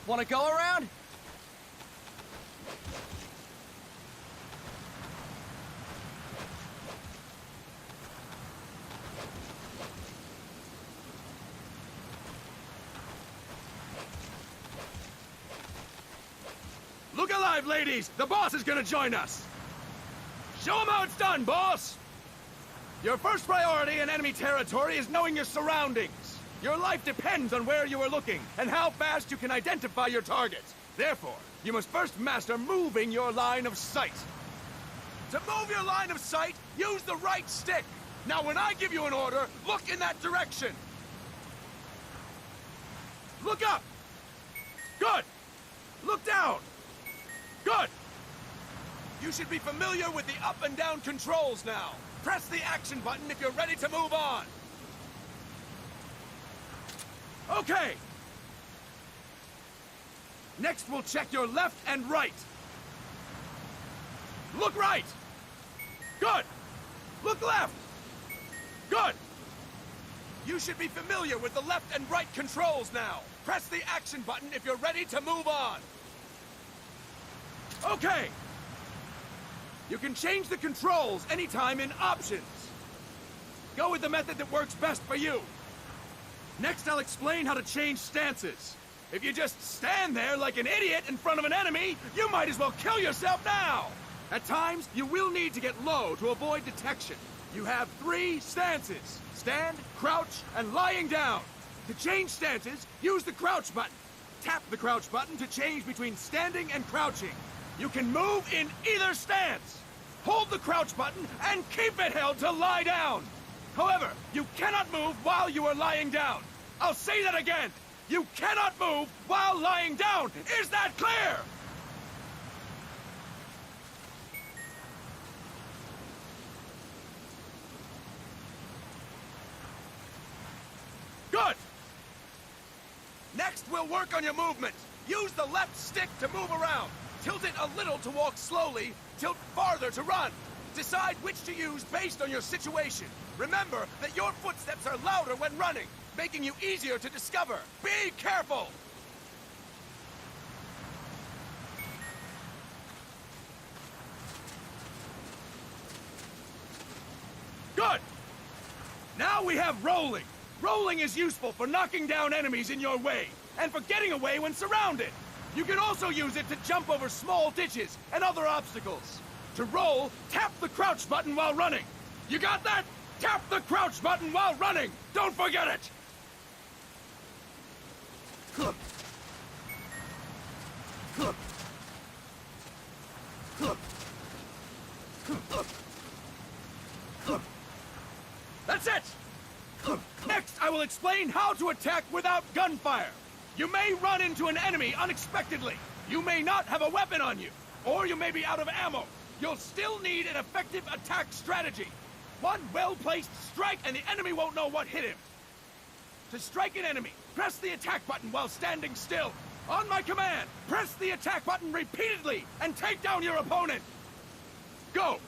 Wanna go around? Look alive, ladies! The boss is gonna join us! Show him how it's done, boss! Your first priority in enemy territory is knowing your surroundings. Your life depends on where you are looking and how fast you can identify your targets. Therefore, you must first master moving your line of sight. To move your line of sight, use the right stick. Now, when I give you an order, look in that direction. Look up! Good! Look down! Good! You should be familiar with the up and down controls now. Press the action button if you're ready to move on. Okay! Next, we'll check your left and right. Look right! Good! Look left! Good! You should be familiar with the left and right controls now. Press the action button if you're ready to move on. Okay! You can change the controls anytime in Options. Go with the method that works best for you. Next, I'll explain how to change stances. If you just stand there like an idiot in front of an enemy, you might as well kill yourself now! At times, you will need to get low to avoid detection. You have 3 stances: stand, crouch, and lying down. To change stances, use the crouch button. Tap the crouch button to change between standing and crouching. You can move in either stance. Hold the crouch button and keep it held to lie down. However, you cannot move while you are lying down. I'll say that again. You cannot move while lying down. Is that clear? Good. Next, we'll work on your movement. Use the left stick to move around. Tilt it a little to walk slowly, tilt farther to run. Decide which to use based on your situation. Remember that your footsteps are louder when running, making you easier to discover. Be careful! Good! Now we have rolling. Rolling is useful for knocking down enemies in your way, and for getting away when surrounded. You can also use it to jump over small ditches and other obstacles. To roll, tap the crouch button while running. You got that? Tap the crouch button while running! Don't forget it! That's it! Next, I will explain how to attack without gunfire. You may run into an enemy unexpectedly. You may not have a weapon on you, or you may be out of ammo. You'll still need an effective attack strategy. One well-placed strike and the enemy won't know what hit him. To strike an enemy, press the attack button while standing still. On my command, press the attack button repeatedly and take down your opponent. Go!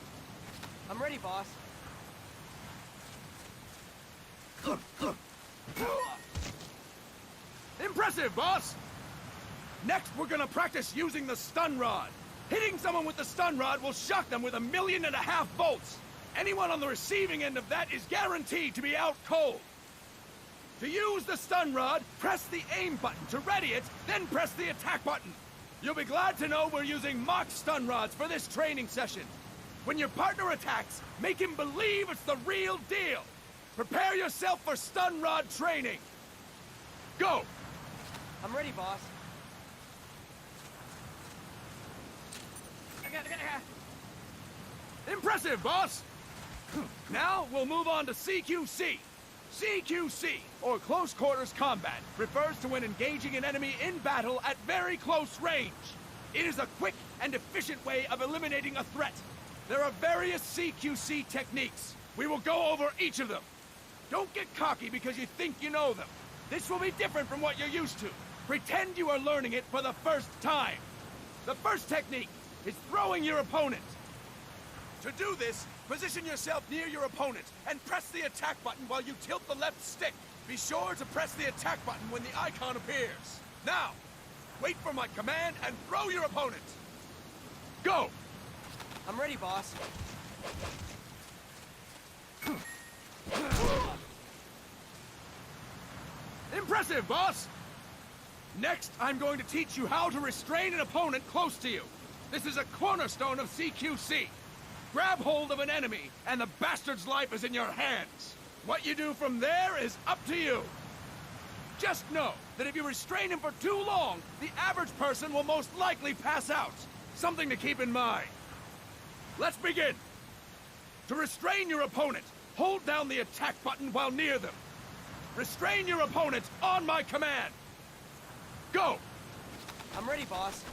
I'm ready, boss. Impressive, boss! Next, we're gonna practice using the stun rod. Hitting someone with the stun rod will shock them with 1.5 million volts. Anyone on the receiving end of that is guaranteed to be out cold. To use the stun rod, press the aim button to ready it, then press the attack button. You'll be glad to know we're using mock stun rods for this training session. When your partner attacks, make him believe it's the real deal. Prepare yourself for stun rod training. Go! I'm ready, boss. Impressive, boss! Now, we'll move on to CQC. CQC, or Close Quarters Combat, refers to when engaging an enemy in battle at very close range. It is a quick and efficient way of eliminating a threat. There are various CQC techniques. We will go over each of them. Don't get cocky because you think you know them. This will be different from what you're used to. Pretend you are learning it for the first time. The first technique is throwing your opponent. To do this, position yourself near your opponent and press the attack button while you tilt the left stick. Be sure to press the attack button when the icon appears. Now, Wait for my command and throw your opponent. Go! I'm ready, boss. Impressive, boss! Next, I'm going to teach you how to restrain an opponent close to you. This is a cornerstone of CQC. Grab hold of an enemy, and the bastard's life is in your hands. What you do from there is up to you. Just know that if you restrain him for too long, the average person will most likely pass out. Something to keep in mind. Let's begin. To restrain your opponent, hold down the attack button while near them. Restrain your opponent on my command. Go! I'm ready, boss.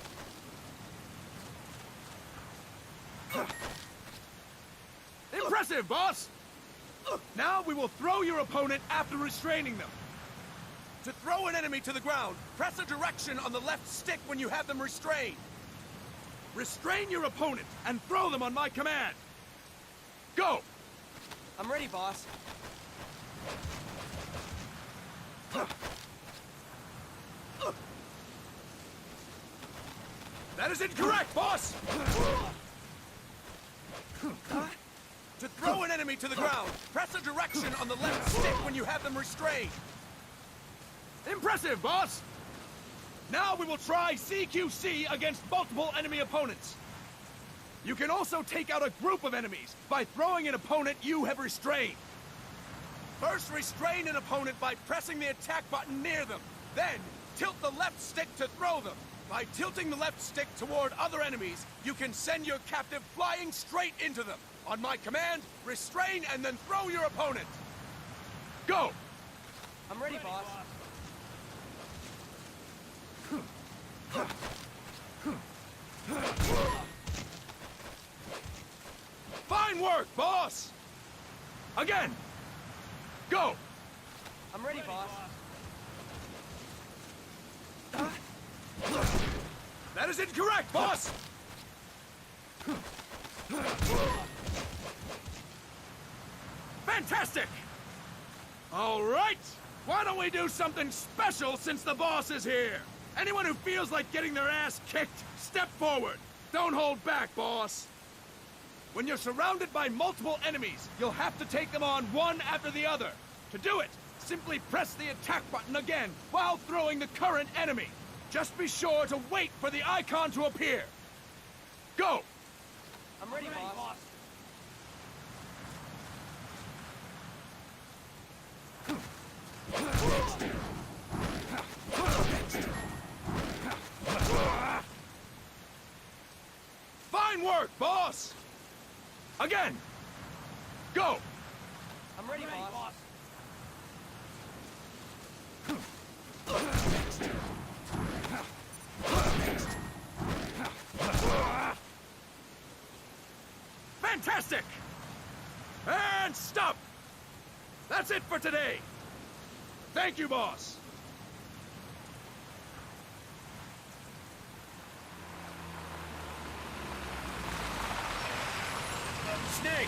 Impressive, boss! Now we will throw your opponent after restraining them. To throw an enemy to the ground, press a direction on the left stick when you have them restrained. Restrain your opponent and throw them on my command. Go! I'm ready, boss. That is incorrect, boss! To throw an enemy to the ground, press a direction on the left stick when you have them restrained. Impressive, boss! Now we will try CQC against multiple enemy opponents. You can also take out a group of enemies by throwing an opponent you have restrained. First, restrain an opponent by pressing the attack button near them. Then, tilt the left stick to throw them. By tilting the left stick toward other enemies, you can send your captive flying straight into them. On my command, restrain and then throw your opponent. Go! I'm ready, boss. Fine work, boss! Again! Go! I'm ready, boss. That is incorrect, boss! Fantastic! All right! Why don't we do something special since the boss is here? Anyone who feels like getting their ass kicked, step forward. Don't hold back, boss. When you're surrounded by multiple enemies, you'll have to take them on one after the other. To do it, simply press the attack button again while throwing the current enemy. Just be sure to wait for the icon to appear. Go! I'm ready, boss. Fine work, boss! Again! Go! I'm ready, boss. Fantastic! And stop! That's it for today! Thank you, boss! Snake!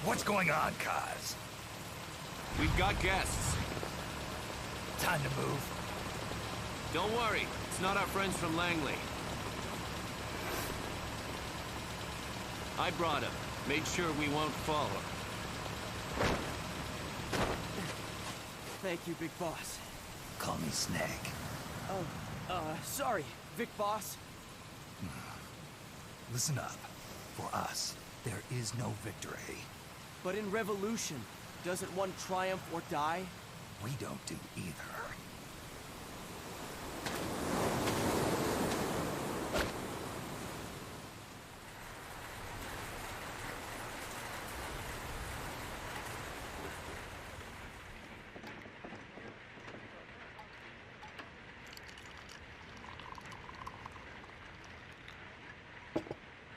What's going on, Kaz? We've got guests. Time to move. Don't worry, it's not our friends from Langley. I brought him. Made sure we won't follow. Thank you, big boss. Call me Snake. Sorry, Vic boss. Listen up. For us, there is no victory. But in Revolution, doesn't one triumph or die? We don't do either.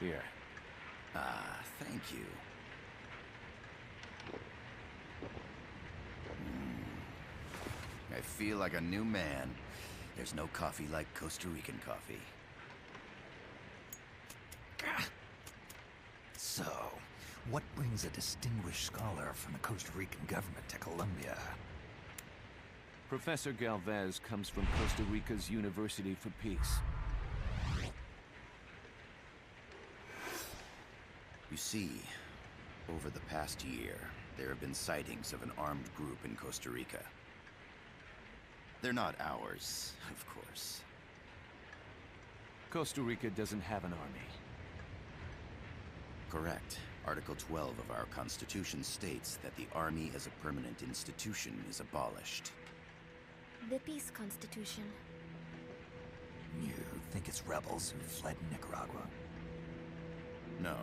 Here. Ah, thank you. I feel like a new man. There's no coffee like Costa Rican coffee. So, what brings a distinguished scholar from the Costa Rican government to Colombia? Professor Galvez comes from Costa Rica's University for Peace. You see, over the past year, there have been sightings of an armed group in Costa Rica. They're not ours, of course. Costa Rica doesn't have an army. Correct. Article 12 of our Constitution states that the Army as a permanent institution is abolished. The Peace Constitution. You think it's rebels who fled Nicaragua? No,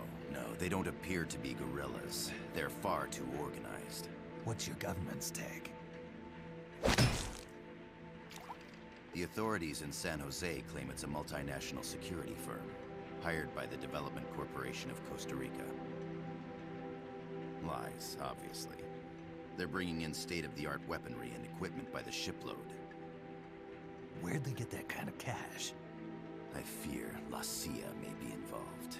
they don't appear to be guerrillas. They're far too organized. What's your government's take? The authorities in San Jose claim it's a multinational security firm, hired by the Development Corporation of Costa Rica. Lies, obviously. They're bringing in state-of-the-art weaponry and equipment by the shipload. Where'd they get that kind of cash? I fear La CIA may be involved.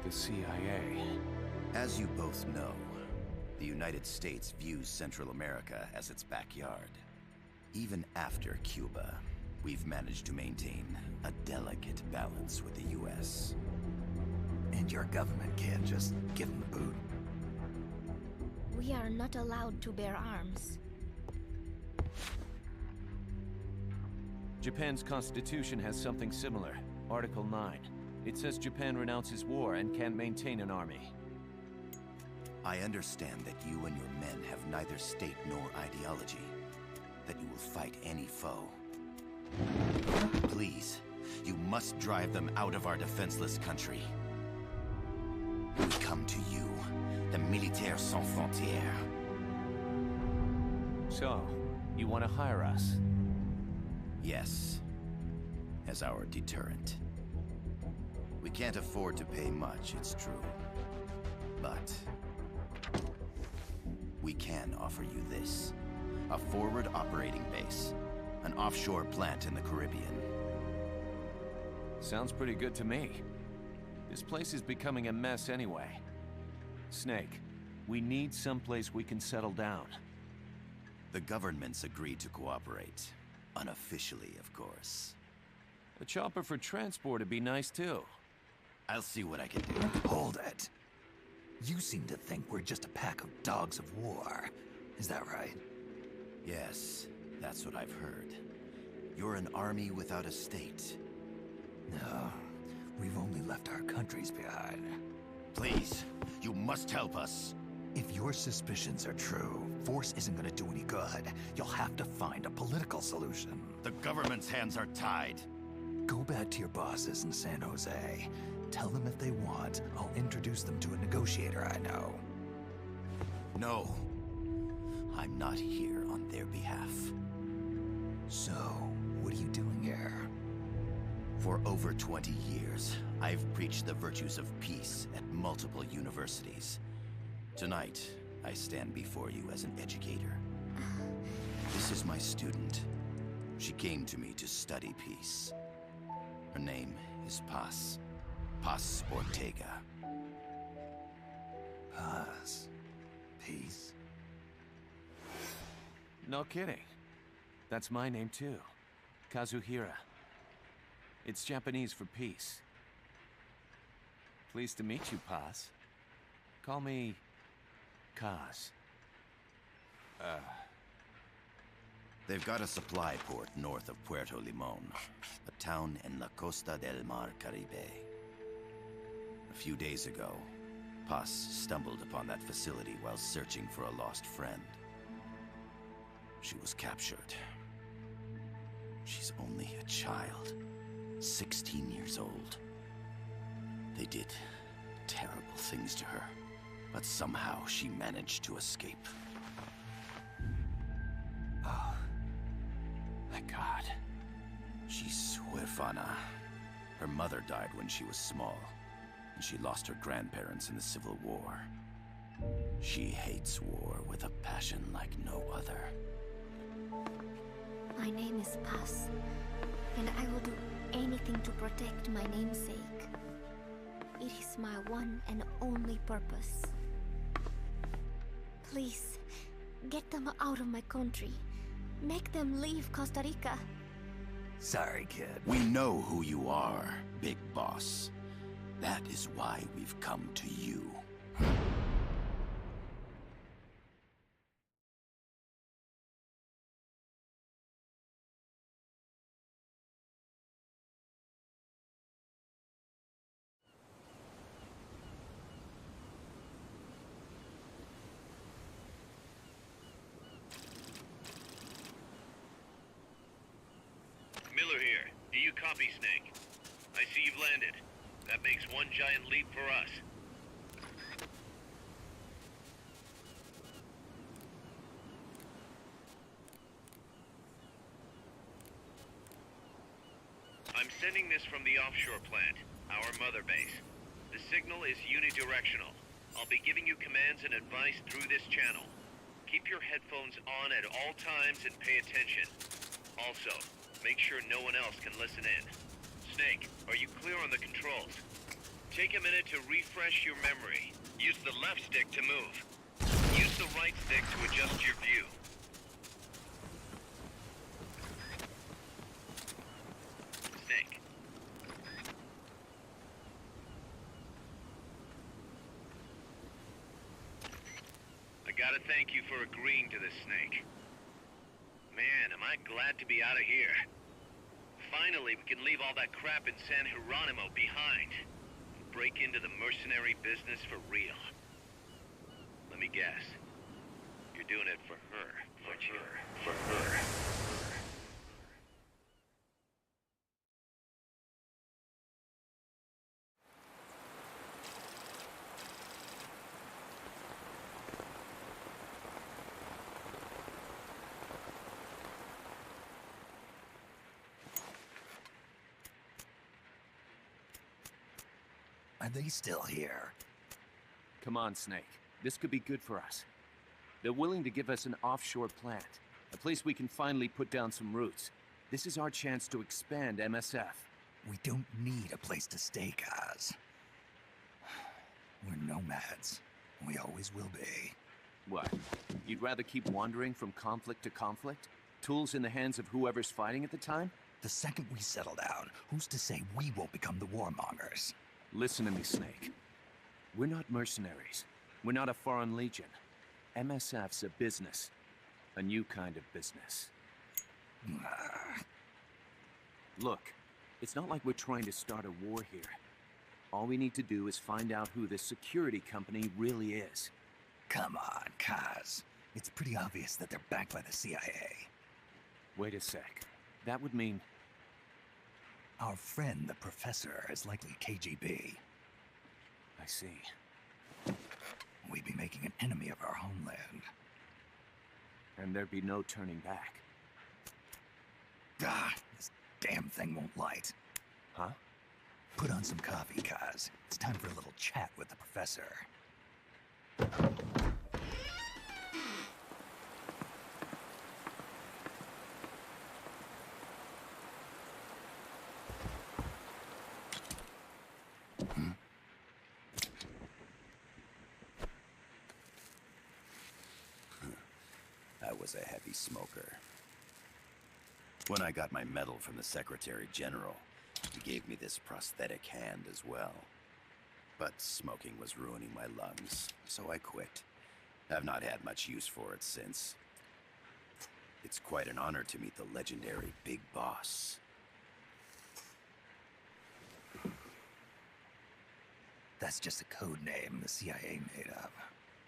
The CIA. As you both know, the United States views Central America as its backyard. Even after Cuba, we've managed to maintain a delicate balance with the US. And your government can't just give them the boot? We are not allowed to bear arms. Japan's constitution has something similar. Article 9. It says Japan renounces war and can't maintain an army. I understand that you and your men have neither state nor ideology. That you will fight any foe. Please, you must drive them out of our defenseless country. We come to you, the Militaires Sans Frontières. So, you want to hire us? Yes, as our deterrent. We can't afford to pay much, it's true. But we can offer you this. A forward operating base. An offshore plant in the Caribbean. Sounds pretty good to me. This place is becoming a mess anyway. Snake, we need someplace we can settle down. The government's agreed to cooperate. Unofficially, of course. A chopper for transport would be nice too. I'll see what I can do. Hold it. You seem to think we're just a pack of dogs of war. Is that right? Yes, that's what I've heard. You're an army without a state. No, we've only left our countries behind. Please, you must help us. If your suspicions are true, force isn't gonna do any good. You'll have to find a political solution. The government's hands are tied. Go back to your bosses in San Jose. Tell them if they want, I'll introduce them to a negotiator I know. No. I'm not here on their behalf. So, what are you doing here? For over 20 years, I've preached the virtues of peace at multiple universities. Tonight, I stand before you as an educator. This is my student. She came to me to study peace. Her name is Paz. Paz Ortega. Paz. Peace. No kidding. That's my name too. Kazuhira. It's Japanese for peace. Pleased to meet you, Paz. Call me Kaz. They've got a supply port north of Puerto Limon, a town in La Costa del Mar Caribe. A few days ago, Paz stumbled upon that facility while searching for a lost friend. She was captured. She's only a child, 16 years old. They did terrible things to her, but somehow she managed to escape. Oh, thank God. She's huérfana. Her mother died when she was small. She lost her grandparents in the Civil War. She hates war with a passion like no other. My name is Paz, and I will do anything to protect my namesake. It is my one and only purpose. Please, get them out of my country. Make them leave Costa Rica. Sorry, kid. We know who you are, Big Boss. That is why we've come to you. Miller here. Do you copy, Snake? I see you've landed. That makes one giant leap for us. I'm sending this from the offshore plant, our mother base. The signal is unidirectional. I'll be giving you commands and advice through this channel. Keep your headphones on at all times and pay attention. Also, make sure no one else can listen in. Snake, are you clear on the controls? Take a minute to refresh your memory. Use the left stick to move. Use the right stick to adjust your view. Snake. I gotta thank you for agreeing to this, Snake. Man, am I glad to be out of here. Finally, we can leave all that crap in San Geronimo behind. And break into the mercenary business for real. Let me guess. You're doing it for her, aren't you? For her. Are they still here? Come on, Snake. This could be good for us. They're willing to give us an offshore plant, a place we can finally put down some roots. This is our chance to expand MSF. We don't need a place to stay, Kaz. We're nomads. We always will be. What? You'd rather keep wandering from conflict to conflict? Tools in the hands of whoever's fighting at the time? The second we settle down, who's to say we won't become the warmongers? Listen to me, Snake. We're not mercenaries. We're not a foreign legion. MSF's a business. A new kind of business. Look, it's not like we're trying to start a war here. All we need to do is find out who this security company really is. Come on, Kaz. It's pretty obvious that they're backed by the CIA. Wait a sec. That would mean... Our friend, the Professor, is likely KGB. I see. We'd be making an enemy of our homeland. And there'd be no turning back. Ah, this damn thing won't light. Huh? Put on some coffee, Kaz. It's time for a little chat with the Professor. I was a heavy smoker. When I got my medal from the Secretary General, he gave me this prosthetic hand as well. But smoking was ruining my lungs, so I quit. I've not had much use for it since. It's quite an honor to meet the legendary Big Boss. That's just a code name the CIA made up.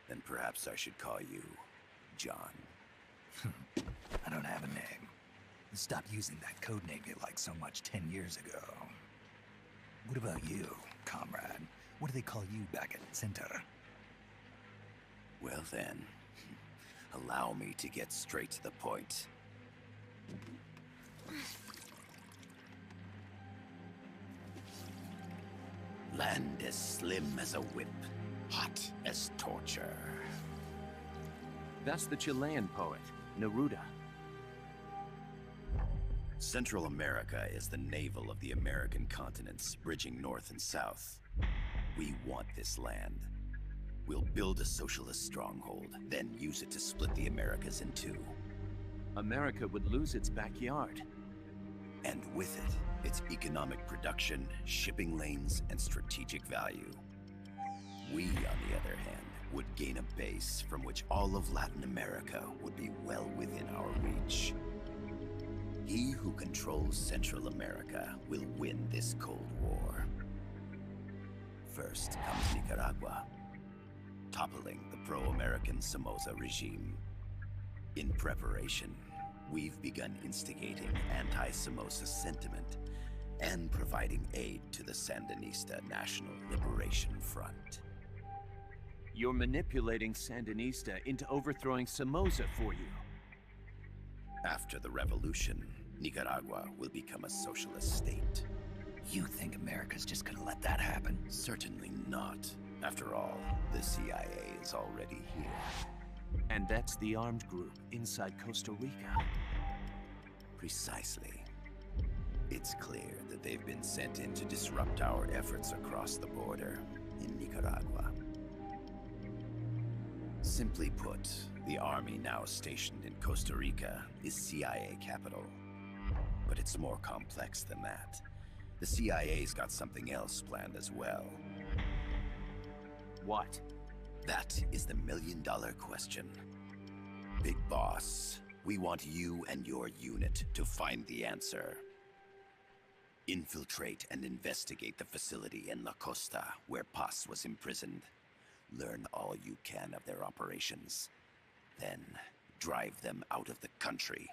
Then perhaps I should call you John. I don't have a name. Stop using that code name you liked so much 10 years ago. What about you, comrade? What do they call you back at Center? Well then, allow me to get straight to the point. Land as slim as a whip, hot as torture. That's the Chilean poet, Neruda. Central America is the navel of the American continents, bridging north and south. We want this land. We'll build a socialist stronghold, then use it to split the Americas in two. America would lose its backyard. And with it, its economic production, shipping lanes, and strategic value. We, on the other hand, would gain a base from which all of Latin America would be well within our reach. He who controls Central America will win this Cold War. First comes Nicaragua, toppling the pro-American Somoza regime. In preparation, we've begun instigating anti-Somoza sentiment and providing aid to the Sandinista National Liberation Front. You're manipulating Sandinista into overthrowing Somoza for you. After the revolution, Nicaragua will become a socialist state. You think America's just gonna let that happen? Certainly not. After all, the CIA is already here. And that's the armed group inside Costa Rica. Precisely. It's clear that they've been sent in to disrupt our efforts across the border in Nicaragua. Simply put, the army now stationed in Costa Rica is CIA capital. But it's more complex than that. The CIA's got something else planned as well. What? That is the million-dollar question. Big Boss, we want you and your unit to find the answer. Infiltrate and investigate the facility in La Costa, where Paz was imprisoned. Learn all you can of their operations. Then, drive them out of the country.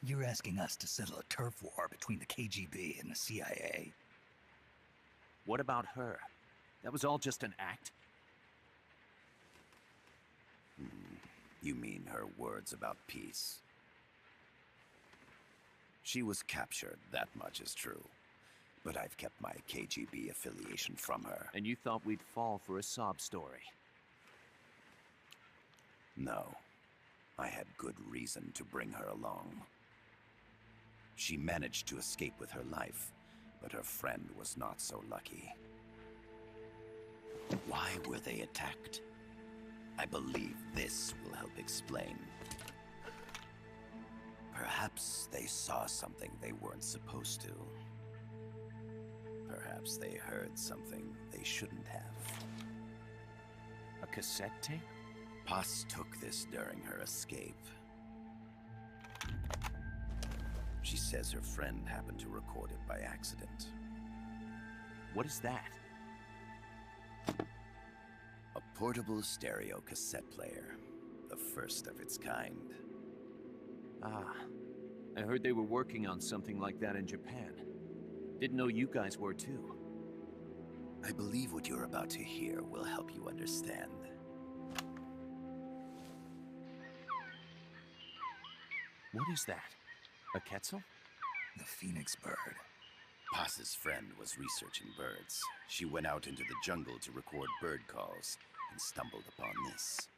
You're asking us to settle a turf war between the KGB and the CIA? What about her? That was all just an act? You mean her words about peace? She was captured, that much is true. But I've kept my KGB affiliation from her. And you thought we'd fall for a sob story? No. I had good reason to bring her along. She managed to escape with her life, but her friend was not so lucky. Why were they attacked? I believe this will help explain. Perhaps they saw something they weren't supposed to. Perhaps they heard something they shouldn't have. A cassette tape? Paz took this during her escape. She says her friend happened to record it by accident. What is that? A portable stereo cassette player. The first of its kind. Ah, I heard they were working on something like that in Japan. Didn't know you guys were too. I believe what you're about to hear will help you understand. What is that? A Quetzal? The Phoenix bird. Paz's friend was researching birds. She went out into the jungle to record bird calls and stumbled upon this.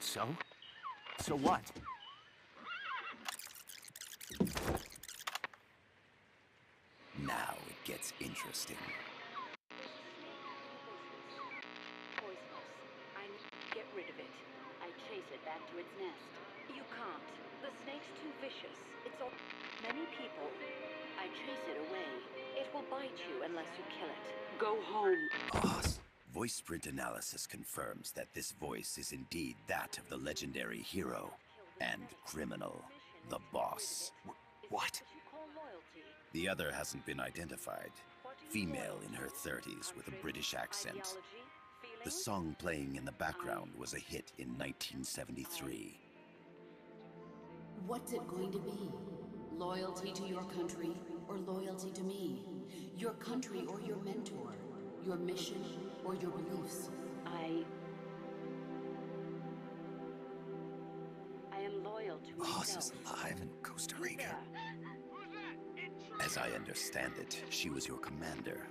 So? So what? Now it gets interesting. Poisonous. I get rid of it. I chase it back to its nest. You can't. The snake's too vicious. It's all many people. I chase it away. It will bite you unless you kill it. Go home. Boss. Voice print analysis confirms that this voice is indeed that of the legendary hero and criminal, the Boss. What? The other hasn't been identified. Female in her 30s with a British accent. The song playing in the background was a hit in 1973. What's it going to be? Loyalty to your country or loyalty to me? Your country or your mentor? Your mission or your beliefs? I Boss is alive in Costa Rica. As I understand it, she was your commander,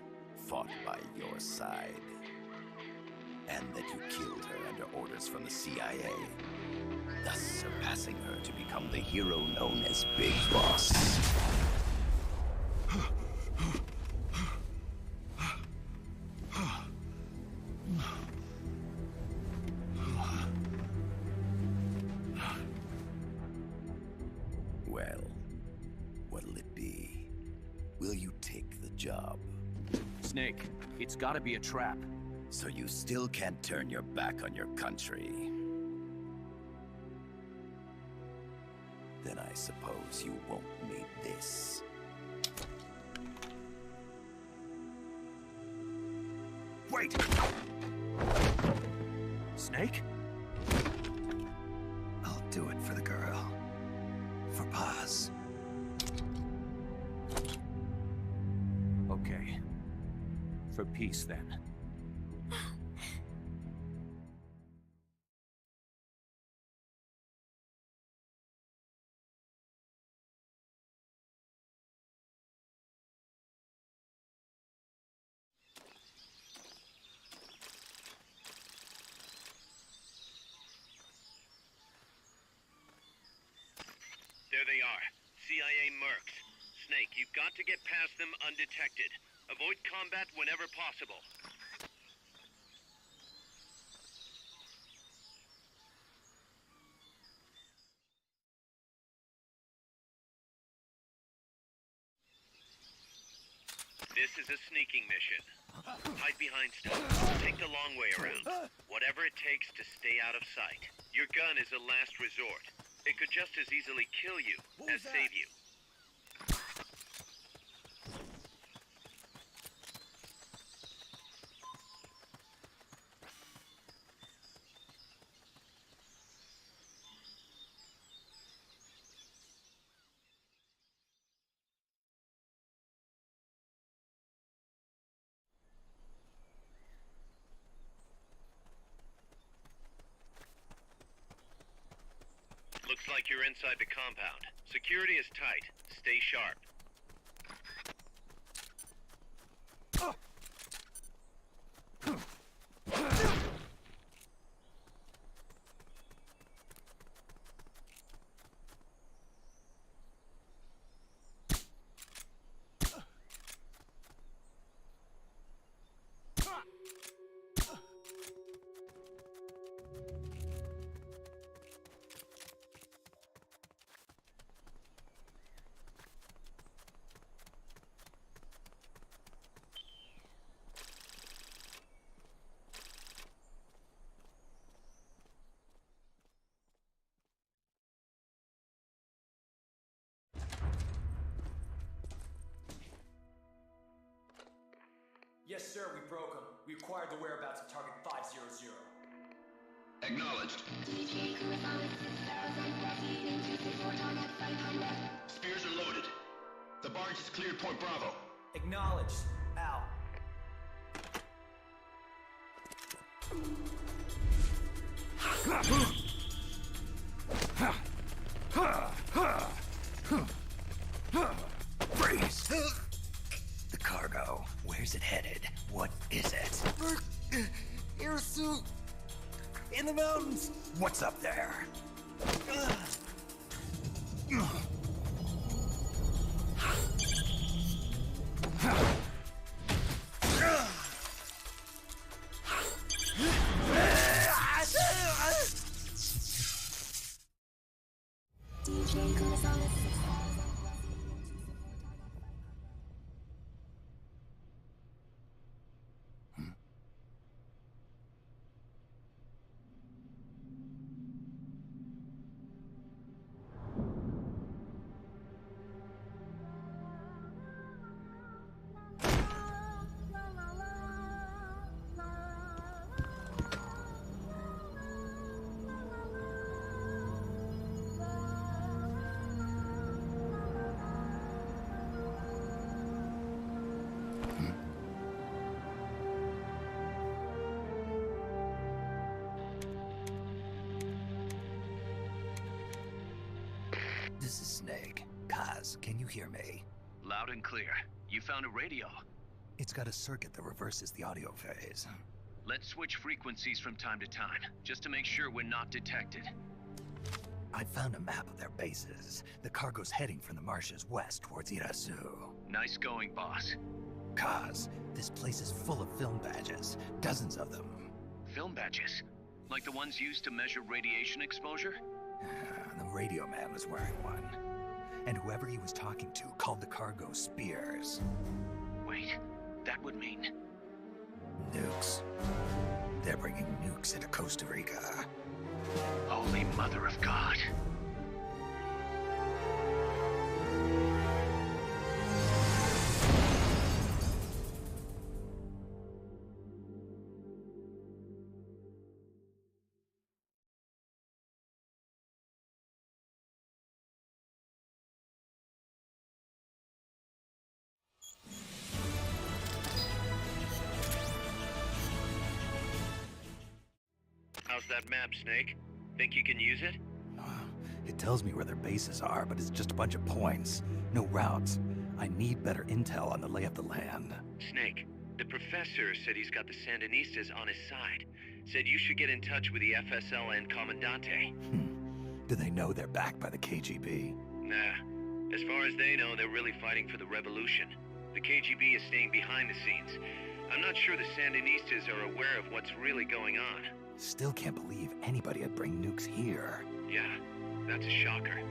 fought by your side. And that you killed her under orders from the CIA, thus surpassing her to become the hero known as Big Boss. Well, what'll it be? Will you take the job? Snake, it's gotta be a trap. So you still can't turn your back on your country? Then I suppose you won't need this. Wait! Snake? I'll do it for the girl. For Paz. Okay. For peace, then. There they are. CIA mercs. Snake, you've got to get past them undetected. Avoid combat whenever possible. This is a sneaking mission. Hide behind stuff. Take the long way around. Whatever it takes to stay out of sight. Your gun is a last resort. It could just as easily kill you as save you. Looks like you're inside the compound. Security is tight. Stay sharp. Yes, sir, we broke them. We acquired the whereabouts of Target 500. Acknowledged. Spears are loaded. The barge has cleared Point Bravo. Acknowledged. Out. Freeze! The cargo. Where's it headed? What is it? Air suit! In the mountains! What's up there? This is Snake. Kaz, can you hear me? Loud and clear. You found a radio. It's got a circuit that reverses the audio phase. Let's switch frequencies from time to time, just to make sure we're not detected. I found a map of their bases. The cargo's heading from the marshes west towards Irasu. Nice going, boss. Kaz, this place is full of film badges. Dozens of them. Film badges? Like the ones used to measure radiation exposure? The radio man was wearing one. And whoever he was talking to called the cargo Spears. Wait, that would mean... Nukes. They're bringing nukes into Costa Rica. Holy Mother of God. How's that map, Snake? Think you can use it? It tells me where their bases are, but it's just a bunch of points. No routes. I need better intel on the lay of the land. Snake, the professor said he's got the Sandinistas on his side. Said you should get in touch with the FSL and Comandante. Do they know they're backed by the KGB? Nah. As far as they know, they're really fighting for the revolution. The KGB is staying behind the scenes. I'm not sure the Sandinistas are aware of what's really going on. Still can't believe anybody would bring nukes here. Yeah, that's a shocker.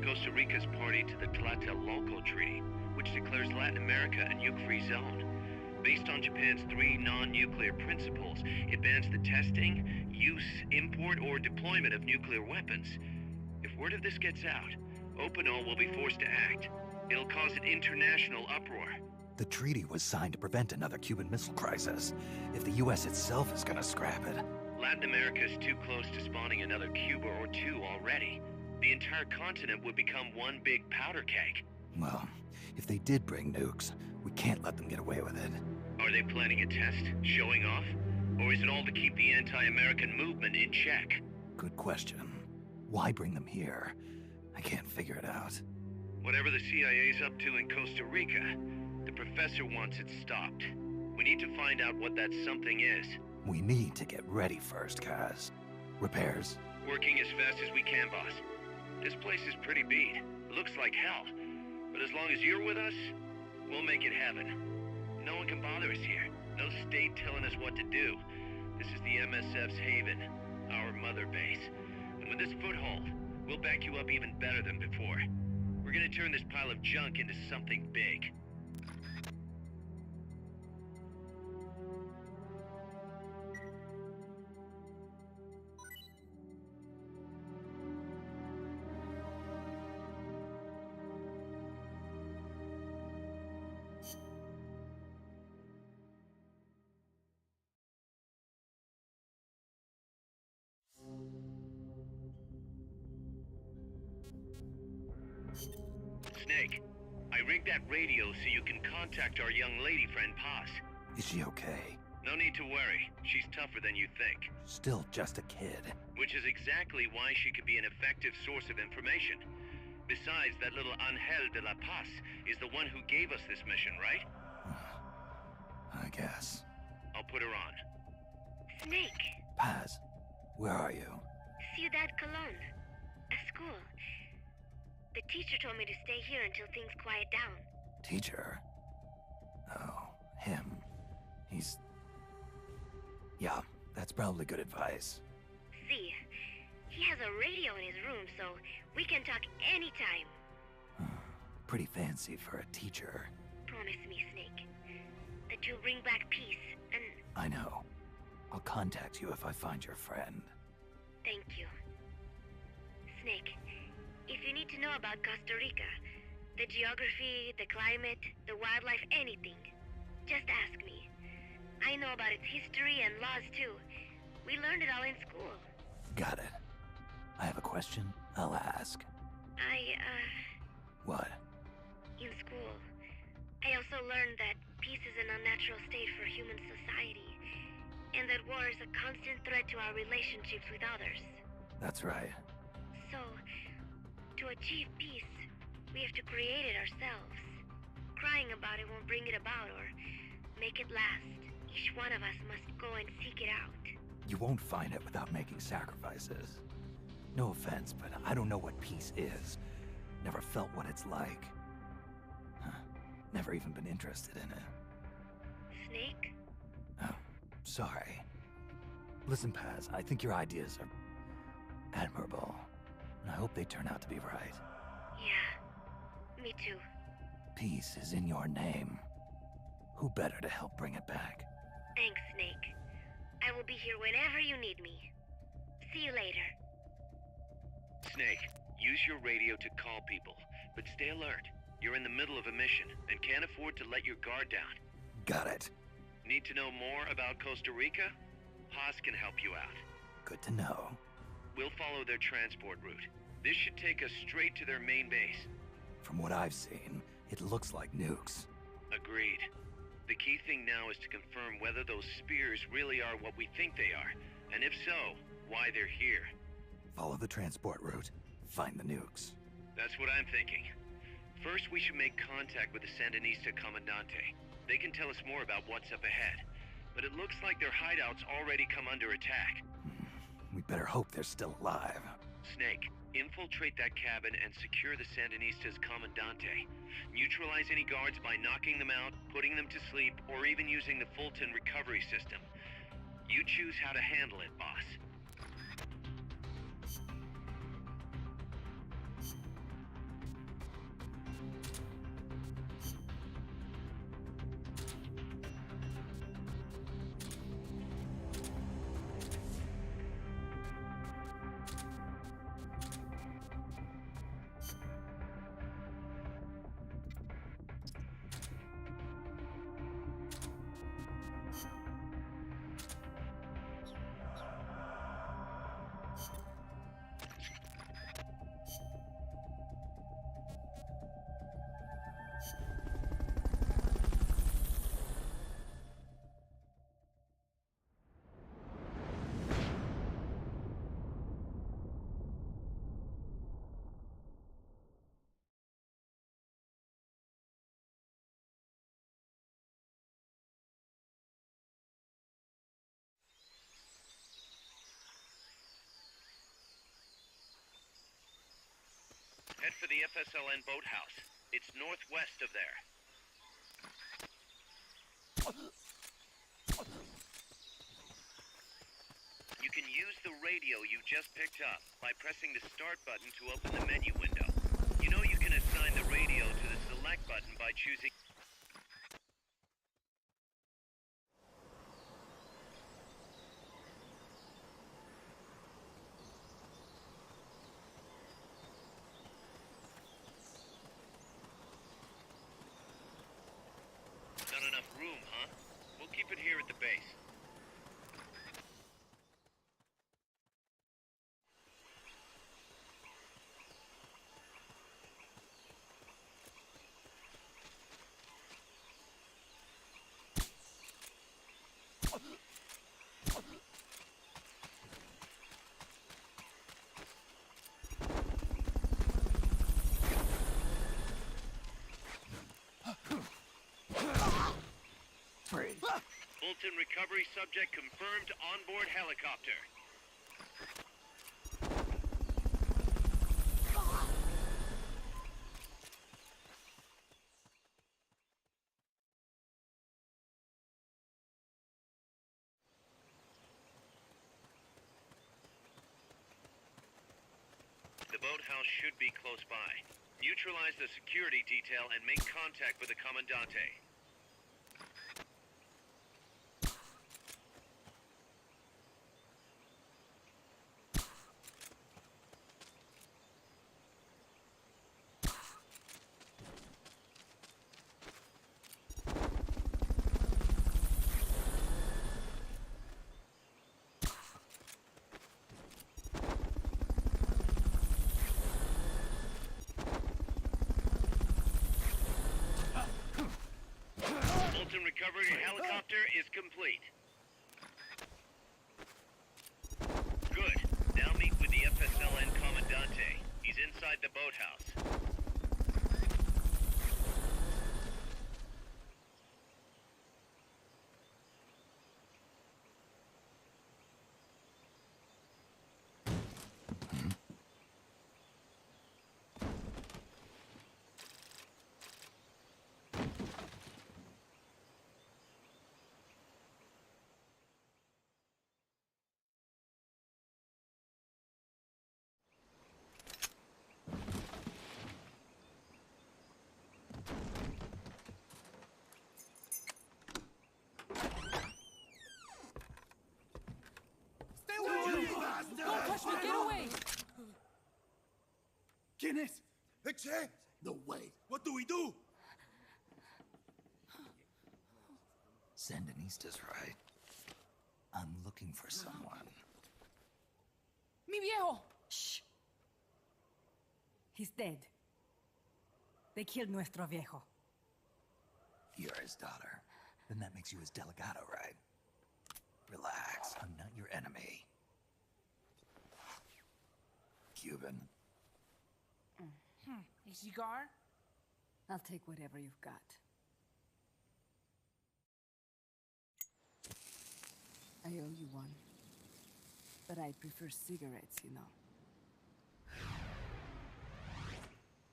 Costa Rica's party to the Tlatelolco Treaty, which declares Latin America a nuke-free zone. Based on Japan's 3 non-nuclear principles, it bans the testing, use, import, or deployment of nuclear weapons. If word of this gets out, Opinol will be forced to act. It'll cause an international uproar. The treaty was signed to prevent another Cuban Missile Crisis. If the U.S. itself is gonna scrap it... Latin America is too close to spawning another Cuba or two already. The entire continent would become one big powder keg. Well, if they did bring nukes, we can't let them get away with it. Are they planning a test? Showing off? Or is it all to keep the anti-American movement in check? Good question. Why bring them here? I can't figure it out. Whatever the CIA's up to in Costa Rica, the professor wants it stopped. We need to find out what that something is. We need to get ready first, Kaz. Repairs? Working as fast as we can, boss. This place is pretty beat. Looks like hell. But as long as you're with us, we'll make it heaven. No one can bother us here. No state telling us what to do. This is the MSF's haven, our mother base. And with this foothold, we'll back you up even better than before. We're gonna turn this pile of junk into something big. Snake, I rigged that radio so you can contact our young lady friend Paz. Is she okay? No need to worry. She's tougher than you think. Still just a kid. Which is exactly why she could be an effective source of information. Besides, that little Angel de la Paz is the one who gave us this mission, right? I guess. I'll put her on. Snake. Paz, where are you? Ciudad Colon. A school. The teacher told me to stay here until things quiet down. Teacher? Oh, him. He's... Yeah, that's probably good advice. See, he has a radio in his room, so we can talk anytime. Pretty fancy for a teacher. Promise me, Snake, that you'll bring back peace, and... I know. I'll contact you if I find your friend. Thank you. Snake, if you need to know about Costa Rica, the geography, the climate, the wildlife, anything, just ask me. I know about its history and laws too. We learned it all in school. Got it. I have a question. I'll ask. What? In school, I also learned that peace is an unnatural state for human society, and that war is a constant threat to our relationships with others. That's right. So, to achieve peace, we have to create it ourselves. Crying about it won't bring it about or make it last. Each one of us must go and seek it out. You won't find it without making sacrifices. No offense, but I don't know what peace is. Never felt what it's like. Huh. Never even been interested in it. Snake? Oh, sorry. Listen, Paz, I think your ideas are admirable. And I hope they turn out to be right. Yeah, me too. Peace is in your name. Who better to help bring it back? Thanks, Snake. I will be here whenever you need me. See you later. Snake, use your radio to call people, but stay alert. You're in the middle of a mission and can't afford to let your guard down. Got it. Need to know more about Costa Rica? Paz can help you out. Good to know. We'll follow their transport route. This should take us straight to their main base. From what I've seen, it looks like nukes. Agreed. The key thing now is to confirm whether those spears really are what we think they are, and if so, why they're here. Follow the transport route. Find the nukes. That's what I'm thinking. First, we should make contact with the Sandinista Comandante. They can tell us more about what's up ahead. But it looks like their hideout's already come under attack. We better hope they're still alive. Snake, infiltrate that cabin and secure the Sandinista's Comandante. Neutralize any guards by knocking them out, putting them to sleep, or even using the Fulton recovery system. You choose how to handle it, boss. Head for the FSLN boathouse. It's northwest of there. You can use the radio you just picked up by pressing the start button to open the menu window. You know you can assign the radio to the select button by choosing... Not enough room, huh? We'll keep it here at the base. Fulton recovery subject confirmed onboard helicopter. The boathouse should be close by. Neutralize the security detail and make contact with the Comandante. Recovery helicopter is complete. Good. Now meet with the FSLN Comandante. He's inside the the boathouse. Don't touch me! Get away! ¿Quién es? Eche? No way. What do we do? Sandinista's right. I'm looking for someone. Mi viejo! Shh. He's dead. They killed nuestro viejo. You're his daughter. Then that makes you his delegado, right? Relax, I'm not your enemy. Cuban. A cigar? I'll take whatever you've got. I owe you one. But I prefer cigarettes, you know.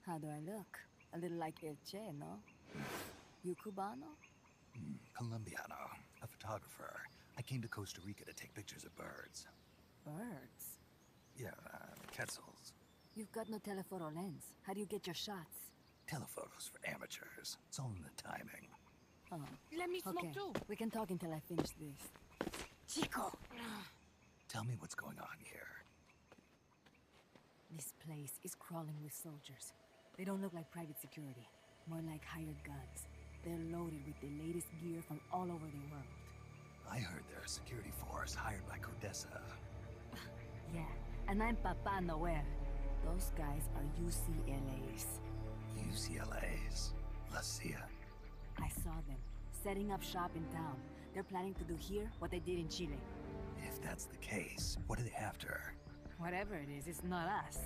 How do I look? A little like El Che, no? You Cubano? Colombiano, a photographer. I came to Costa Rica to take pictures of birds. Birds? Yeah, quetzals. You've got no telephoto lens. How do you get your shots? Telephotos for amateurs. It's all in the timing. Oh. Let me smoke Okay, too. we can talk until I finish this. Chico! Tell me what's going on here. This place is crawling with soldiers. They don't look like private security. More like hired guns. They're loaded with the latest gear from all over the world. I heard they're a security force hired by Codesa. Yeah, and I'm Papa Noel. Those guys are UCLA's. UCLA's? La CIA? I saw them, setting up shop in town. They're planning to do here what they did in Chile. If that's the case, what are they after? Whatever it is, it's not us.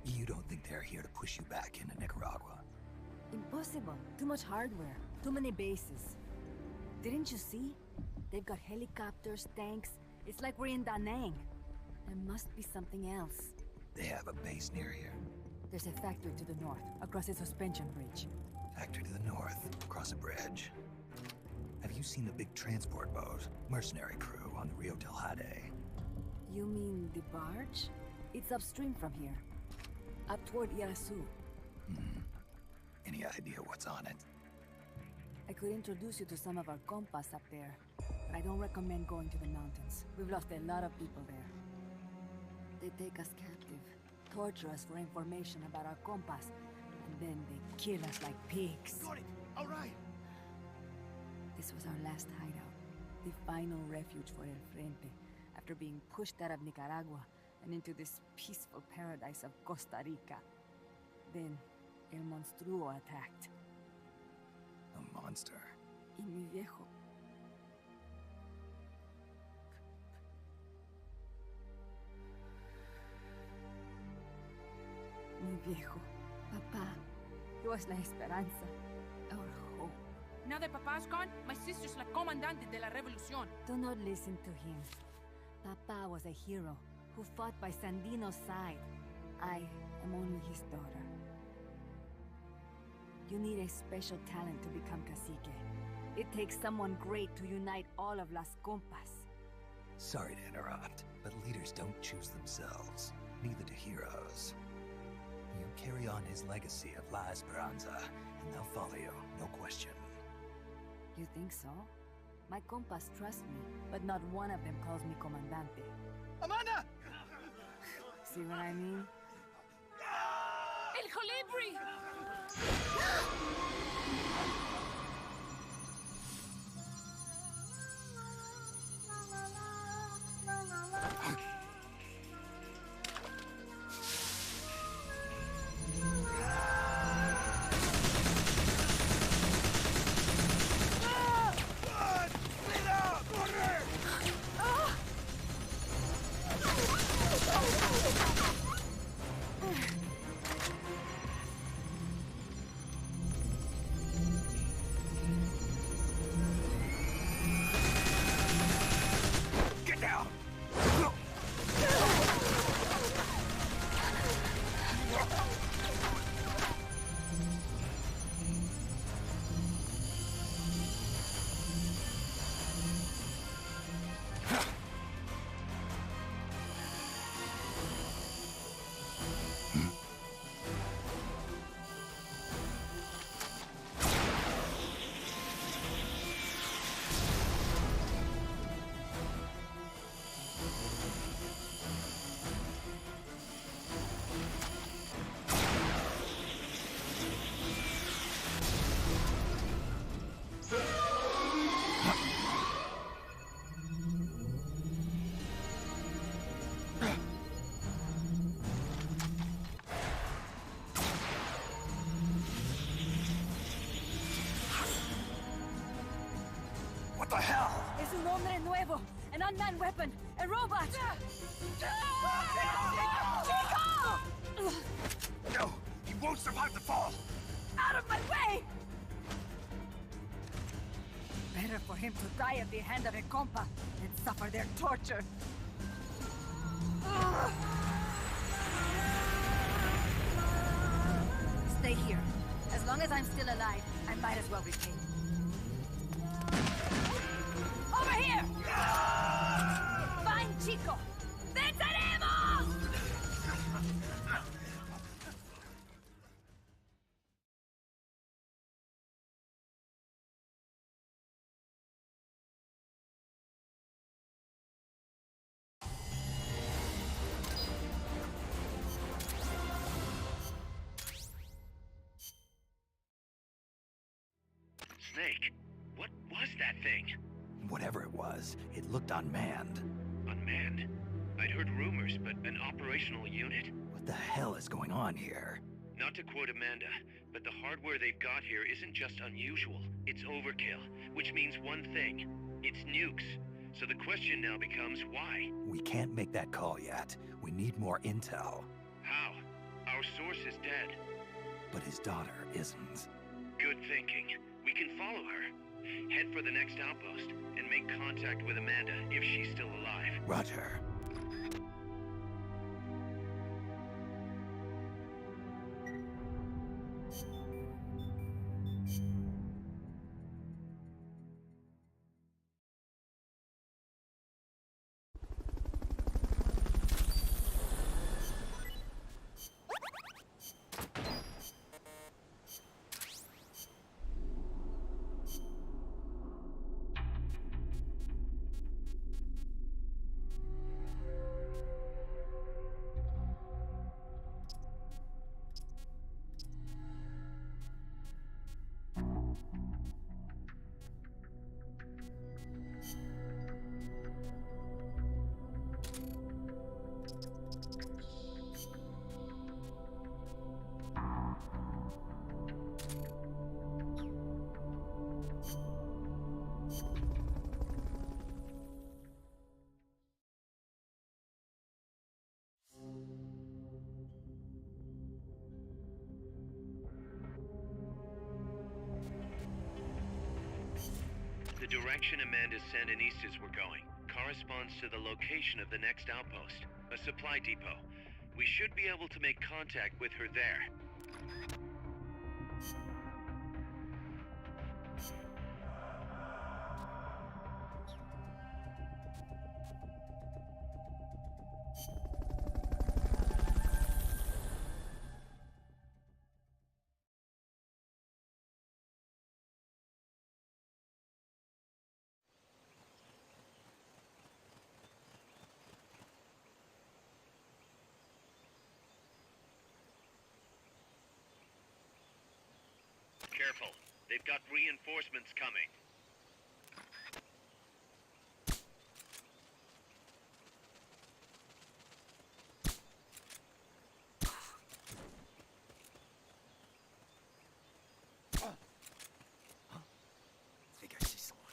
You don't think they're here to push you back into Nicaragua? Impossible. Too much hardware. Too many bases. Didn't you see? They've got helicopters, tanks. It's like we're in Da Nang. There must be something else. They have a base near here. There's a factory to the north, across a suspension bridge. Factory to the north, across a bridge. Have you seen the big transport boat? Mercenary crew on the Rio del Jade. You mean the barge? It's upstream from here. Up toward Irasu. Any idea what's on it? I could introduce you to some of our compas up there, but I don't recommend going to the mountains. We've lost a lot of people there. They take us captive, torture us for information about our compas, and then they kill us like pigs. Got it. All right. This was our last hideout, the final refuge for El Frente, after being pushed out of Nicaragua and into this peaceful paradise of Costa Rica. Then, El Monstruo attacked. A monster. Y mi viejo. Mi viejo. Papá. He was la esperanza. Our hope. Now that Papa's gone, my sister's la comandante de la revolución. Do not listen to him. Papa was a hero who fought by Sandino's side. I am only his daughter. You need a special talent to become cacique. It takes someone great to unite all of Las Compas. Sorry to interrupt, but leaders don't choose themselves. Neither do heroes. You carry on his legacy of La Esperanza, and they'll follow you, no question. You think so? My compas trust me, but not one of them calls me Comandante. Amanda! See what I mean? El Colibri! Hombre Nuevo, an unmanned weapon, a robot! Chico! No, he won't survive the fall. Out of my way! Better for him to die at the hand of a compa than suffer their torture. Stay here. As long as I'm still alive, I might as well repay. Over here! Find Chico! ¡Venceremos! Snake, what was that thing? Whatever it was, it looked unmanned. Unmanned? I'd heard rumors, but an operational unit? What the hell is going on here? Not to quote Amanda, but the hardware they've got here isn't just unusual, it's overkill. Which means one thing, it's nukes. So the question now becomes, why? We can't make that call yet. We need more intel. How? Our source is dead. But his daughter isn't. Good thinking. We can follow her. Head for the next outpost, and make contact with Amanda if she's still alive. Roger. The direction Amanda's Sandinistas were going corresponds to the location of the next outpost, a supply depot. We should be able to make contact with her there. Careful. They've got reinforcements coming. I think I see someone.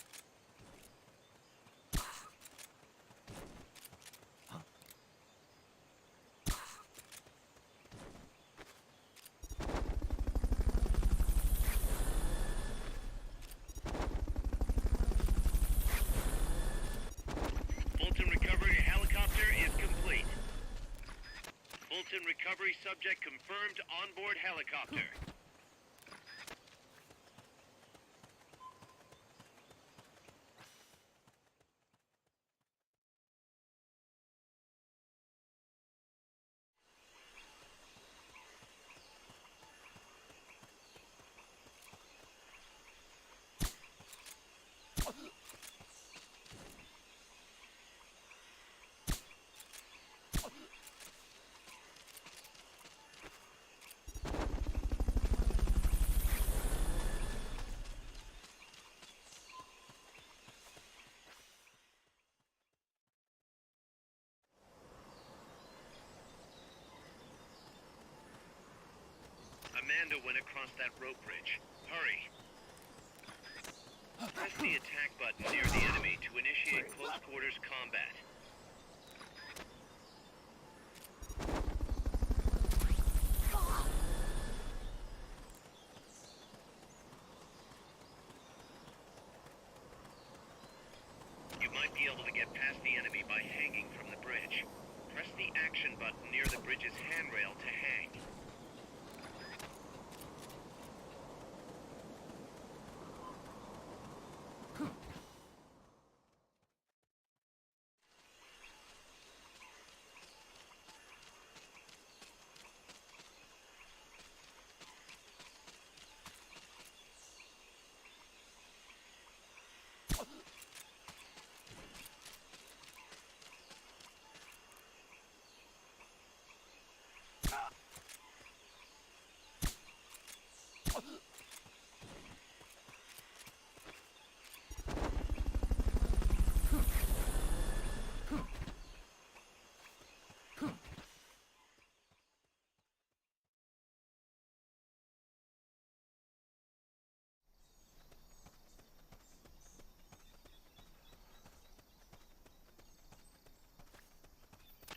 Fulton recovery helicopter is complete. Fulton recovery subject confirmed onboard helicopter. Amanda went across that rope bridge. Hurry. Press the attack button near the enemy to initiate close quarters combat. You might be able to get past the enemy by hanging from the bridge. Press the action button near the bridge's handrail to hang.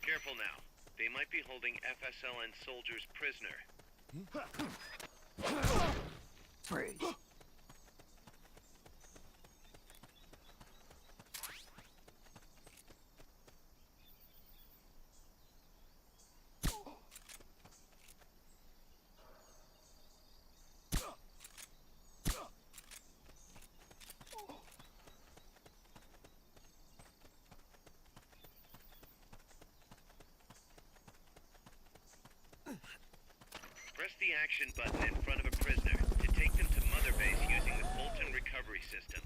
Careful now. They might be holding FSLN soldiers prisoner. Freeze. Press the action button in front of a prisoner to take them to Mother Base using the Fulton recovery system.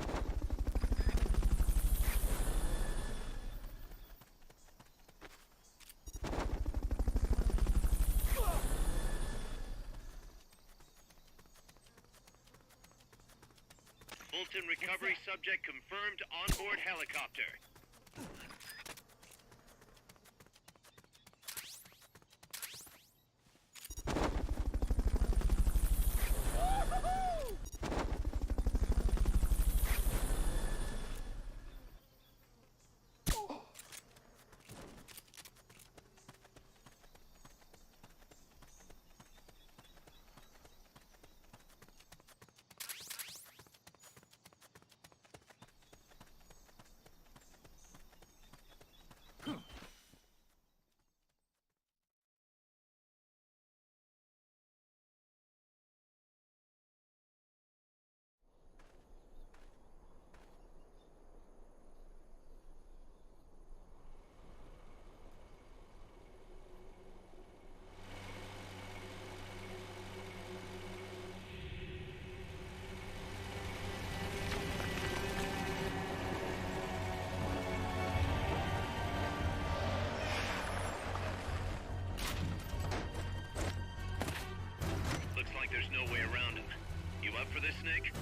Fulton recovery subject confirmed onboard helicopter. Looks like there's no way around him. You up for this, Snake?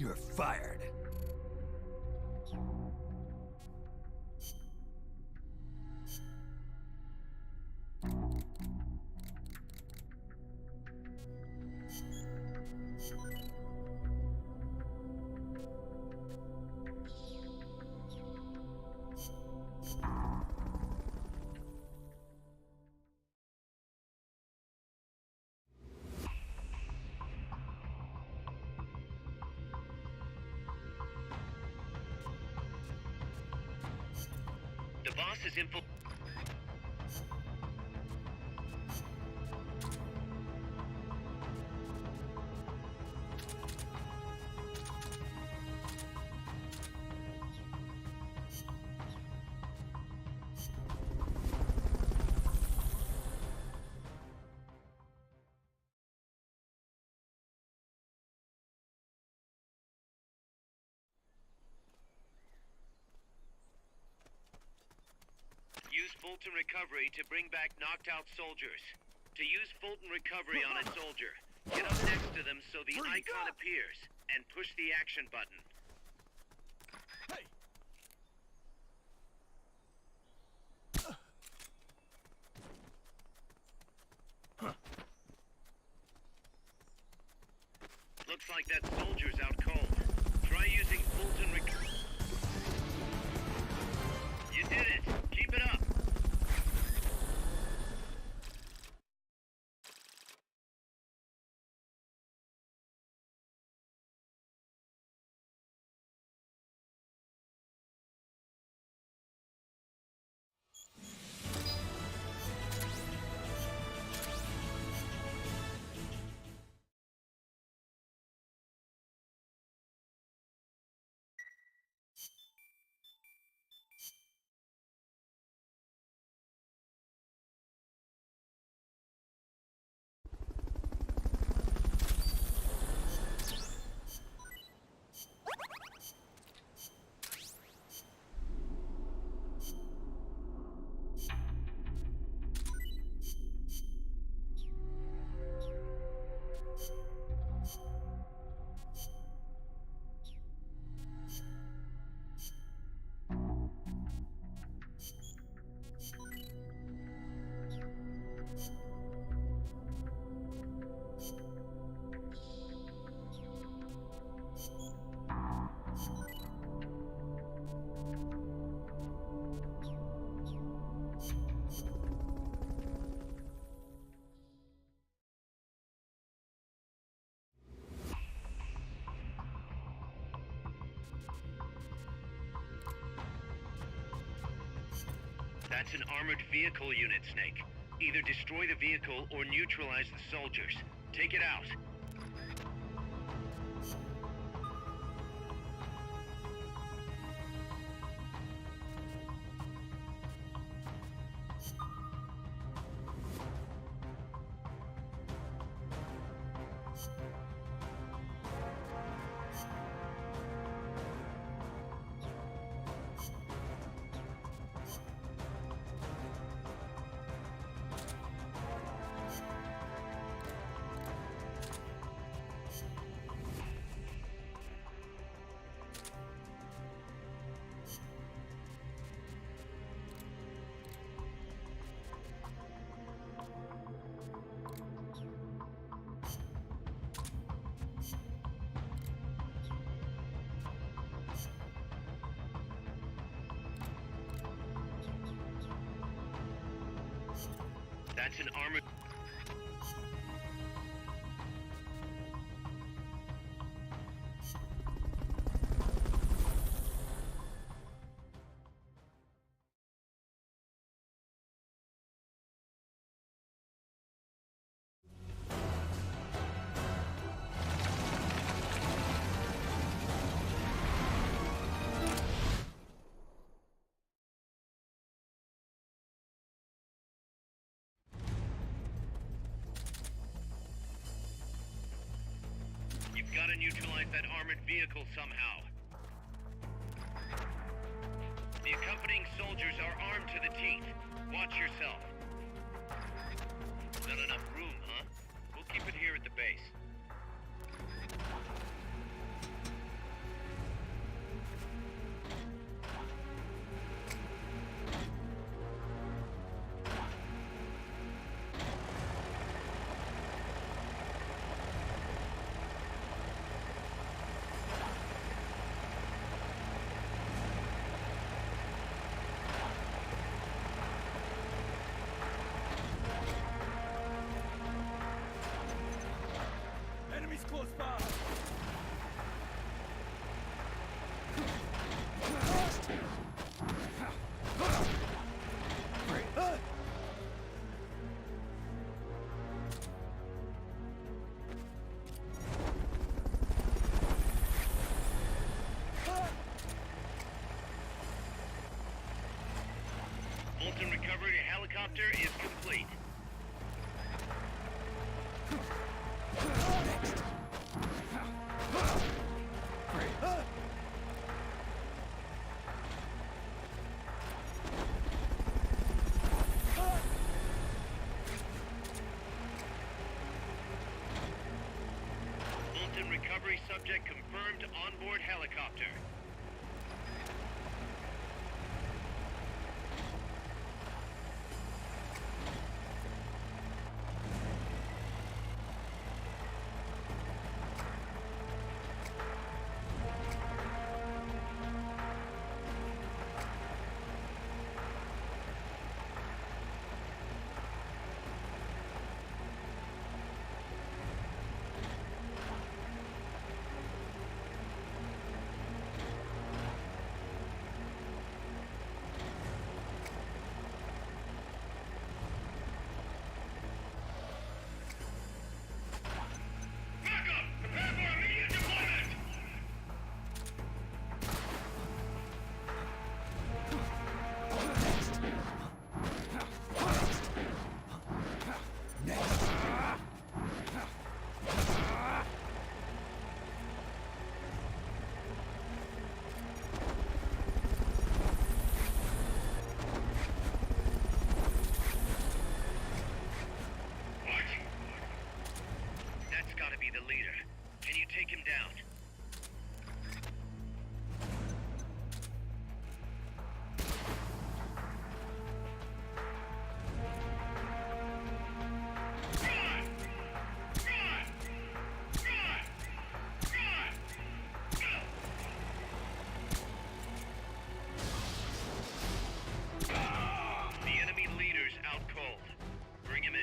You're fired. The boss is Use Fulton Recovery to bring back knocked out soldiers. To use Fulton Recovery on a soldier, get up next to them so the icon appears, and push the action button. Hey! Looks like that soldier's out cold. Try using Fulton Recovery. You did it! Keep it up! That's an armored vehicle unit, Snake. Either destroy the vehicle or neutralize the soldiers. Take it out. That's an armored... Gotta neutralize that armored vehicle somehow. The accompanying soldiers are armed to the teeth. Watch yourself. Not enough room, huh? We'll keep it here at the base. Fulton recovery helicopter is complete. Fulton recovery subject confirmed onboard helicopter. That's gotta be the leader. Can you take him down? The enemy leader's out cold. Bring him in.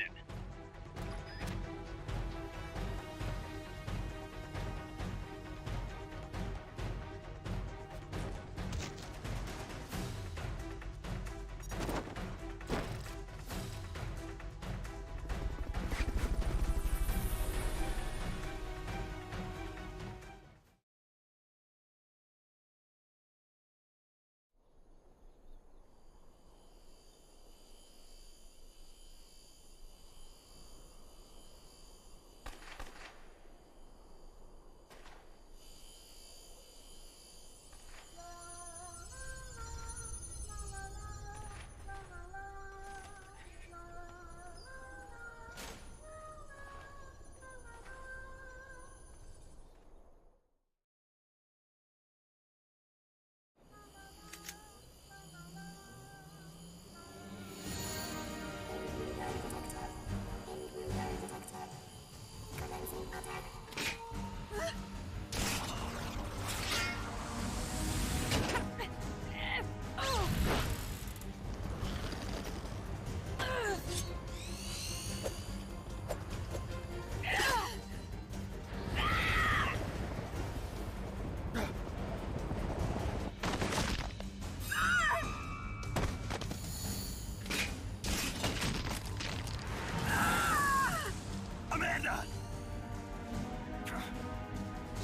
Amanda!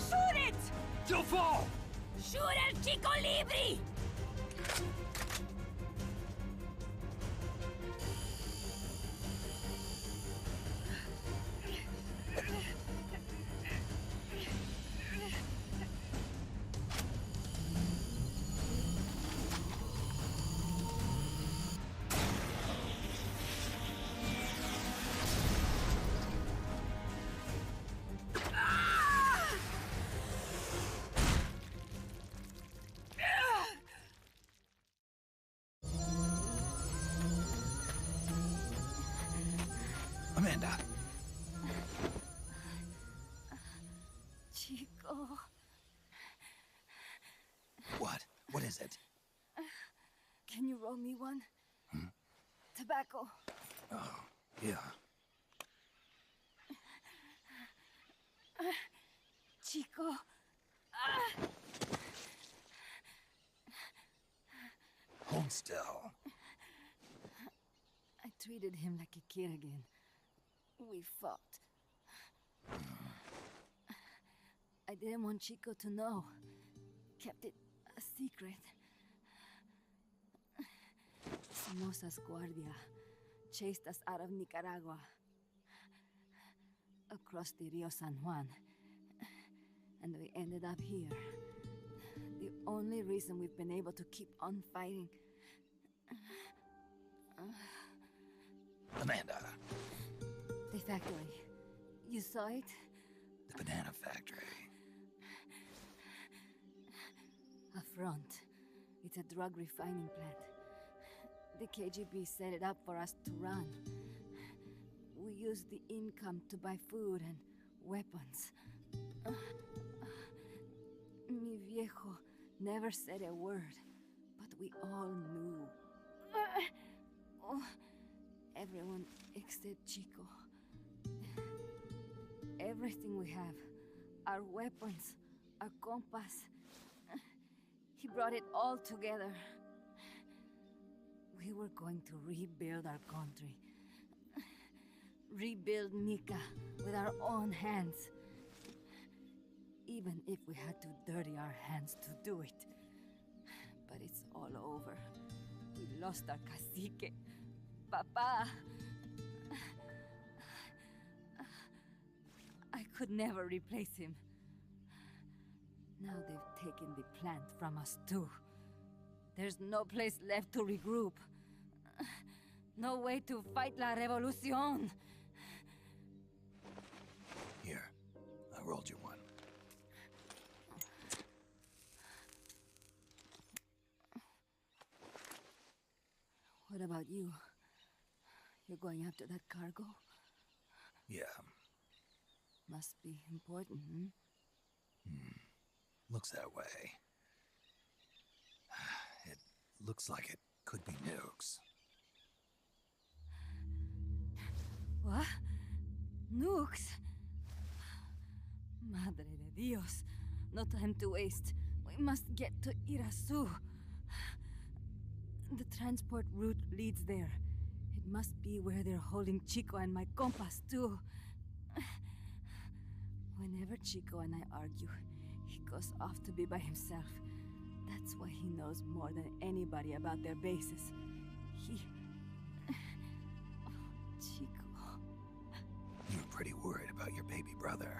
Shoot it! You'll fall! Shoot El Chico Libre! Amanda! Chico. What? What is it? Can you roll me one? Tobacco. Oh, yeah. Chico. Hold still. I treated him like a kid again. We fought. I didn't want Chico to know. Kept it a secret. Somoza's Guardia chased us out of Nicaragua, across the Rio San Juan, and we ended up here. The only reason we've been able to keep on fighting... Amanda. The factory. You saw it? The banana factory. A front. It's a drug refining plant. The KGB set it up for us to run. We used the income to buy food and weapons. Mi viejo never said a word, but we all knew. Everyone except Chico. Everything we have, our weapons, our compass, he brought it all together. We were going to rebuild our country. Rebuild Nika with our own hands. Even if we had to dirty our hands to do it. But it's all over. We lost our cacique. Papa! I could never replace him. Now they've taken the plant from us too. There's no place left to regroup. No way to fight la revolución. Here, I rolled you one. What about you? You're going after that cargo? Yeah. Must be important, Looks that way. It looks like it could be nukes. What? Nukes? Madre de Dios. No time to waste. We must get to Irasu. The transport route leads there. It must be where they're holding Chico and my compas, too. Whenever Chico and I argue, he goes off to be by himself. That's why he knows more than anybody about their bases. Chico... You're pretty worried about your baby brother.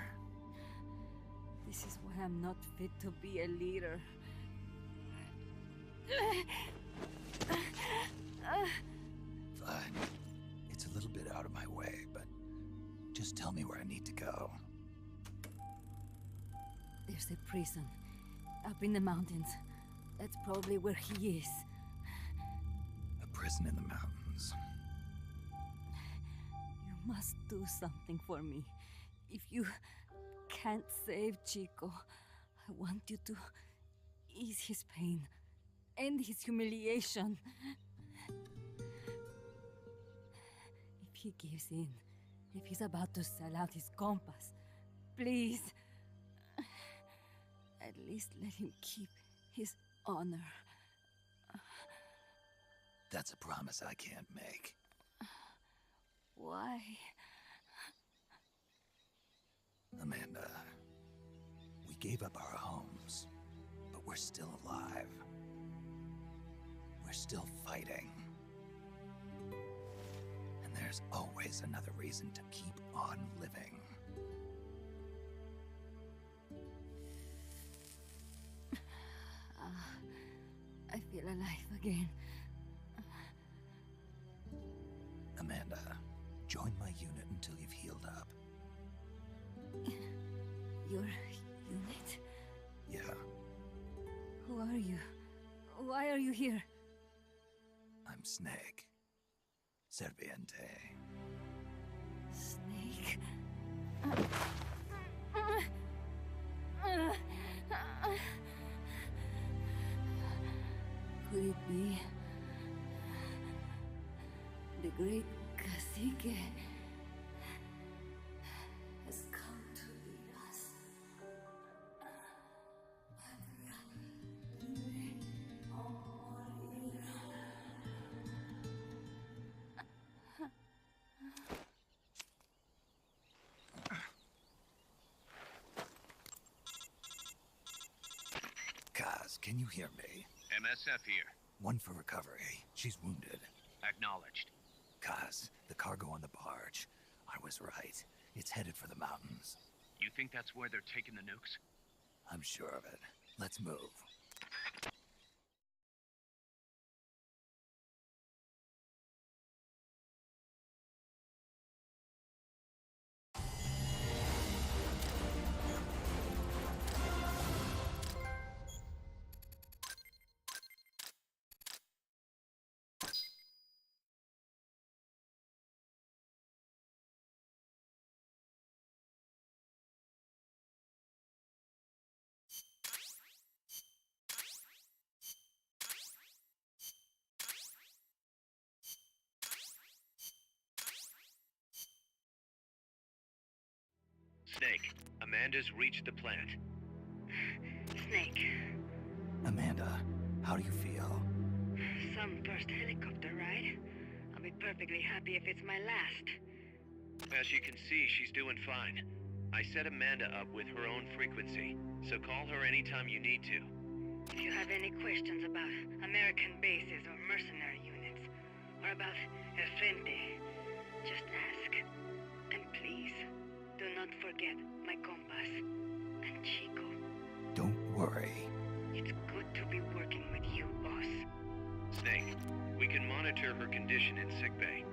This is why I'm not fit to be a leader. Fine. It's a little bit out of my way, but just tell me where I need to go. There's a prison up in the mountains. That's probably where he is. A prison in the mountains. You must do something for me. If you can't save Chico, I want you to ease his pain, end his humiliation. If he gives in, if he's about to sell out his compass, please, at least let him keep his honor. That's a promise I can't make. Why? Amanda, we gave up our homes, but we're still alive. We're still fighting. And there's always another reason to keep on living. I feel alive again. Amanda, join my unit until you've healed up. Your unit? Yeah. Who are you? Why are you here? I'm Snake. Serviente. Snake? Could it be the great cacique has come to lead us? Kaz, can you hear me? MSF here. One for recovery. She's wounded. Acknowledged. Kaz, the cargo on the barge. I was right. It's headed for the mountains. You think that's where they're taking the nukes? I'm sure of it. Let's move. Snake, Amanda's reached the plant. Snake. Amanda, how do you feel? Some first helicopter ride. I'll be perfectly happy if it's my last. As you can see, she's doing fine. I set Amanda up with her own frequency, so call her anytime you need to. If you have any questions about American bases or mercenary units, or about El Frente, just ask. And please, do not forget my compass and Chico. Don't worry. It's good to be working with you, boss. Snake, we can monitor her condition in sickbay.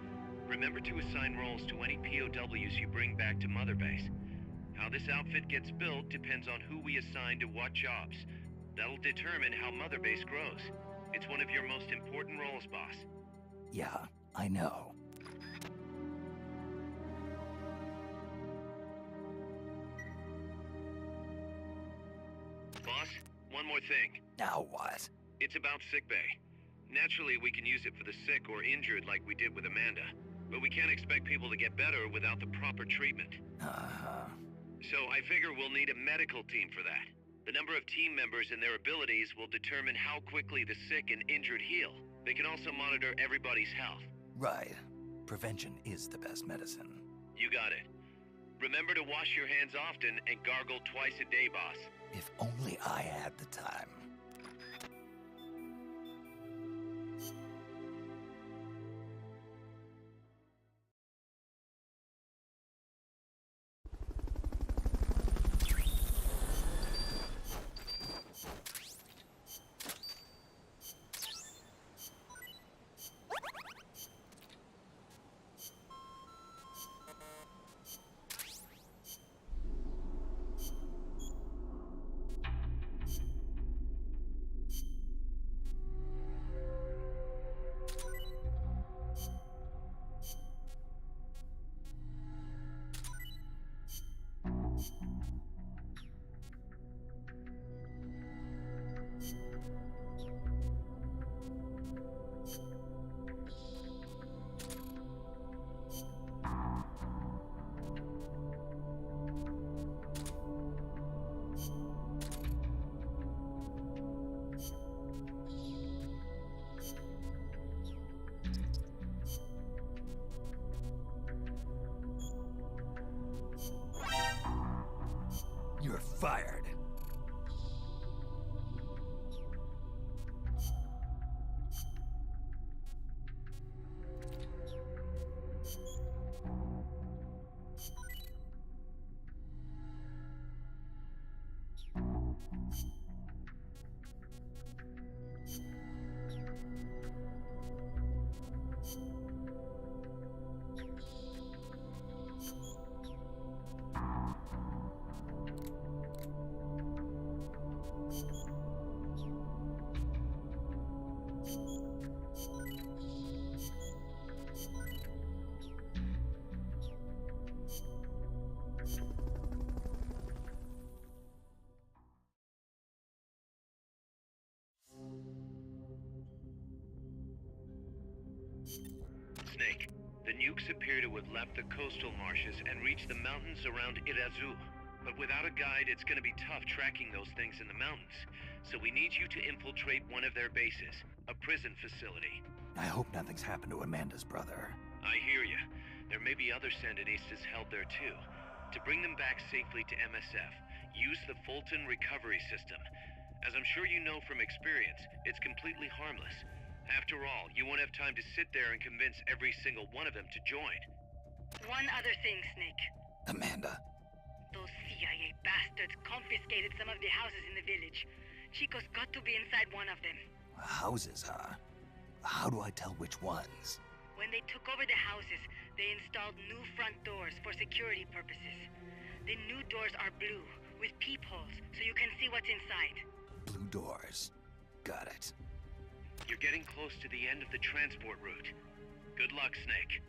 Remember to assign roles to any POWs you bring back to Mother Base. How this outfit gets built depends on who we assign to what jobs. That'll determine how Mother Base grows. It's one of your most important roles, boss. Yeah, I know. Boss, one more thing. Now what? It's about sickbay. Naturally, we can use it for the sick or injured like we did with Amanda. But we can't expect people to get better without the proper treatment. Uh-huh. So I figure we'll need a medical team for that. The number of team members and their abilities will determine how quickly the sick and injured heal. They can also monitor everybody's health. Right. Prevention is the best medicine. You got it. Remember to wash your hands often and gargle twice a day, boss. If only I had the time. You're fired. Snake, the nukes appear to have left the coastal marshes and reached the mountains around Irazu. But without a guide, it's gonna be tough tracking those things in the mountains. So we need you to infiltrate one of their bases, a prison facility. I hope nothing's happened to Amanda's brother. I hear you. There may be other Sandinistas held there too. To bring them back safely to MSF, use the Fulton recovery system. As I'm sure you know from experience, it's completely harmless. After all, you won't have time to sit there and convince every single one of them to join. One other thing, Snake. Amanda. Those CIA bastards confiscated some of the houses in the village. Chico's got to be inside one of them. Houses, huh? How do I tell which ones? When they took over the houses, they installed new front doors for security purposes. The new doors are blue, with peepholes, so you can see what's inside. Blue doors. Got it. You're getting close to the end of the transport route. Good luck, Snake.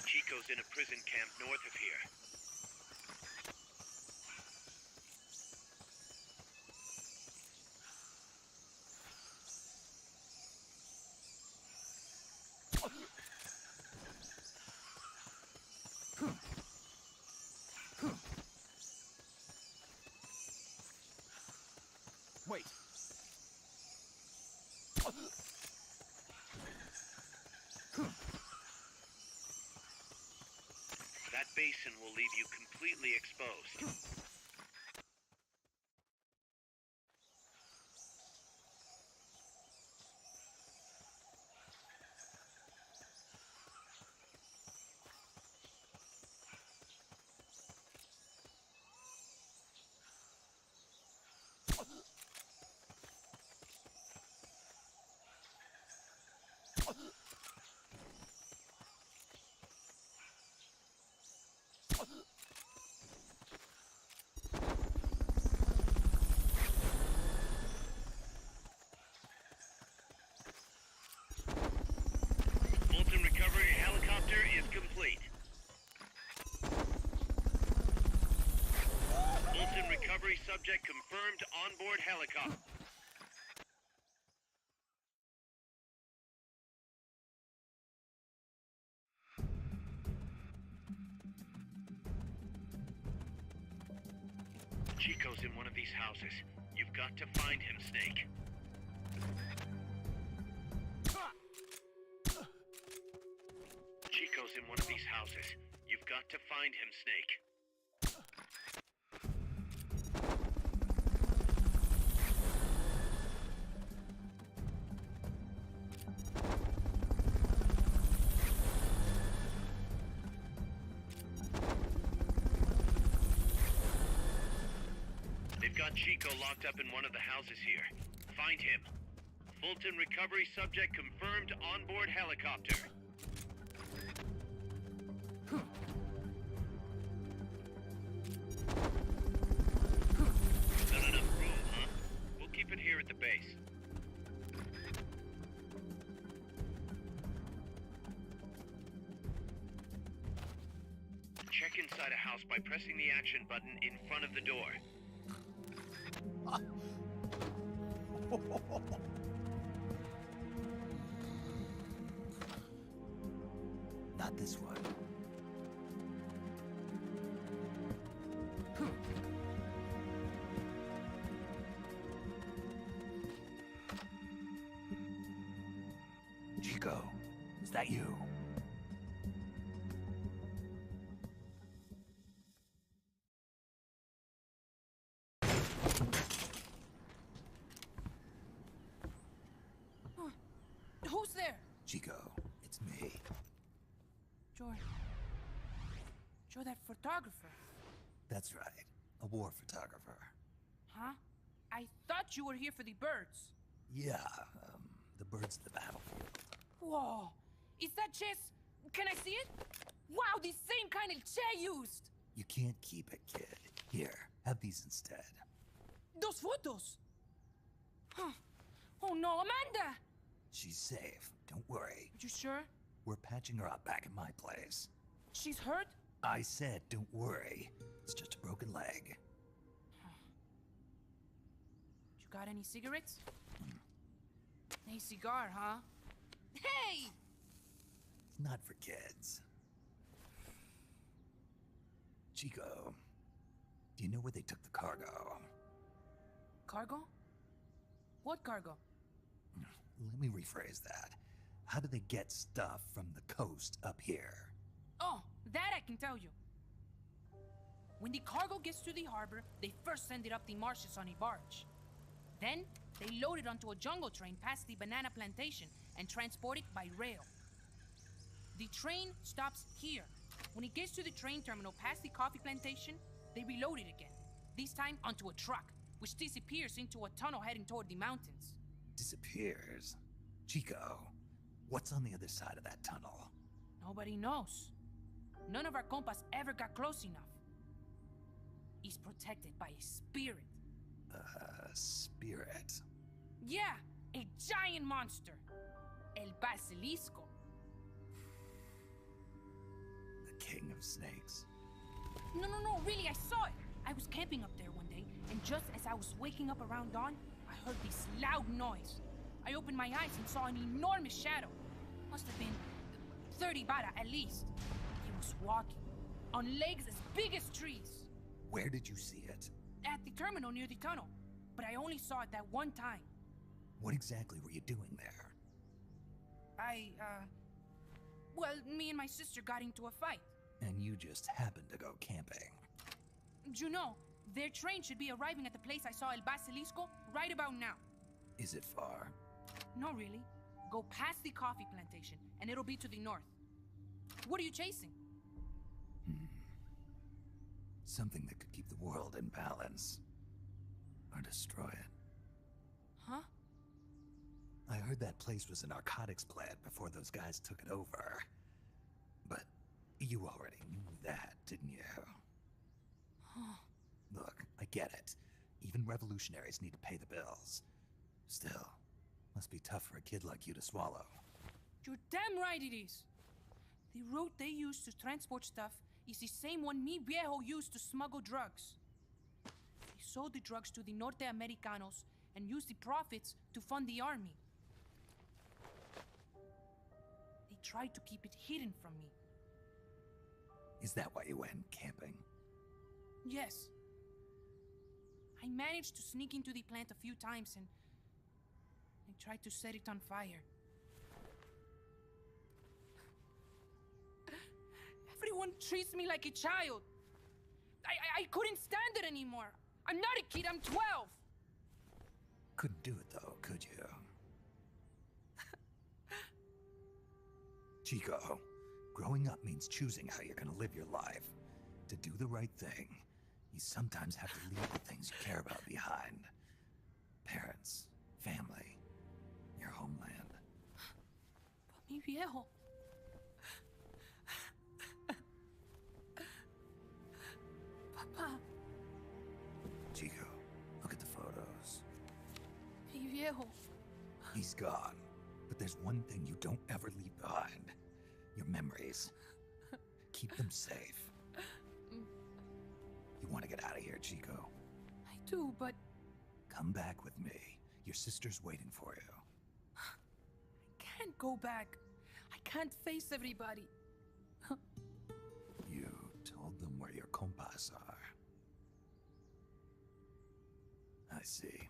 Chico's in a prison camp north of here. Wait. That basin will leave you completely exposed. Fulton recovery helicopter is complete. Fulton recovery subject confirmed onboard helicopter. Chico's in one of these houses. You've got to find him, Snake. Chico's in one of these houses. You've got to find him, Snake. They've got Chico locked up in one of the houses here. Find him. Fulton recovery subject confirmed onboard helicopter. Not enough room, huh? We'll keep it here at the base. Check inside a house by pressing the action button in front of the door. Not this one. Chico, is that you? Who's there? Chico, it's me. You're that photographer. That's right. A war photographer. Huh? I thought you were here for the birds. Yeah, the birds of the battlefield. Whoa. Is that chess? Can I see it? Wow, the same kind of chair used. You can't keep it, kid. Here, have these instead. Those photos. Huh. Oh no, Amanda! She's safe. Don't worry. You sure? We're patching her up back at my place. She's hurt? I said, don't worry. It's just a broken leg. You got any cigarettes? A cigar, huh? Hey! It's not for kids. Chico, do you know where they took the cargo? Cargo? What cargo? Let me rephrase that. How do they get stuff from the coast up here? Oh, that I can tell you. When the cargo gets to the harbor, they first send it up the marshes on a barge. Then, they load it onto a jungle train past the banana plantation and transport it by rail. The train stops here. When it gets to the train terminal past the coffee plantation, they reload it again. This time onto a truck, which disappears into a tunnel heading toward the mountains. Disappears? Chico, what's on the other side of that tunnel? Nobody knows. None of our compas ever got close enough. He's protected by a spirit. Spirit? Yeah, a giant monster. El Basilisco. The king of snakes. No, really, I saw it. I was camping up there one day, and just as I was waking up around dawn, I heard this loud noise. I opened my eyes and saw an enormous shadow. Must have been 30 bara at least. He was walking, on legs as big as trees. Where did you see it? At the terminal near the tunnel, but I only saw it that one time. What exactly were you doing there? Well, me and my sister got into a fight. And you just happened to go camping. You know, their train should be arriving at the place I saw El Basilisco right about now. Is it far? No, really. Go past the coffee plantation, and it'll be to the north. What are you chasing? Something that could keep the world in balance. Or destroy it. Huh? I heard that place was a narcotics plant before those guys took it over. But you already knew that, didn't you? Look, I get it. Even revolutionaries need to pay the bills. Still, must be tough for a kid like you to swallow. You're damn right it is. The route they use to transport stuff is the same one mi viejo used to smuggle drugs. He sold the drugs to the Norte Americanos and used the profits to fund the army. They tried to keep it hidden from me. Is that why you went camping? Yes. I managed to sneak into the plant a few times and I tried to set it on fire. Everyone treats me like a child. I couldn't stand it anymore. I'm not a kid, I'm 12. Couldn't do it though, could you? Chico, growing up means choosing how you're gonna live your life. To do the right thing, you sometimes have to leave the things you care about behind. Parents, family, your homeland. But mi viejo... Papa... Chico, look at the photos. Mi viejo... He's gone, but there's one thing you don't ever leave behind. Your memories. Keep them safe. You want to get out of here, Chico? I do, but... Come back with me. Your sister's waiting for you. I can't go back. I can't face everybody. You told them where your compas are. I see.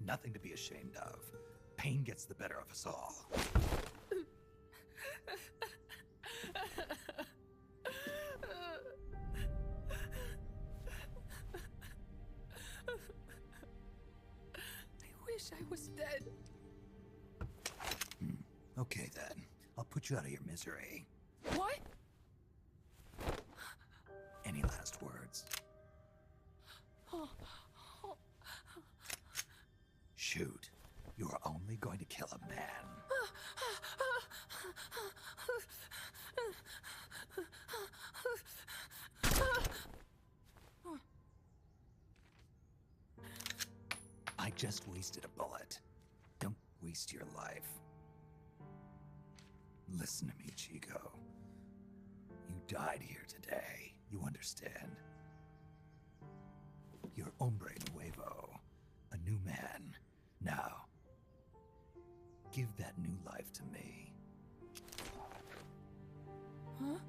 Nothing to be ashamed of. Pain gets the better of us all. I wish I was dead. Okay then. I'll put you out of your misery. What? Any last words? Shoot. You are only going to kill a man. I just wasted a bullet. Don't waste your life. Listen to me, Chico. You died here today. You understand? You're hombre nuevo. A new man. Now, give that new life to me. Huh?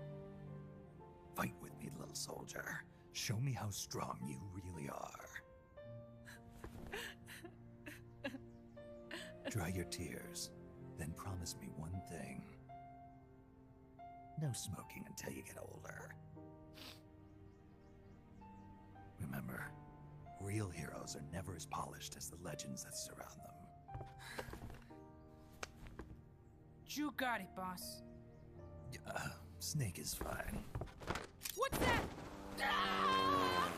Fight with me, little soldier. Show me how strong you really are. Dry your tears, then promise me one thing. No smoking until you get older. Remember, real heroes are never as polished as the legends that surround them. You got it, boss. Snake is fine. What's that? Ah!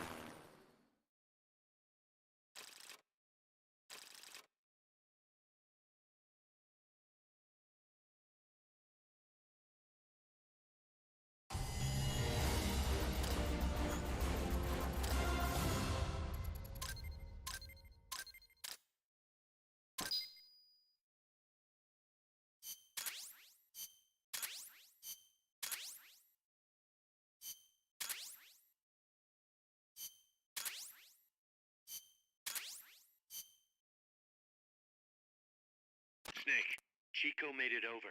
Snake, Chico made it over.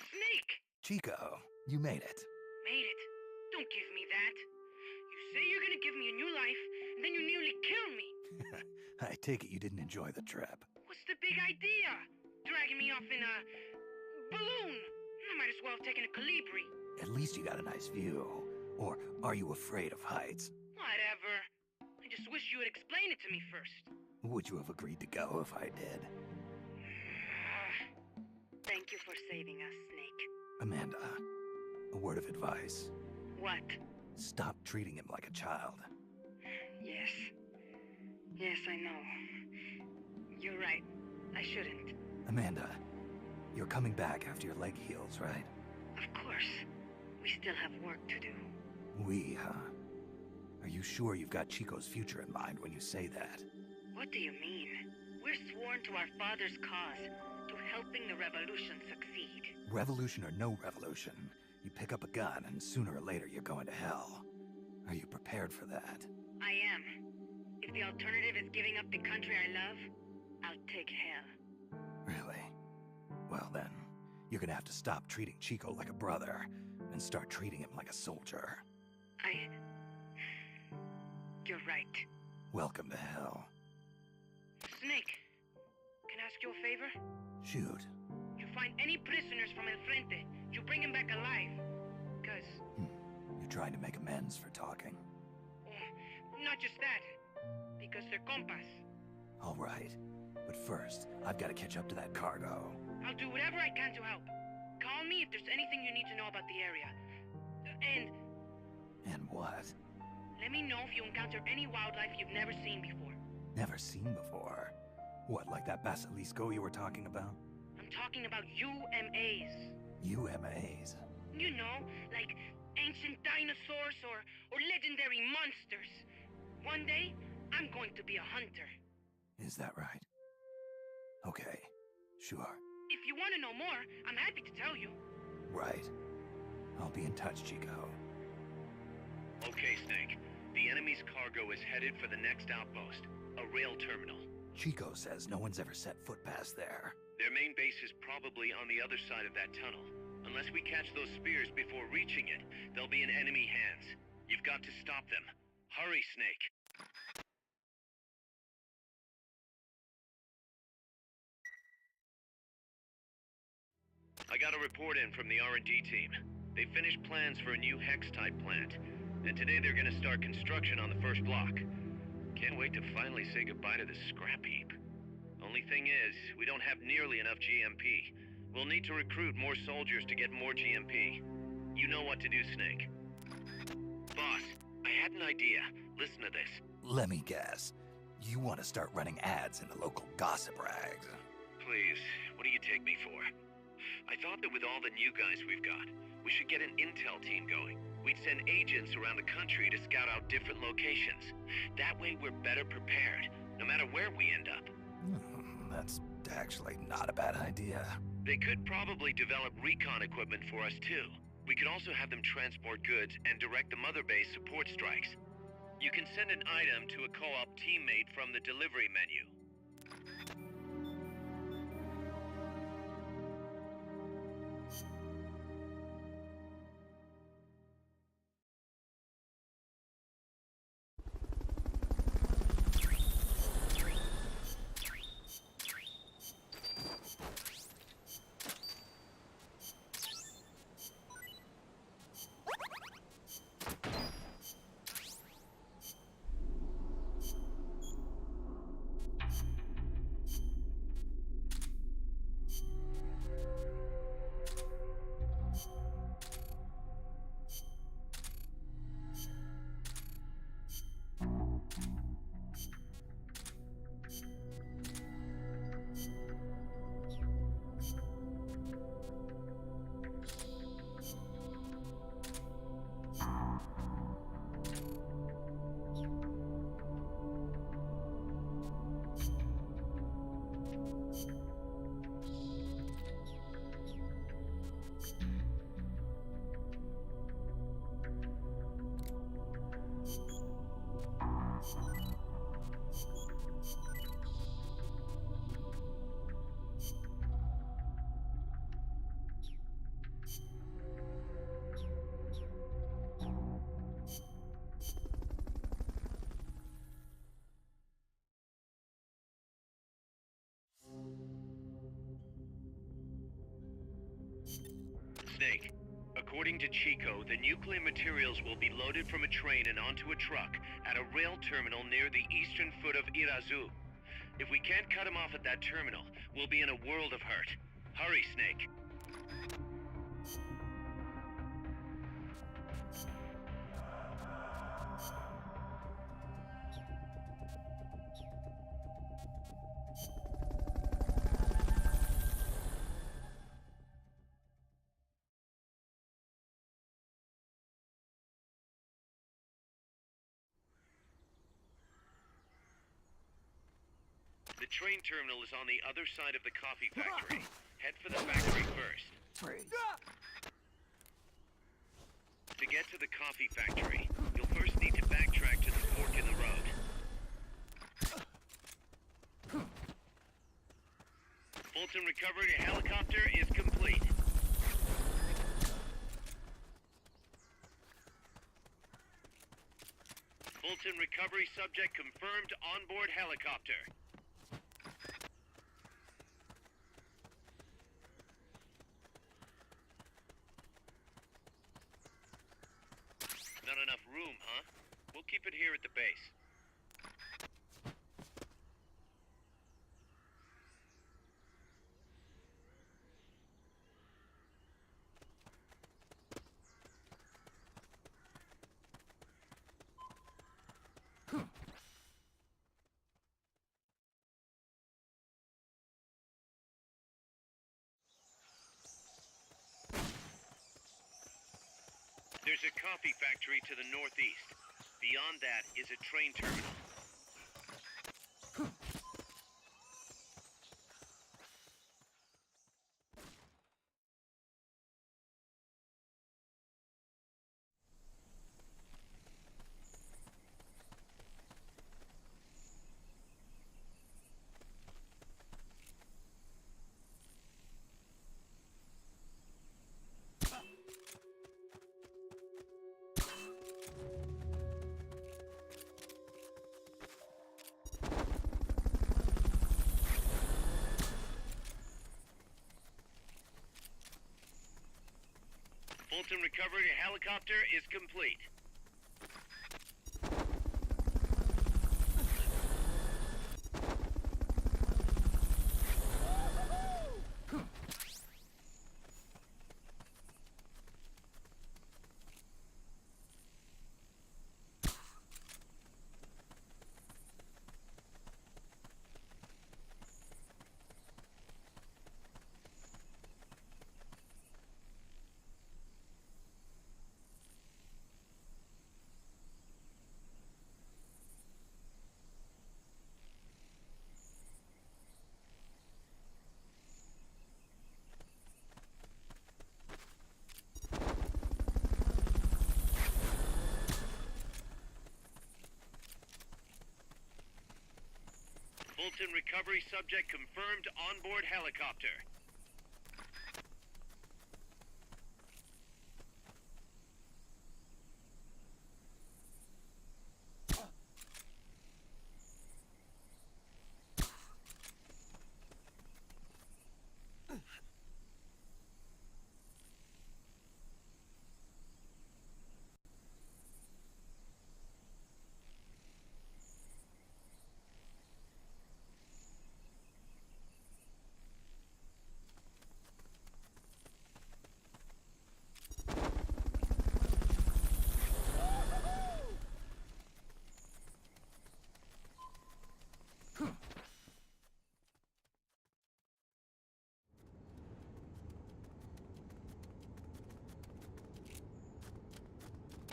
Snake! Chico, you made it. Made it. Don't give me that. You say you're gonna give me a new life, and then you nearly kill me. I take it you didn't enjoy the trip. What's the big idea? Dragging me off in a balloon. I might as well have taken a Colibri. At least you got a nice view. Or are you afraid of heights? Whatever. I just wish you would explain it to me first. Would you have agreed to go if I did? Thank you for saving us, Snake. Amanda, a word of advice. What? Stop treating him like a child. Yes. Yes, I know. You're right. I shouldn't. Amanda, you're coming back after your leg heals, right? Of course. We still have work to do. We, huh? Are you sure you've got Chico's future in mind when you say that? What do you mean? We're sworn to our father's cause, to helping the revolution succeed. Revolution or no revolution, you pick up a gun and sooner or later you're going to hell. Are you prepared for that? I am. If the alternative is giving up the country I love, I'll take hell. Really? Well then, you're gonna have to stop treating Chico like a brother and start treating him like a soldier. You're right. Welcome to hell. Snake, can I ask you a favor? Shoot. You find any prisoners from El Frente, you bring them back alive. Cause... You're trying to make amends for talking. Not just that. Because they're compas. All right. But first, I've got to catch up to that cargo. I'll do whatever I can to help. Call me if there's anything you need to know about the area. And what? Let me know if you encounter any wildlife you've never seen before. Never seen before? What, like that basilisco you were talking about? I'm talking about UMAs. UMAs? You know, like ancient dinosaurs or legendary monsters. One day, I'm going to be a hunter. Is that right? Okay, sure. If you want to know more, I'm happy to tell you. Right. I'll be in touch, Chico. Okay, Snake. The enemy's cargo is headed for the next outpost, a rail terminal. Chico says no one's ever set foot past there. Their main base is probably on the other side of that tunnel. Unless we catch those spears before reaching it, they'll be in enemy hands. You've got to stop them. Hurry, Snake. I got a report in from the R&D team. They finished plans for a new Hex-type plant, and today they're gonna start construction on the first block. Can't wait to finally say goodbye to this scrap heap. Only thing is, we don't have nearly enough GMP. We'll need to recruit more soldiers to get more GMP. You know what to do, Snake. Boss, I had an idea. Listen to this. Let me guess. You want to start running ads in the local gossip rags. Please, what do you take me for? I thought that with all the new guys we've got, we should get an intel team going. We'd send agents around the country to scout out different locations. That way we're better prepared, no matter where we end up. That's actually not a bad idea. They could probably develop recon equipment for us too. We could also have them transport goods and direct the Mother Base support strikes. You can send an item to a co-op teammate from the delivery menu. According to Chico, the nuclear materials will be loaded from a train and onto a truck at a rail terminal near the eastern foot of Irazu. If we can't cut him off at that terminal, we'll be in a world of hurt. Hurry, Snake. The train terminal is on the other side of the coffee factory. Head for the factory first. To get to the coffee factory, you'll first need to backtrack to the fork in the road. Fulton recovery to helicopter is complete. Fulton recovery subject confirmed onboard helicopter. Not enough room, huh? We'll keep it here at the base. There's a coffee factory to the northeast. Beyond that is a train terminal. Fulton recovery to helicopter is complete. Fulton recovery subject confirmed onboard helicopter.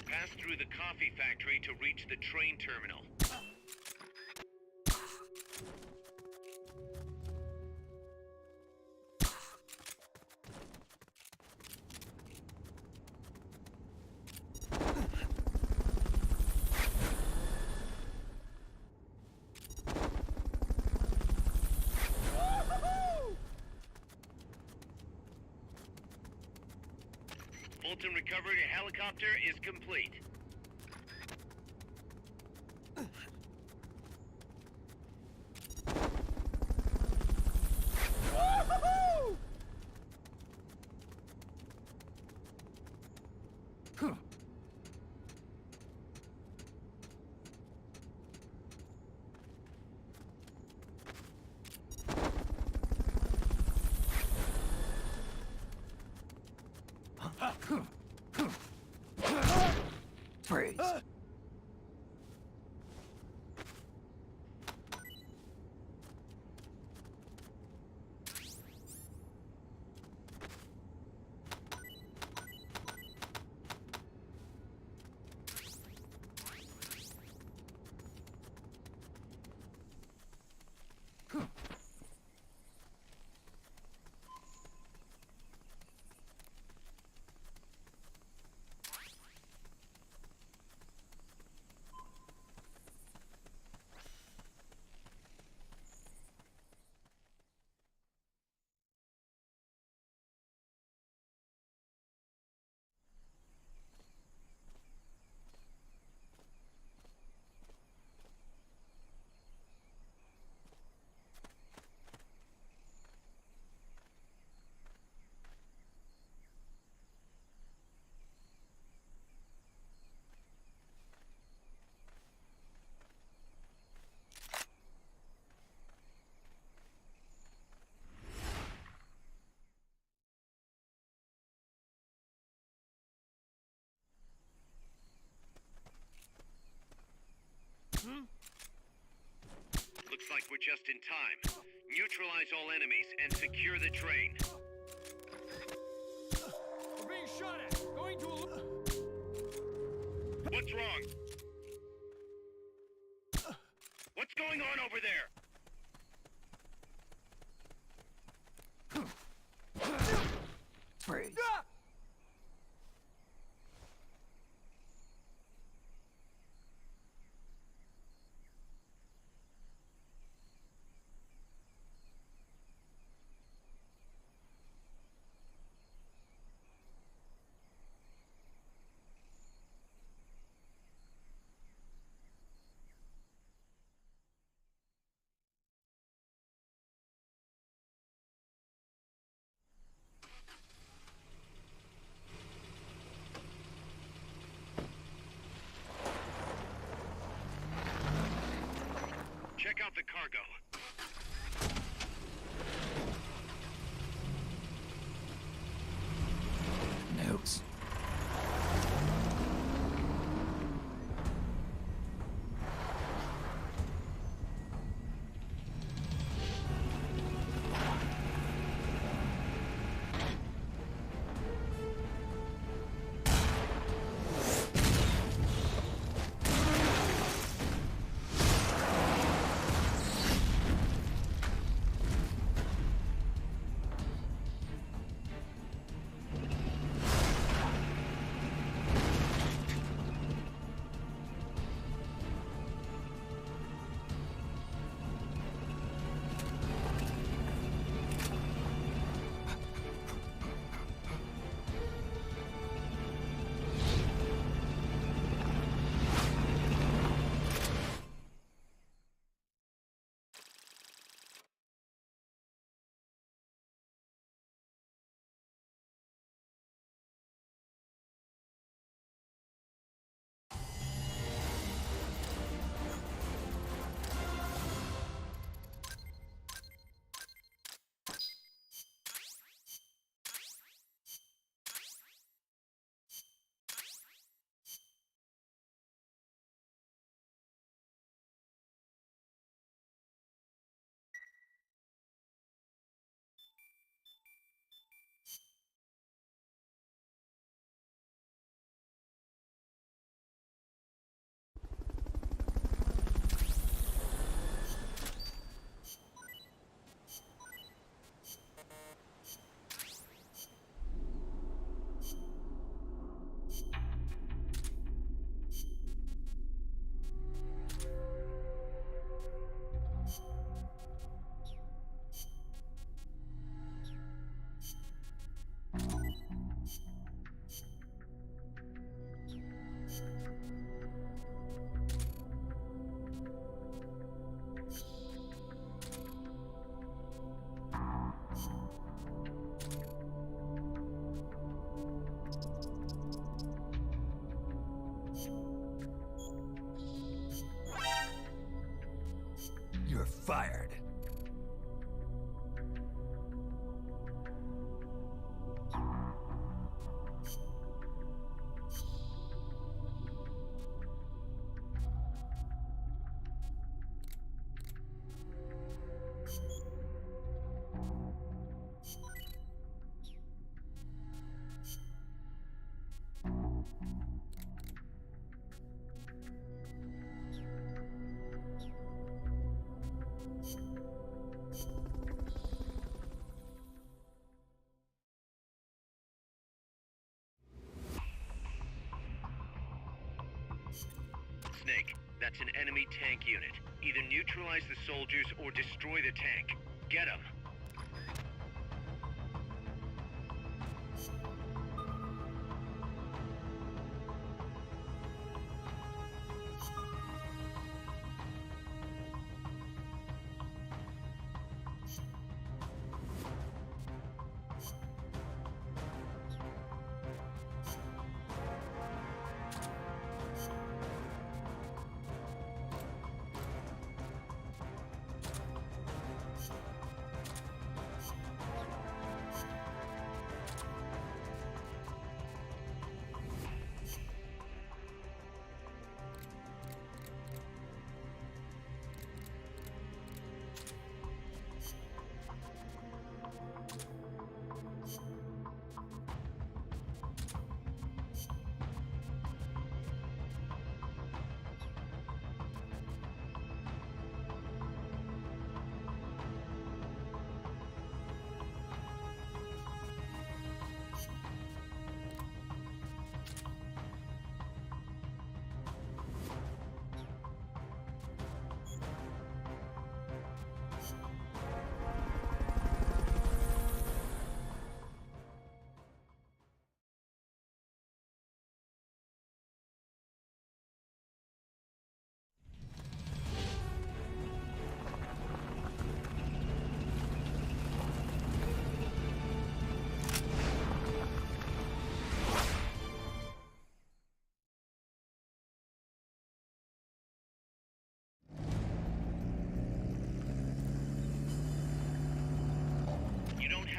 Pass through the coffee factory to reach the train terminal. Fulton recovery to helicopter is complete. Freeze. Looks like we're just in time. Neutralize all enemies and secure the train. We're being shot at! Going to What's wrong? What's going on over there? Freeze. Check out the cargo. Notes. You're fired. That's an enemy tank unit. Either neutralize the soldiers or destroy the tank. Get them.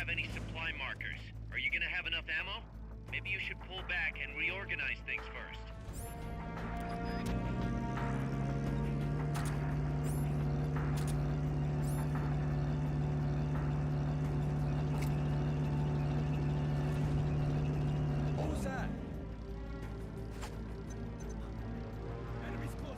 Any supply markers. Are you gonna have enough ammo? Maybe you should pull back and reorganize things first. What was that? Enemies close.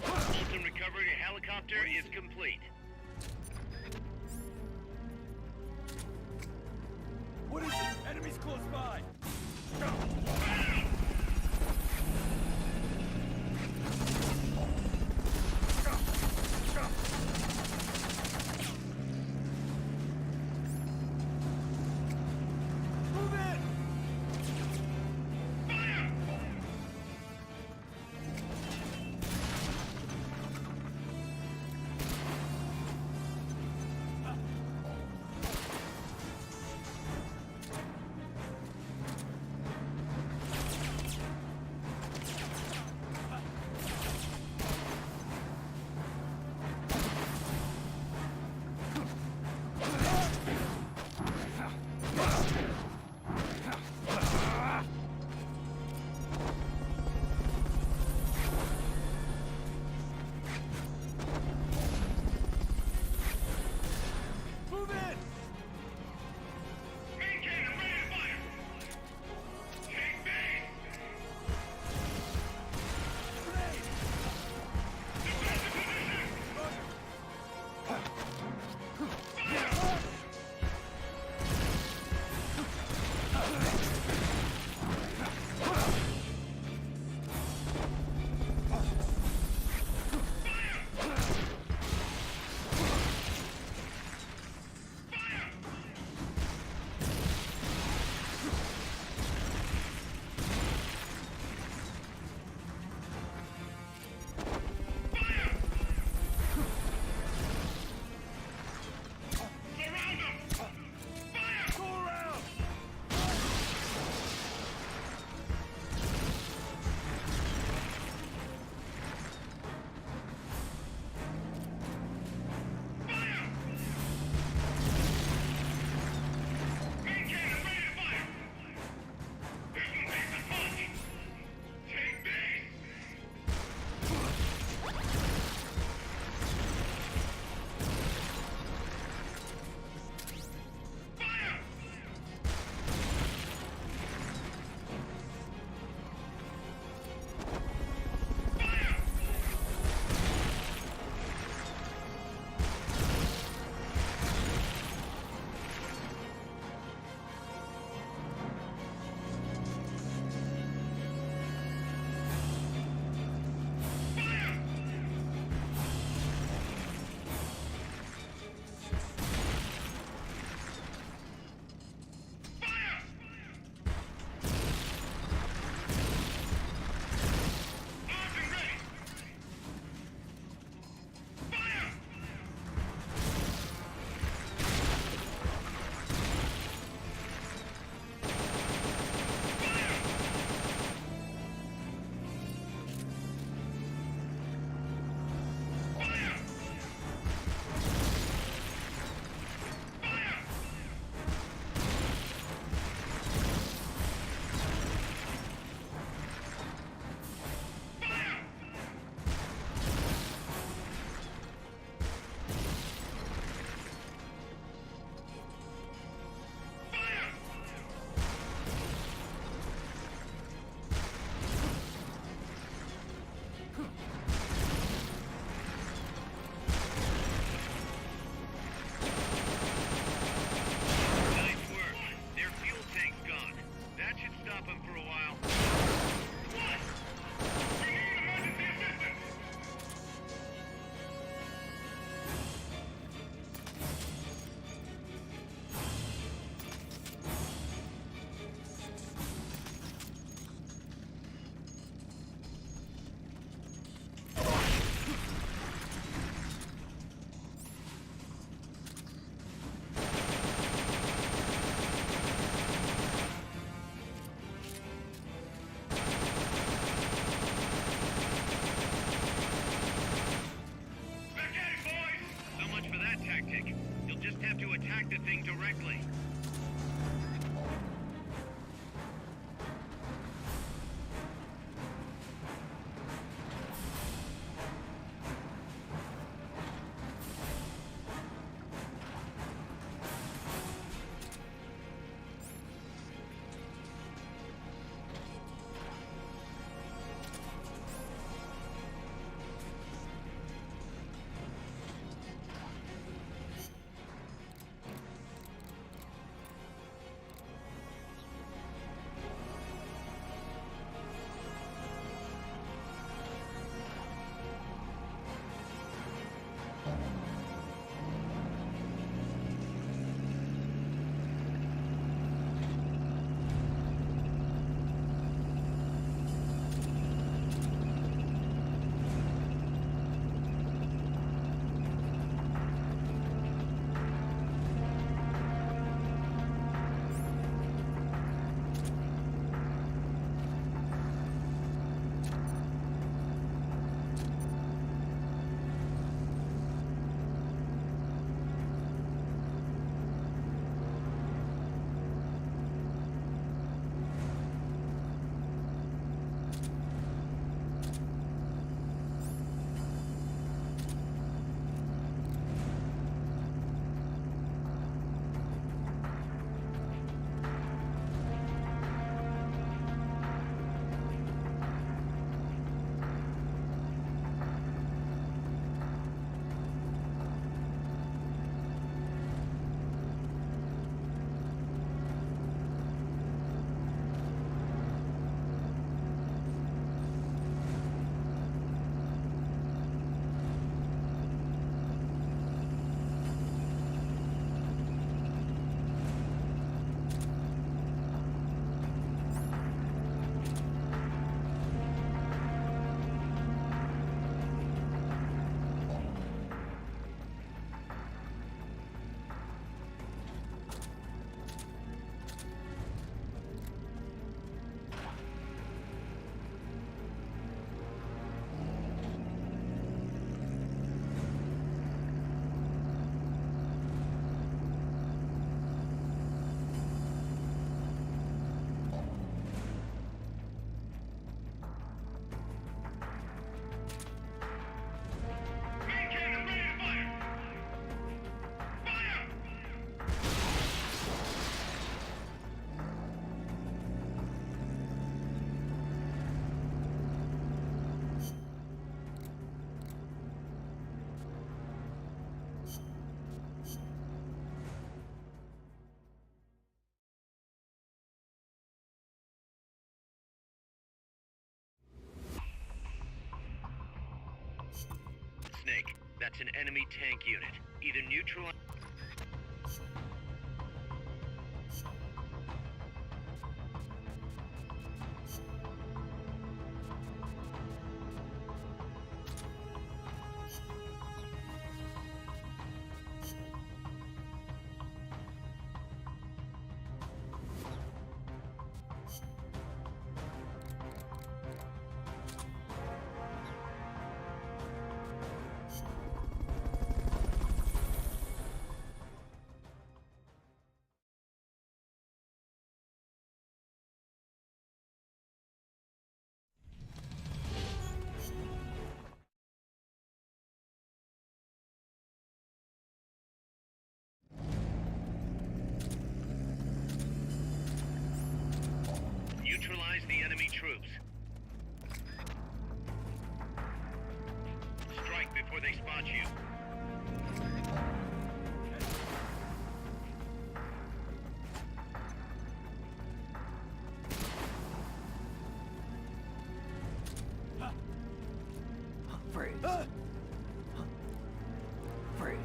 Fulton recovery helicopter is complete. What is it? Enemies close by. enemy tank unit. Either neutralize... Neutralize the enemy troops. Strike before they spot you. Freeze. Freeze.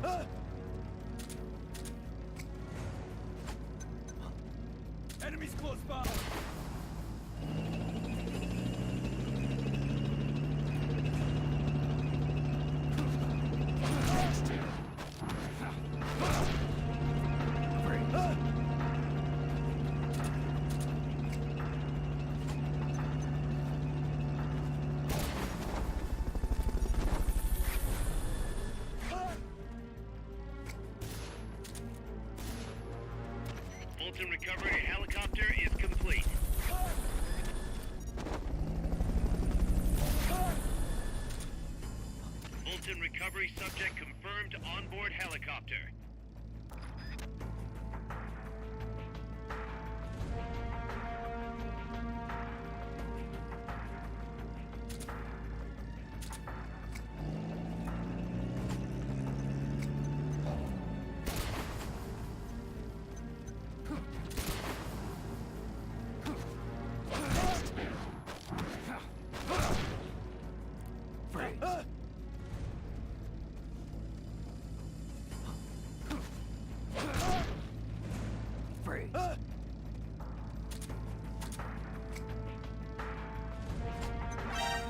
Enemies close by! Fulton recovery helicopter is complete. Fulton recovery subject confirmed onboard helicopter.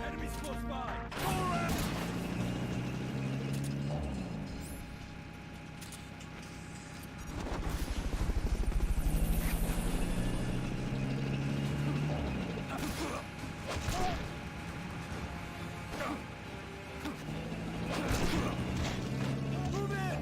Enemies close by! Move in!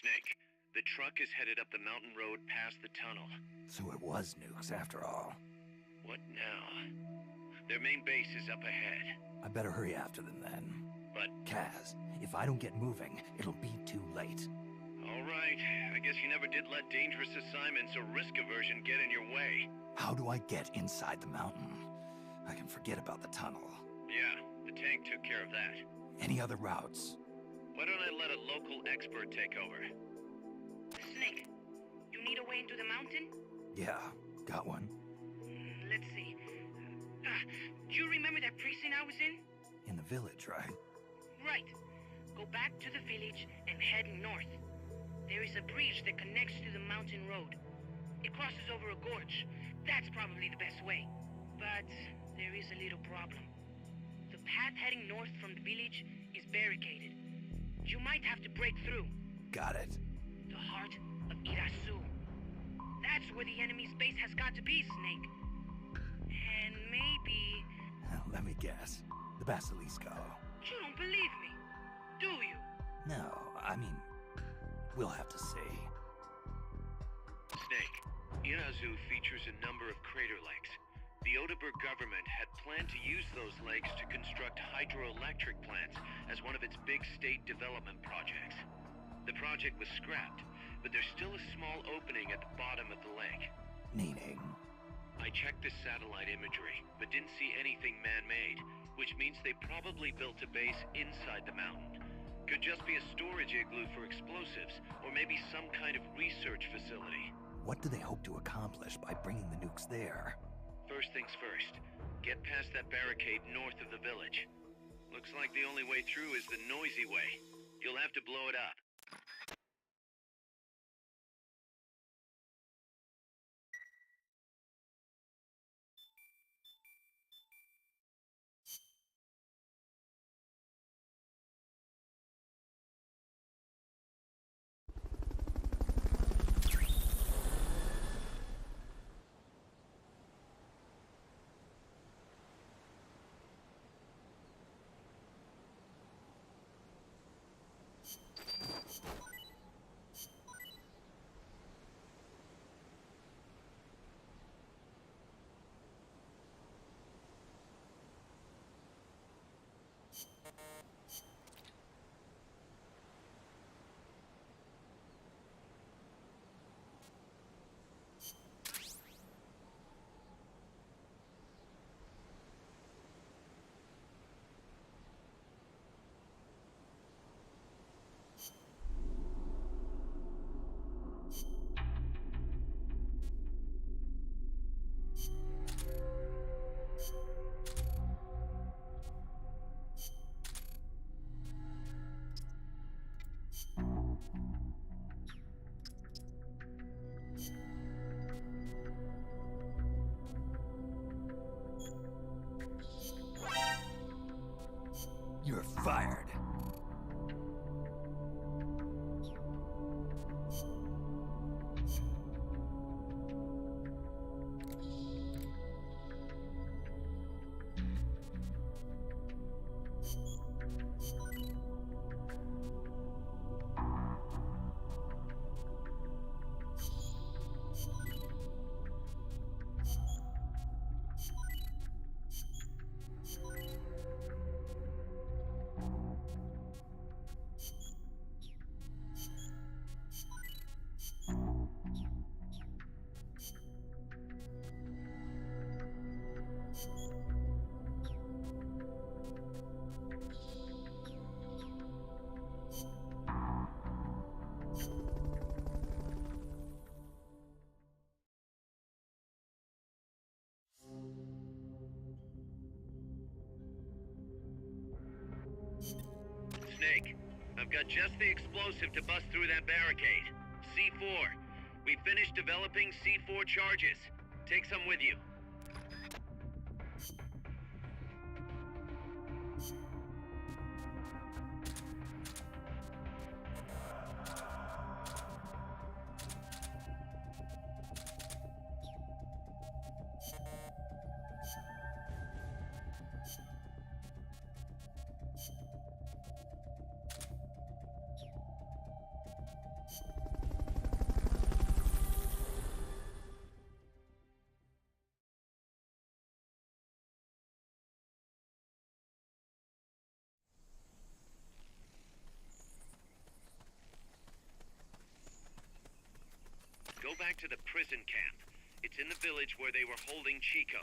Snake, the truck is headed up the mountain road past the tunnel. So it was nukes after all. What now? Their main base is up ahead. I better hurry after them then. But... Kaz, if I don't get moving, it'll be too late. All right. I guess you never did let dangerous assignments or risk aversion get in your way. How do I get inside the mountain? I can forget about the tunnel. Yeah, the tank took care of that. Any other routes? Why don't I let a local expert take over? Snake, you need a way into the mountain? Yeah, got one. Let's see. Do you remember that precinct I was in? In the village, right? Right. Go back to the village and head north. There is a bridge that connects to the mountain road. It crosses over a gorge. That's probably the best way. But there is a little problem. The path heading north from the village is barricaded. You might have to break through. Got it. The heart of Irasu. That's where the enemy's base has got to be, Snake. And maybe... Let me guess. The Basilisco. You don't believe me, do you? No, I mean... We'll have to see. Snake, Irazu features a number of crater lakes. The Odeberg government had planned to use those lakes to construct hydroelectric plants as one of its big state development projects. The project was scrapped, but there's still a small opening at the bottom of the lake. Meaning? I checked the satellite imagery, but didn't see anything man-made, which means they probably built a base inside the mountain. Could just be a storage igloo for explosives, or maybe some kind of research facility. What do they hope to accomplish by bringing the nukes there? First things first, get past that barricade north of the village. Looks like the only way through is the noisy way. You'll have to blow it up. You're fired. Snake, I've got just the explosive to bust through that barricade. C4. We finished developing C4 charges. Take some with you. back to the prison camp. It's in the village where they were holding Chico.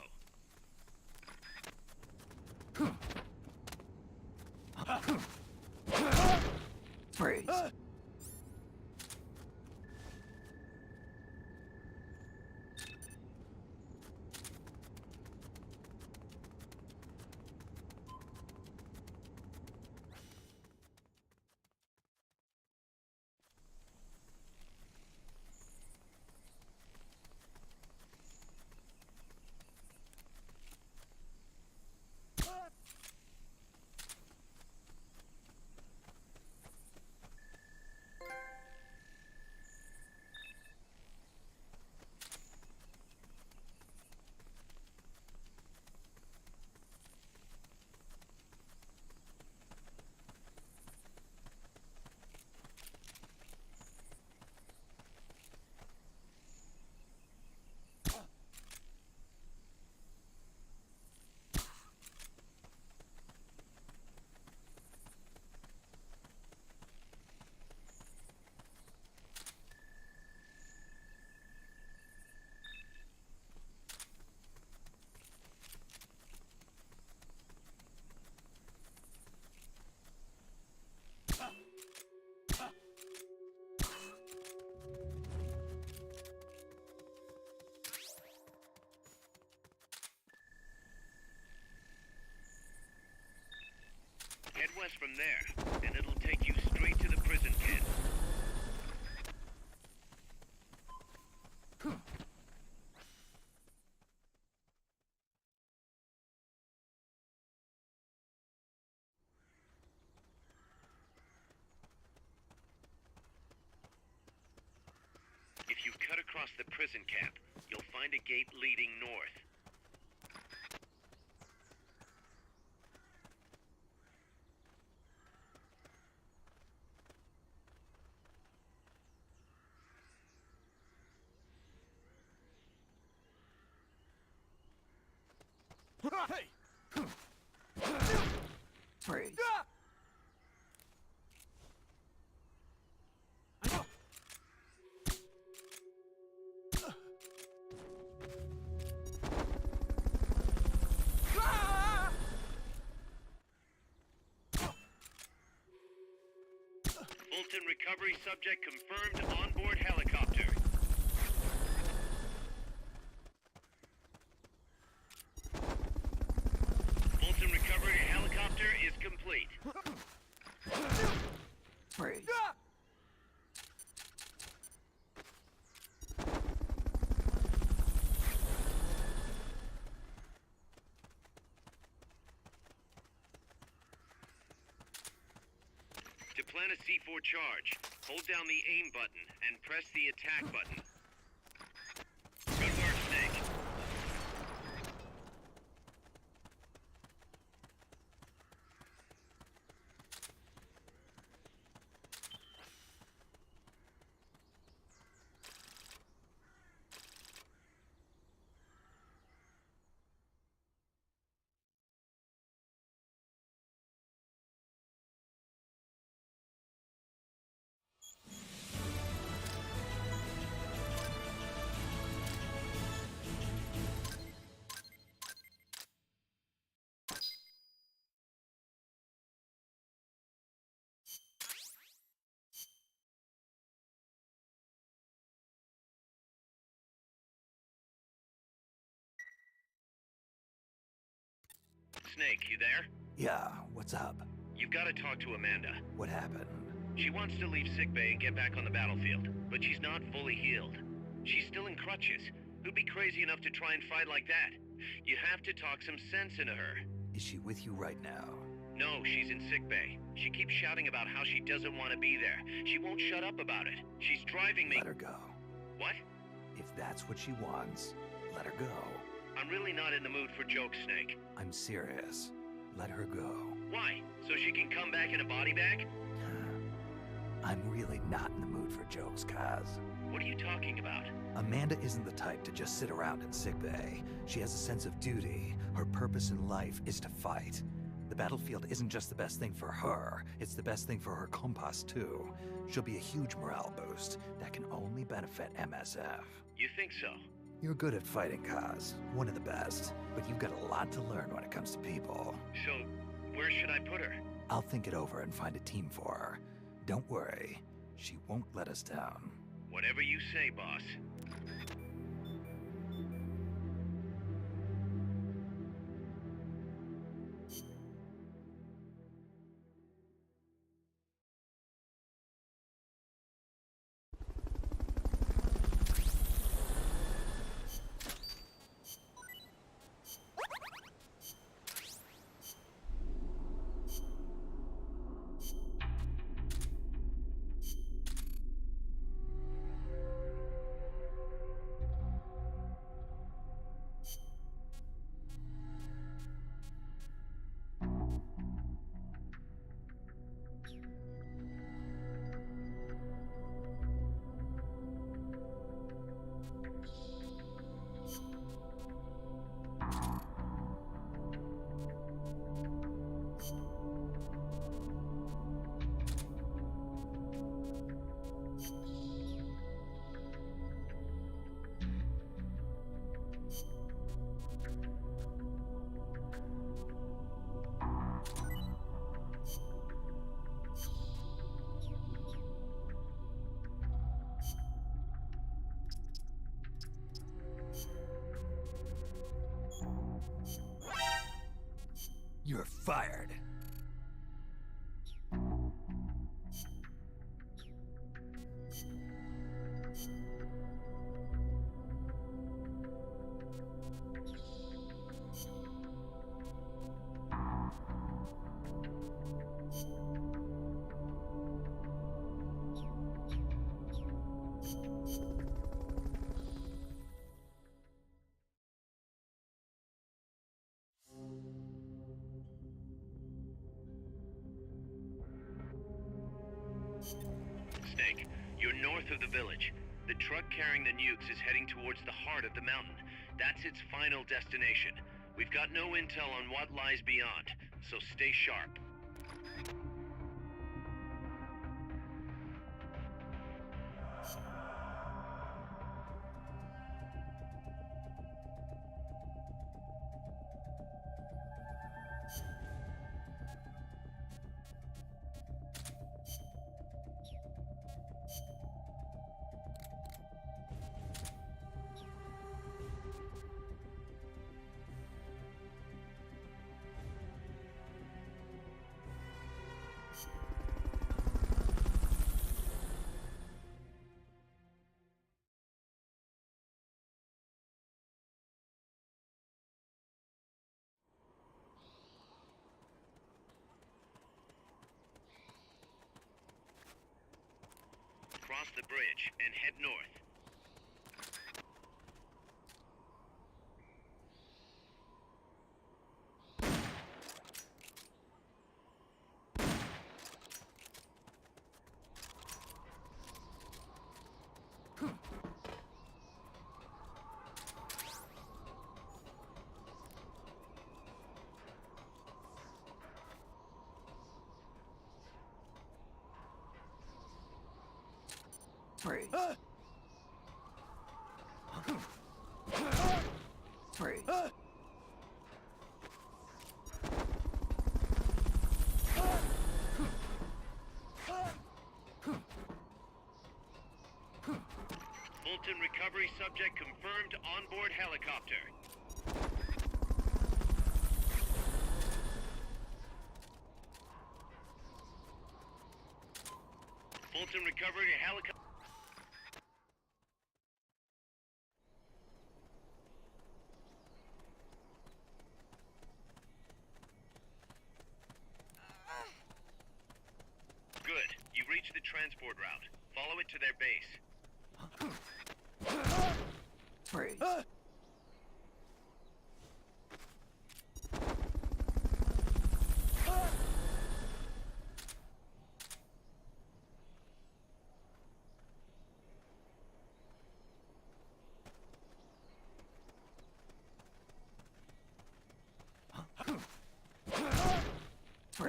Freeze. Head west from there, and it'll take you straight to the prison pen. If you cut across the prison camp, you'll find a gate leading north. Hey! Freeze. Fulton recovery subject confirmed onboard helicopter. Fulton recovery helicopter is complete. Freeze. To plant a C4 charge, hold down the aim button and press the attack button. Good work, Snake. Snake, you there? Yeah, what's up? You've got to talk to Amanda. What happened? She wants to leave sickbay and get back on the battlefield, but she's not fully healed. She's still in crutches. Who'd be crazy enough to try and fight like that? You have to talk some sense into her. Is she with you right now? No, she's in sickbay. She keeps shouting about how she doesn't want to be there. She won't shut up about it. She's driving me. Let her go. What? If that's what she wants, let her go. I'm really not in the mood for jokes, Snake. I'm serious. Let her go. Why? So she can come back in a body bag? I'm really not in the mood for jokes, Kaz. What are you talking about? Amanda isn't the type to just sit around in sickbay. She has a sense of duty. Her purpose in life is to fight. The battlefield isn't just the best thing for her, it's the best thing for her compas too. She'll be a huge morale boost that can only benefit MSF. You think so? You're good at fighting, Kaz. One of the best. But you've got a lot to learn when it comes to people. So, where should I put her? I'll think it over and find a team for her. Don't worry. She won't let us down. Whatever you say, boss. You're fired. Snake, you're north of the village. The truck carrying the nukes is heading towards the heart of the mountain. That's its final destination. We've got no intel on what lies beyond, so stay sharp. Cross the bridge and head north. Freeze. Freeze. Fulton recovery subject confirmed onboard helicopter. Fulton recovery helicopter. Good. You reached the transport route. Follow it to their base. Freeze.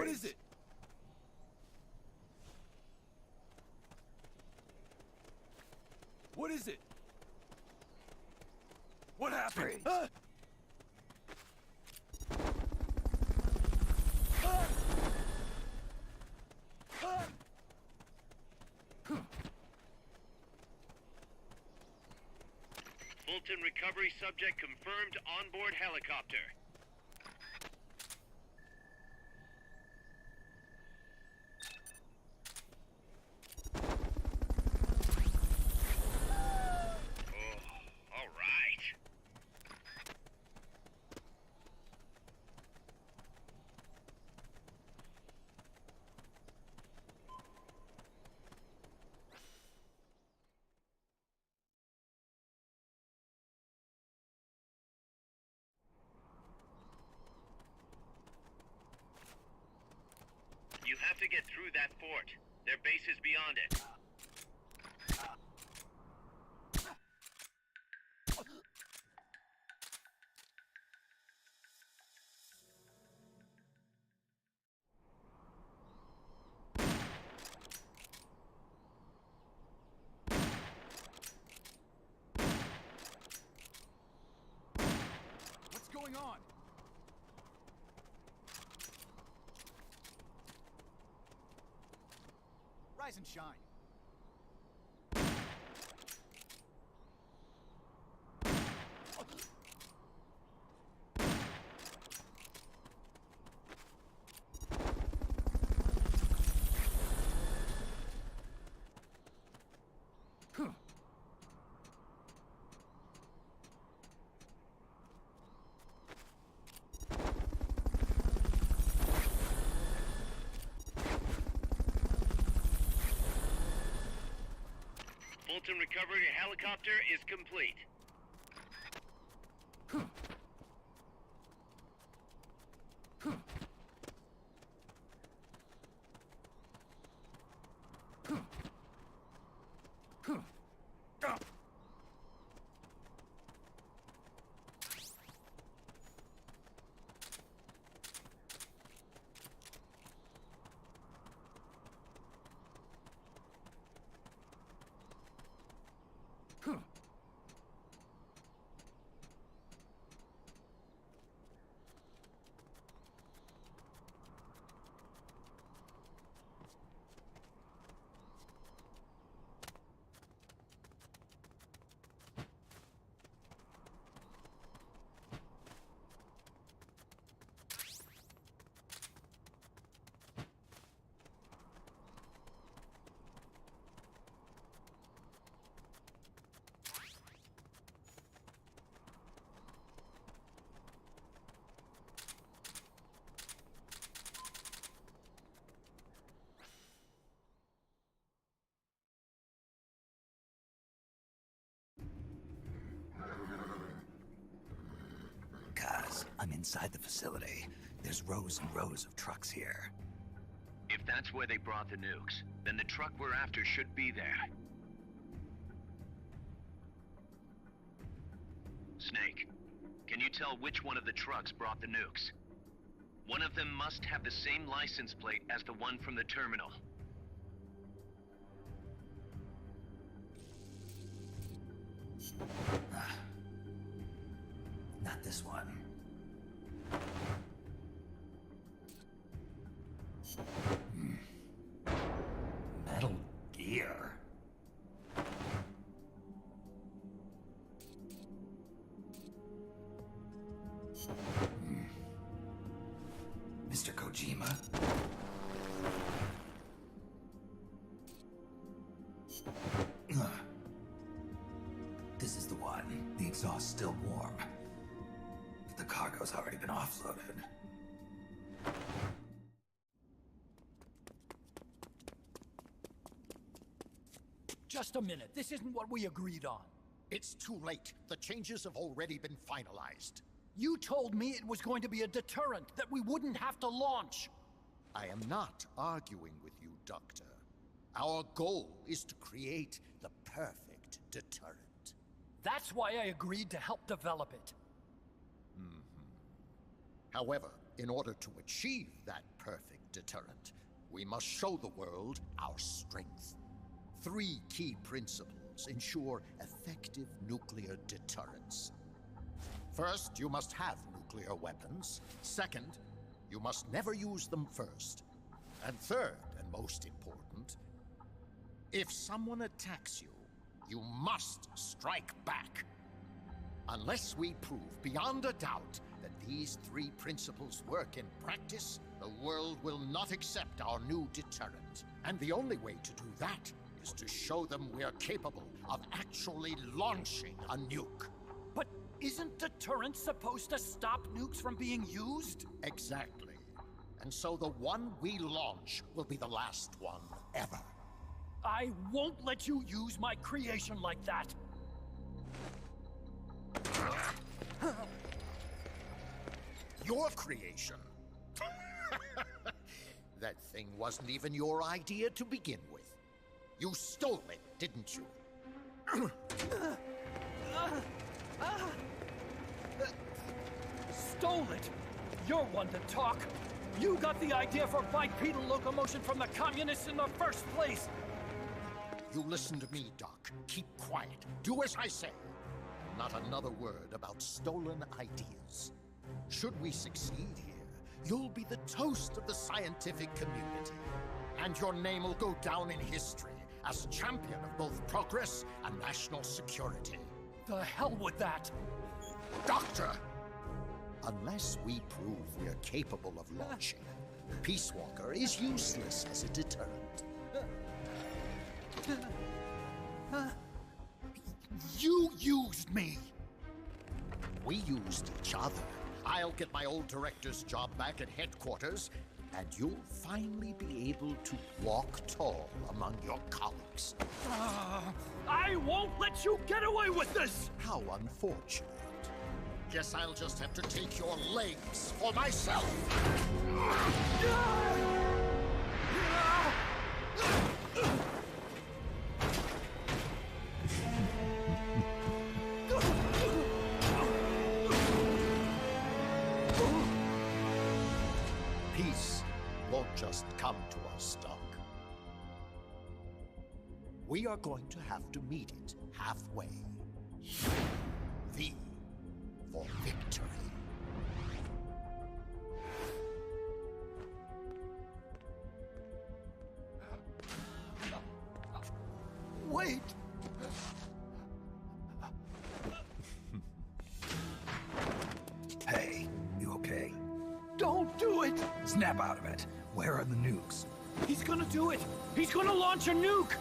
What is it? What is it? What happened? Fulton recovery subject confirmed onboard helicopter. All right. You have to get through that fort. Their base is beyond it. What's going on? Rise and shine. Fulton recovery helicopter is complete. Kaz, I'm inside the facility. There's rows and rows of trucks here. If that's where they brought the nukes, then the truck we're after should be there. Snake, can you tell which one of the trucks brought the nukes? One of them must have the same license plate as the one from the terminal. Not this one. Metal Gear. Mr. Kojima? This is the one. The exhaust's still warm. But the cargo's already been offloaded. Just a minute. This isn't what we agreed on. It's too late. The changes have already been finalized. You told me it was going to be a deterrent, that we wouldn't have to launch. I am not arguing with you, Doctor. Our goal is to create the perfect deterrent. That's why I agreed to help develop it. However, in order to achieve that perfect deterrent, we must show the world our strength. 3 key principles ensure effective nuclear deterrence. First, you must have nuclear weapons. Second, you must never use them first. And third, and most important, if someone attacks you, you must strike back. Unless we prove beyond a doubt that these 3 principles work in practice, the world will not accept our new deterrent. And the only way to do that is to show them we're capable of actually launching a nuke. But isn't deterrence supposed to stop nukes from being used? Exactly. And so the one we launch will be the last one ever. I won't let you use my creation like that! Your creation? That thing wasn't even your idea to begin with. You stole it, didn't you? Stole it? You're one to talk. You got the idea for bipedal locomotion from the communists in the first place! You listen to me, Doc. Keep quiet. Do as I say. Not another word about stolen ideas. Should we succeed here, you'll be the toast of the scientific community. And your name will go down in history as champion of both progress and national security. The hell with that! Doctor! Unless we prove we're capable of launching, Peace Walker is useless as a deterrent. You used me! We used each other. I'll get my old director's job back at headquarters, and you'll finally be able to walk tall among your colleagues. I won't let you get away with this! How unfortunate. Guess I'll just have to take your legs for myself. Peace won't just come to us, Doc. We are going to have to meet it halfway. V for victory. Wait! Hey, you okay? Don't do it! Snap out of it. Where are the nukes? He's gonna do it! He's gonna launch a nuke!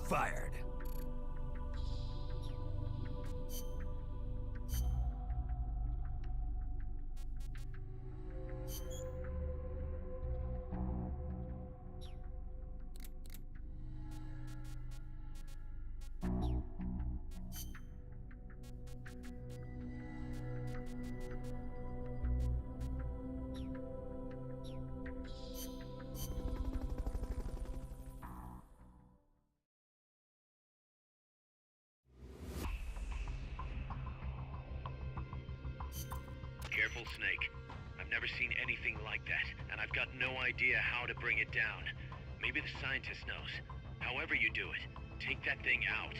fired. Careful, Snake. I've never seen anything like that, and I've got no idea how to bring it down. Maybe the scientist knows. However you do it, take that thing out.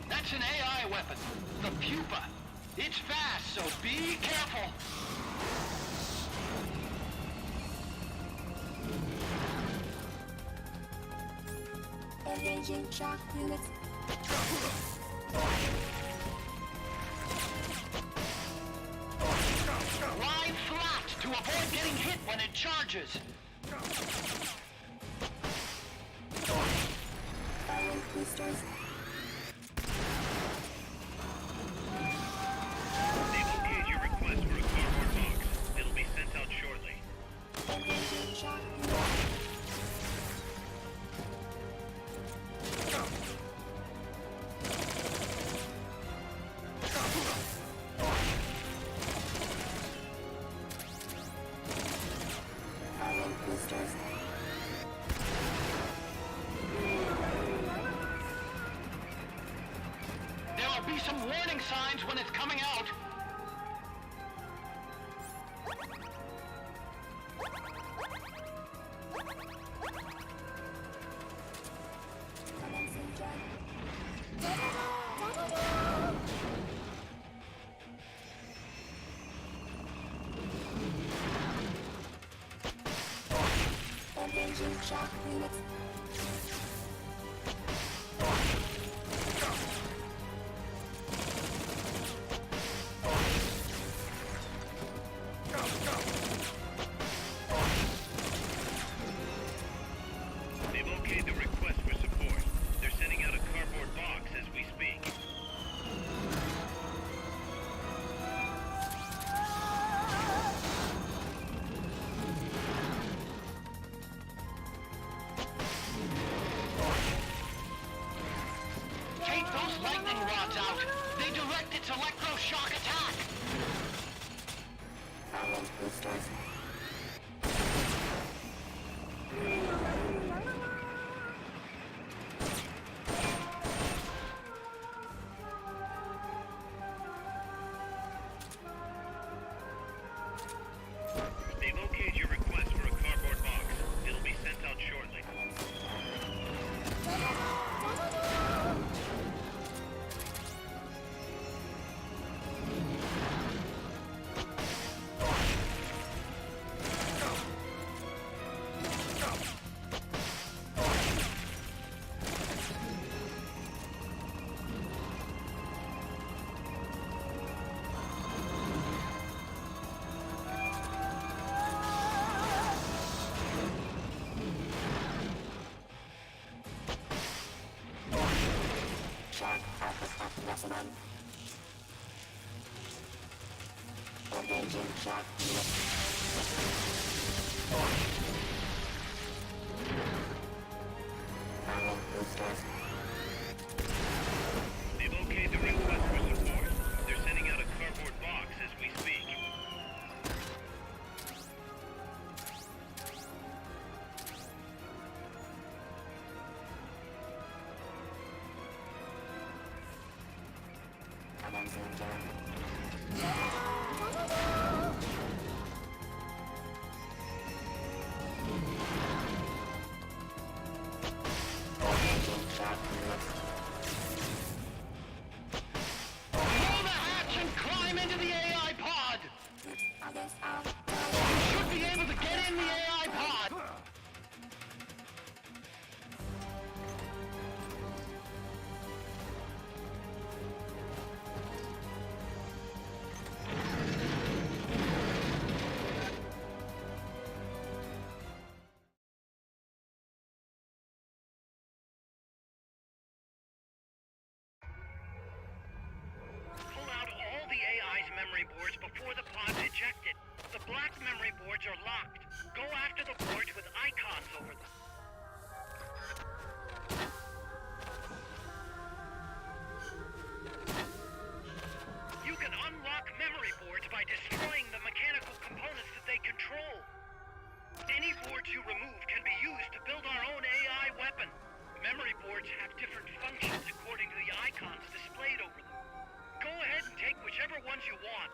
That's an AI weapon, the Pupa. It's fast, so be careful. Engaging shock units. Lie flat to avoid getting hit when it charges. Firing boosters. They've okayed your request for a cardboard box. It'll be sent out shortly. Engaging shock units. Firing boosters. There'll be some warning signs when it's coming out. Commencing jet. Engaging shock units. They've okayed the request for support. They're sending out a cardboard box as we speak. Take those lightning rods out. They direct its electroshock attack. Firing boosters. They've okayed your request for a cardboard box. It'll be sent out shortly. They've okayed the request for support. They're sending out a cardboard box as we speak. Blow the hatch and climb into the AI pod! You should be able to get in the AI pod! Pull out all the AI's memory boards before the pod's ejected. The black memory boards are locked. Go after the boards with icons over them. You can unlock memory boards by destroying the mechanical components that they control. Any boards you remove can be used to build our own AI weapon. Memory boards have different functions according to the icons displayed over them. Go ahead and take whichever ones you want.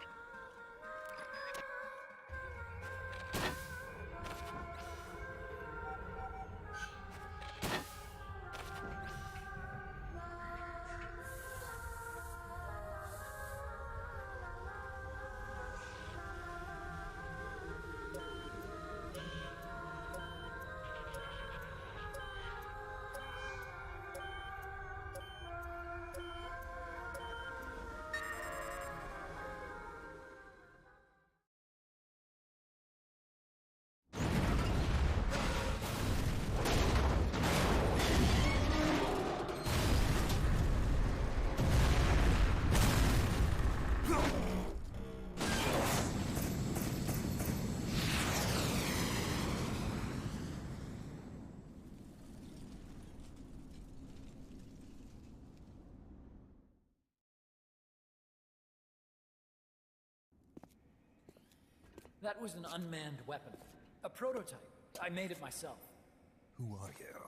That was an unmanned weapon. A prototype. I made it myself. Who are you?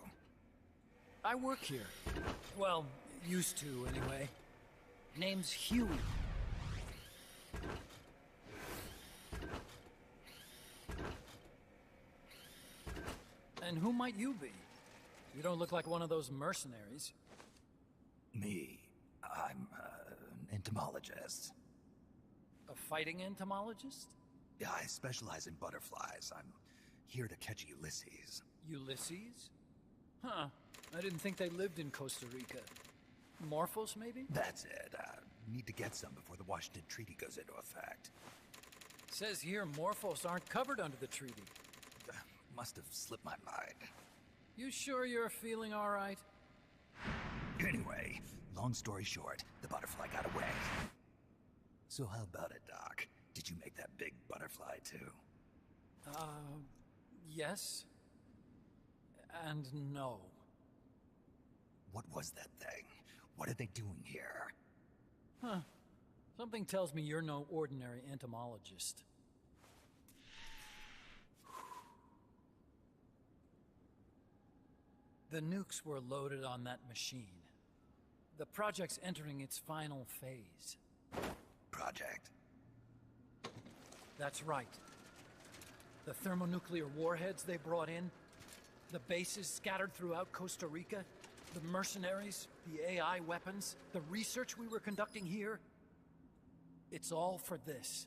I work here. Well, used to, anyway. Name's Huey. And who might you be? You don't look like one of those mercenaries. Me. I'm an entomologist. A fighting entomologist? Yeah, I specialize in butterflies. I'm here to catch Ulysses. Ulysses? Huh. I didn't think they lived in Costa Rica. Morphos, maybe? That's it. Need to get some before the Washington Treaty goes into effect. Says here Morphos aren't covered under the treaty. Must have slipped my mind. You sure you're feeling all right? Anyway, long story short, the butterfly got away. So how about it, Doc? Did you make that big butterfly too? Yes. And no. What was that thing? What are they doing here? Huh. Something tells me you're no ordinary entomologist. The nukes were loaded on that machine. The project's entering its final phase. Project? That's right. The thermonuclear warheads they brought in, the bases scattered throughout Costa Rica, the mercenaries, the AI weapons, the research we were conducting here. It's all for this.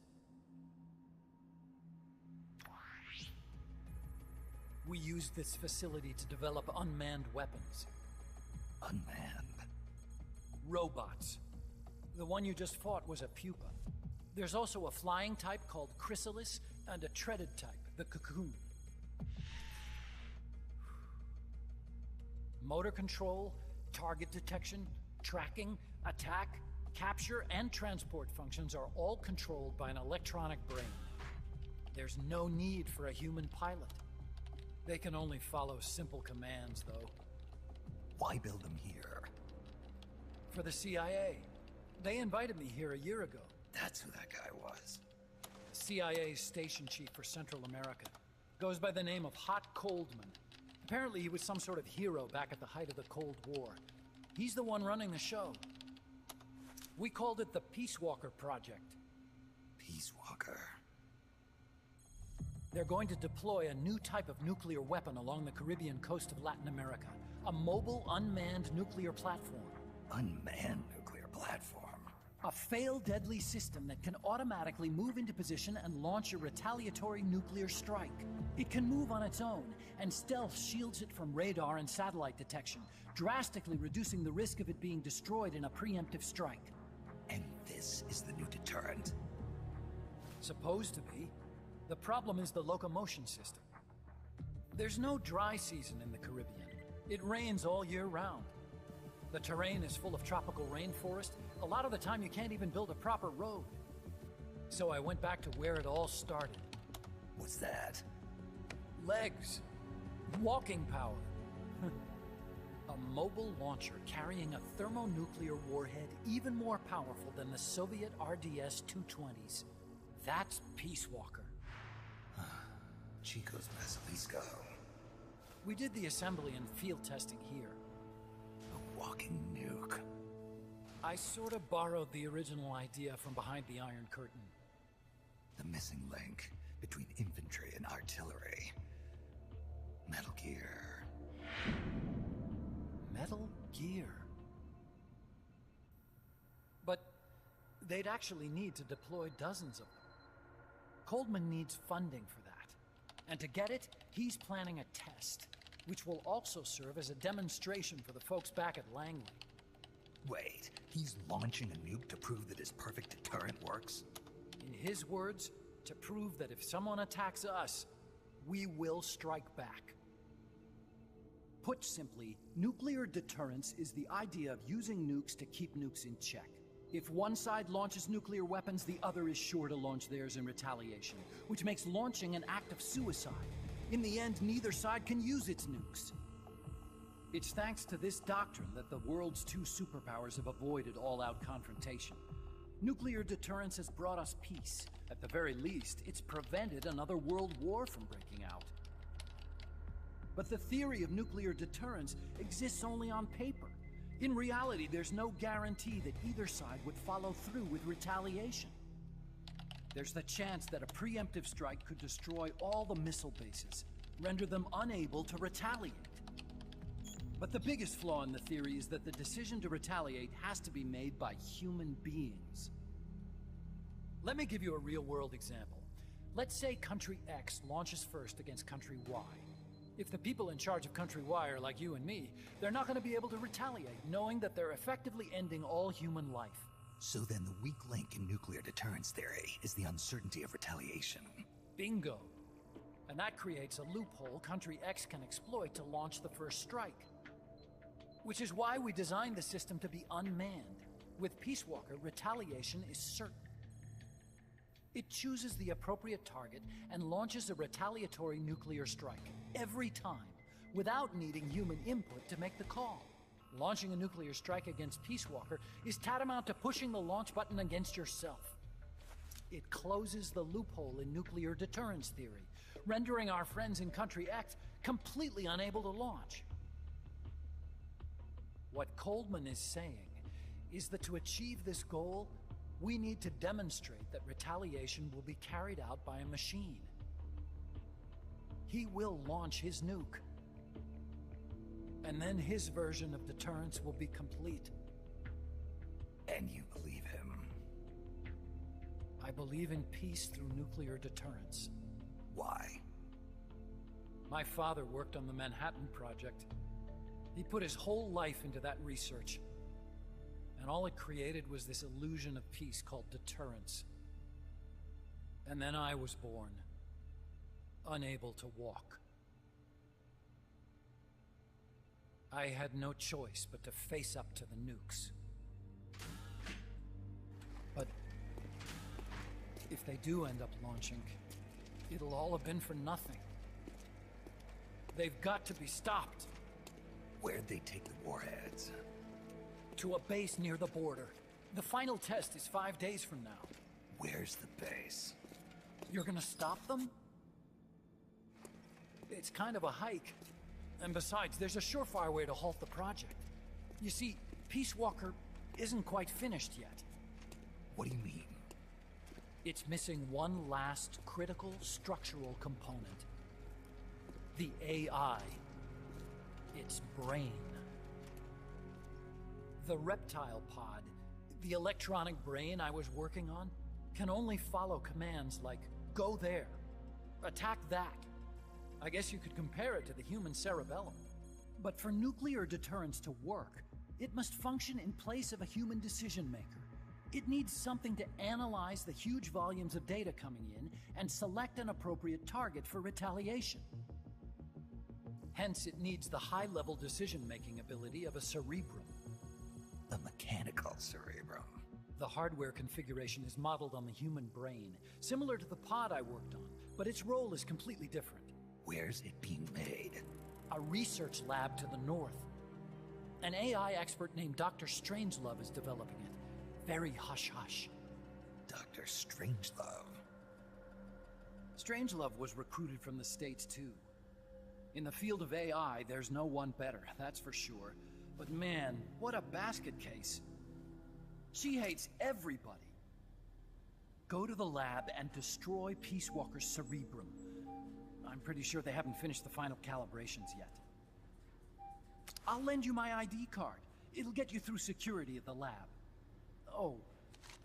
We used this facility to develop unmanned weapons. Unmanned? Robots. The one you just fought was a pupa. There's also a flying type called Chrysalis, and a treaded type, the Cocoon. Motor control, target detection, tracking, attack, capture, and transport functions are all controlled by an electronic brain. There's no need for a human pilot. They can only follow simple commands, though. Why build them here? For the CIA. They invited me here a year ago. That's who that guy was. CIA's station chief for Central America. Goes by the name of Hot Coldman. Apparently he was some sort of hero back at the height of the Cold War. He's the one running the show. We called it the Peace Walker Project. Peace Walker. They're going to deploy a new type of nuclear weapon along the Caribbean coast of Latin America. A mobile, unmanned nuclear platform. Unmanned nuclear platform? A fail-deadly system that can automatically move into position and launch a retaliatory nuclear strike. It can move on its own, and stealth shields it from radar and satellite detection, drastically reducing the risk of it being destroyed in a preemptive strike. And this is the new deterrent? Supposed to be. The problem is the locomotion system. There's no dry season in the Caribbean. It rains all year round. The terrain is full of tropical rainforest. A lot of the time you can't even build a proper road. So I went back to where it all started. What's that? Legs. Walking power. A mobile launcher carrying a thermonuclear warhead even more powerful than the Soviet RDS-220s. That's Peace Walker. Chico's Basilisco. We did the assembly and field testing here. A walking nuke. I sort of borrowed the original idea from behind the Iron Curtain. The missing link between infantry and artillery. Metal Gear. Metal Gear. But they'd actually need to deploy dozens of them. Coldman needs funding for that. And to get it, he's planning a test, which will also serve as a demonstration for the folks back at Langley. Wait, he's launching a nuke to prove that his perfect deterrent works? In his words, to prove that if someone attacks us, we will strike back. Put simply, nuclear deterrence is the idea of using nukes to keep nukes in check. If one side launches nuclear weapons, the other is sure to launch theirs in retaliation, which makes launching an act of suicide. In the end, neither side can use its nukes. It's thanks to this doctrine that the world's two superpowers have avoided all-out confrontation. Nuclear deterrence has brought us peace. At the very least, it's prevented another world war from breaking out. But the theory of nuclear deterrence exists only on paper. In reality, there's no guarantee that either side would follow through with retaliation. There's the chance that a preemptive strike could destroy all the missile bases, render them unable to retaliate. But the biggest flaw in the theory is that the decision to retaliate has to be made by human beings. Let me give you a real-world example. Let's say Country X launches first against Country Y. If the people in charge of Country Y are like you and me, they're not going to be able to retaliate, knowing that they're effectively ending all human life. So then the weak link in nuclear deterrence theory is the uncertainty of retaliation. Bingo. And that creates a loophole Country X can exploit to launch the first strike. Which is why we designed the system to be unmanned. With Peace Walker, retaliation is certain. It chooses the appropriate target and launches a retaliatory nuclear strike, every time, without needing human input to make the call. Launching a nuclear strike against Peace Walker is tantamount to pushing the launch button against yourself. It closes the loophole in nuclear deterrence theory, rendering our friends in Country X completely unable to launch. What Coldman is saying is that to achieve this goal, we need to demonstrate that retaliation will be carried out by a machine. He will launch his nuke. And then his version of deterrence will be complete. And you believe him? I believe in peace through nuclear deterrence. Why? My father worked on the Manhattan Project. He put his whole life into that research. And all it created was this illusion of peace called deterrence. And then I was born, unable to walk. I had no choice but to face up to the nukes. But if they do end up launching, It'll all have been for nothing. They've got to be stopped. Where'd they take the warheads? To a base near the border. The final test is 5 days from now. Where's the base? You're gonna stop them? It's kind of a hike. And besides, there's a surefire way to halt the project. You see, Peace Walker isn't quite finished yet. What do you mean? It's missing one last critical structural component. The AI. Its brain. The reptile pod, the electronic brain I was working on, can only follow commands like, go there, attack that. I guess you could compare it to the human cerebellum. But for nuclear deterrence to work, it must function in place of a human decision maker. It needs something to analyze the huge volumes of data coming in and select an appropriate target for retaliation. Hence, it needs the high-level decision-making ability of a cerebrum. A mechanical cerebrum. The hardware configuration is modeled on the human brain, similar to the pod I worked on, but its role is completely different. Where's it being made? A research lab to the north. An AI expert named Dr. Strangelove is developing it. Very hush-hush. Dr. Strangelove? Strangelove was recruited from the States, too. In the field of AI, there's no one better, that's for sure. But man, what a basket case. She hates everybody. Go to the lab and destroy Peace Walker's cerebrum. I'm pretty sure they haven't finished the final calibrations yet. I'll lend you my ID card. It'll get you through security at the lab. Oh,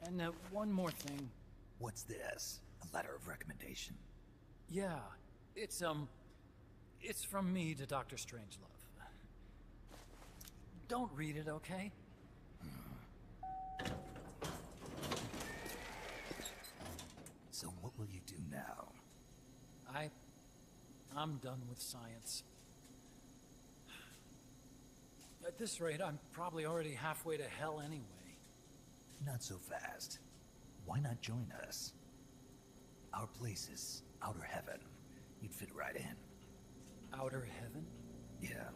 and one more thing. What's this? A letter of recommendation? Yeah, it's from me to Dr. Strangelove. Don't read it, okay? So what will you do now? I'm done with science. At this rate, I'm probably already halfway to hell anyway. Not so fast. Why not join us? Our place is outer heaven. You'd fit right in. Outer heaven? Yeah.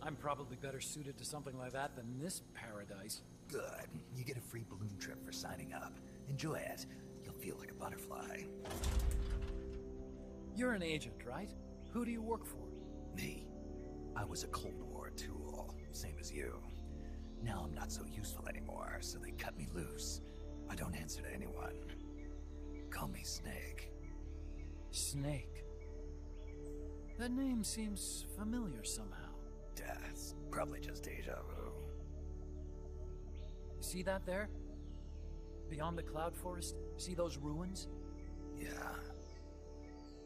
I'm probably better suited to something like that than this paradise. Good. You get a free balloon trip for signing up. Enjoy it. You'll feel like a butterfly. You're an agent, right? Who do you work for? Me. I was a Cold War tool, same as you. Now I'm not so useful anymore, so they cut me loose. I don't answer to anyone. Call me Snake. Snake? That name seems familiar somehow. Death. Probably just deja vu. See that there? Beyond the cloud forest? See those ruins? Yeah.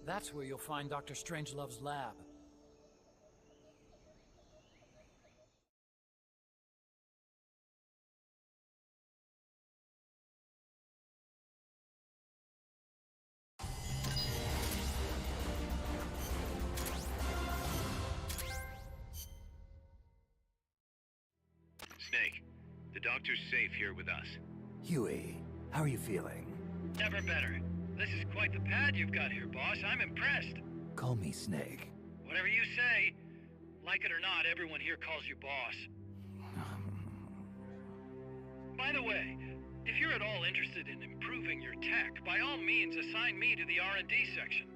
That's where you'll find Dr. Strangelove's lab. Snake, the doctor's safe here with us. Huey, how are you feeling? Never better. This is quite the pad you've got here, boss. I'm impressed. Call me Snake. Whatever you say. Like it or not, everyone here calls you boss. By the way, if you're at all interested in improving your tech, by all means assign me to the R&D section.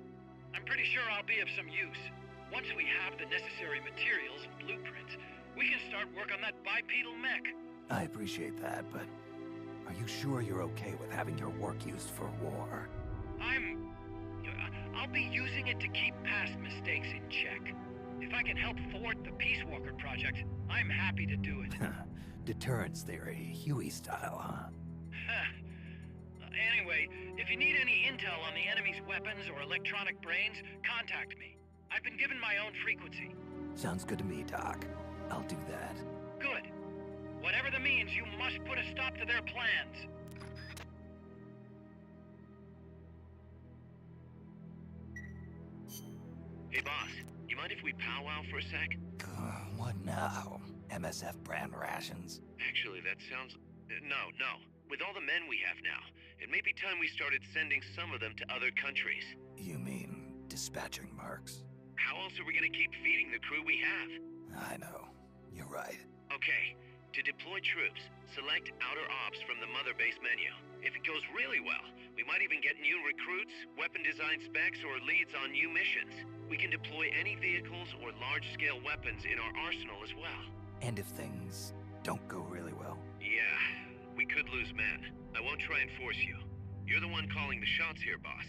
I'm pretty sure I'll be of some use. Once we have the necessary materials and blueprints, we can start work on that bipedal mech. I appreciate that, but are you sure you're okay with having your work used for war? I'll be using it to keep past mistakes in check. If I can help thwart the Peace Walker project, I'm happy to do it. Deterrence theory, Huey style, huh? Anyway, if you need any intel on the enemy's weapons or electronic brains, contact me. I've been given my own frequency. Sounds good to me, Doc. I'll do that. Good. Whatever the means, you must put a stop to their plans. Hey, boss, you mind if we powwow for a sec? What now? MSF brand rations? Actually, that sounds... No. With all the men we have now, it may be time we started sending some of them to other countries. You mean dispatching marks? How else are we gonna keep feeding the crew we have? I know. You're right. Okay, to deploy troops, select Outer Ops from the Mother Base menu. If it goes really well, we might even get new recruits, weapon design specs, or leads on new missions. We can deploy any vehicles or large-scale weapons in our arsenal as well. And if things don't go really well? Yeah, we could lose men. I won't try and force you. You're the one calling the shots here, boss.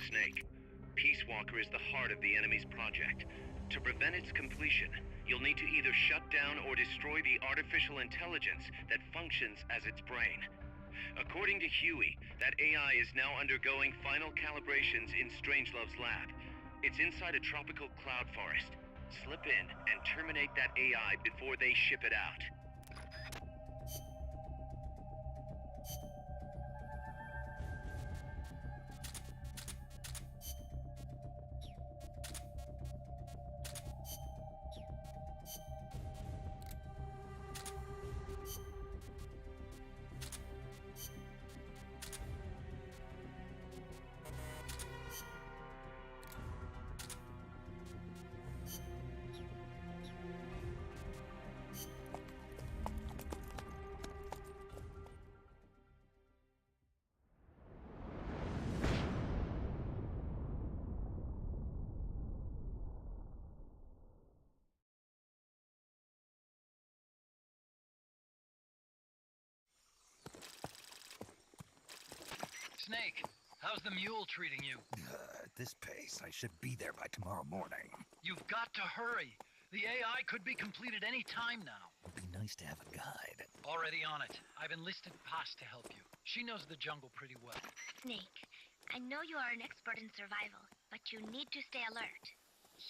Snake, Peace Walker is the heart of the enemy's project. To prevent its completion, you'll need to either shut down or destroy the artificial intelligence that functions as its brain. According to Huey, that AI is now undergoing final calibrations in Strangelove's lab. It's inside a tropical cloud forest. Slip in and terminate that AI before they ship it out. Snake, how's the mule treating you? At this pace, I should be there by tomorrow morning. You've got to hurry. The AI could be completed any time now. It'd be nice to have a guide. Already on it. I've enlisted Paz to help you. She knows the jungle pretty well. Snake, I know you are an expert in survival, but you need to stay alert.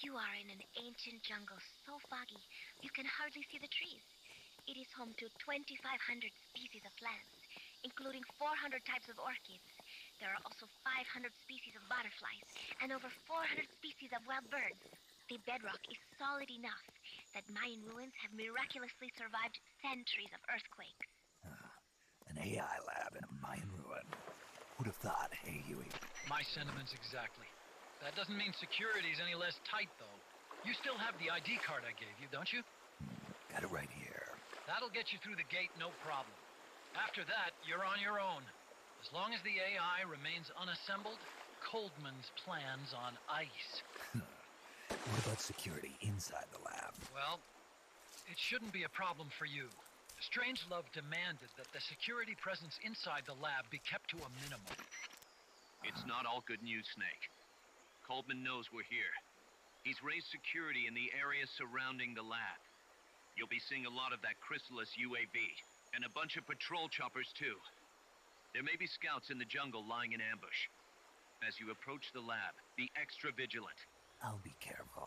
You are in an ancient jungle so foggy, you can hardly see the trees. It is home to 2,500 species of plants, including 400 types of orchids. There are also 500 species of butterflies and over 400 species of wild birds. The bedrock is solid enough that Mayan ruins have miraculously survived centuries of earthquakes. An AI lab in a Mayan ruin. Who'd have thought, hey, Huey? My sentiments exactly. That doesn't mean security's any less tight, though. You still have the ID card I gave you, don't you? Got it right here. That'll get you through the gate, no problem. After that, you're on your own. As long as the AI remains unassembled, Coldman's plan's on ice. What about security inside the lab? Well, it shouldn't be a problem for you. Strangelove demanded that the security presence inside the lab be kept to a minimum. It's not all good news, Snake. Coldman knows we're here. He's raised security in the area surrounding the lab. You'll be seeing a lot of that Chrysalis UAV, and a bunch of patrol choppers too. There may be scouts in the jungle lying in ambush. As you approach the lab, be extra vigilant. I'll be careful.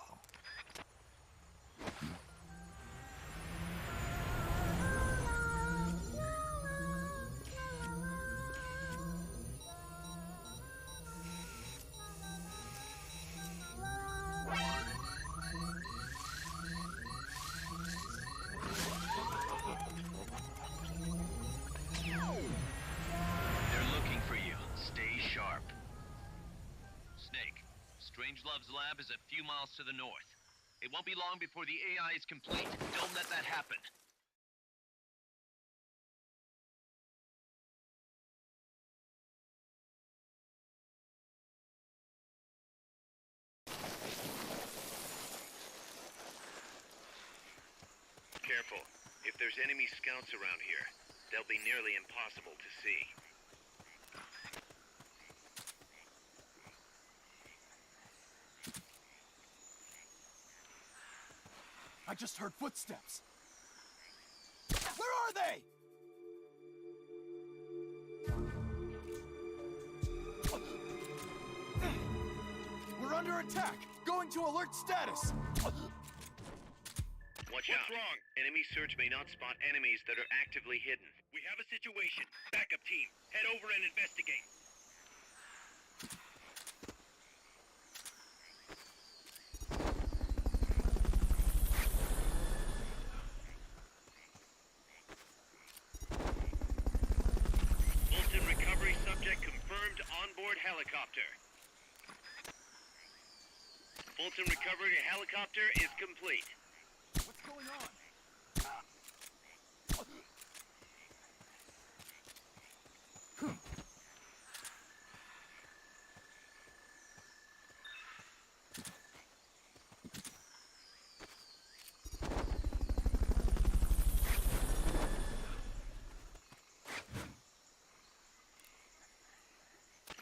They're looking for you. Stay sharp. Snake, Strangelove's lab is a few miles to the north. It won't be long before the AI is complete. Don't let that happen. Careful. If there's enemy scouts around here, they'll be nearly impossible to see. I just heard footsteps. Where are they? We're under attack. Going to alert status. Watch out. What's wrong? Enemy search may not spot enemies that are actively hidden. We have a situation. Backup team, head over and investigate. Fulton recovery subject confirmed onboard helicopter. Fulton recovery helicopter is complete. What's going on?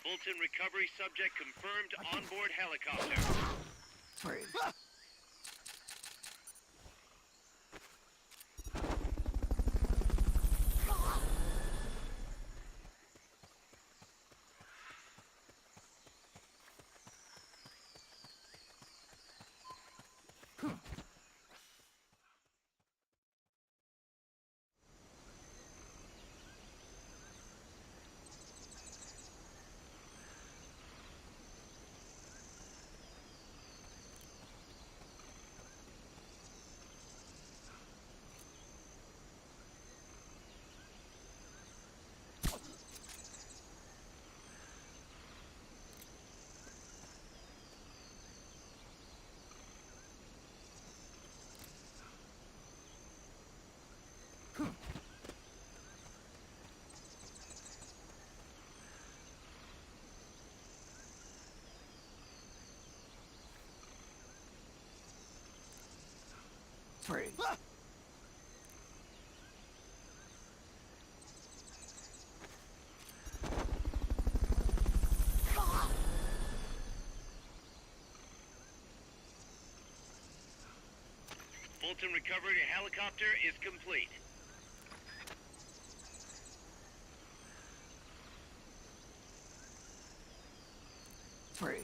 Fulton recovery subject confirmed onboard helicopter. Sorry. Free. Fulton recovery helicopter is complete. Free.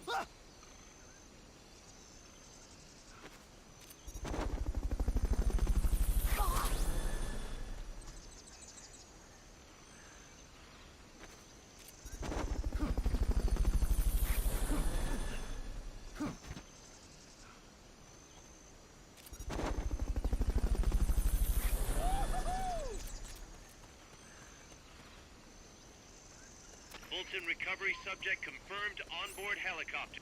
Fulton recovery subject confirmed onboard helicopter.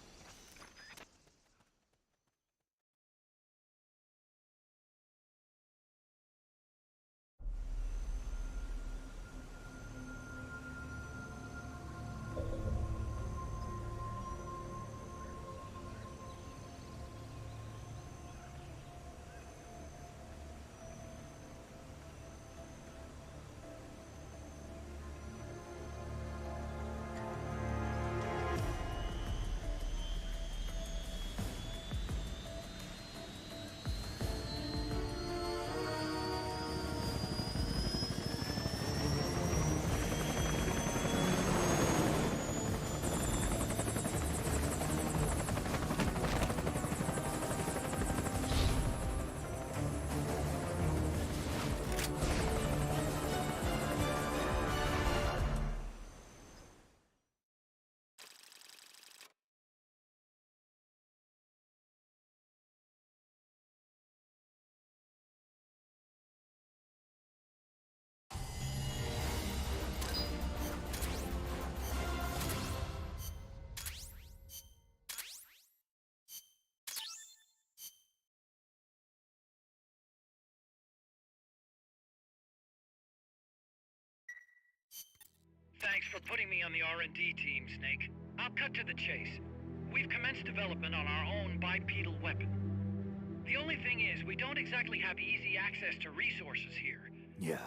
Thanks for putting me on the R&D team, Snake. I'll cut to the chase. We've commenced development on our own bipedal weapon. The only thing is, we don't exactly have easy access to resources here. Yeah.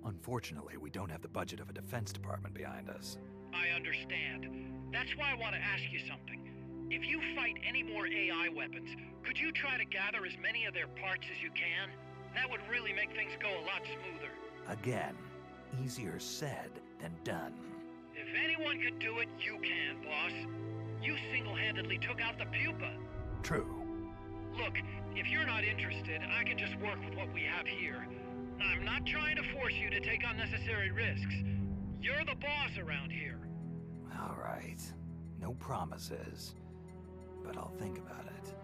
Unfortunately, we don't have the budget of a defense department behind us. I understand. That's why I want to ask you something. If you fight any more AI weapons, could you try to gather as many of their parts as you can? That would really make things go a lot smoother. Again, easier said than done. If anyone could do it, you can, boss. You single-handedly took out the pupa. True. Look, if you're not interested, I can just work with what we have here. I'm not trying to force you to take unnecessary risks. You're the boss around here. All right. No promises. But I'll think about it.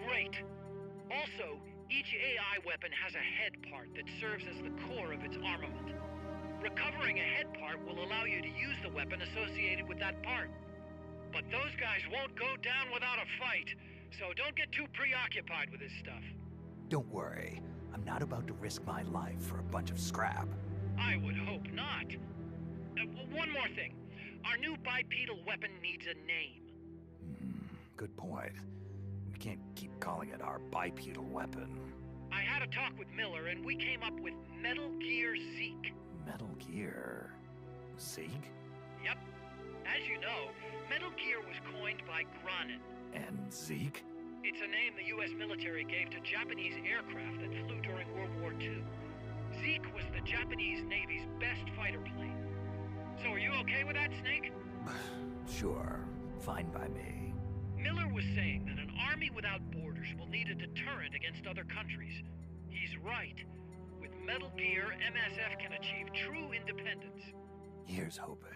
Great. Also, each AI weapon has a head part that serves as the core of its armament. Recovering a head part will allow you to use the weapon associated with that part. But those guys won't go down without a fight, so don't get too preoccupied with this stuff. Don't worry. I'm not about to risk my life for a bunch of scrap. I would hope not. One more thing. Our new bipedal weapon needs a name. Good point. We can't keep calling it our bipedal weapon. I had a talk with Miller, and we came up with Metal Gear Zeke. Metal Gear? Zeke? Yep. As you know, Metal Gear was coined by Granin. And Zeke? It's a name the U.S. military gave to Japanese aircraft that flew during World War II. Zeke was the Japanese Navy's best fighter plane. So are you okay with that, Snake? Sure. Fine by me. Miller was saying that an army without borders will need a deterrent against other countries. He's right. With Metal Gear, MSF can achieve true independence. Here's hoping.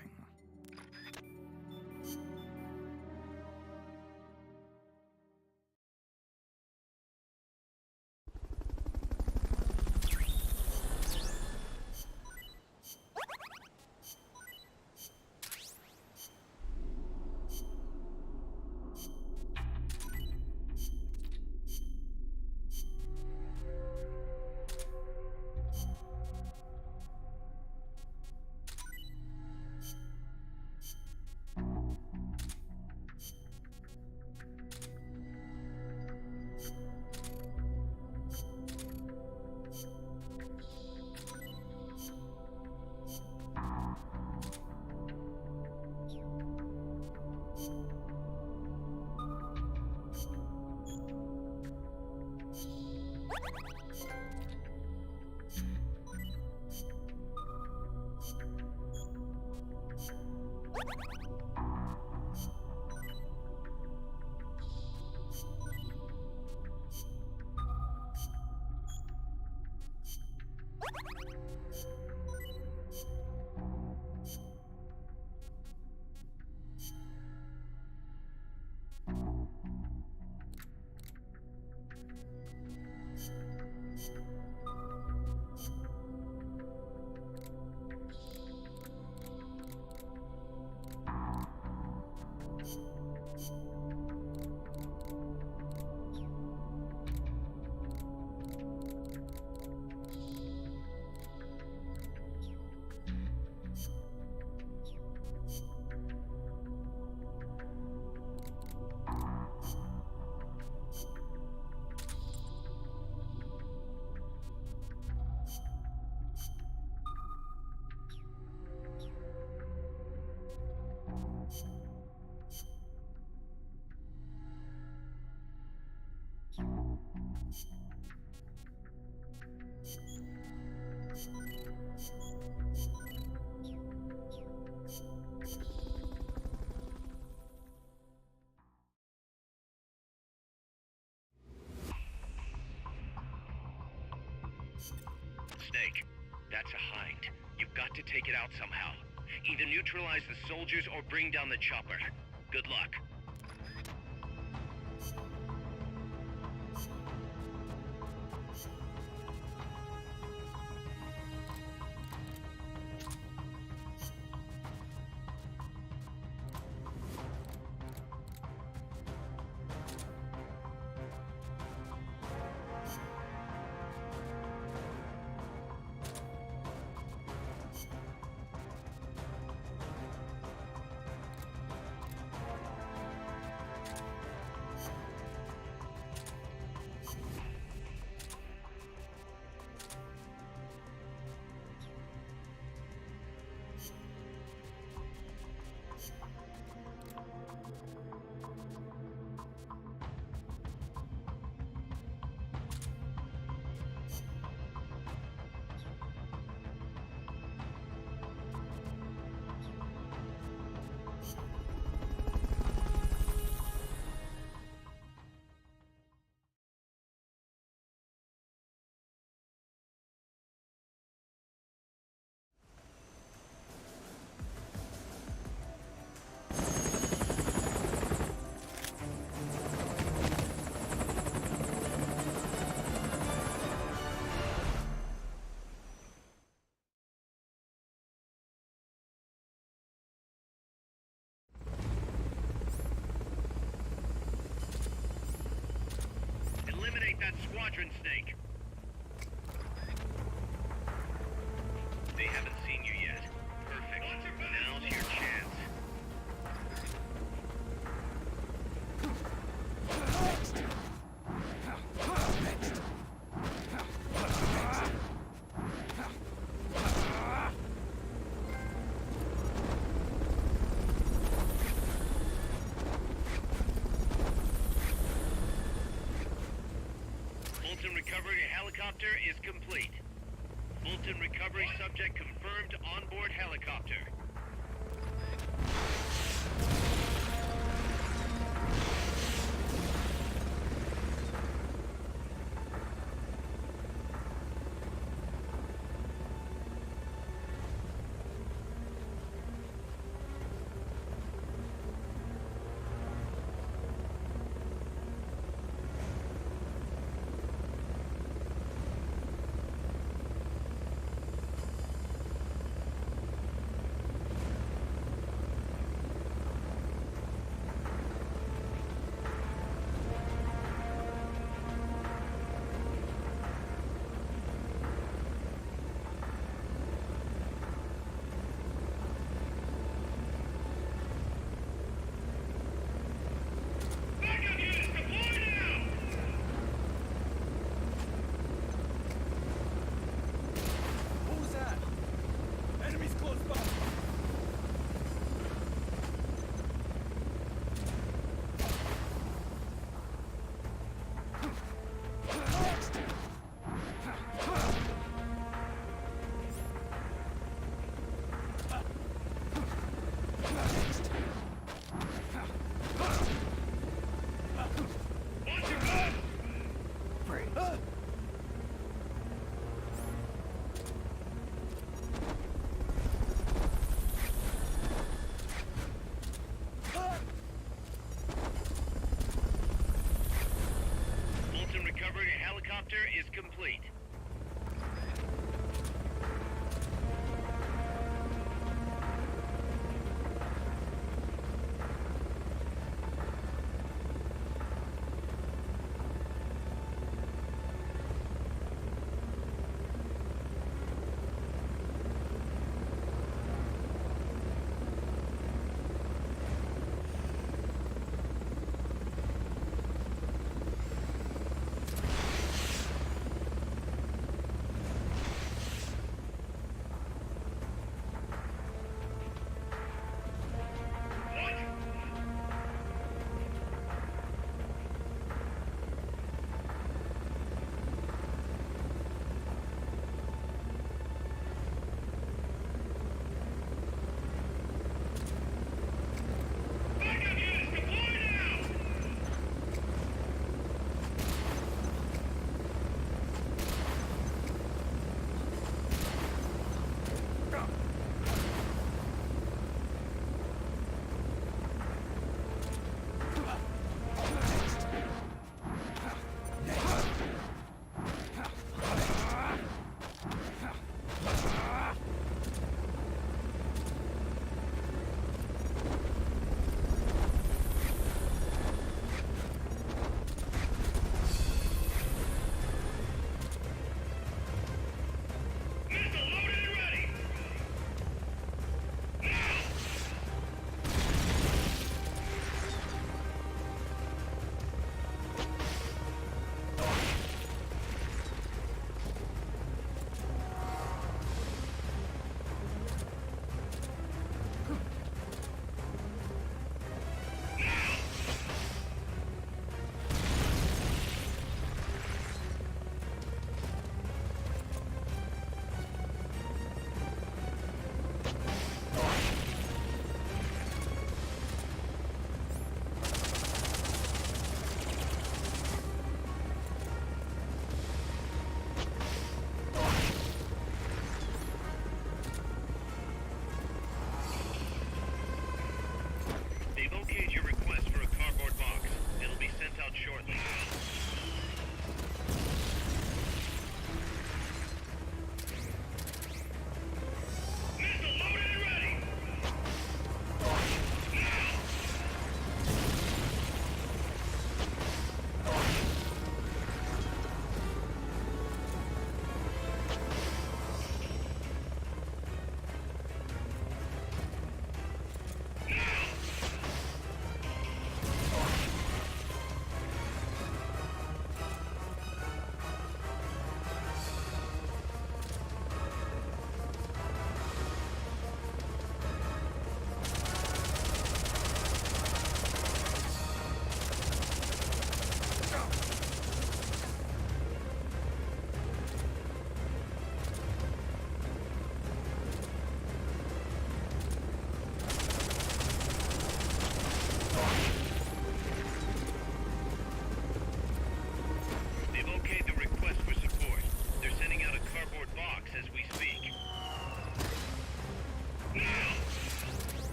Snake, that's a hind. You've got to take it out somehow. Either neutralize the soldiers or bring down the chopper. Good luck. Eliminate that squadron, Snake. They haven't seen you yet. Perfect. Now's your chance. Fulton recovery helicopter is complete. Fulton recovery subject confirmed onboard helicopter. Who's that? Enemies close by. Fulton recovery helicopter is complete.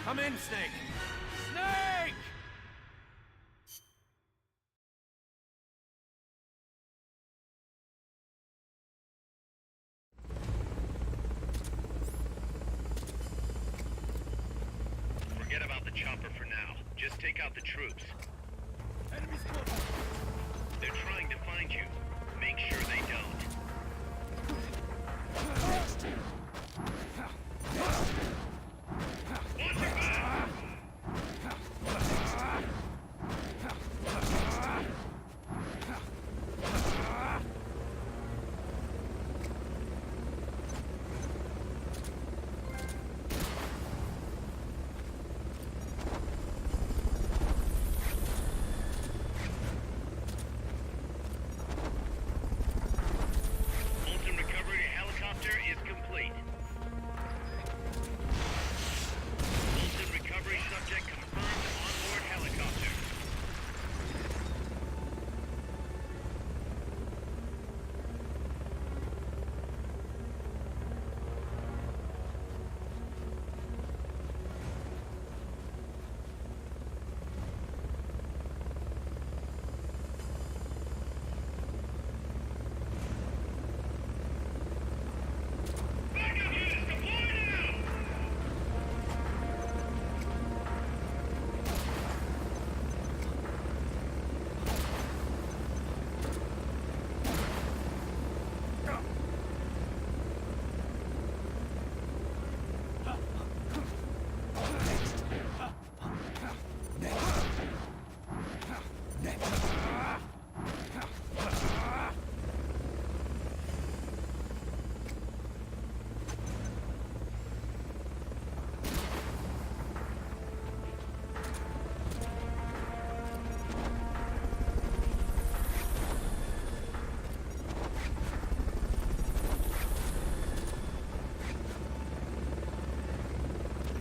Come in, Snake! Snake! Forget about the chopper for now. Just take out the troops. Enemies close! They're trying to find you. Make sure they don't. Watch your back! Fulton recovery helicopter is complete. Fulton recovery subject confirmed onboard helicopter. Backup units deployed now!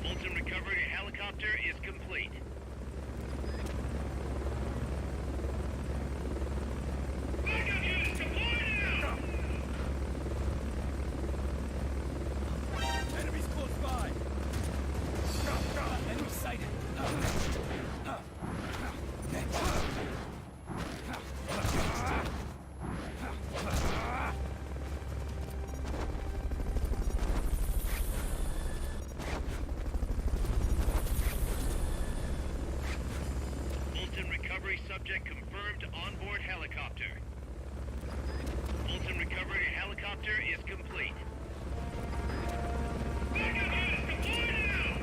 Fulton recovery helicopter is complete. Backup units deployed now! Enemies close by! Enemy sighted! Fulton recovery subject confirmed onboard helicopter. Fulton recovery helicopter is complete. Backup units deployed now!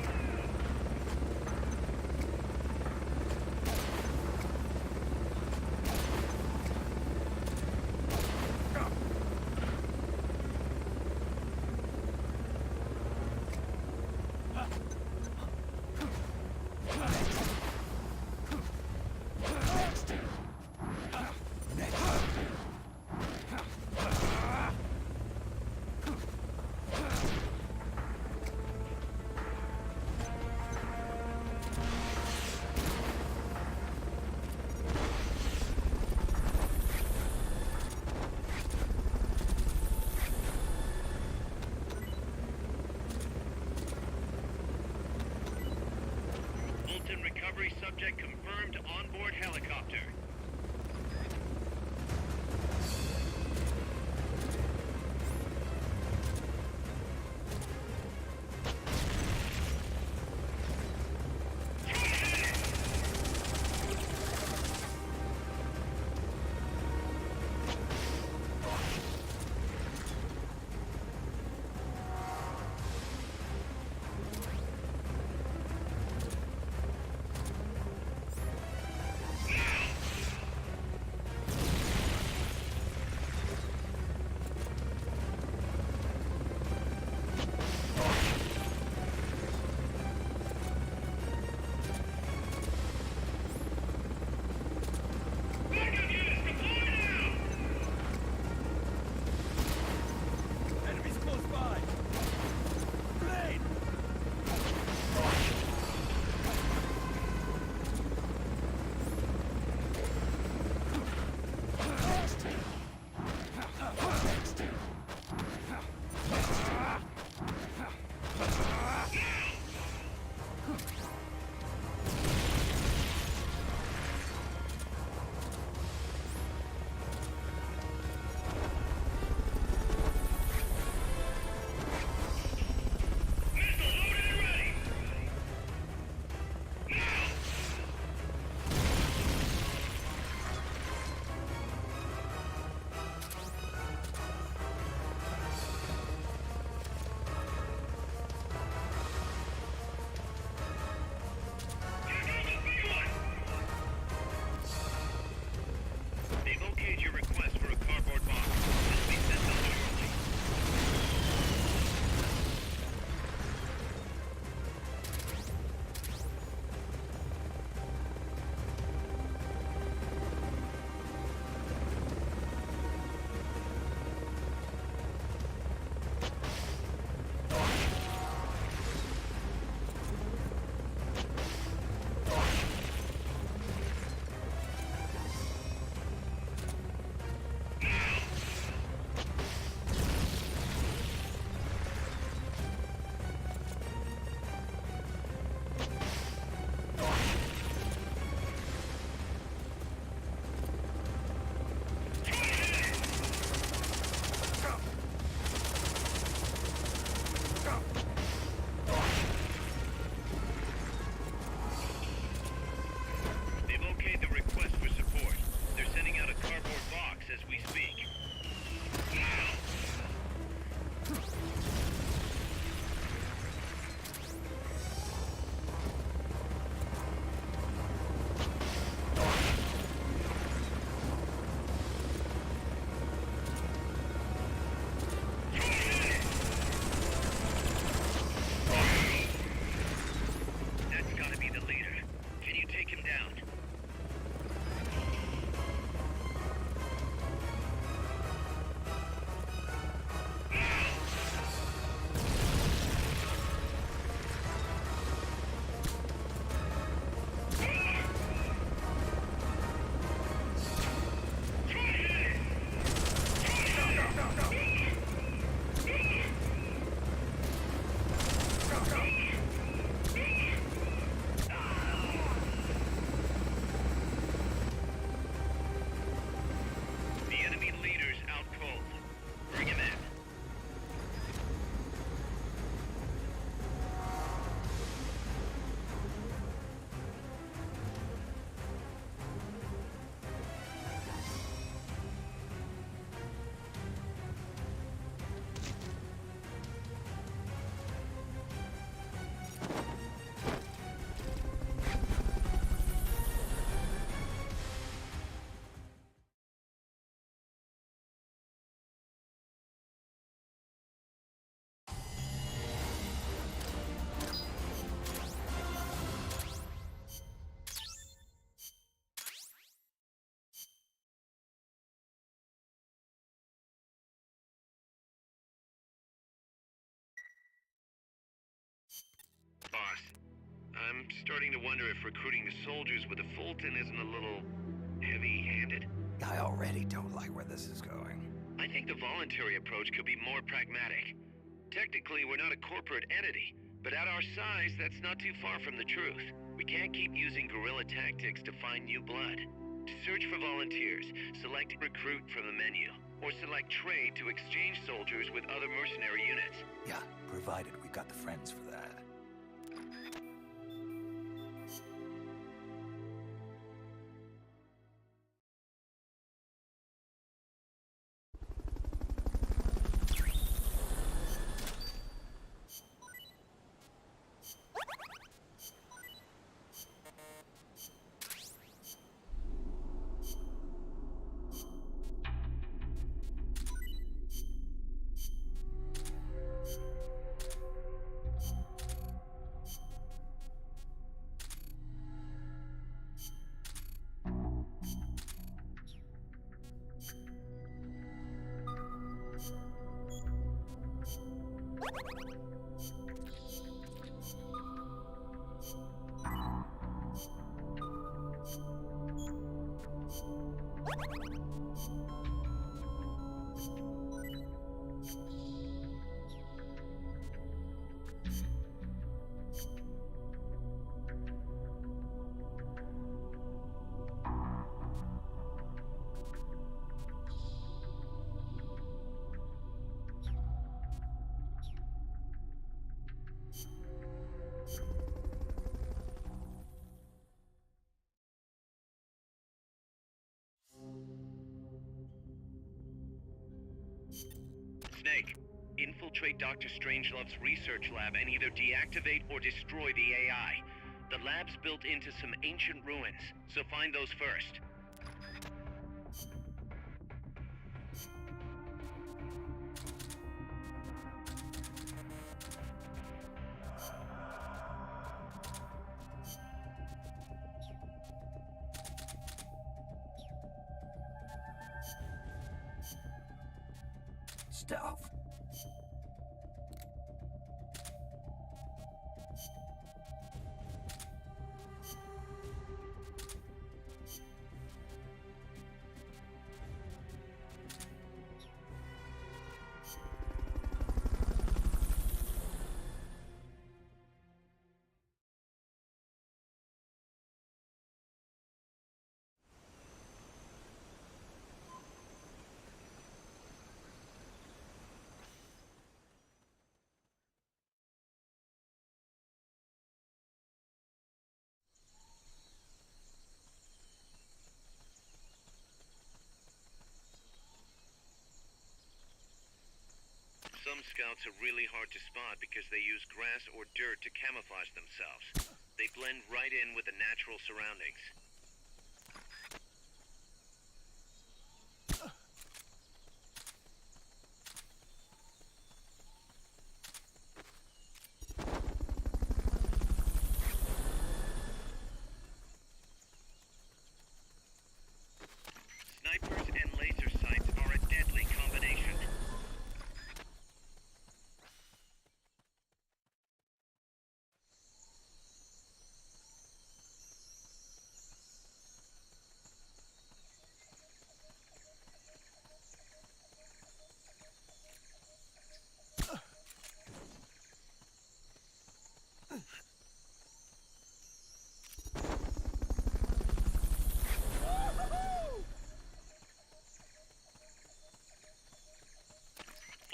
Fulton recovery subject confirmed onboard helicopter. Now! The enemy leader's out cold. Bring him in. Boss, I'm starting to wonder if recruiting the soldiers with the Fulton isn't a little heavy-handed. I already don't like where this is going. I think the voluntary approach could be more pragmatic. Technically, we're not a corporate entity, but at our size, that's not too far from the truth. We can't keep using guerrilla tactics to find new blood. To search for volunteers, select recruit from the menu, or select trade to exchange soldiers with other mercenary units. Yeah, provided we got the friends for that. Snake, infiltrate Dr. Strangelove's research lab and either deactivate or destroy the AI. The lab's built into some ancient ruins, so find those first. Stealth. Some scouts are really hard to spot because they use grass or dirt to camouflage themselves. They blend right in with the natural surroundings. Snipers and laser sights are a deadly combination.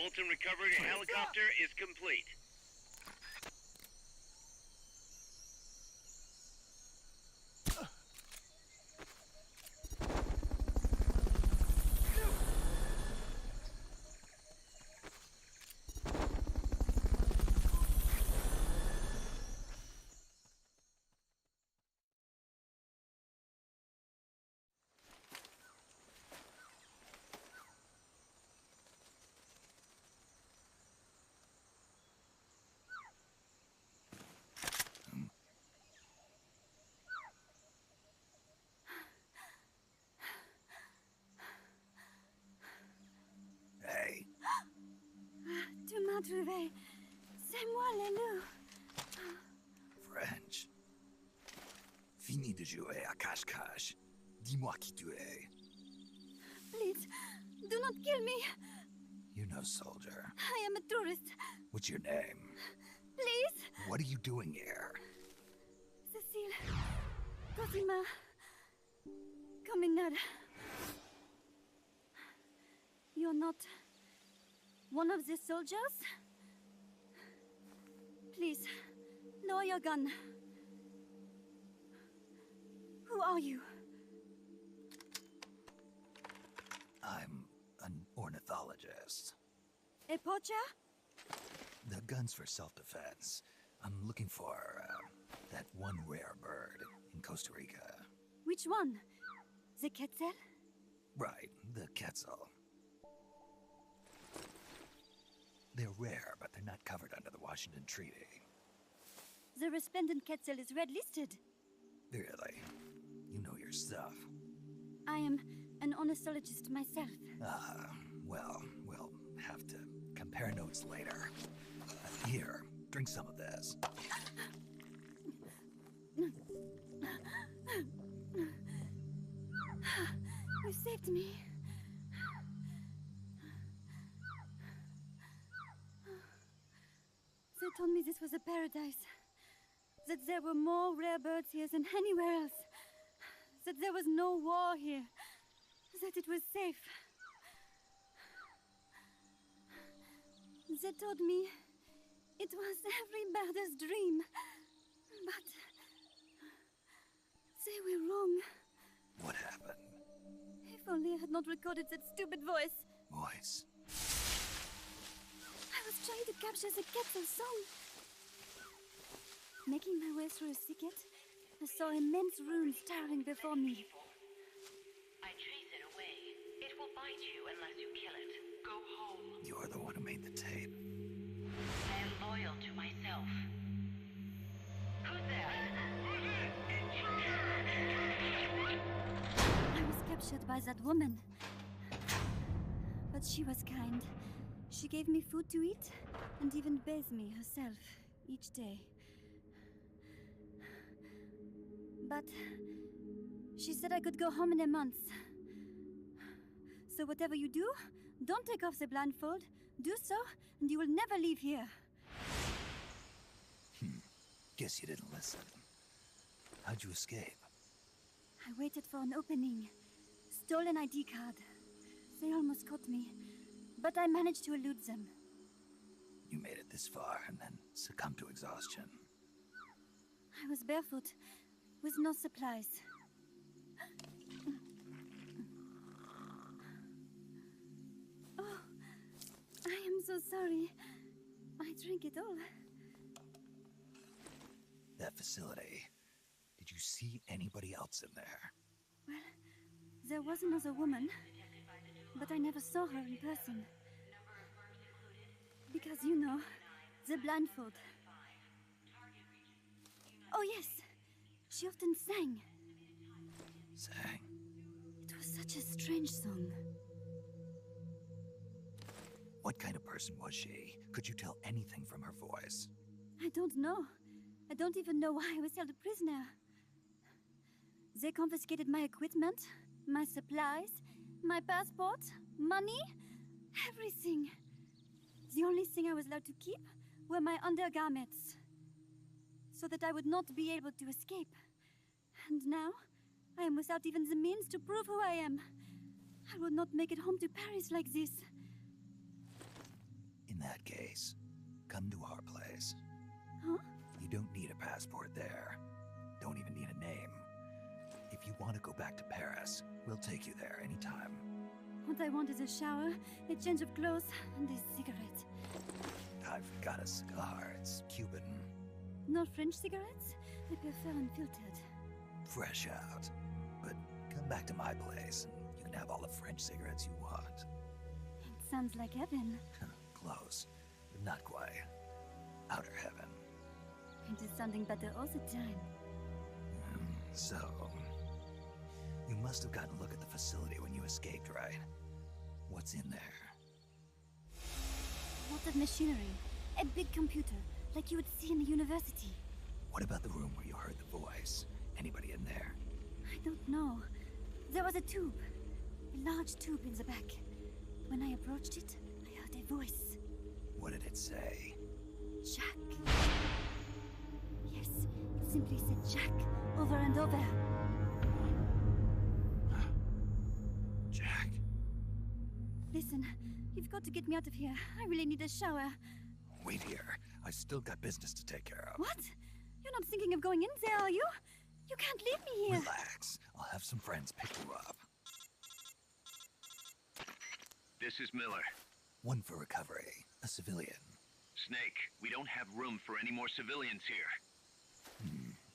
Fulton recovery helicopter is complete. Hey. Tu m'as trouvé. C'est moi, le loup. French. Fini de jouer à cache-cache. Dis-moi qui tu es. Please, do not kill me. You know, soldier. I am a tourist. What's your name? Please. What are you doing here? Cecile. Cosima. Caminada. You're not one of the soldiers? Please, lower your gun. Who are you? I'm an ornithologist. A poacher? The gun's for self-defense. I'm looking for that one rare bird in Costa Rica. Which one? The Quetzal? Right, the Quetzal. They're rare, but they're not covered under the Washington Treaty. The resplendent Quetzal is red-listed. Really? You know your stuff. I am an ornithologist myself. Well, we'll have to compare notes later. Here, drink some of this. You saved me. They told me this was a paradise. That there were more rare birds here than anywhere else. That there was no war here. That it was safe. They told me it was every birder's dream. But they were wrong. What happened? If only I had not recorded that stupid voice. Voice? I was trying to capture the Quetzal song. Making my way through a thicket, I saw immense runes towering before me. I chase it away. It will bite you unless you kill it. Go home. You're the one who made the tape. I am loyal to myself. Who's there? I was captured by that woman. But she was kind. She gave me food to eat, and even bathed me herself each day. But she said I could go home in a month. So whatever you do, don't take off the blindfold. Do so, and you will never leave here. Guess you didn't listen. How'd you escape? I waited for an opening. Stole an ID card. They almost caught me, but I managed to elude them. You made it this far and then succumbed to exhaustion. I was barefoot, with no supplies. Oh, I am so sorry. I drank it all. That facility. Did you see anybody else in there? Well, there was another woman, but I never saw her in person. Because, you know, the blindfold. Oh, yes. She often sang. Sang? It was such a strange song. What kind of person was she? Could you tell anything from her voice? I don't know. I don't even know why I was held a prisoner. They confiscated my equipment, my supplies, my passport, money, everything. The only thing I was allowed to keep were my undergarments, so that I would not be able to escape. And now, I am without even the means to prove who I am. I will not make it home to Paris like this. base. Come to our place. Huh? You don't need a passport there. Don't even need a name. If you want to go back to Paris, we'll take you there anytime. What I want is a shower, a change of clothes, and a cigarette. I've got a cigar. It's Cuban. No French cigarettes? I prefer unfiltered. Fresh out. But come back to my place, and you can have all the French cigarettes you want. It sounds like heaven. Close, but not quite. Outer heaven. It is sounding better all the time. So, you must have gotten a look at the facility when you escaped, right? What's in there? Lots of machinery. A big computer, like you would see in a university. What about the room where you heard the voice? Anybody in there? I don't know. There was a tube. A large tube in the back. When I approached it, I heard a voice. What did it say? Jack. Yes, it simply said Jack over and over. Jack? Listen, you've got to get me out of here. I really need a shower. Wait here. I still got business to take care of. What? You're not thinking of going in there, are you? You can't leave me here. Relax. I'll have some friends pick you up. This is Miller. One for recovery. A civilian. Snake, we don't have room for any more civilians here.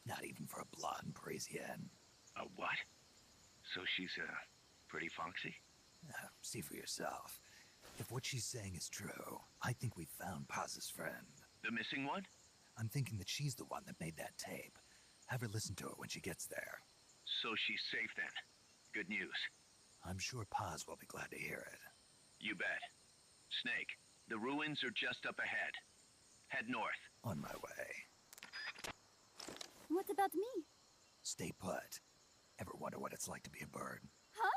Not even for a blonde Parisienne. A what? So she's, pretty foxy? See for yourself. If what she's saying is true, I think we've found Paz's friend. The missing one? I'm thinking that she's the one that made that tape. Have her listen to it when she gets there. So she's safe then. Good news. I'm sure Paz will be glad to hear it. You bet. Snake, the ruins are just up ahead. Head north. On my way. What about me? Stay put. Ever wonder what it's like to be a bird? Huh?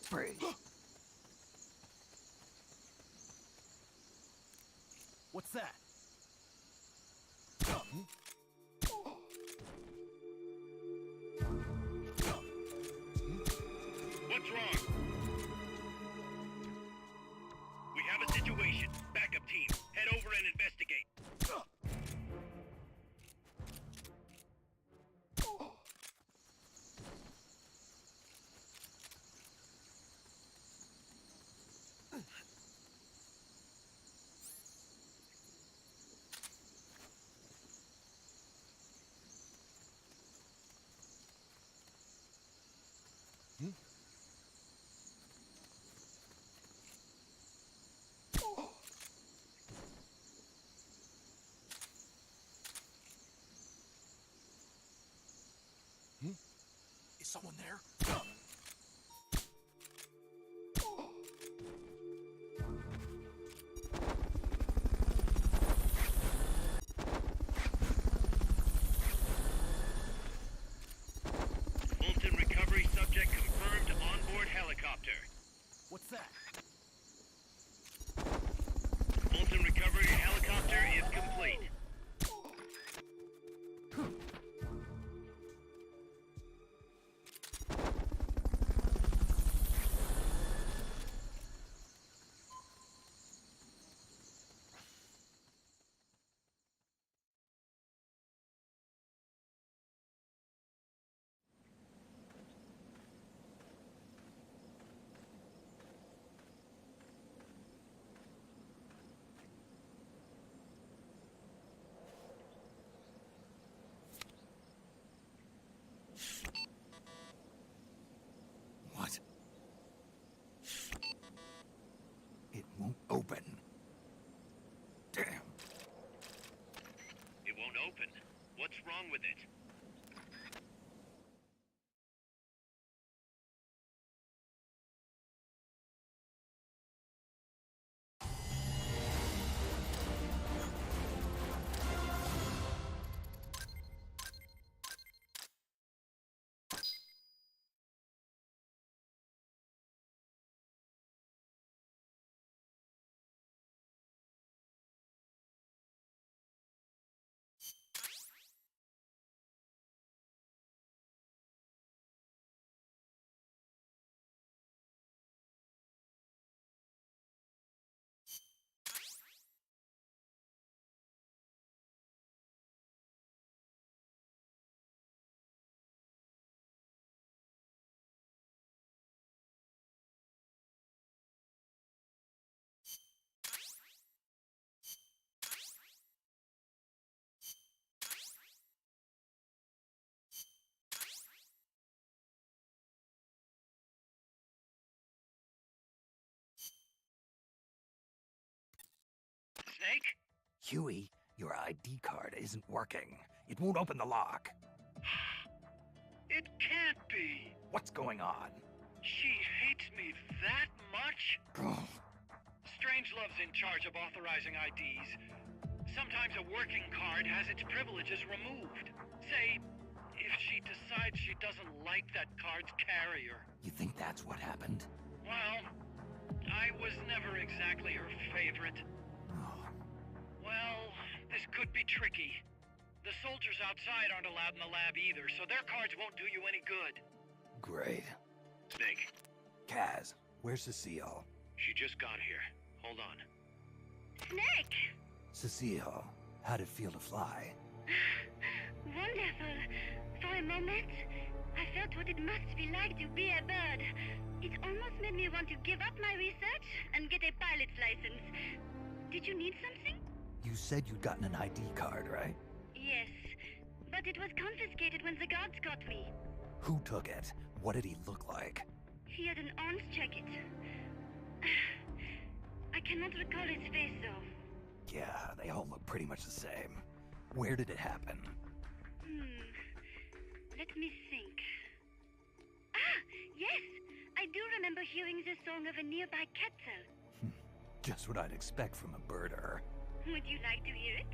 Free. What's that? What's wrong? We have a situation. Backup team, head over and investigate. Is someone there? Fulton recovery subject confirmed onboard helicopter. What's that? Fulton recovery helicopter is complete. on with it. Snake? Huey, your ID card isn't working. It won't open the lock. It can't be. What's going on? She hates me that much? Strangelove's in charge of authorizing IDs. Sometimes a working card has its privileges removed. Say, if she decides she doesn't like that card's carrier. You think that's what happened? Well, I was never exactly her favorite. Well, this could be tricky. The soldiers outside aren't allowed in the lab either, so their cards won't do you any good. Great. Snake, Kaz, where's Cecile? she just got here. Hold on. Snake! Cecile, how'd it feel to fly? Wonderful. For a moment, I felt what it must be like to be a bird. It almost made me want to give up my research and get a pilot's license. Did you need something? You said you'd gotten an ID card, right? Yes, but it was confiscated when the guards got me. Who took it? What did he look like? He had an orange jacket. I cannot recall his face, though. Yeah, they all look pretty much the same. Where did it happen? Let me think. Ah, yes! I do remember hearing the song of a nearby Quetzal. Just what I'd expect from a birder. Would you like to hear it?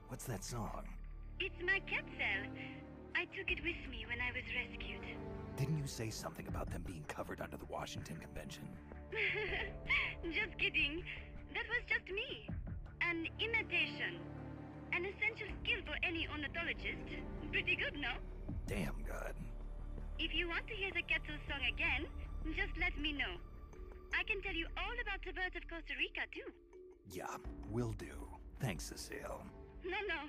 What's that song? It's my Quetzal. I took it with me when I was rescued. Didn't you say something about them being covered under the Washington Convention? Just kidding. That was just me. An imitation. An essential skill for any ornithologist. Pretty good, no? Damn good. If you want to hear the Quetzal song again, just let me know. I can tell you all about the birds of Costa Rica, too. Yeah, will do. Thanks, Cecile. No.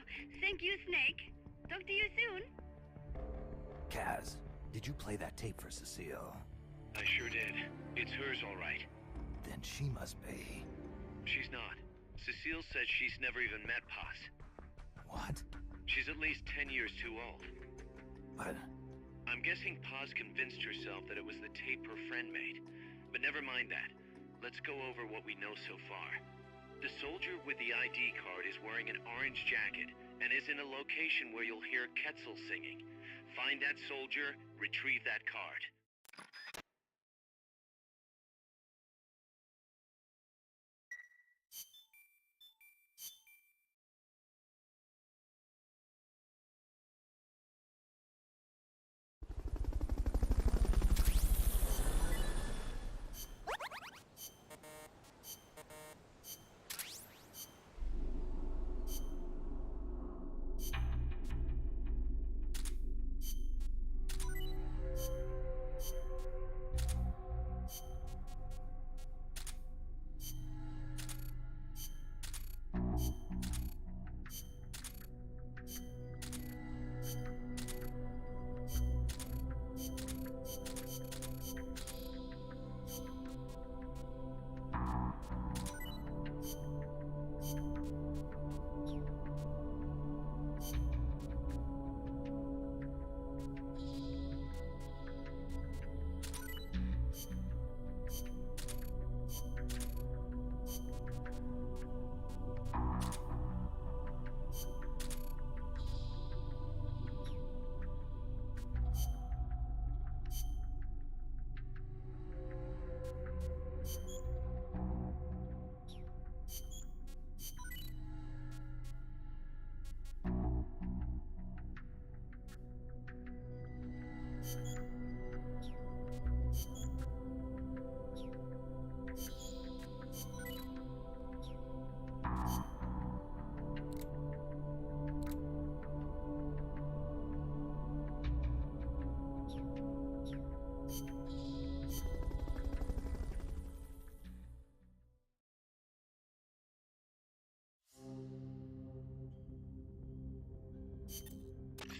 Thank you, Snake. Talk to you soon. Kaz, did you play that tape for Cecile? I sure did. It's hers, all right. Then she must be... She's not. Cecile said she's never even met Paz. What? She's at least 10 years too old. But... I'm guessing Paz convinced herself that it was the tape her friend made. But never mind that. Let's go over what we know so far. The soldier with the ID card is wearing an orange jacket and is in a location where you'll hear Quetzal singing. Find that soldier, retrieve that card.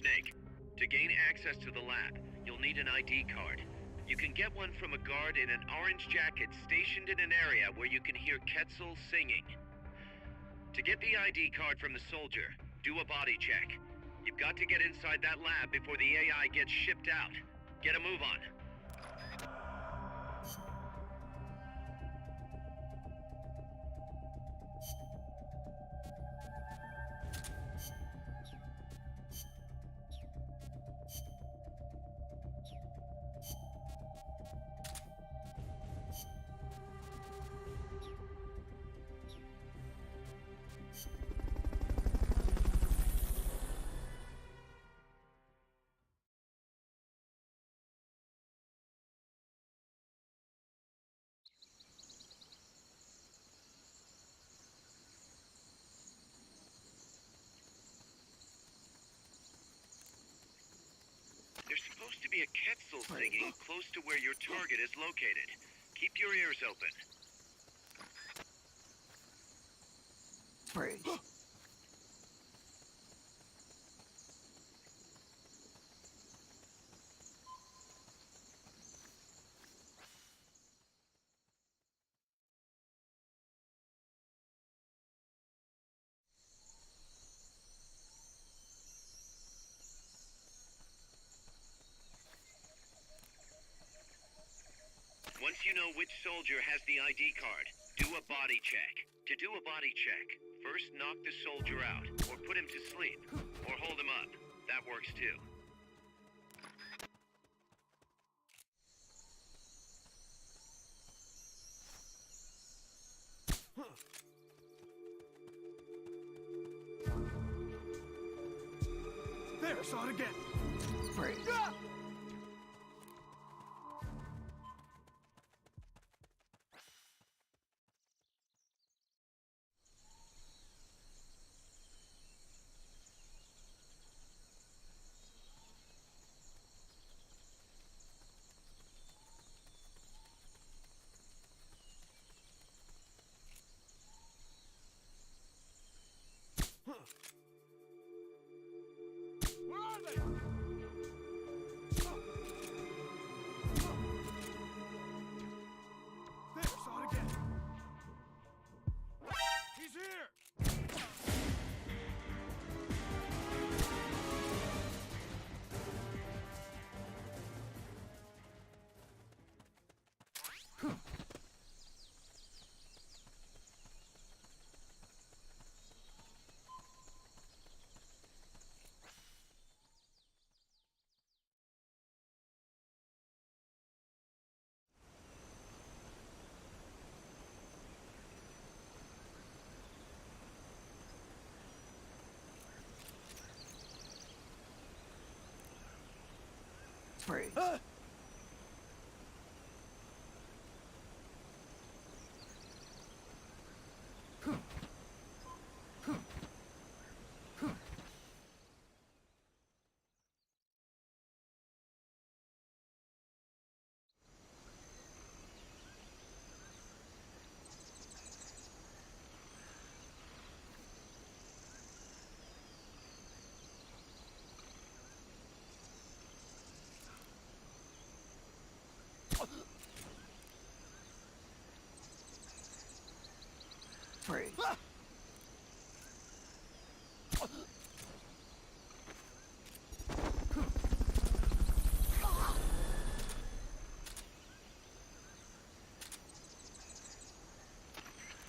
Snake, to gain access to the lab, you'll need an ID card. You can get one from a guard in an orange jacket stationed in an area where you can hear Quetzal singing. To get the ID card from the soldier, do a body check. You've got to get inside that lab before the AI gets shipped out. Get a move on. There's supposed to be a Quetzal singing close to where your target is located. Keep your ears open. Freeze. Once you know which soldier has the ID card, do a body check. To do a body check, first knock the soldier out, or put him to sleep, or hold him up. That works too. There, saw it again. Freeze. Ah! Where are they? There, saw it again. He's here! Freeze. Freeze.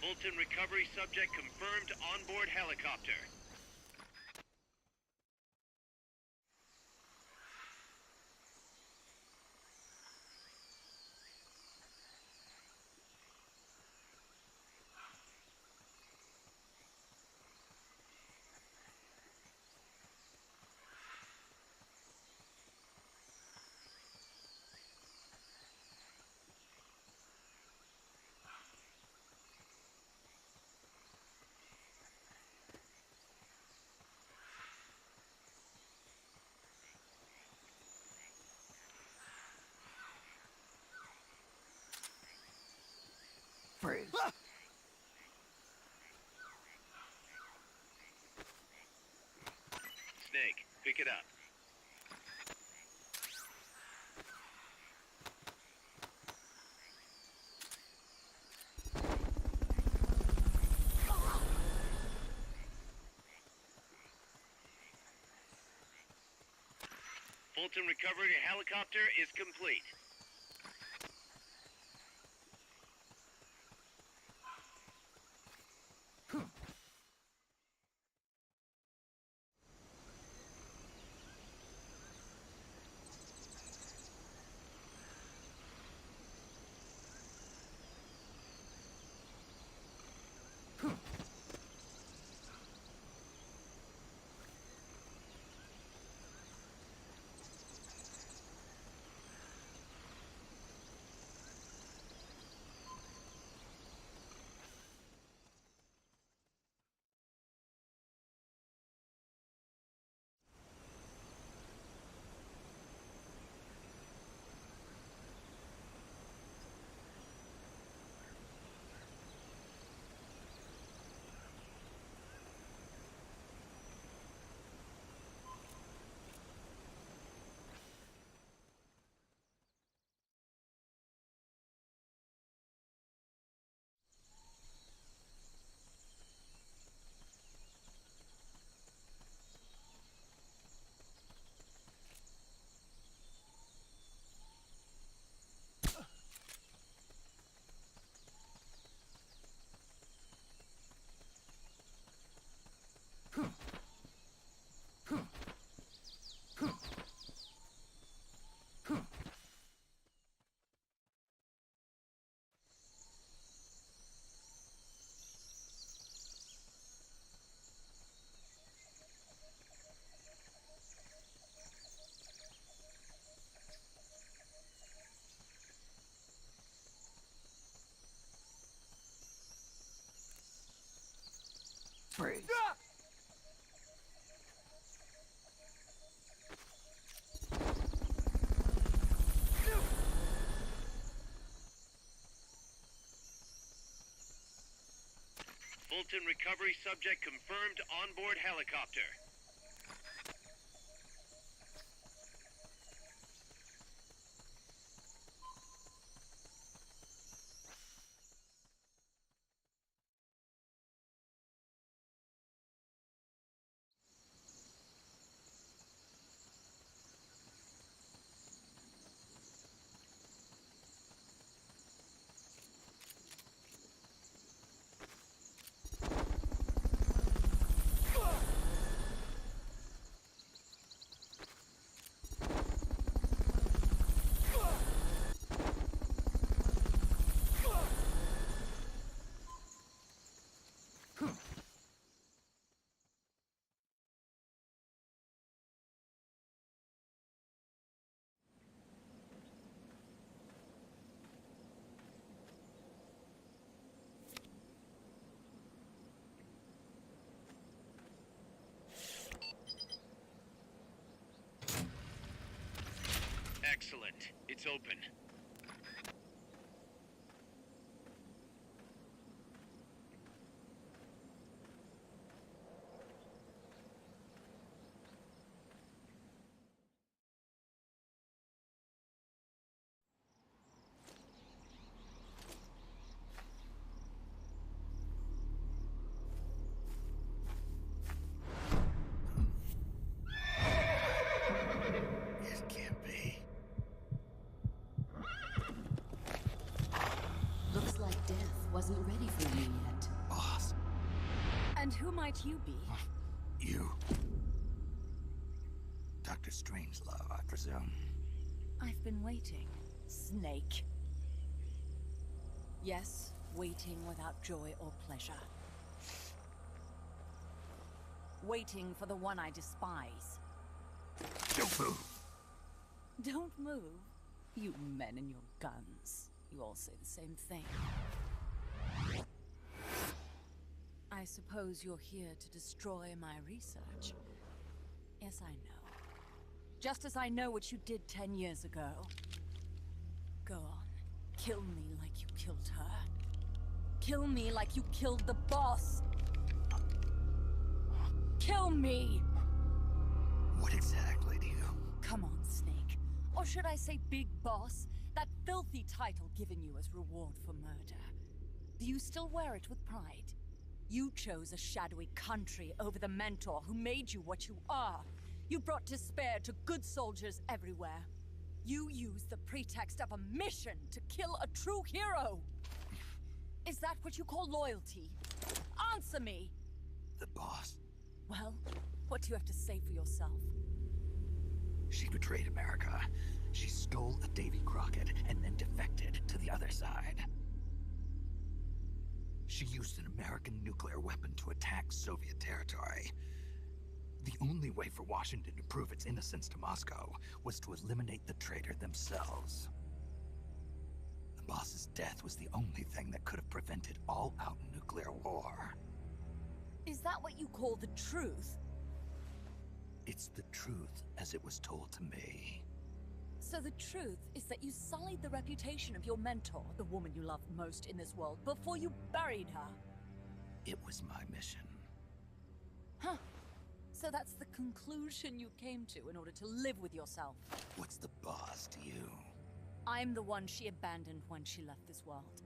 Fulton recovery subject confirmed onboard helicopter. Pick it up. Fulton recovery helicopter is complete. Freeze. Fulton recovery subject confirmed onboard helicopter. Excellent. It's open. It can't be. Looks like death wasn't ready for you yet. Boss. And who might you be? You. Dr. Strangelove, I presume. I've been waiting, Snake. Yes, waiting without joy or pleasure. Waiting for the one I despise. Don't move. Don't move. You men and your guns. You all say the same thing. I suppose you're here to destroy my research. Yes, I know. Just as I know what you did 10 years ago. Go on. Kill me like you killed her. Kill me like you killed the boss. Kill me! What exactly do you... Come on, Snake. Or should I say Big Boss? That filthy title given you as reward for murder. Do you still wear it with pride? You chose a shadowy country over the mentor who made you what you are. You brought despair to good soldiers everywhere. You used the pretext of a mission to kill a true hero. Is that what you call loyalty? Answer me! The boss. Well, what do you have to say for yourself? She betrayed America. She stole a Davy Crockett and then defected to the other side. She used an American nuclear weapon to attack Soviet territory. The only way for Washington to prove its innocence to Moscow was to eliminate the traitor themselves. The boss's death was the only thing that could have prevented all-out nuclear war. Is that what you call the truth? It's the truth as it was told to me. So the truth is that you sullied the reputation of your mentor, the woman you loved most in this world, before you buried her. It was my mission. Huh. So that's the conclusion you came to in order to live with yourself. What's the boss to you? I'm the one she abandoned when she left this world.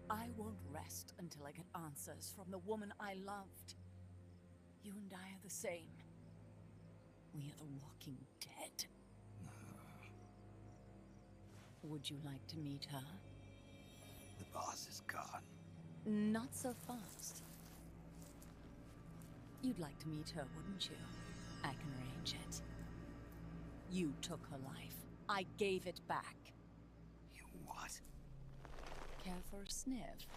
I won't rest until I get answers from the woman I loved. You and I are the same. We are the walking dead. Would you like to meet her? The boss is gone. Not so fast. You'd like to meet her, wouldn't you? I can arrange it. You took her life. I gave it back. You what? Care for a sniff?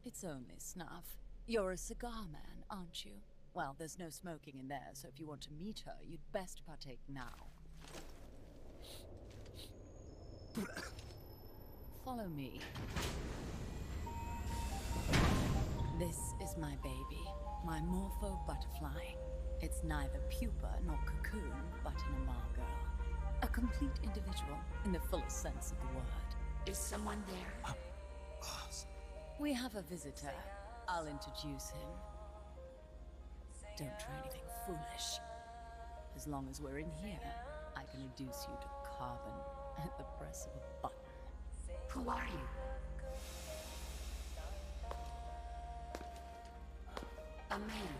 It's only snuff. You're a cigar man, aren't you? Well, there's no smoking in there, so if you want to meet her, you'd best partake now. Follow me. This is my baby, my Morpho butterfly. It's neither pupa nor cocoon, but an imago. A complete individual, in the fullest sense of the word. Is someone there? Boss. We have a visitor. I'll introduce him. Don't try anything foolish. As long as we're in here, I can reduce you to carbon at the press of a button. Who are you? A man.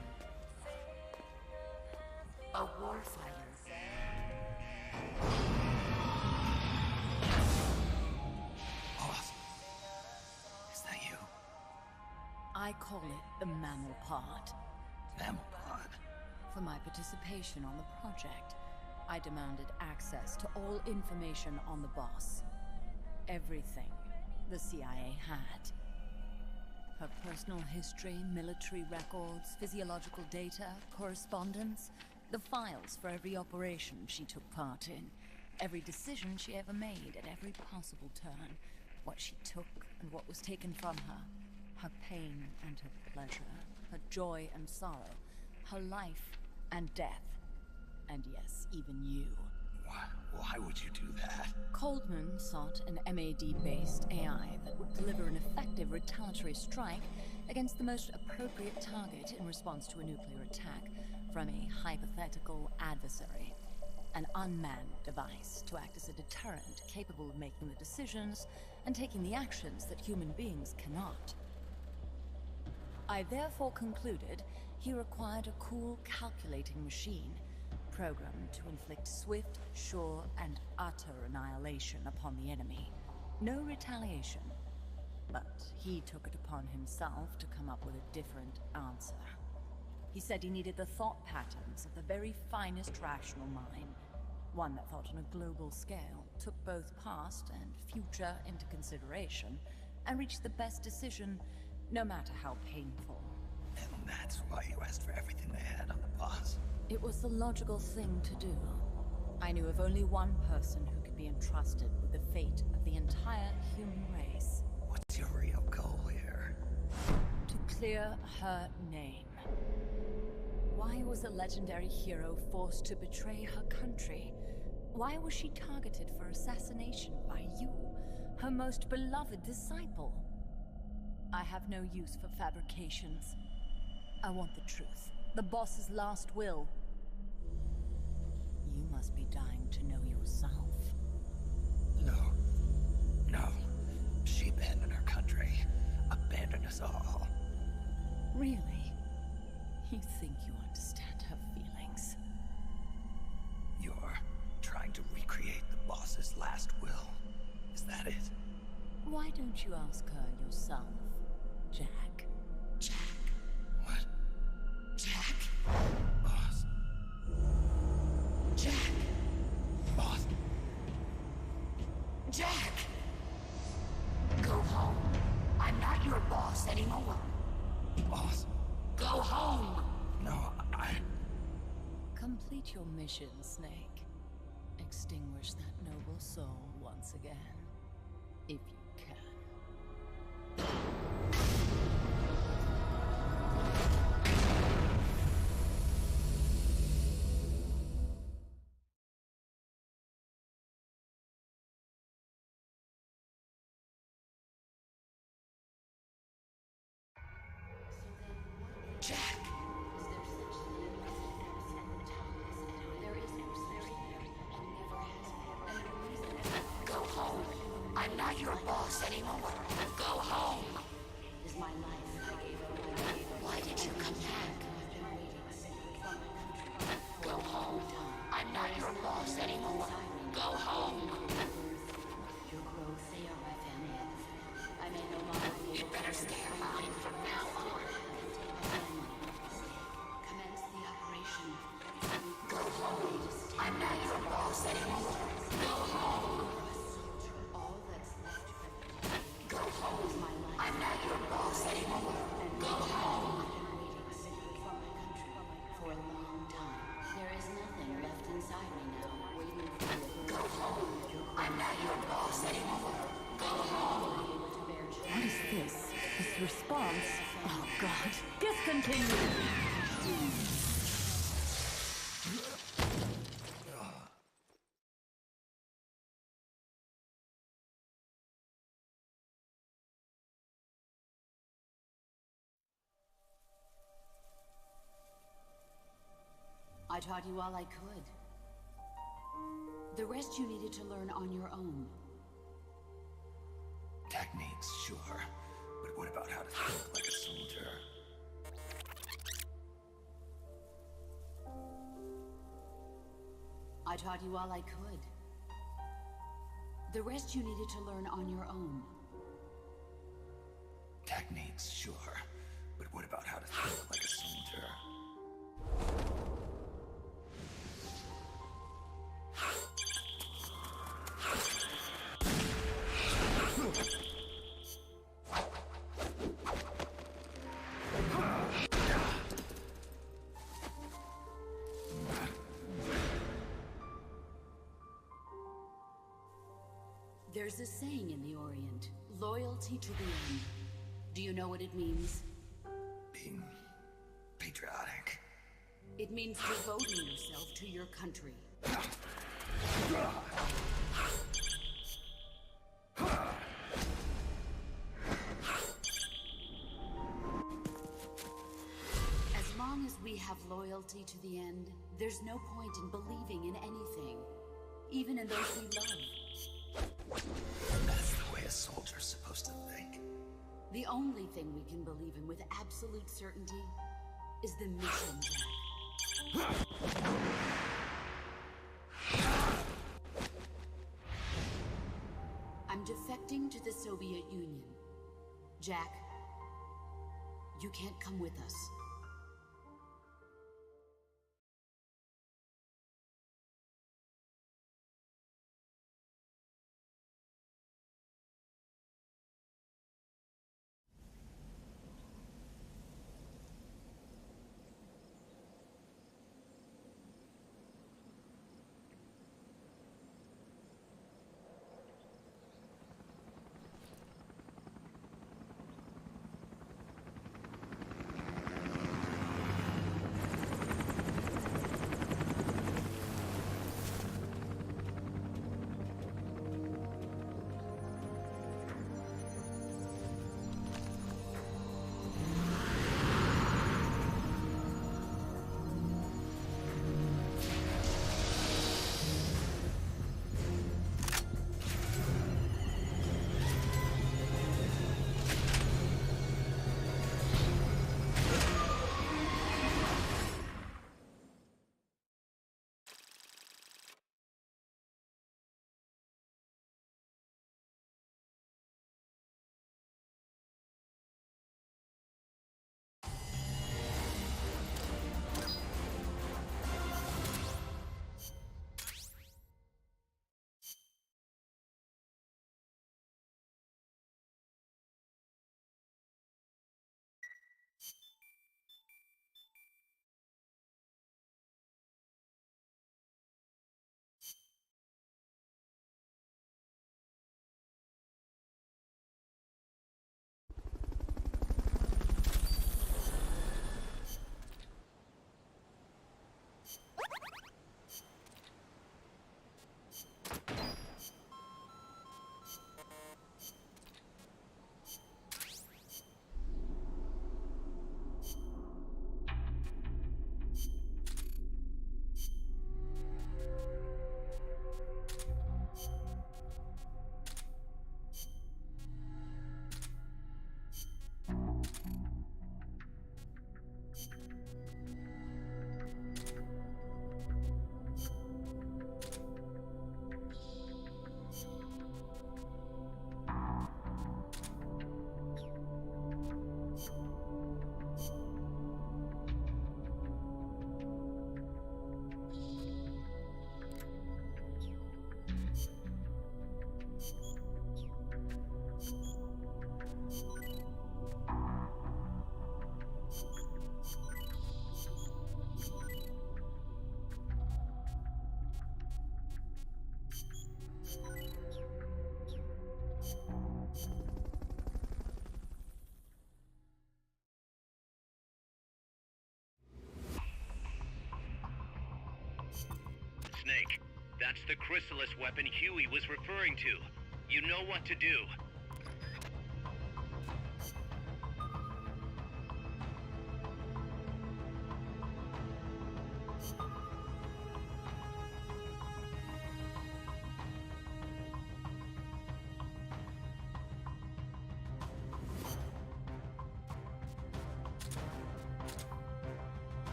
A warfighter. Boss. Is that you? I call it the Mammal Pod. Mammal Pod? For my participation on the project, I demanded access to all information on the boss. Everything the CIA had. Her personal history, military records, physiological data, correspondence, the files for every operation she took part in, every decision she ever made at every possible turn, what she took and what was taken from her pain and her pleasure, her joy and sorrow, her life and death, and yes, even you. Why would you do that? Coldman sought an MAD-based AI that would deliver an effective retaliatory strike against the most appropriate target in response to a nuclear attack from a hypothetical adversary. An unmanned device to act as a deterrent capable of making the decisions and taking the actions that human beings cannot. I therefore concluded he required a cool calculating machine programmed to inflict swift, sure, and utter annihilation upon the enemy. No retaliation. But he took it upon himself to come up with a different answer. He said he needed the thought patterns of the very finest rational mind, one that thought on a global scale, took both past and future into consideration, and reached the best decision, no matter how painful. And that's why you asked for everything they had on the boss. It was the logical thing to do. I knew of only one person who could be entrusted with the fate of the entire human race. What's your real goal here? To clear her name. Why was a legendary hero forced to betray her country? Why was she targeted for assassination by you, her most beloved disciple? I have no use for fabrications. I want the truth. The boss's last will. must be dying to know yourself. No. No. She abandoned her country. Abandoned us all. Really? You think you understand her feelings? You're trying to recreate the boss's last will. Is that it? Why don't you ask her yourself, Jack? Jack. What? Jack. Boss. Jack. Boss. Jack. Go home. I'm not your boss anymore. Boss. Go home. No, Complete your mission, Snake. Extinguish that noble soul once again. If you can. Jack. Go home. I'm not your boss anymore. Go home. Is my life. Why did you come back? Go home. I'm not your boss anymore. Go home. Your growth, they are my family. I may no longer be You able better to stay alive from now on. commence the operation. Go home. I'm not your boss anymore. Go home. All that's left Go home. is my life. I'm not your boss anymore. Go home. For a long time. There is nothing left inside me now, waiting for Go home. I'm not your boss anymore. Go home. What is this? This response? Oh God. Discontinue! I taught you all I could. The rest you needed to learn on your own. Techniques, sure. But what about how to think like a soldier? I taught you all I could. The rest you needed to learn on your own. Techniques, sure. But what about how to think like a soldier? There's a saying in the Orient, loyalty to the end. Do you know what it means? Being patriotic. It means devoting yourself to your country. As long as we have loyalty to the end, there's no point in believing in anything, even in those we love. And that's the way a soldier's supposed to think. The only thing we can believe in with absolute certainty is the mission, Jack. I'm defecting to the Soviet Union. Jack, you can't come with us. That's the Chrysalis weapon Huey was referring to. You know what to do.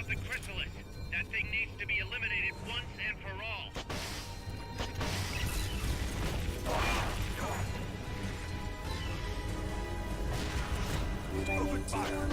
The Chrysalis. That thing needs to be eliminated once and for all. Open fire!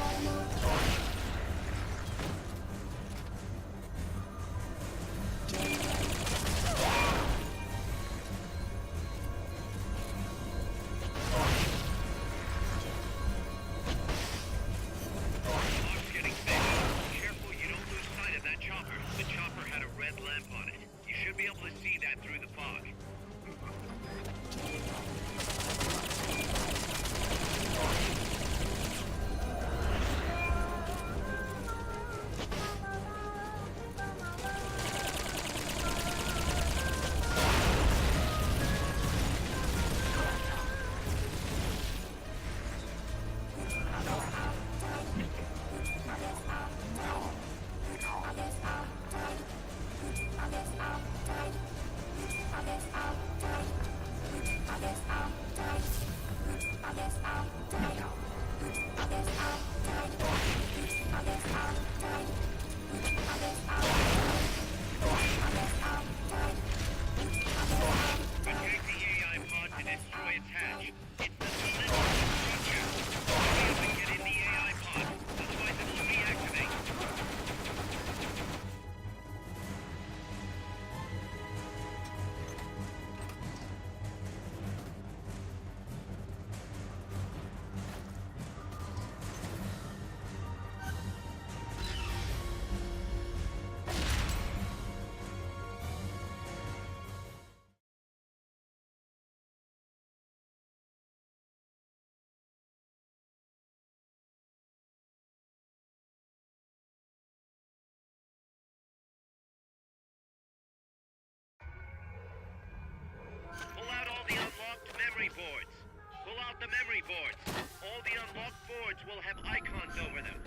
the memory boards. All the unlocked boards will have icons over them.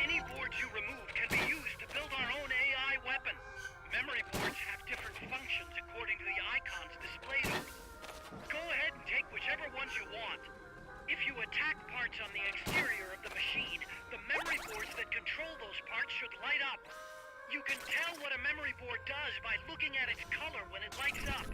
Any boards you remove can be used to build our own AI weapon. Memory boards have different functions according to the icons displayed on them. Go ahead and take whichever ones you want. If you attack parts on the exterior of the machine, the memory boards that control those parts should light up. You can tell what a memory board does by looking at its color when it lights up.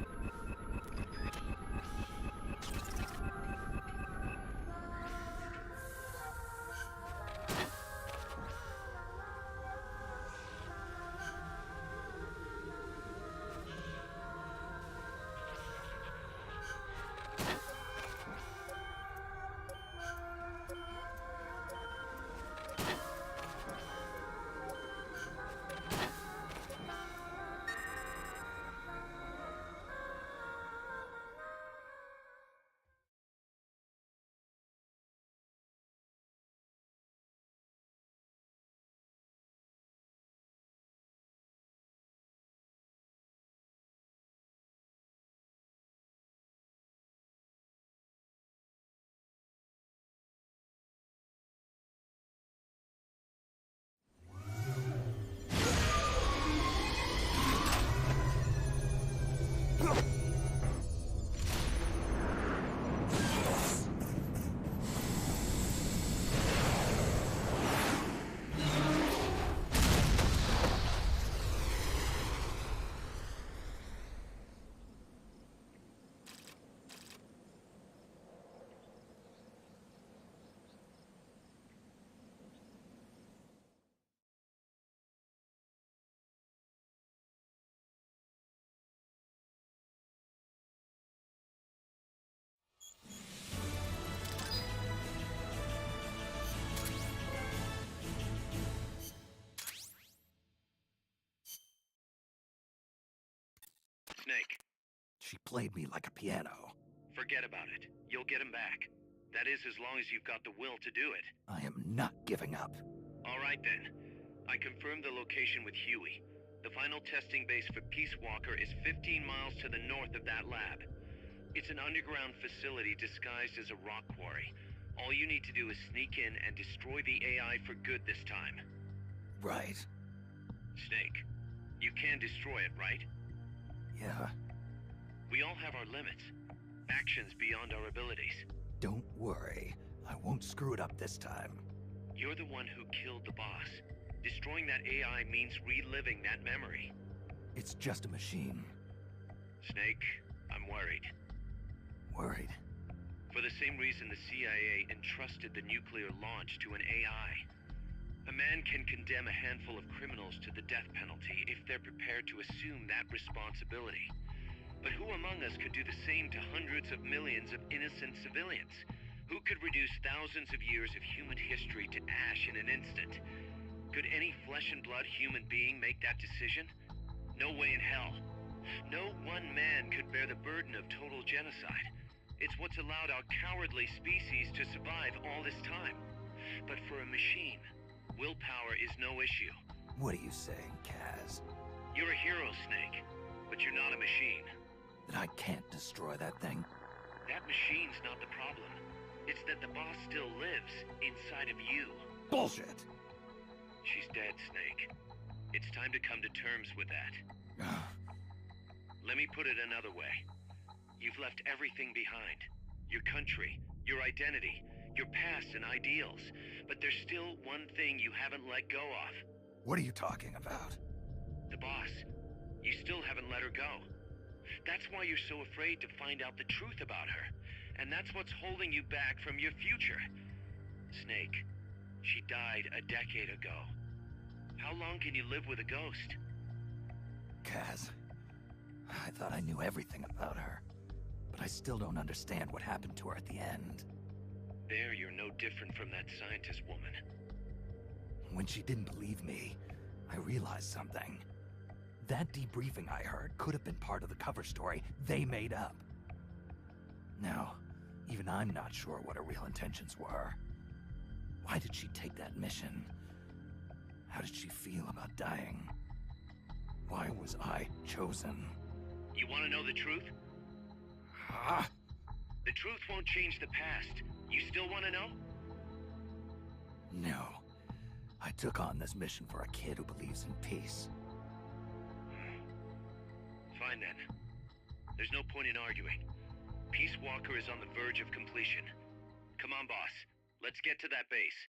Snake. She played me like a piano. Forget about it. You'll get him back. That is, as long as you've got the will to do it. I am not giving up. All right, then. I confirmed the location with Huey. The final testing base for Peace Walker is 15 miles to the north of that lab. It's an underground facility disguised as a rock quarry. All you need to do is sneak in and destroy the AI for good this time. Right. Snake, you can destroy it, right? Yeah. We all have our limits. Actions beyond our abilities. Don't worry. I won't screw it up this time. You're the one who killed the boss. Destroying that AI means reliving that memory. It's just a machine. Snake, I'm worried. Worried? For the same reason the CIA entrusted the nuclear launch to an AI. A man can condemn a handful of criminals to the death penalty if they're prepared to assume that responsibility. But who among us could do the same to hundreds of millions of innocent civilians? Who could reduce thousands of years of human history to ash in an instant? Could any flesh and blood human being make that decision? No way in hell. No one man could bear the burden of total genocide. It's what's allowed our cowardly species to survive all this time. But for a machine, willpower is no issue. What are you saying, Kaz? You're a hero, Snake, but you're not a machine. That I can't destroy that thing? That machine's not the problem. It's that the boss still lives inside of you. Bullshit! She's dead, Snake. It's time to come to terms with that. Let me put it another way. You've left everything behind. Your country, your identity, your past and ideals. But there's still one thing you haven't let go of. What are you talking about? The boss. You still haven't let her go. That's why you're so afraid to find out the truth about her. And that's what's holding you back from your future. Snake, she died a decade ago. How long can you live with a ghost? Kaz, I thought I knew everything about her. But I still don't understand what happened to her at the end. There, you're no different from that scientist woman. When she didn't believe me, I realized something. That debriefing I heard could have been part of the cover story they made up. Now, even I'm not sure what her real intentions were. Why did she take that mission? How did she feel about dying? Why was I chosen? You want to know the truth? Ah! The truth won't change the past. You still want to know? No. I took on this mission for a kid who believes in peace. Fine then. There's no point in arguing. Peace Walker is on the verge of completion. Come on, boss. Let's get to that base.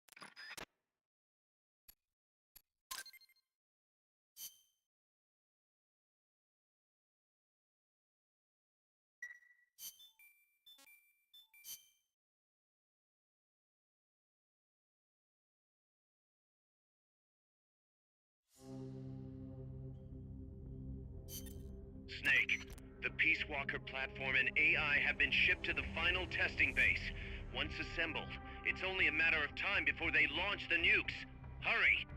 Snake, the Peace Walker platform and AI have been shipped to the final testing base. Once assembled, it's only a matter of time before they launch the nukes. Hurry!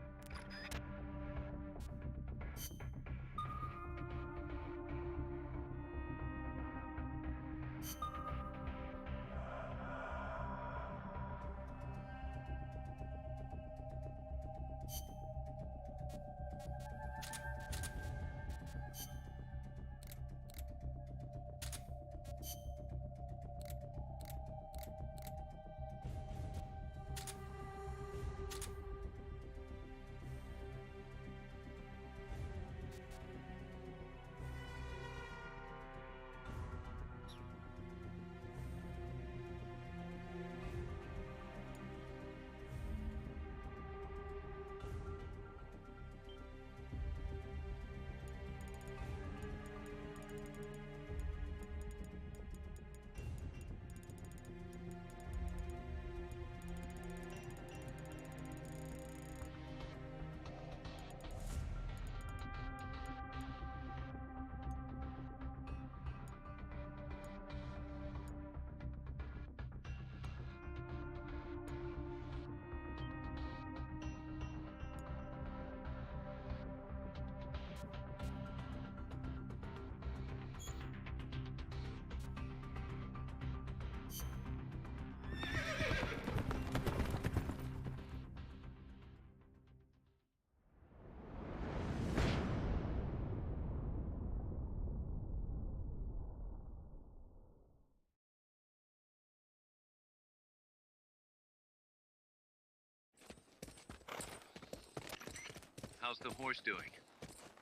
How's the horse doing?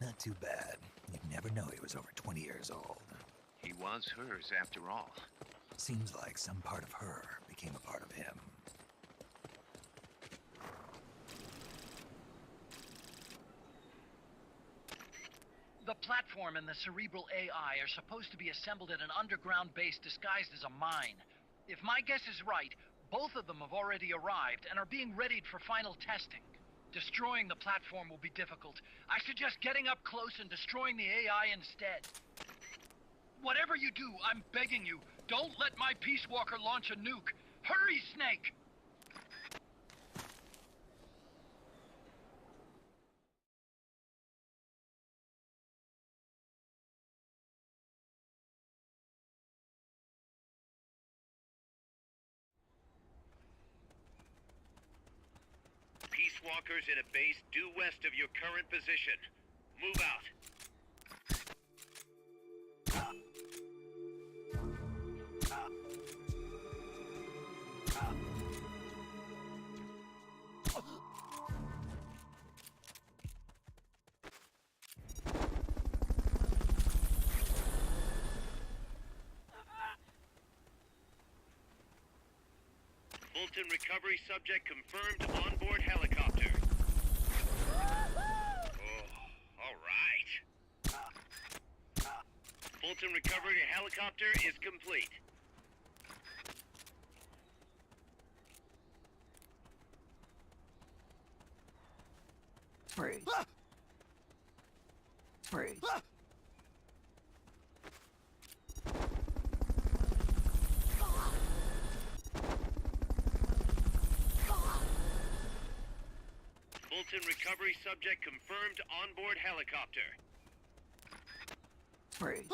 Not too bad. You'd never know he was over 20 years old. He was hers, after all. Seems like some part of her became a part of him. The platform and the cerebral AI are supposed to be assembled at an underground base disguised as a mine. If my guess is right, both of them have already arrived and are being readied for final testing. Destroying the platform will be difficult. I suggest getting up close and destroying the AI instead. Whatever you do, I'm begging you, don't let my Peace Walker launch a nuke. Hurry, Snake! Peace Walkers in a base due west of your current position. Move out. Fulton recovery subject confirmed onboard helicopter. Oh, all right. Fulton recovery helicopter is complete. Freeze. Freeze. Fulton recovery subject confirmed onboard helicopter. Freeze.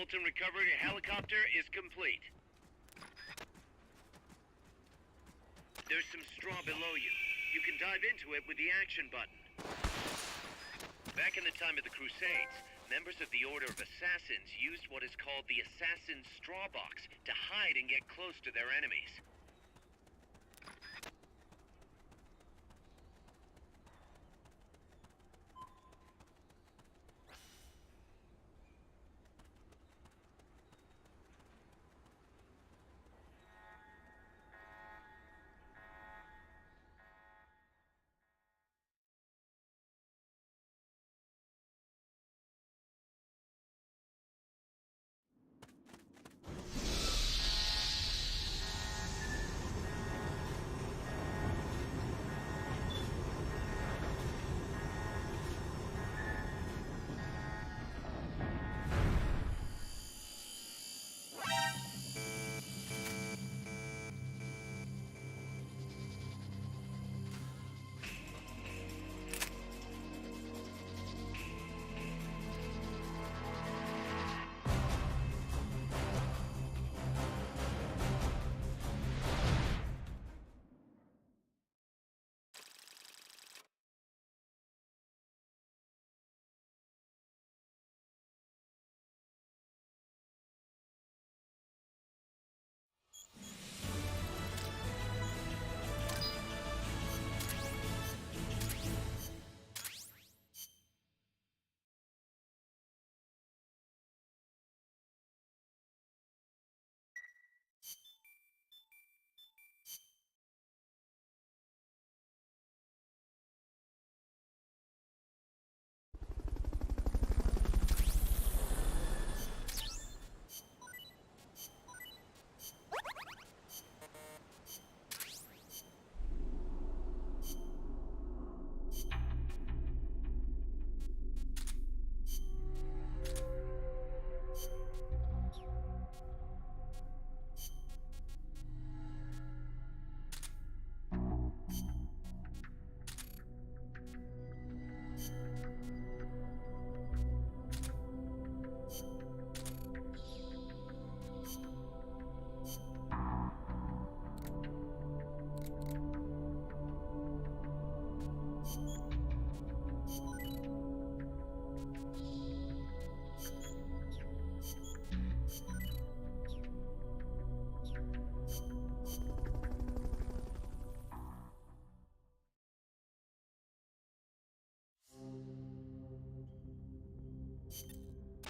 Fulton recovery helicopter is complete. There's some straw below you. You can dive into it with the action button. Back in the time of the Crusades, members of the Order of Assassins used what is called the Assassin's Straw Box to hide and get close to their enemies.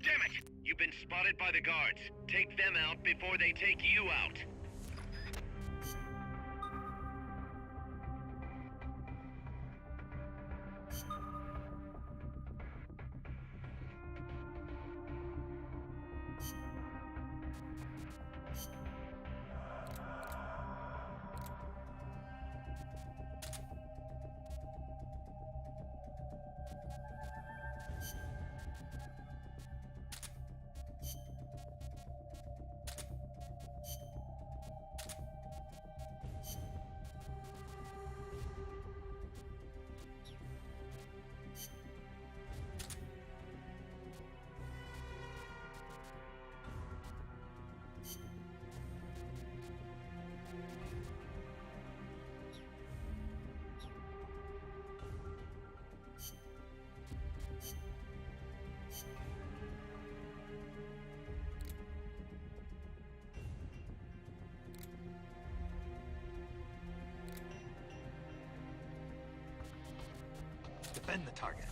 Damn it! You've been spotted by the guards. Take them out before they take you out. Defend the target.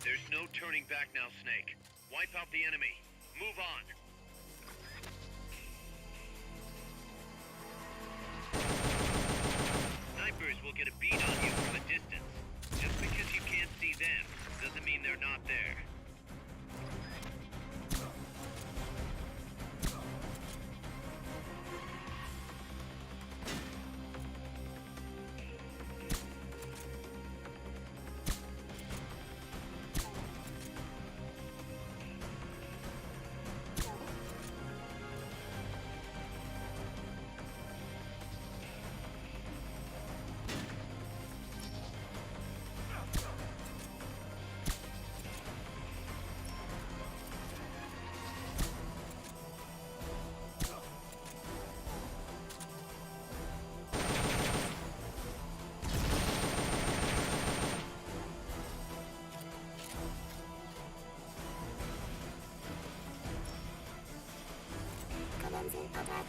There's no turning back now, Snake. Wipe out the enemy. Move on. Snipers will get a beat on you from a distance. Just because you can't see them doesn't mean they're not there. Commencing attack.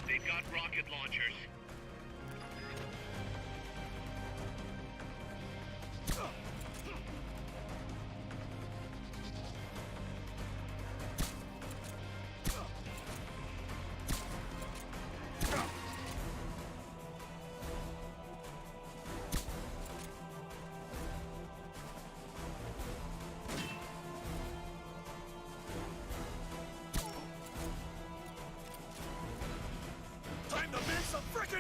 They've got rocket launchers. Time to make some frickin'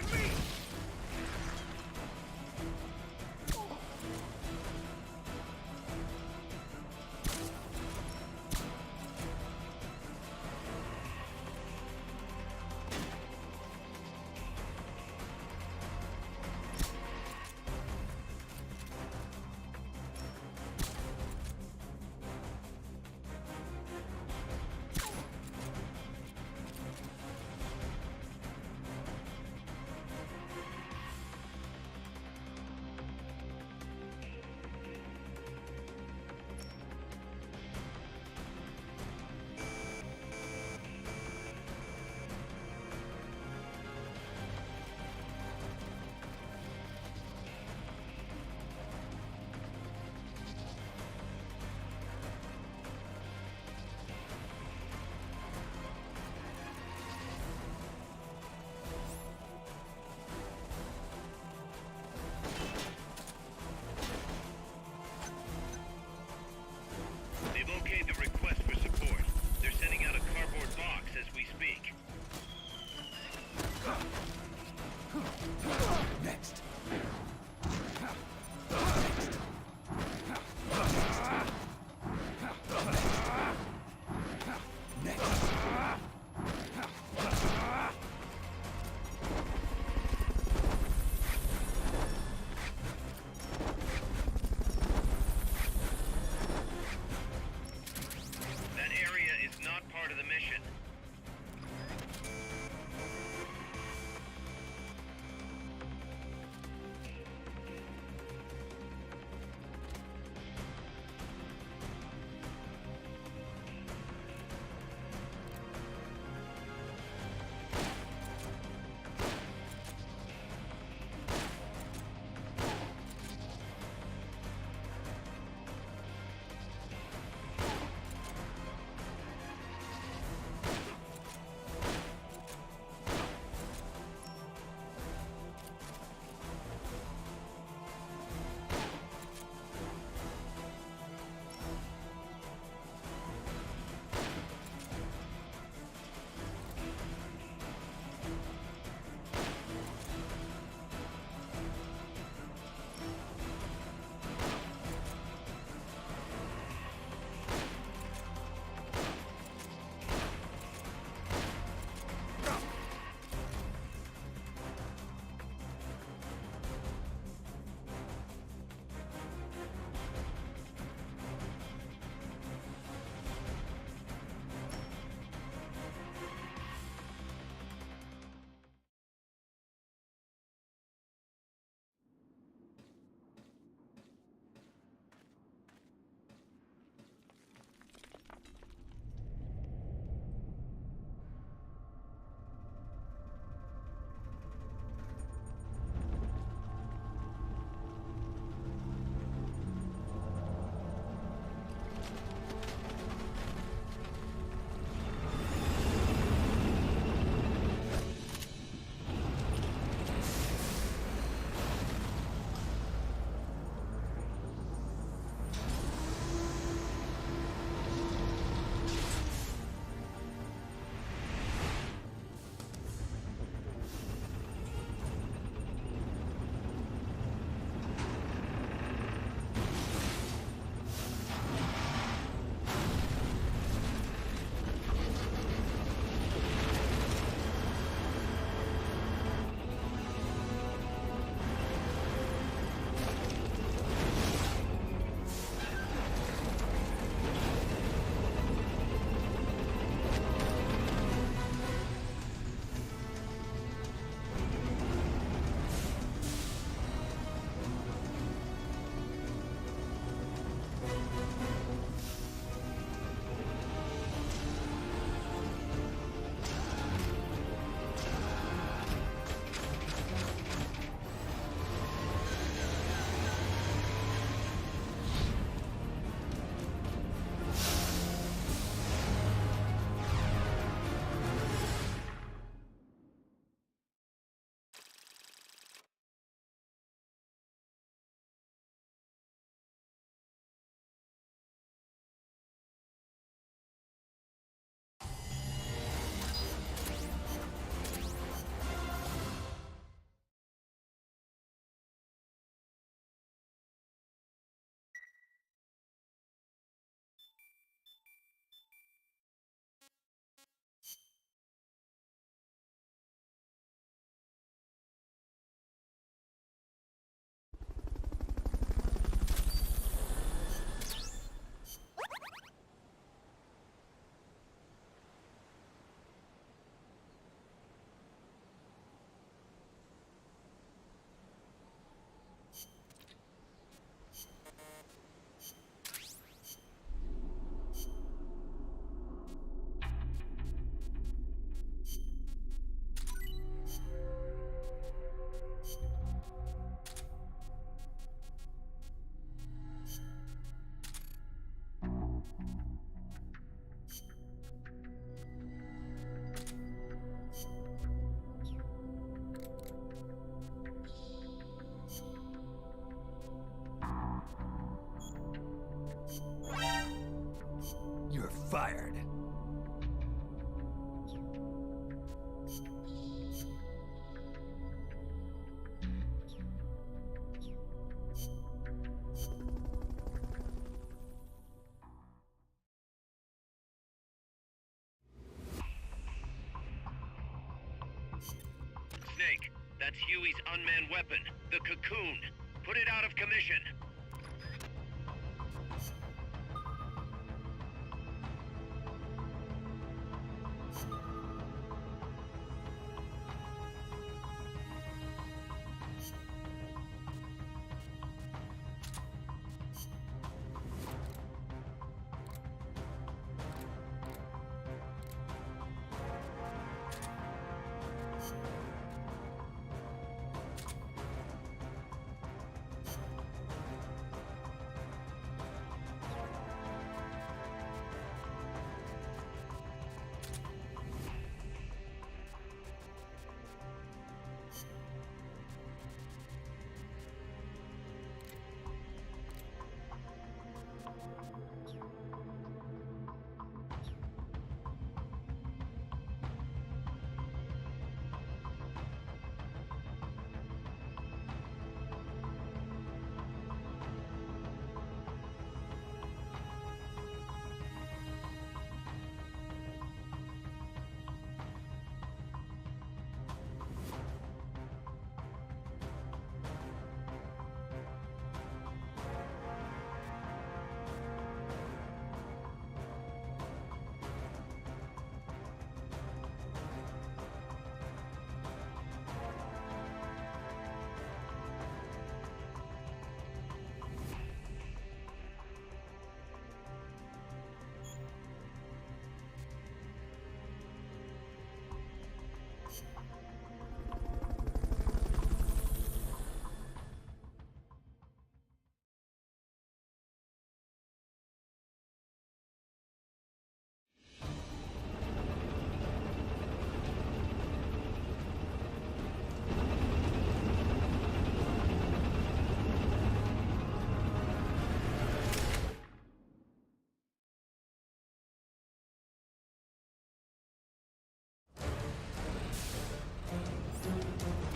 That's Huey's unmanned weapon, the Cocoon. Put it out of commission.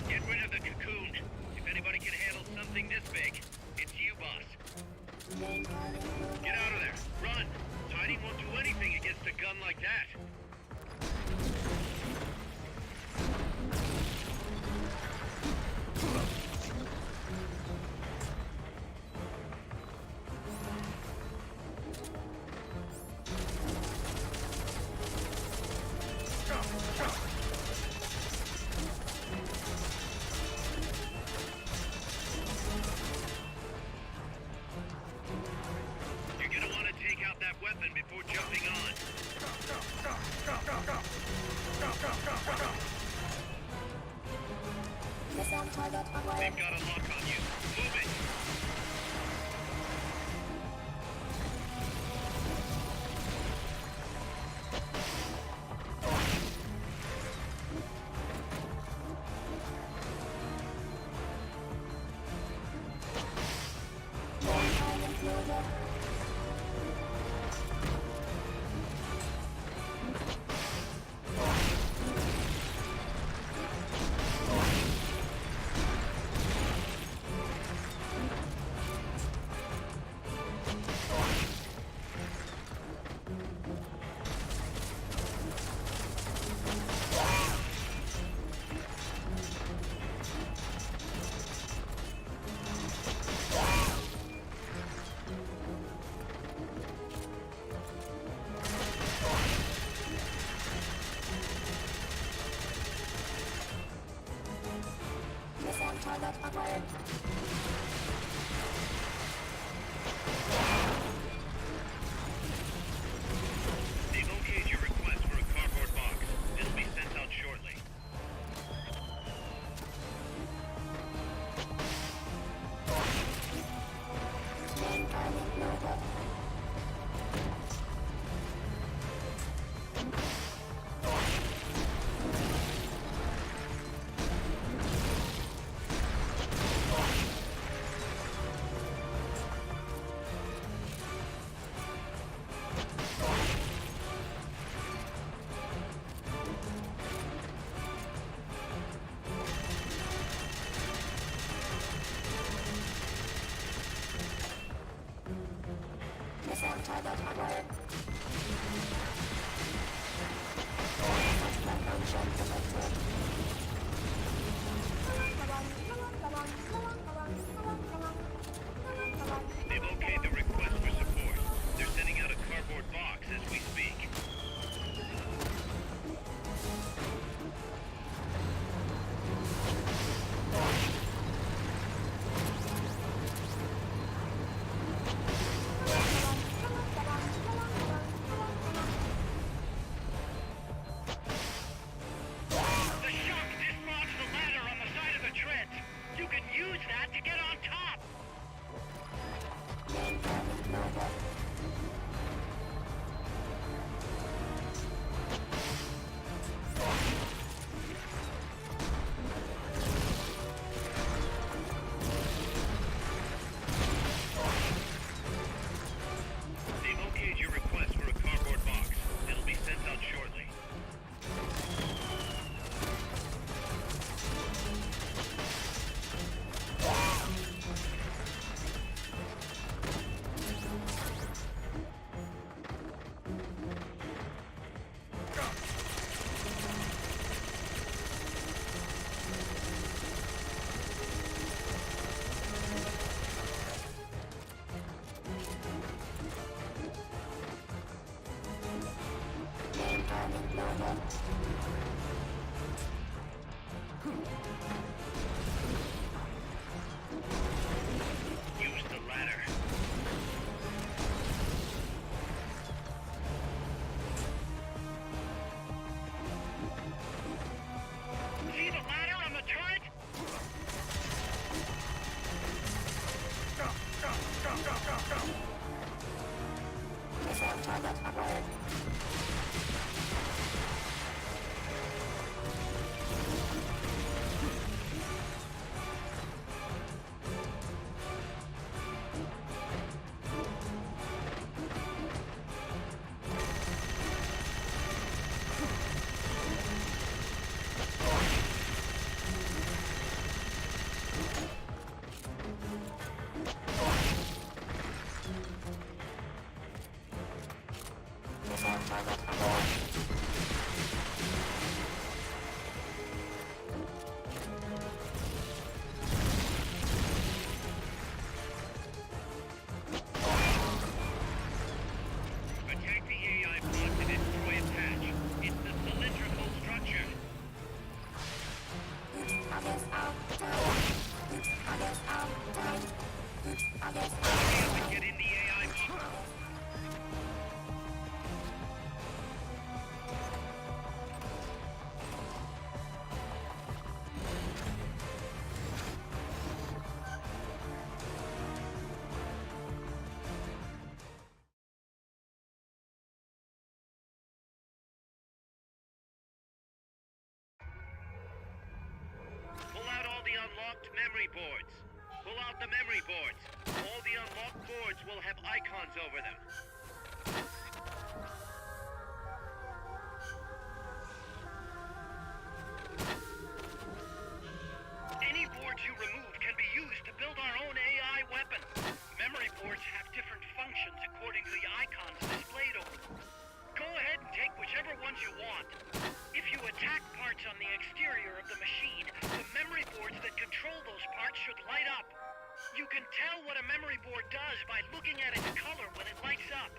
Get rid of the Cocoon. If anybody can handle something this big, it's you, boss. Get out of there. Run. Tiny won't do anything against a gun like that. You're gonna want to take out that weapon before jumping on. They've got a lock on you. Move it. Target acquired. They've okayed your request for a cardboard box. It'll be sent out shortly. Main target noted. Use the ladder. See the ladder on the turret? Attack the AI pod to destroy its hatch. It's the cylindrical structure. Hurry up and get in the AI pod. Pull out all the unlocked memory boards. Pull out the memory boards. All the unlocked boards will have icons over them. Any boards you remove can be used to build our own AI weapon. Memory boards have different functions according to the icons displayed over them. Go ahead and take whichever ones you want. If you attack parts on the exterior of the machine, the memory boards that control those parts should light up. You can tell what a memory board does by looking at its color when it lights up.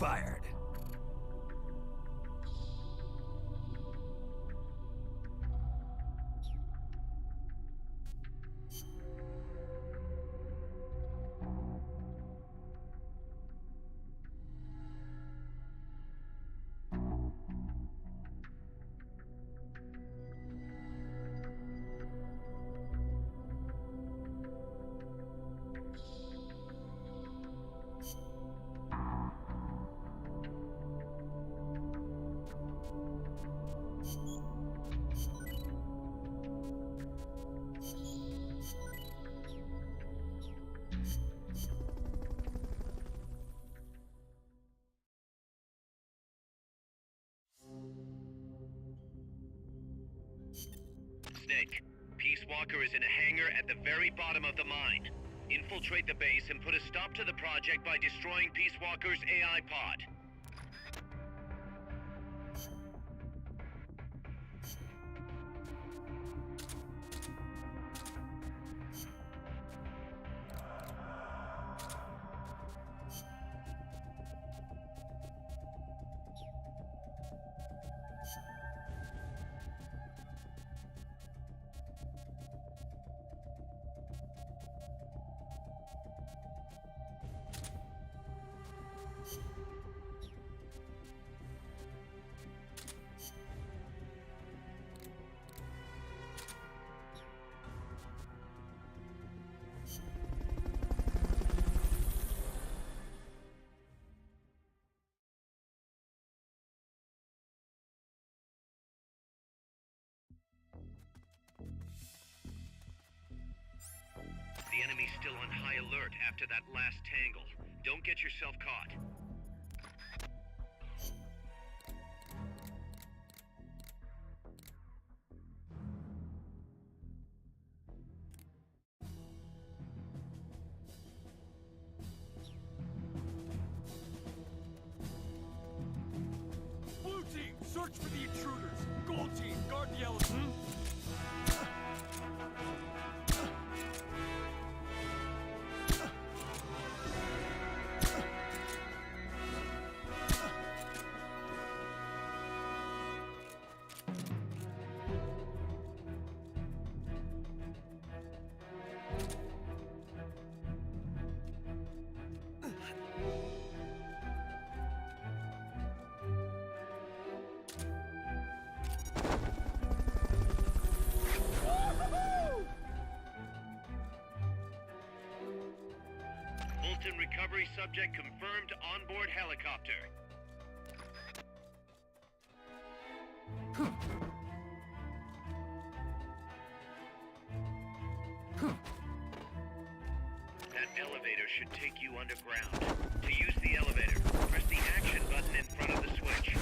fired. Snake, Peace Walker is in a hangar at the very bottom of the mine. Infiltrate the base and put a stop to the project by destroying Peace Walker's AI pod. The enemy's still on high alert after that last tangle. Don't get yourself caught. Blue team, search for the intruders. Gold team, guard the elephant. Fulton recovery subject confirmed onboard helicopter. That elevator should take you underground. To use the elevator, press the action button in front of the switch.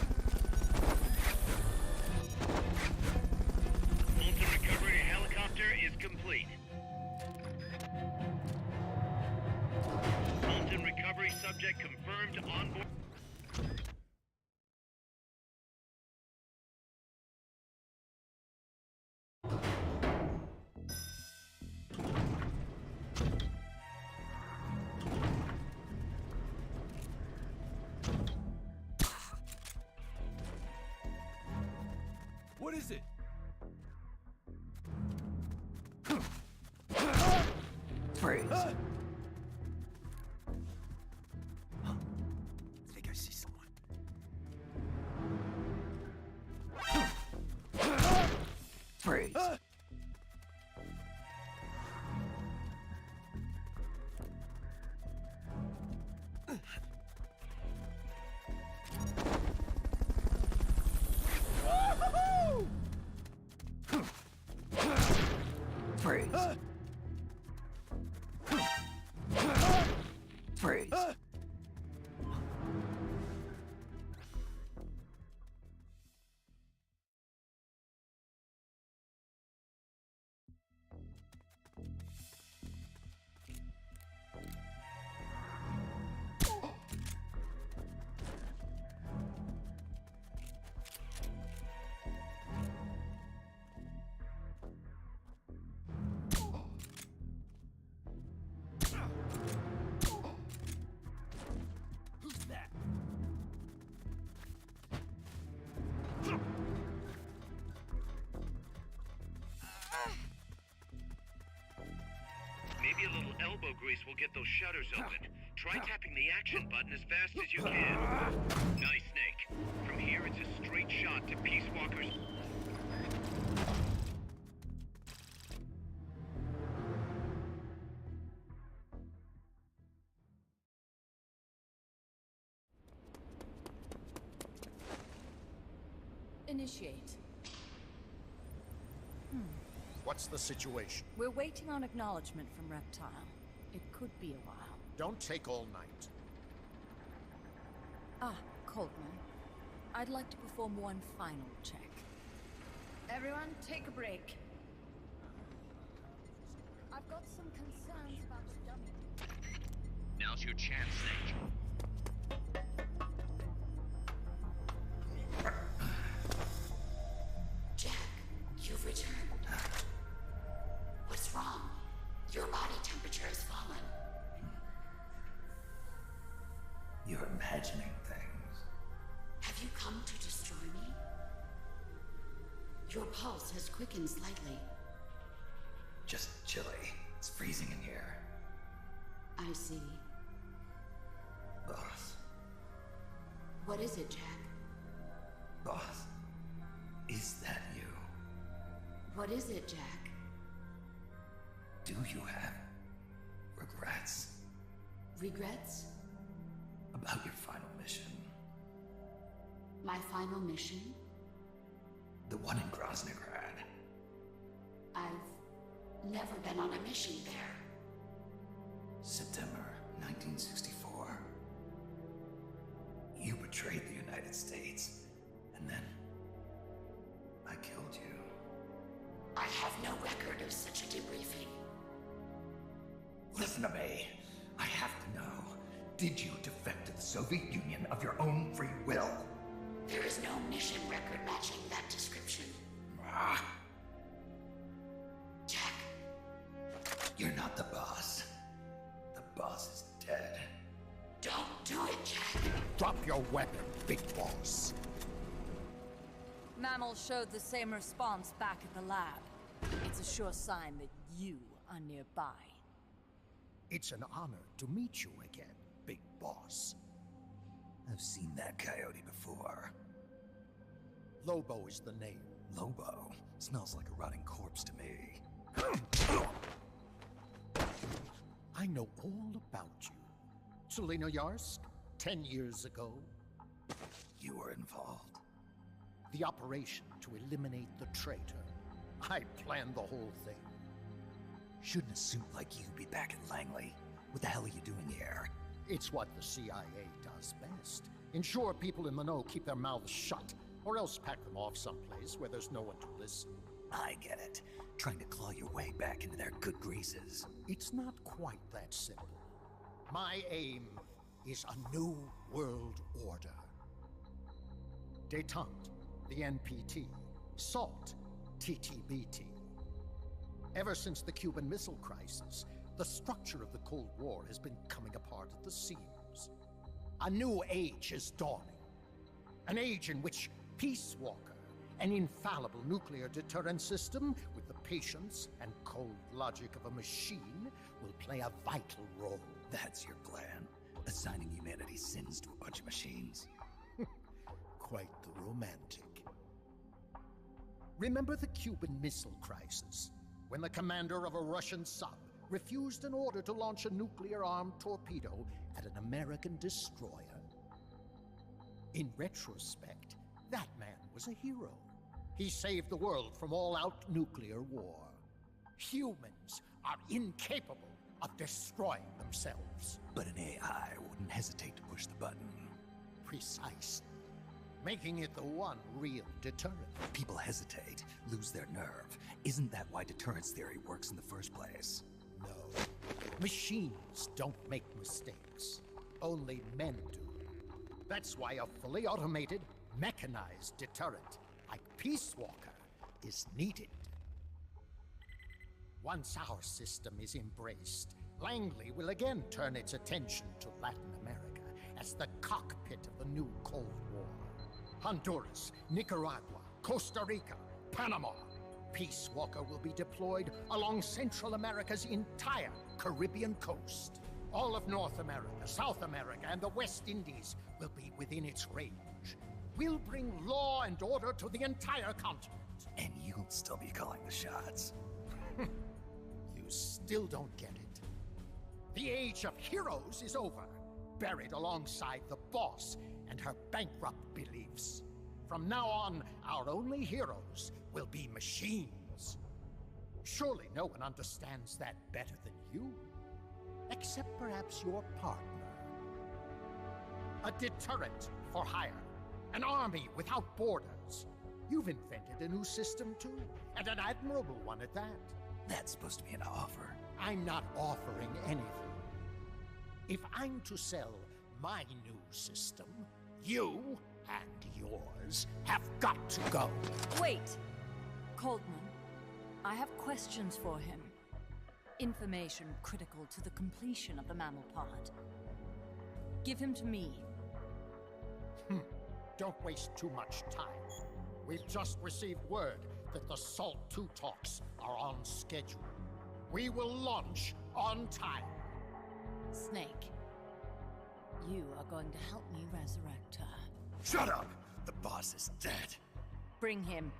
Fulton recovery helicopter is complete. Fulton recovery subject confirmed onboard. What is it? Freeze. Ah! I think I see someone. Freeze. Ah! Freeze. Ah! Freeze. Ah! turbo grease will get those shutters open. Try tapping the action button as fast as you can. Nice, Snake. From here, it's a straight shot to Peace Walker's... Initiate. What's the situation? We're waiting on acknowledgement from Reptile. It could be a while. Don't take all night. Ah, Coltman. I'd like to perform one final check. Everyone, take a break. I've got some concerns about the dummy. Now's your chance, Snake. Jack, you've returned. What's wrong? Your body temperature has fallen. You're imagining things. Have you come to destroy me? Your pulse has quickened slightly. Just chilly. It's freezing in here. I see. Boss. What is it, Jack? Boss. Is that you? What is it, Jack? Do you have regrets? Regrets? About your final mission? My final mission? The one in Groznygrad. I've never been on a mission there. September 1964. You betrayed the United States, and then I killed you. I have no record of such a debriefing. Listen to me. I have to know. Did you defect to the Soviet Union of your own free will? There is no mission record matching that description. Ah. Jack. You're not the boss. The boss is dead. Don't do it, Jack. Drop your weapon, Big Boss. Mammal showed the same response back at the lab. It's a sure sign that you are nearby. It's an honor to meet you again, Big Boss. I've seen that coyote before. Lobo is the name. Lobo? Smells like a rotting corpse to me. I know all about you. Tselinoyarsk, 10 years ago. You were involved. The operation to eliminate the traitor. I planned the whole thing. Shouldn't a suit like you be back at Langley? What the hell are you doing here? It's what the CIA does best. Ensure people in the know keep their mouths shut, or else pack them off someplace where there's no one to listen. I get it. Trying to claw your way back into their good graces. It's not quite that simple. My aim is a new world order. Détente, the NPT. SALT, TTBT. Ever since the Cuban Missile Crisis, the structure of the Cold War has been coming apart at the seams. A new age is dawning. An age in which Peace Walker, an infallible nuclear deterrent system with the patience and cold logic of a machine, will play a vital role. That's your plan? Assigning humanity's sins to a bunch of machines? Quite the romantic. Remember the Cuban Missile Crisis? When the commander of a Russian sub refused an order to launch a nuclear-armed torpedo at an American destroyer? In retrospect, that man was a hero. He saved the world from all-out nuclear war. Humans are incapable of destroying themselves. But an AI wouldn't hesitate to push the button. Precisely. Making it the one real deterrent. People hesitate, lose their nerve. Isn't that why deterrence theory works in the first place? No. Machines don't make mistakes. Only men do. That's why a fully automated, mechanized deterrent like Peace Walker is needed. Once our system is embraced, Langley will again turn its attention to Latin America as the cockpit of the new Cold War. Honduras, Nicaragua, Costa Rica, Panama. Peace Walker will be deployed along Central America's entire Caribbean coast. All of North America, South America, and the West Indies will be within its range. We'll bring law and order to the entire continent. And you'll still be calling the shots. You still don't get it. The age of heroes is over, buried alongside the boss and her bankrupt beliefs. From now on, our only heroes will be machines. Surely no one understands that better than you. Except perhaps your partner. A deterrent for hire. An army without borders. You've invented a new system too, and an admirable one at that. That's supposed to be an offer. I'm not offering anything. If I'm to sell my new system, you and yours have got to go. Wait! Coldman, I have questions for him. Information critical to the completion of the mammal pod. Give him to me. Don't waste too much time. We've just received word that the SALT II talks are on schedule. We will launch on time. Snake, you are going to help me resurrect her. Shut up! The boss is dead. Bring him.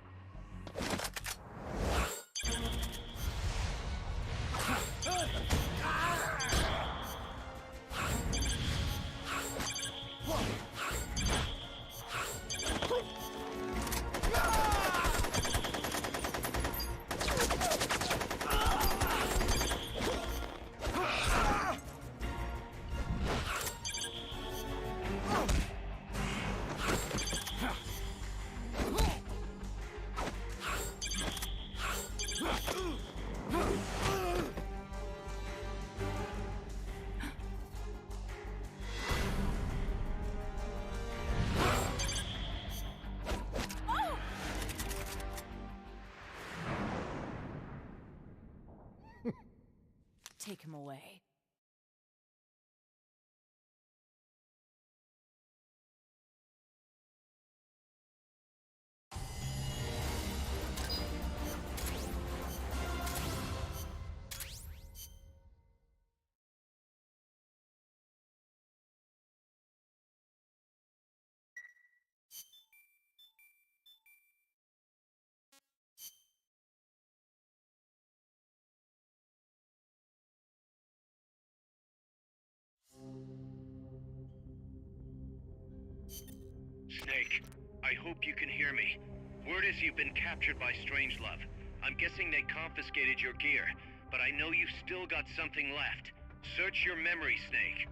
Take him away. Snake, I hope you can hear me. Word is you've been captured by Strangelove. I'm guessing they confiscated your gear, but I know you've still got something left. Search your memory, Snake.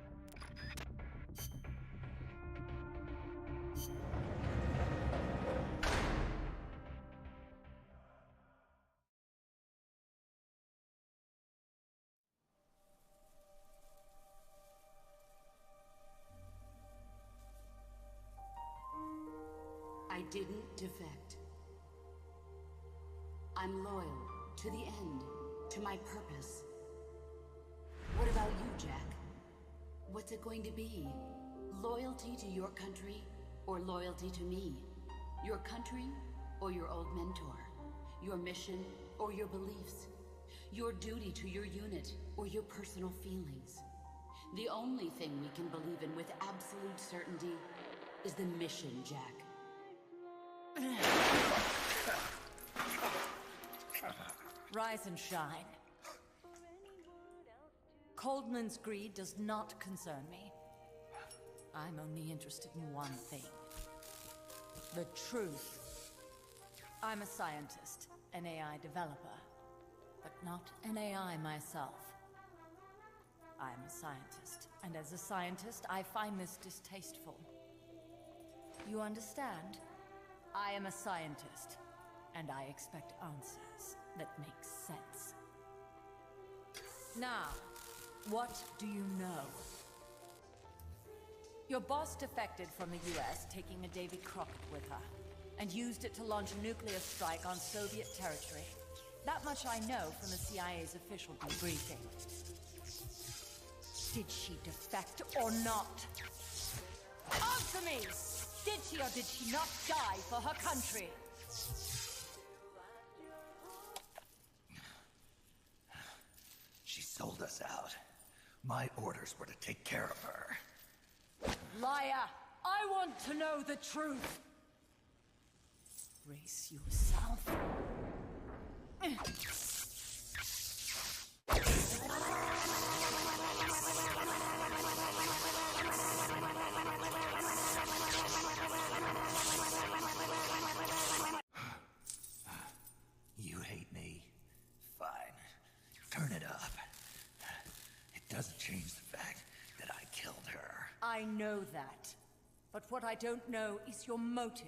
I didn't defect. I'm loyal to the end, to my purpose. What about you, Jack? What's it going to be? Loyalty to your country or loyalty to me? Your country or your old mentor? Your mission or your beliefs? Your duty to your unit or your personal feelings? The only thing we can believe in with absolute certainty is the mission, Jack. Rise and shine. Coldman's greed does not concern me. I'm only interested in one thing. The truth. I'm a scientist, an AI developer, but not an AI myself. I'm a scientist, and as a scientist, I find this distasteful. You understand? I am a scientist, and I expect answers that make sense. Now, what do you know? Your boss defected from the US, taking a Davy Crockett with her, and used it to launch a nuclear strike on Soviet territory. That much I know from the CIA's official debriefing. Did she defect or not? Answer me! Did she or did she not die for her country? She's sold us out. My orders were to take care of her. Liar! I want to know the truth! Brace yourself. You hate me? Fine. Turn it up. It doesn't change the fact that I killed her. I know that. But what I don't know is your motive.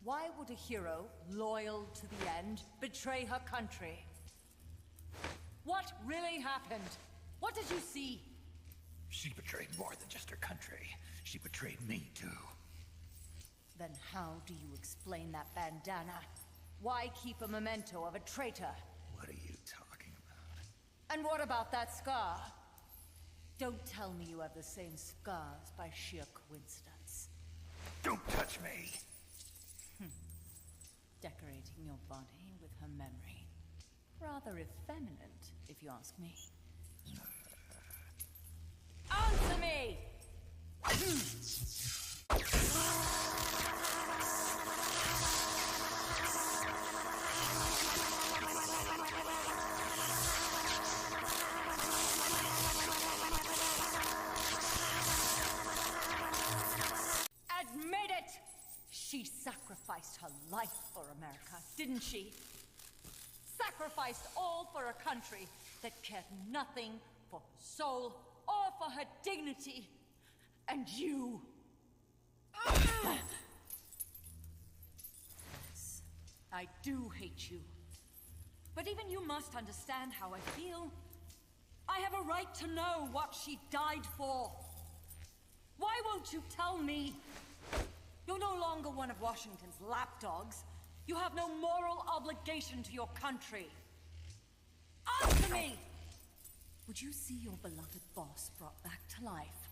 Why would a hero, loyal to the end, betray her country? What really happened? What did you see? She betrayed more than just her country. She betrayed me, too. Then how do you explain that bandana? Why keep a memento of a traitor? What are you talking about? And what about that scar? Don't tell me you have the same scars by sheer coincidence. Don't touch me! Decorating your body with her memory. Rather effeminate, if you ask me. Answer me! Admit it! She sacrificed her life for America, didn't she? Sacrificed all for a country that cared nothing for her soul or for her dignity. And you... Yes, I do hate you. But even you must understand how I feel. I have a right to know what she died for. Why won't you tell me? You're no longer one of Washington's lapdogs. You have no moral obligation to your country. Answer me! Would you see your beloved boss brought back to life?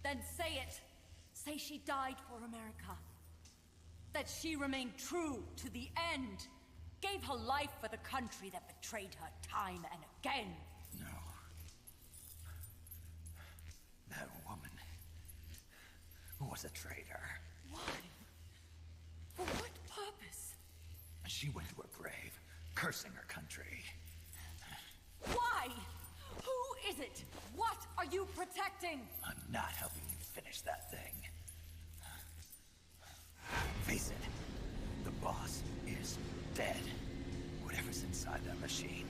Then say it. Say she died for America. That she remained true to the end. Gave her life for the country that betrayed her time and again. No. That woman was a traitor. Why? For what purpose? She went to her grave, cursing her country. Why? Who is it? What are you protecting? I'm not helping you finish that thing. Face it, the boss is dead. Whatever's inside that machine,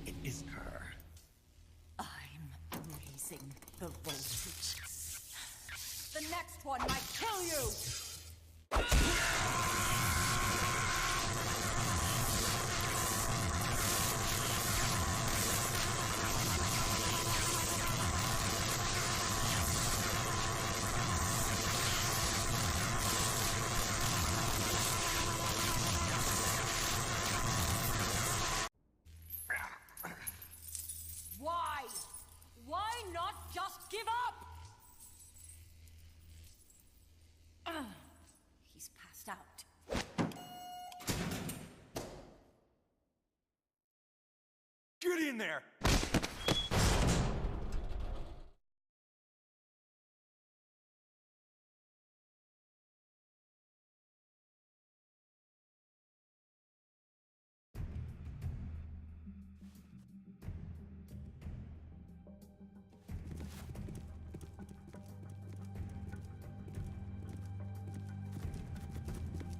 it isn't her. I'm raising the voltage. The next one might kill you! Why? Why not just give up? He's passed out. Get in there!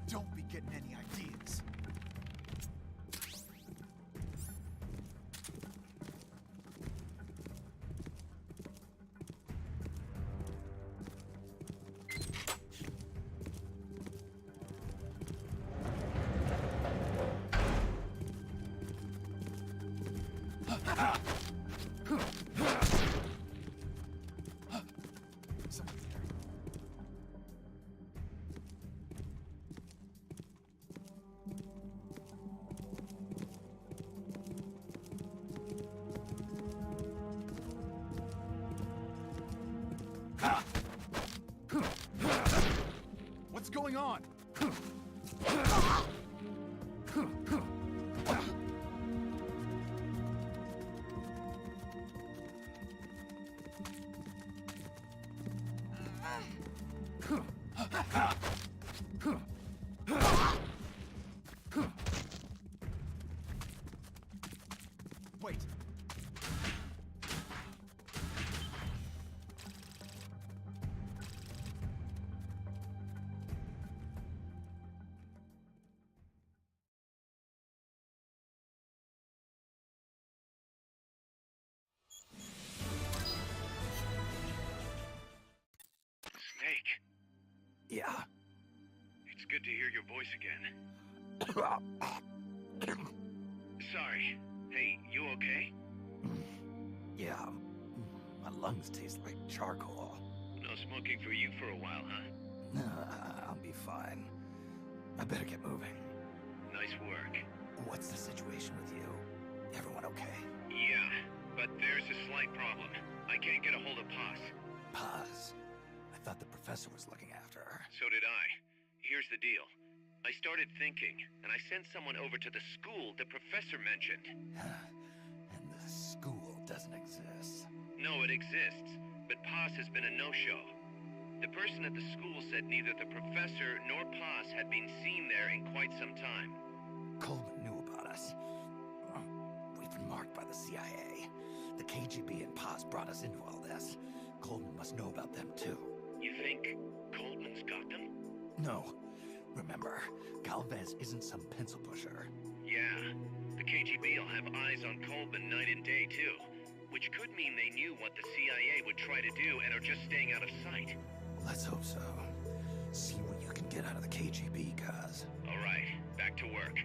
Don't be getting any ideas. What's going on? Wait. Snake, Yeah. it's good to hear your voice again. Sorry. Hey, you okay? Yeah. My lungs taste like charcoal. No smoking for you for a while, huh? I'll be fine. I better get moving. Nice work. What's the situation with you? Everyone okay? Yeah, but there's a slight problem. I can't get a hold of Paz. Paz. I thought the professor was looking after her. So did I. Here's the deal. I started thinking, and I sent someone over to the school the professor mentioned. And the school doesn't exist. No, it exists, but Paz has been a no-show. The person at the school said neither the professor nor Paz had been seen there in quite some time. Coleman knew about us. We've been marked by the CIA. The KGB and Paz brought us into all this. Coleman must know about them too. You think Coleman's got them? No. Remember, Galvez isn't some pencil pusher. Yeah. The KGB will have eyes on Coleman night and day, too. Which could mean they knew what the CIA would try to do and are just staying out of sight. Let's hope so. See what you can get out of the KGB, Kaz. All right, back to work.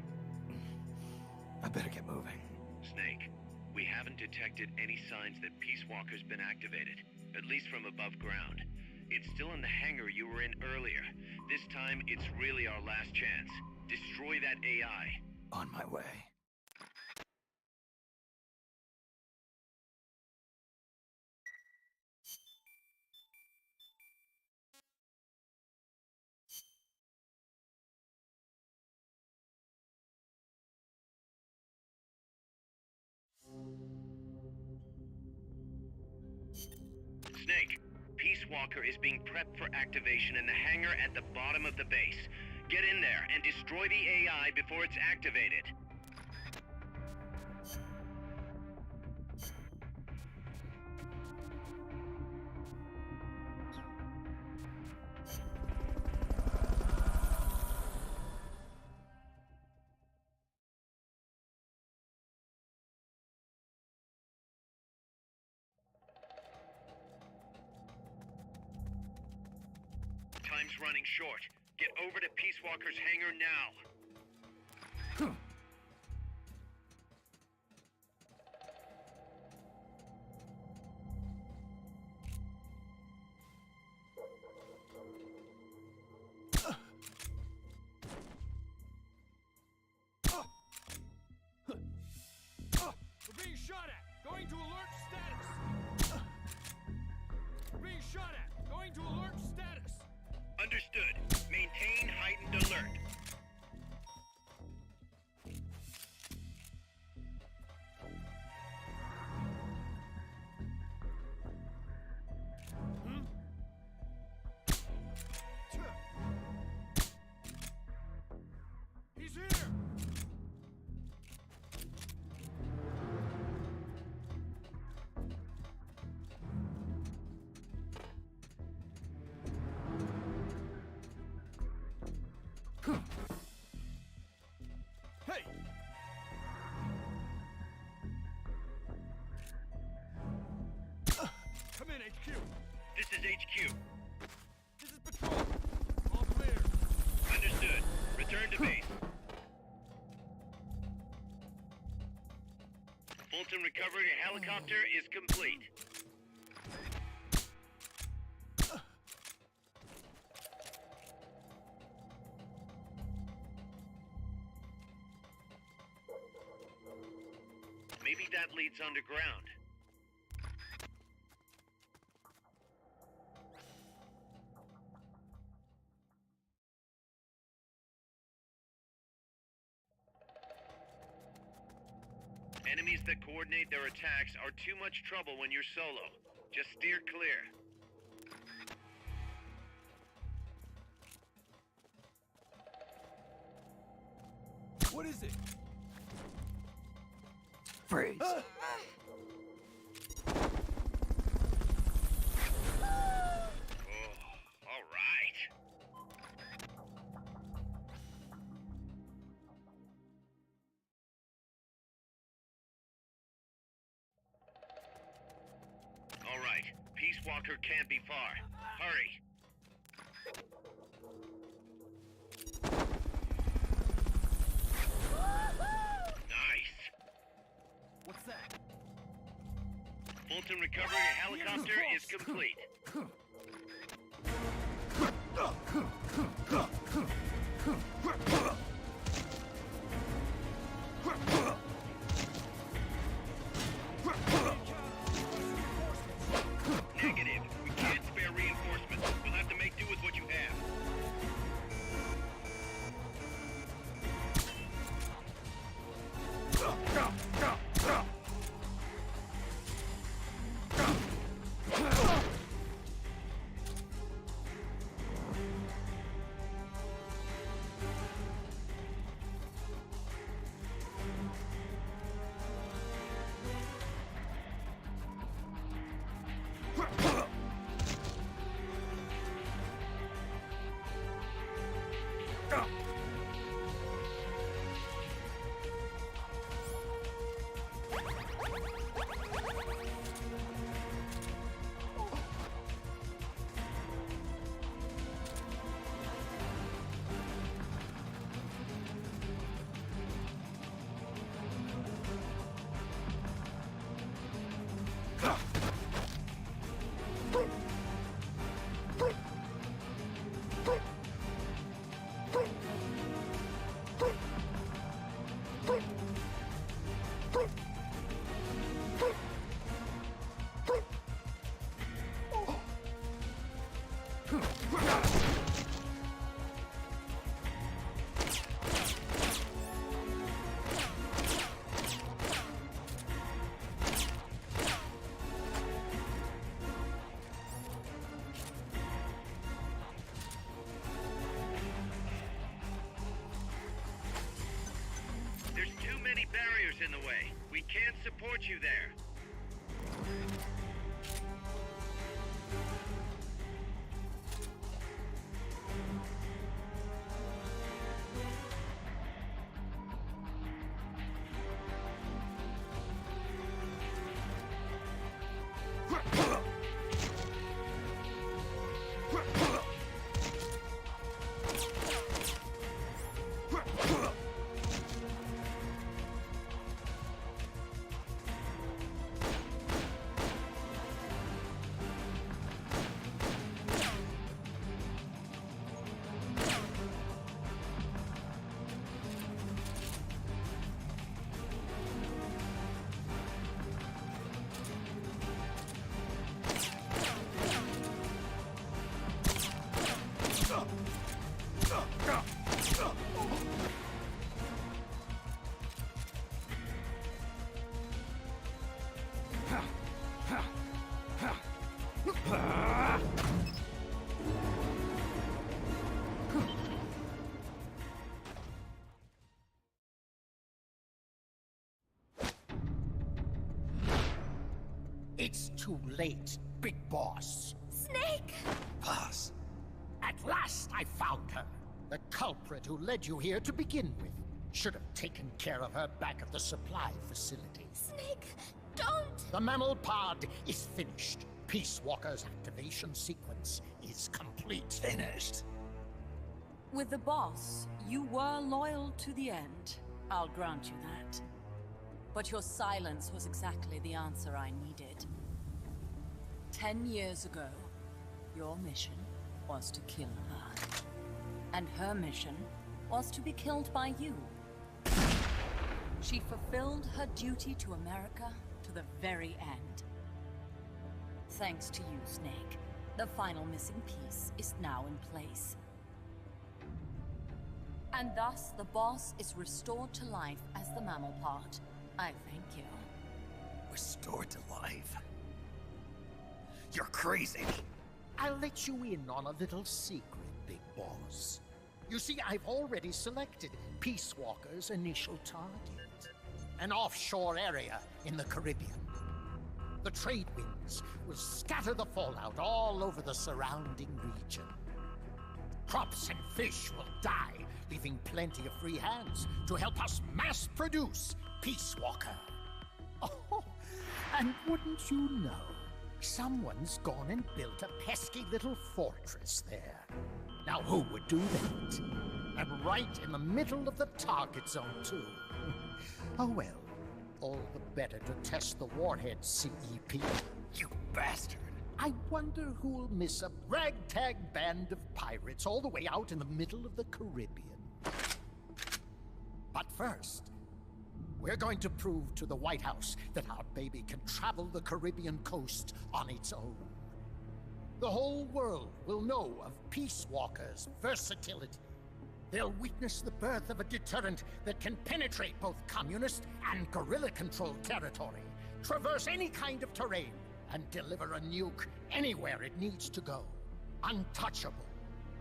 I better get moving. Snake, we haven't detected any signs that Peace Walker's been activated, at least from above ground. It's still in the hangar you were in earlier. This time, it's really our last chance. Destroy that AI. On my way. Snake, Peace Walker is being prepped for activation in the hangar at the bottom of the base. Get in there and destroy the AI before it's activated. Time's running short. Get over to Peace Walker's hangar now. We're being shot at! Going to alert status! We're being shot at! Going to alert status! Understood. Maintain heightened alert. He's here! Hey! Come in, HQ. This is HQ. This is patrol. All clear. Understood. Return to base. Fulton recovery helicopter is complete. Maybe that leads underground. Enemies that coordinate their attacks are too much trouble when you're solo. Just steer clear. What is it? Freeze. All right. All right. Peace Walker can't be far. Hurry. Nice. What's that? Fulton recovery helicopter is complete. Negative. We can't spare reinforcements. We'll have to make do with what you have. There's too many barriers in the way. We can't support you there. It's too late, Big Boss. Snake! Boss. At last I found her. The culprit who led you here to begin with. Should have taken care of her back at the supply facility. Snake, don't! The mammal pod is finished. Peace Walker's activation sequence is complete. Finished. With the boss, you were loyal to the end. I'll grant you that. But your silence was exactly the answer I needed. 10 years ago, your mission was to kill her. And her mission was to be killed by you. She fulfilled her duty to America to the very end. Thanks to you, Snake, the final missing piece is now in place. And thus, the boss is restored to life as the mammal part. I thank you. Restored to life? You're crazy. I'll let you in on a little secret, Big Boss. You see, I've already selected Peace Walker's initial target. An offshore area in the Caribbean. The trade winds will scatter the fallout all over the surrounding region. Crops and fish will die, leaving plenty of free hands to help us mass produce Peace Walker. Oh, and wouldn't you know, someone's gone and built a pesky little fortress there. Now who would do that? And right in the middle of the target zone, too. Oh well, all the better to test the warhead, CEP. You bastard! I wonder who'll miss a ragtag band of pirates all the way out in the middle of the Caribbean. But first, we're going to prove to the White House that our baby can travel the Caribbean coast on its own. The whole world will know of Peace Walker's versatility. They'll witness the birth of a deterrent that can penetrate both communist and guerrilla-controlled territory, traverse any kind of terrain, and deliver a nuke anywhere it needs to go. Untouchable.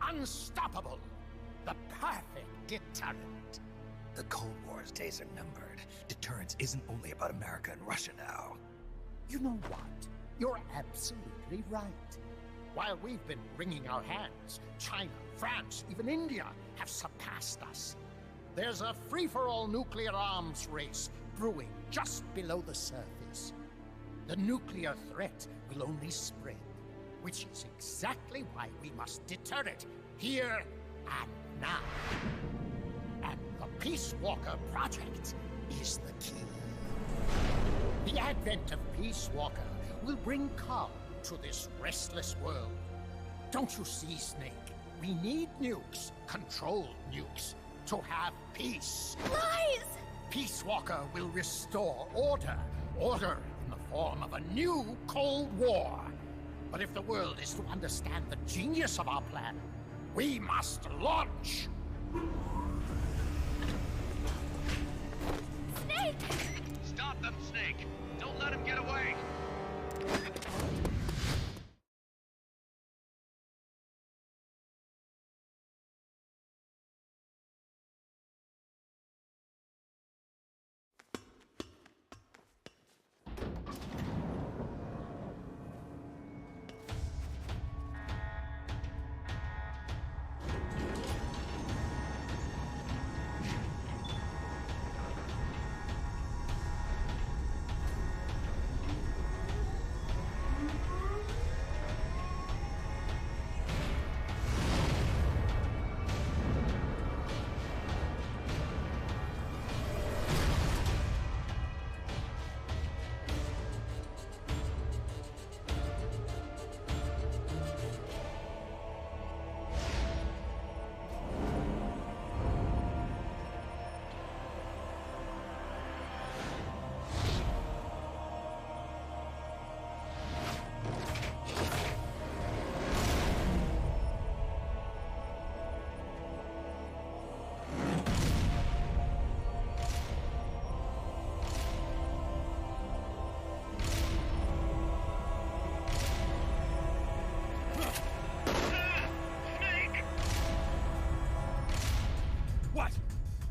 Unstoppable. The perfect deterrent. The Cold War's days are numbered. Deterrence isn't only about America and Russia now. You know what? You're absolutely right. While we've been wringing our hands, China, France, even India have surpassed us. There's a free-for-all nuclear arms race brewing just below the surface. The nuclear threat will only spread, which is exactly why we must deter it, here and now. And the Peace Walker Project is the key. The advent of Peace Walker will bring calm to this restless world. Don't you see, Snake? We need nukes, controlled nukes, to have peace. Lies! Peace Walker will restore order. Order in the form of a new Cold War. But if the world is to understand the genius of our plan, we must launch! Snake! Stop them, Snake! Don't let him get away!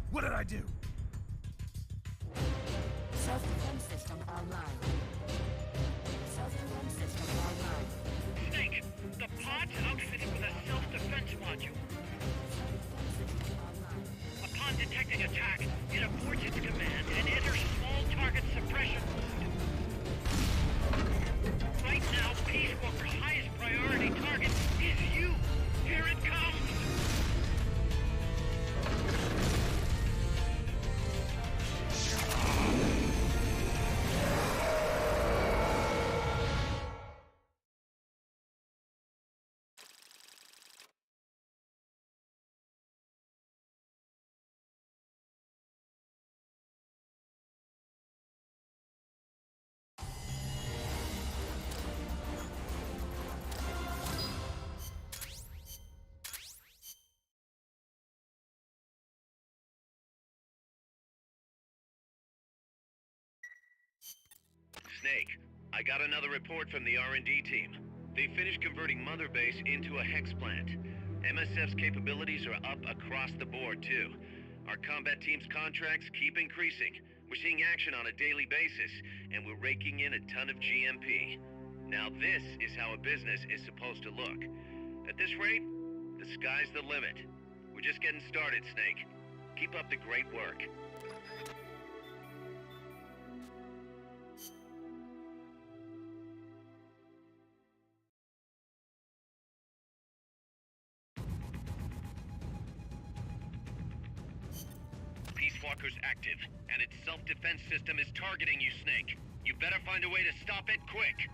What did I do? Self-defense system online. Self-defense system online. Snake, the pod's outfitted with a self-defense module. Upon detecting attack, it aborts its command and enters small target suppression mode. Right now, Peace Walker's highest priority target is you. Here it comes! Snake, I got another report from the R&D team. They finished converting Mother Base into a hex plant. MSF's capabilities are up across the board, too. Our combat team's contracts keep increasing. We're seeing action on a daily basis, and we're raking in a ton of GMP. Now this is how a business is supposed to look. At this rate, the sky's the limit. We're just getting started, Snake. Keep up the great work. Peace Walker's active, and its self-defense system is targeting you, Snake. You better find a way to stop it quick.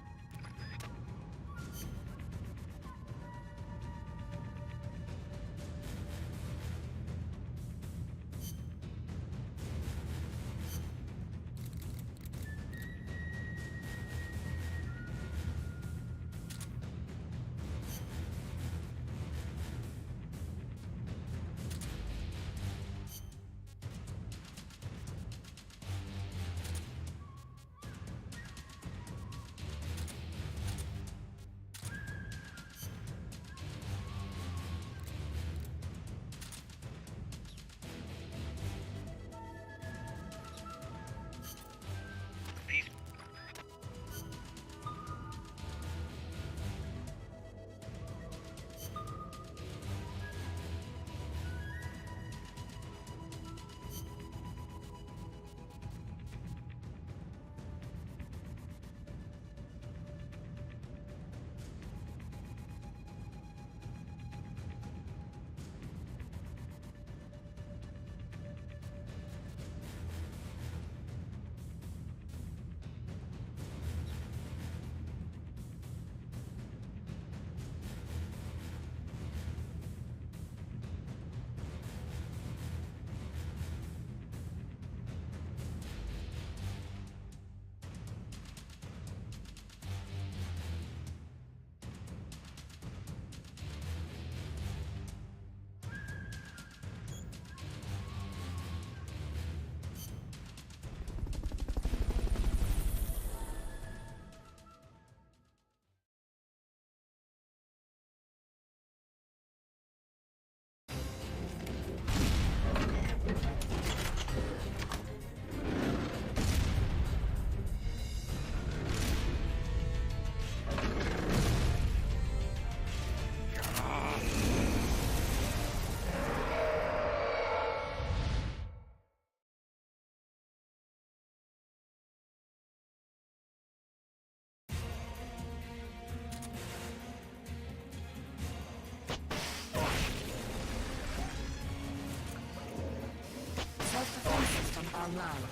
Self-defense system online.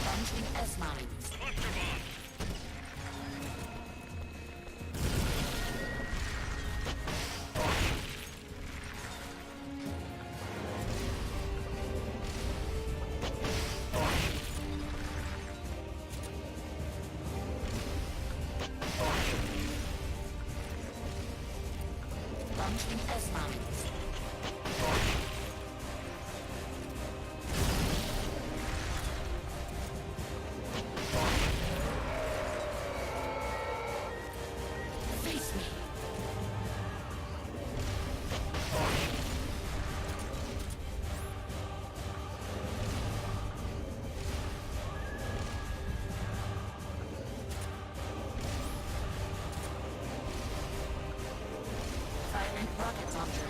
Launching S-mines. Cluster bomb. Launching S-mines. Face me. Firing rocket launcher.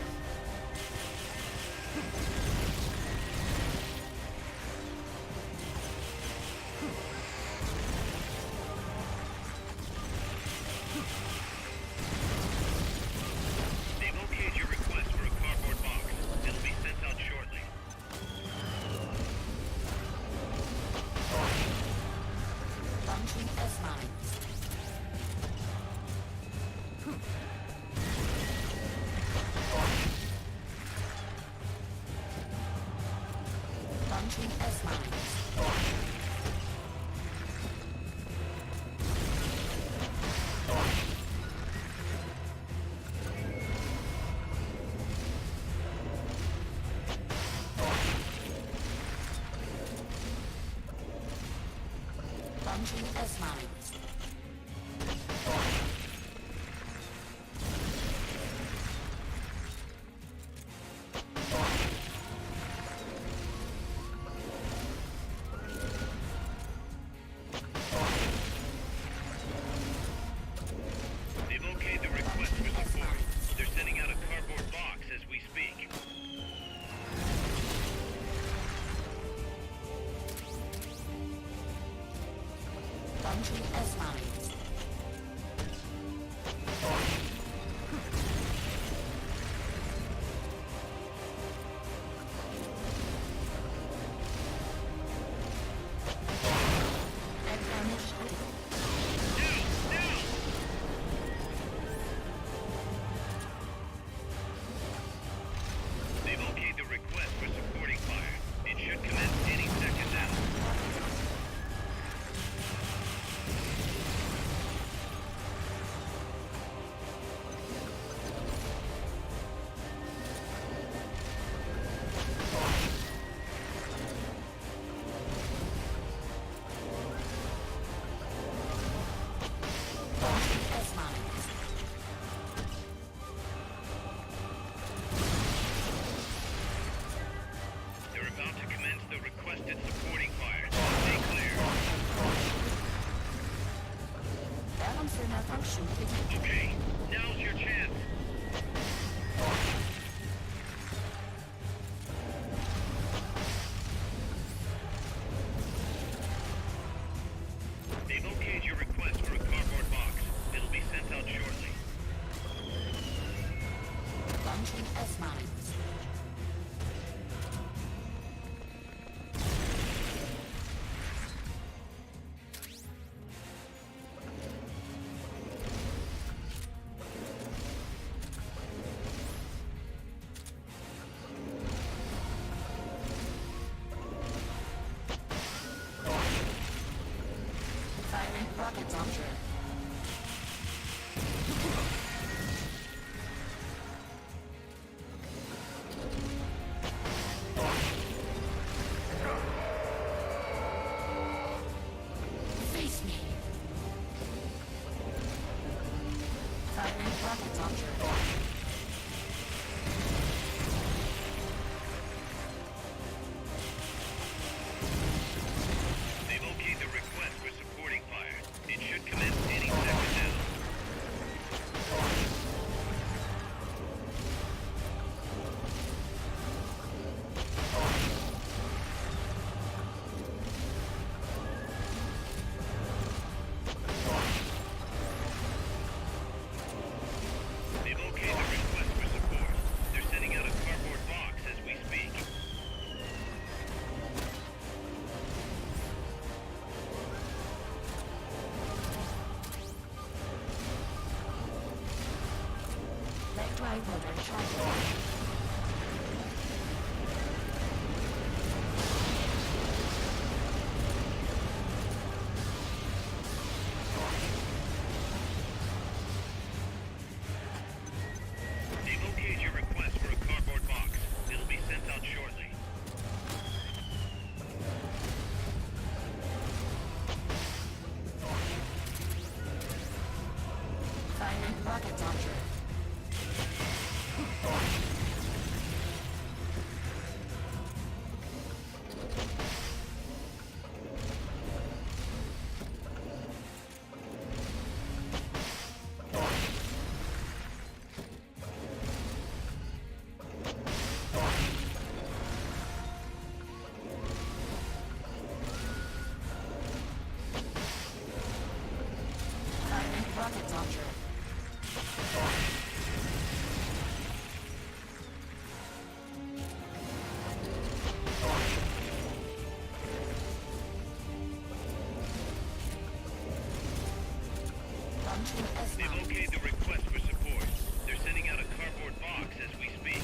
They've okayed your request for a cardboard box. It'll be sent out shortly. Launching S-mines. Launching S-mines. Launching S-mines. They've okayed the request for support. They're sending out a cardboard box as we speak. Launching S-mines. They've okayed the request for supporting fire. It should commence any second now. Launching S-mines. They're about to commence the requested supporting fire. Stay clear. Balancer malfunction. Okay, now's your chance. They've okayed your request for a cardboard box. It'll be sent out shortly. Launching S-mines. Firing rocket launcher. Face me. Firing rocket launcher. They've okayed the request for supporting fire. It should commence any second now. They've okayed the request for support. They're sending out a cardboard box as we speak. Leg drive motor charging. They've okayed your request for a cardboard box. It'll be sent out shortly. Firing rocket launcher. Firing rocket launcher. Launching They've S-mines. okayed the request for support. They're sending out a cardboard box as we speak.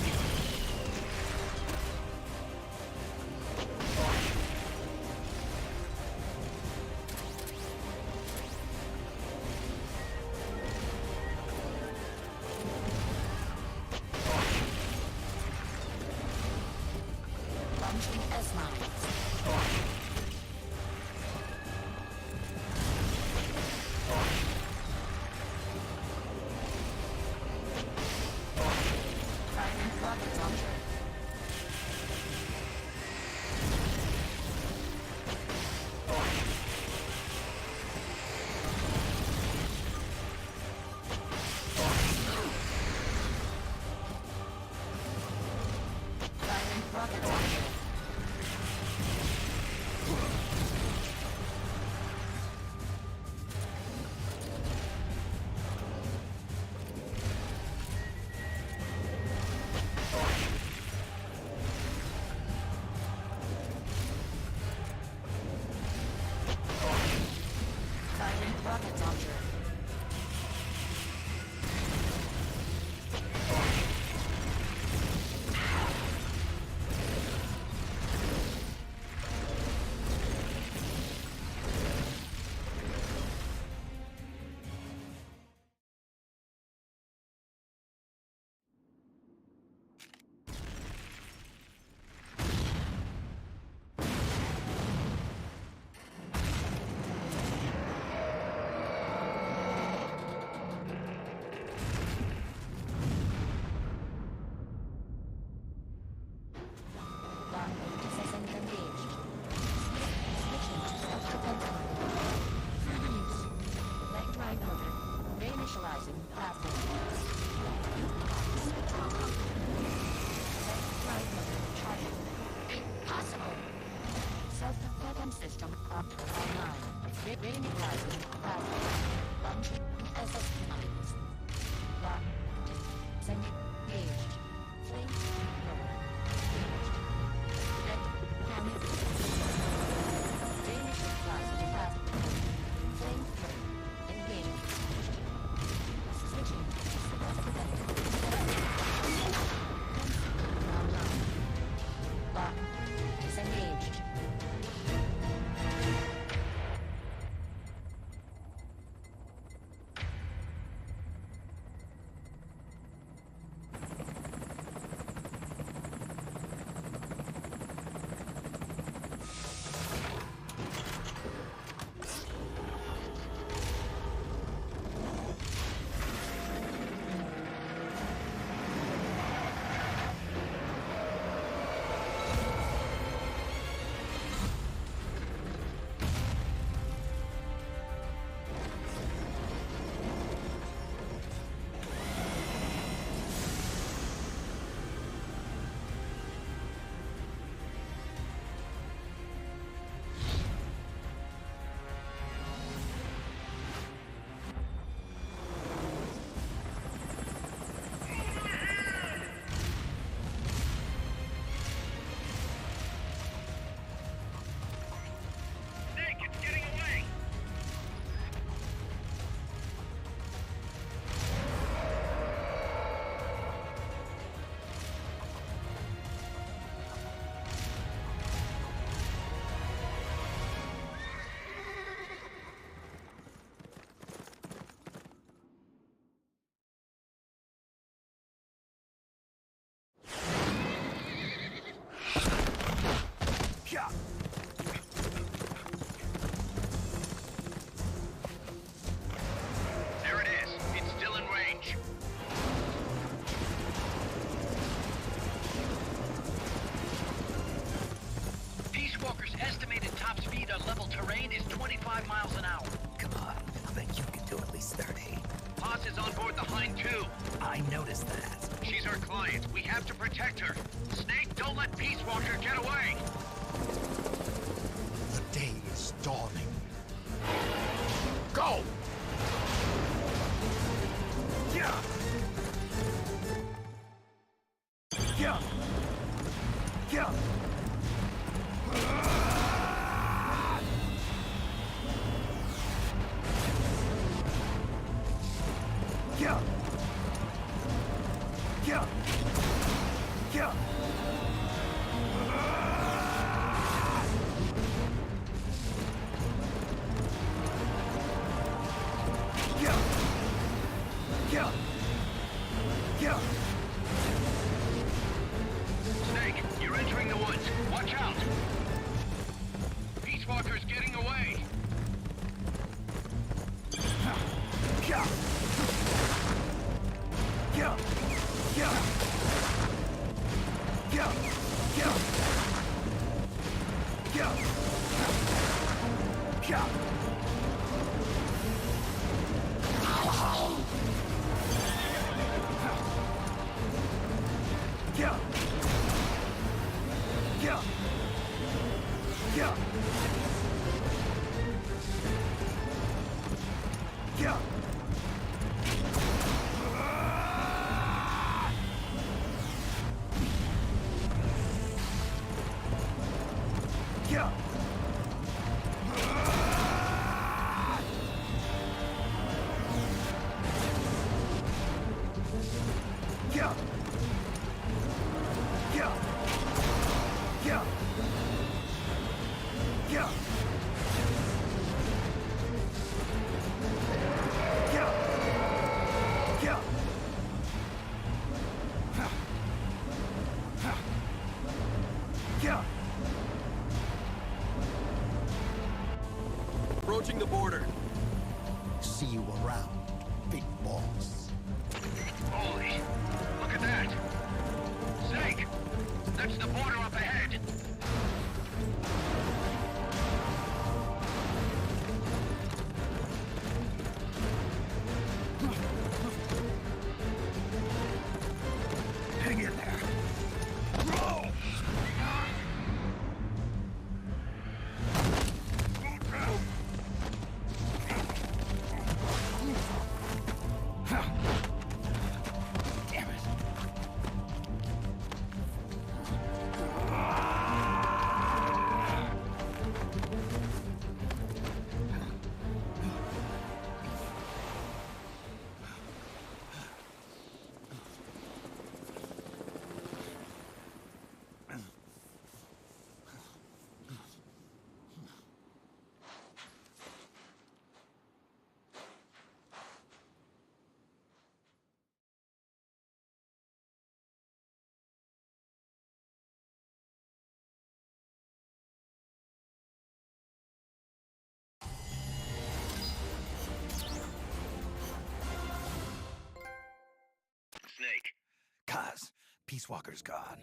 Launching S-mines. Defense system online. Reinitializing power. Launch SS mines. Lock. Engaged. Flame thrower. Reinitial velocity fast. Flame thrower. Engaged. Switching. Online. Lock. Disengaged. There it is. It's still in range. Peace Walker's estimated top speed on level terrain is 25 miles an hour. Come on, I bet you can do at least 30. Paz is on board the Hind too. I noticed that. She's our client. We have to protect her. Snake, don't let Peace Walker get away. The day is dawning. Go! Yeah! Yeah! Yeah! Yeah! Yeah! Yeah! Yeah! Yeah! Yeah! Snake, you're entering the woods. Watch out. Peace Walker's getting away. Yeah! Yeah! Yeah! Yeah! Yeah! Yeah! Yeah! Yeah! Yeah! Yeah! Yeah! Yeah! Yeah! Yeah! Yeah! Yeah! Yeah! Yeah! Yeah! Approaching the border. See you around, big boss. Holy, look at that. Snake, that's the border up ahead. Hang in there. Roll! Peace Walker's gone.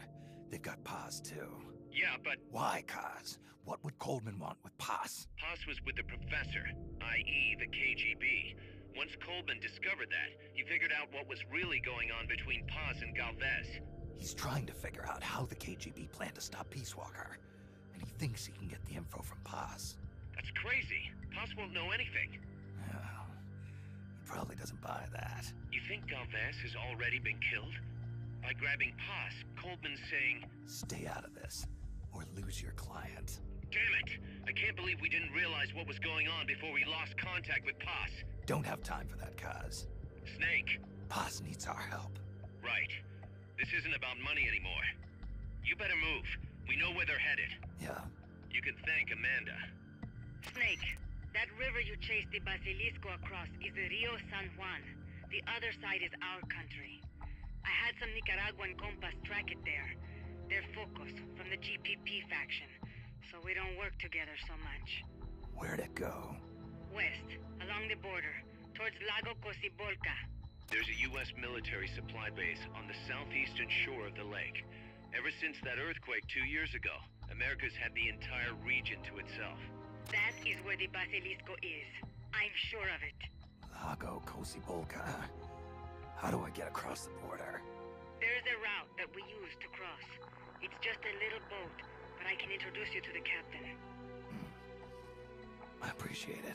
They've got Paz, too. Yeah, but... Why, Kaz? What would Coldman want with Paz? Paz was with the Professor, i.e. the KGB. Once Coldman discovered that, he figured out what was really going on between Paz and Galvez. He's trying to figure out how the KGB plan to stop Peace Walker. And he thinks he can get the info from Paz. That's crazy. Paz won't know anything. Well, he probably doesn't buy that. You think Galvez has already been killed? By grabbing Paz, Coldman's saying... Stay out of this, or lose your client. Damn it! I can't believe we didn't realize what was going on before we lost contact with Paz. Don't have time for that, Kaz. Snake. Paz needs our help. Right. This isn't about money anymore. You better move. We know where they're headed. Yeah. You can thank Amanda. Snake, that river you chased the Basilisco across is the Rio San Juan. The other side is our country. I had some Nicaraguan compas track it there. They're Focos, from the GPP faction, so we don't work together so much. Where'd it go? West, along the border, towards Lago Cocibolca. There's a U.S. military supply base on the southeastern shore of the lake. Ever since that earthquake 2 years ago, America's had the entire region to itself. That is where the Basilisco is. I'm sure of it. Lago Cocibolca. How do I get across the border? There's a route that we use to cross. It's just a little boat, but I can introduce you to the captain. I appreciate it.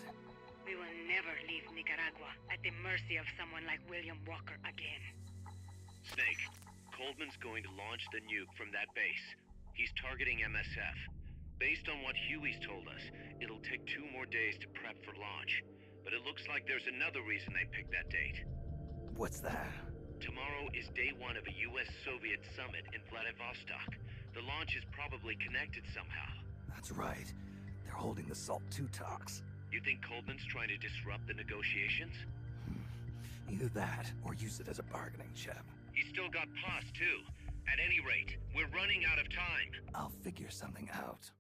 We will never leave Nicaragua at the mercy of someone like William Walker again. Snake, Coldman's going to launch the nuke from that base. He's targeting MSF. Based on what Huey's told us, it'll take 2 more days to prep for launch. But it looks like there's another reason they picked that date. What's that? Tomorrow is day 1 of a US-Soviet summit in Vladivostok. The launch is probably connected somehow. That's right. They're holding the SALT II talks. You think Coldman's trying to disrupt the negotiations? Either that, or use it as a bargaining chip. He's still got Paz, too. At any rate, we're running out of time. I'll figure something out.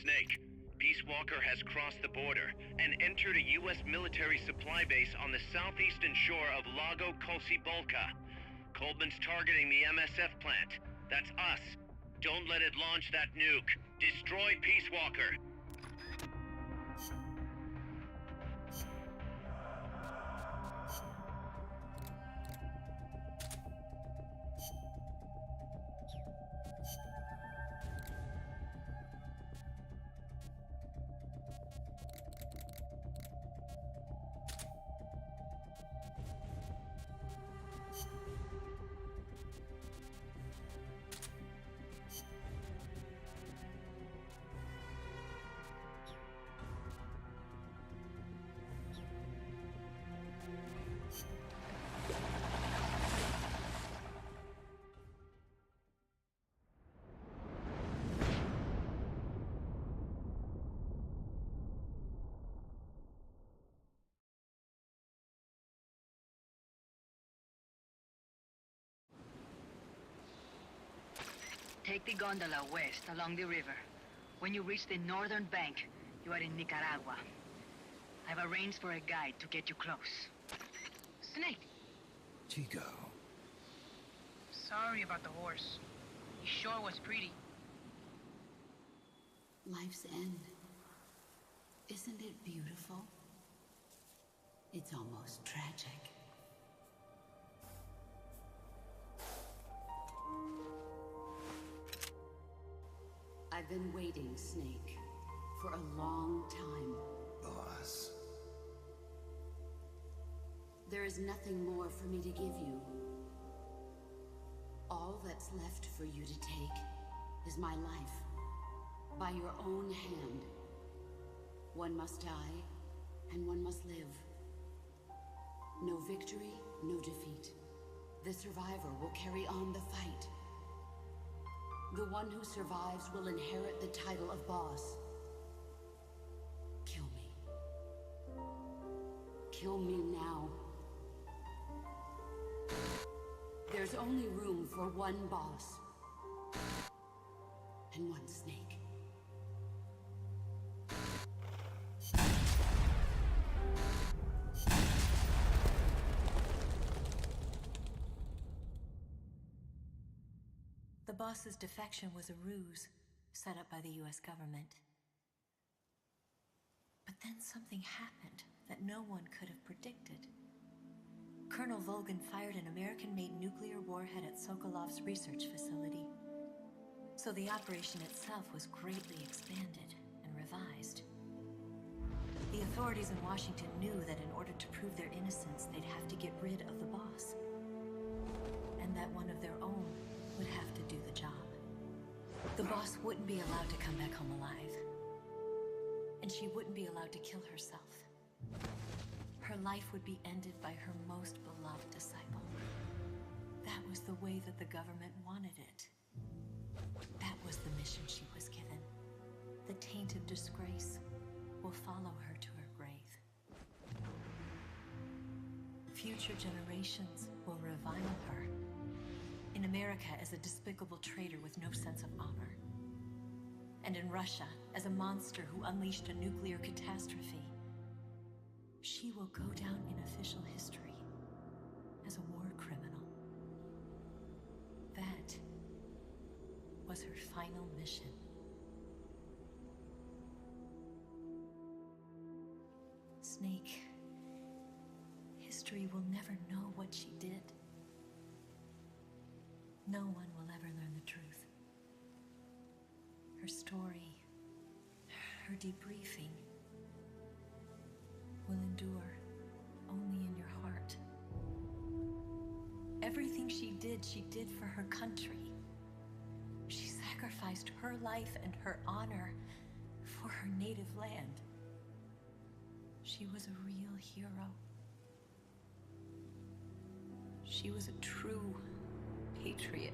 Snake, Peace Walker has crossed the border and entered a U.S. military supply base on the southeastern shore of Lago Cocibolca. Coldman's targeting the MSF plant. That's us. Don't let it launch that nuke. Destroy Peace Walker. Take the gondola west along the river. When you reach the northern bank, you are in Nicaragua. I've arranged for a guide to get you close. Snake! Chico. Sorry about the horse. He sure was pretty. Life's end. Isn't it beautiful? It's almost tragic. I've been waiting, Snake, for a long time. Boss. There is nothing more for me to give you. All that's left for you to take is my life. By your own hand. One must die, and one must live. No victory, no defeat. The survivor will carry on the fight. The one who survives will inherit the title of boss. Kill me. Kill me now. There's only room for one boss. And one snake. The boss's defection was a ruse set up by the US government. But then something happened that no one could have predicted. Colonel Volgin fired an American-made nuclear warhead at Sokolov's research facility. So the operation itself was greatly expanded and revised. The authorities in Washington knew that in order to prove their innocence, they'd have to get rid of the boss. And that one of their own would have to do the job. The boss wouldn't be allowed to come back home alive. And she wouldn't be allowed to kill herself. Her life would be ended by her most beloved disciple. That was the way that the government wanted it. That was the mission she was given. The taint of disgrace will follow her to her grave. Future generations will revile her. In America as a despicable traitor with no sense of honor. And in Russia as a monster who unleashed a nuclear catastrophe. She will go down in official history as a war criminal. That was her final mission. Snake, history will never know what she did. No one will ever learn the truth. Her story, her debriefing, will endure only in your heart. Everything she did for her country. She sacrificed her life and her honor for her native land. She was a real hero. She was a true patriot.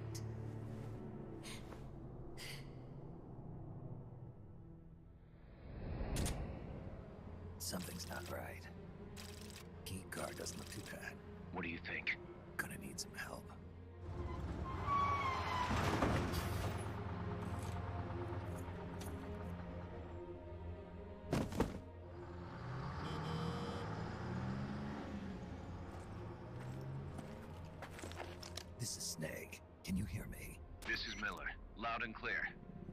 Something's not right. Key card doesn't look too bad. What do you think? Gonna need some help. This is Snake. Can you hear me? This is Miller. Loud and clear.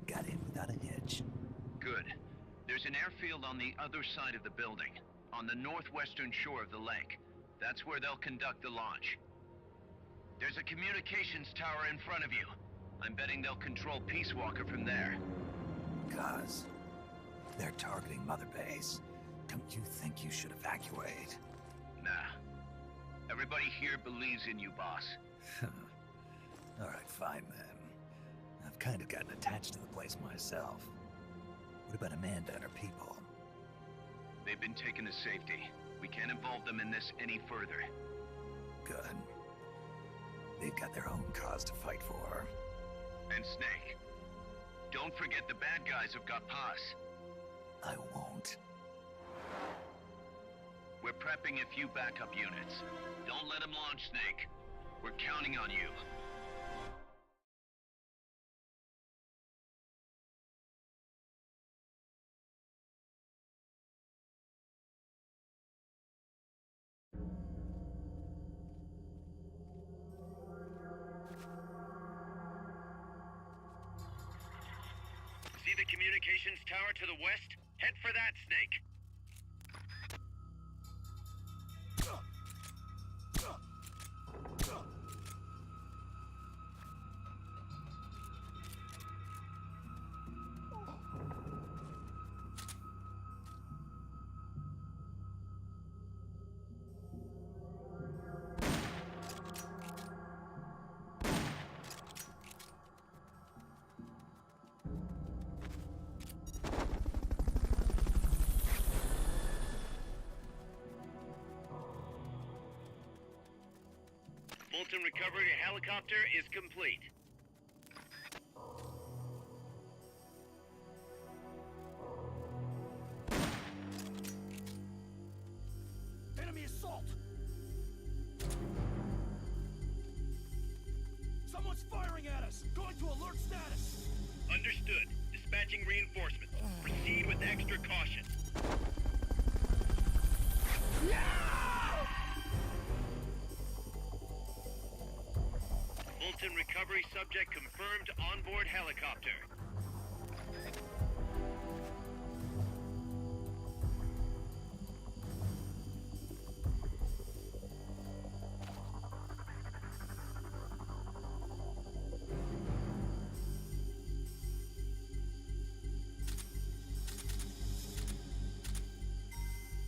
Got in without a hitch. Good. There's an airfield on the other side of the building, on the northwestern shore of the lake. That's where they'll conduct the launch. There's a communications tower in front of you. I'm betting they'll control Peace Walker from there. Cuz, they're targeting Mother Base. Don't you think you should evacuate? Nah. Everybody here believes in you, boss. Alright, fine then. I've kind of gotten attached to the place myself. What about Amanda and her people? They've been taken to safety. We can't involve them in this any further. Good. They've got their own cause to fight for. And Snake. Don't forget the bad guys have got Paz. I won't. We're prepping a few backup units. Don't let them launch, Snake. We're counting on you. See the communications tower to the west? Head for that, Snake. Fulton recovery helicopter is complete. Enemy assault! Someone's firing at us! Going to alert status! Understood. Dispatching reinforcements. Proceed with extra caution. Fulton recovery subject confirmed onboard helicopter.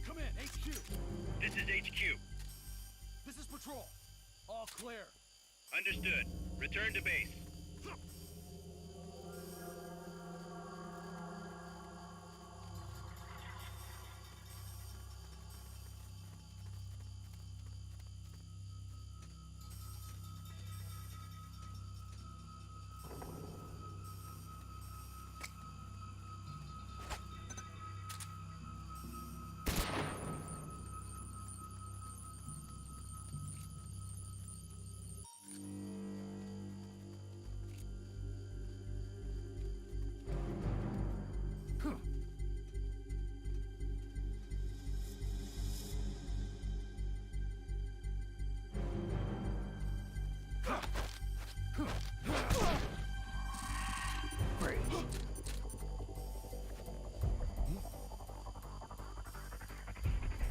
Come in, HQ! This is HQ. This is patrol. All clear. Understood. Return to base.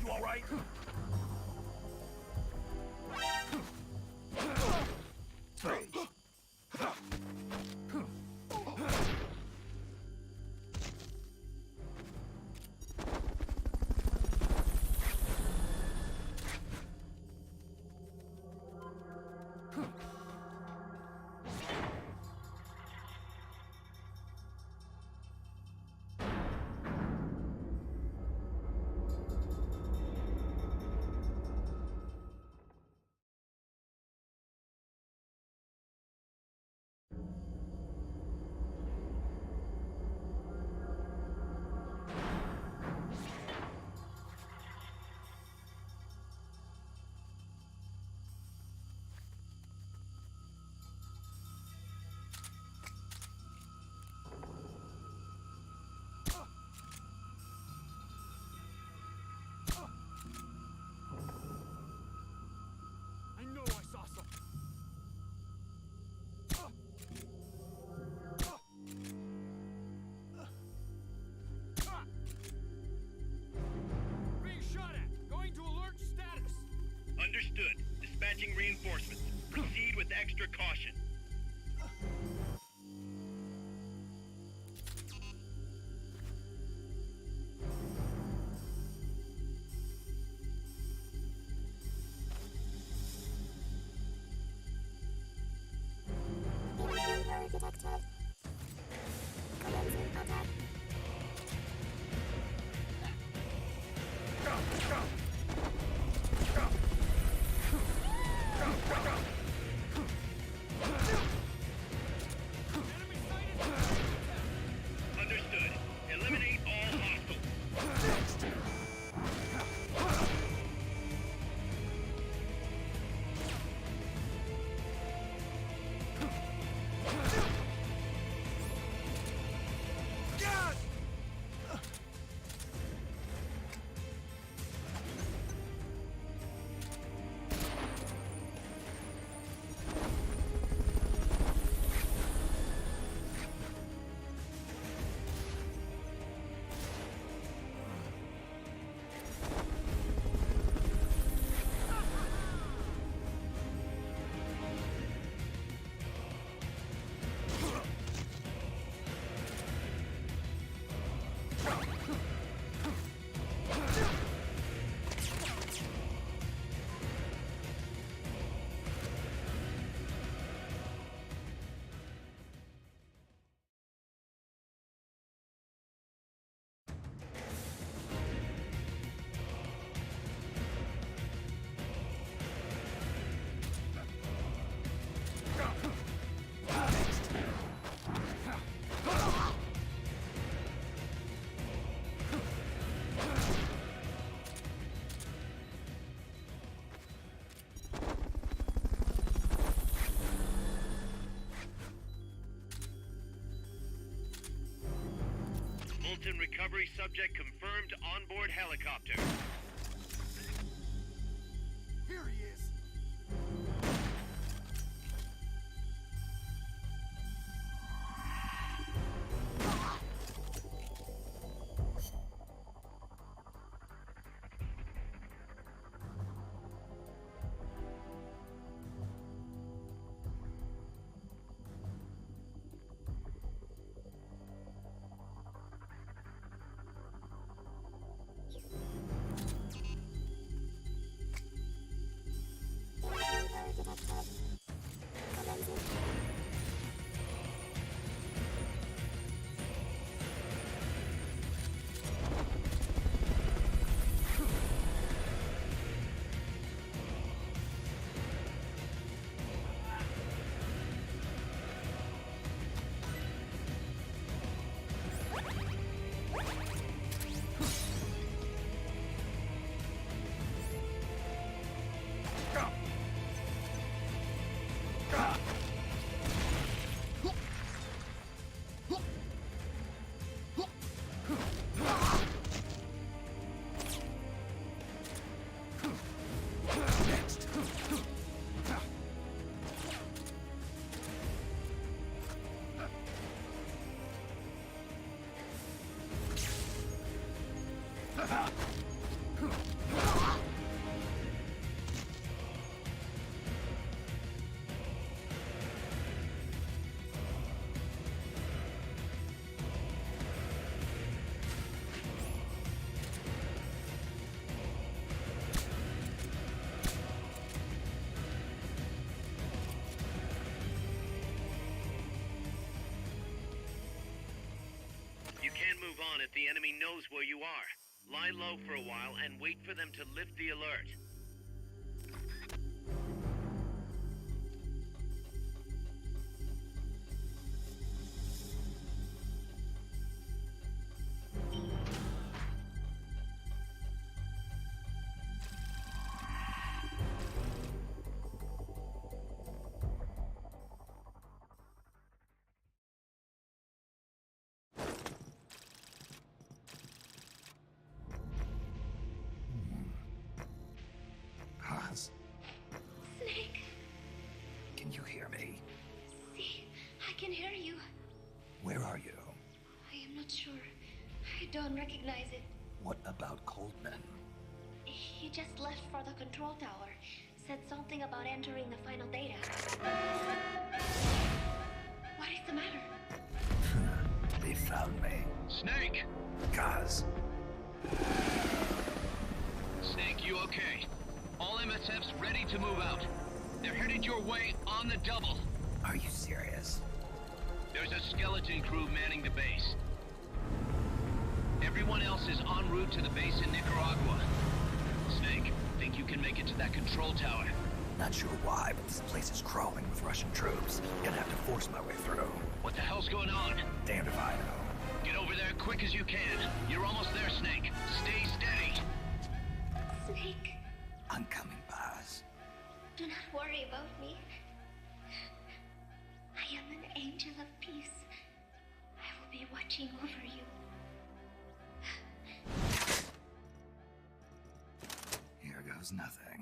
You all right? Understood. Dispatching reinforcements. Proceed with extra caution. Inventory detected. Commencing attack. and recovery subject confirmed onboard helicopter. Here he is. Move on if the enemy knows where you are. Lie low for a while and wait for them to lift the alert. Snake. Can you hear me? See, I can hear you. Where are you? I am not sure. I don't recognize it. What about Coldman? He just left for the control tower. Said something about entering the final data. What is the matter? They found me. Snake! Kaz. Snake, you okay? All MSFs ready to move out. They're headed your way on the double. Are you serious? There's a skeleton crew manning the base. Everyone else is en route to the base in Nicaragua. Snake, think you can make it to that control tower? Not sure why, but this place is crawling with Russian troops. Gonna have to force my way through. What the hell's going on? Damned if I know. Get over there quick as you can. You're almost there, Snake. Stay steady. Snake. I'm coming, Baz. Do not worry about me. I am an angel of peace. I will be watching over you. Here goes nothing.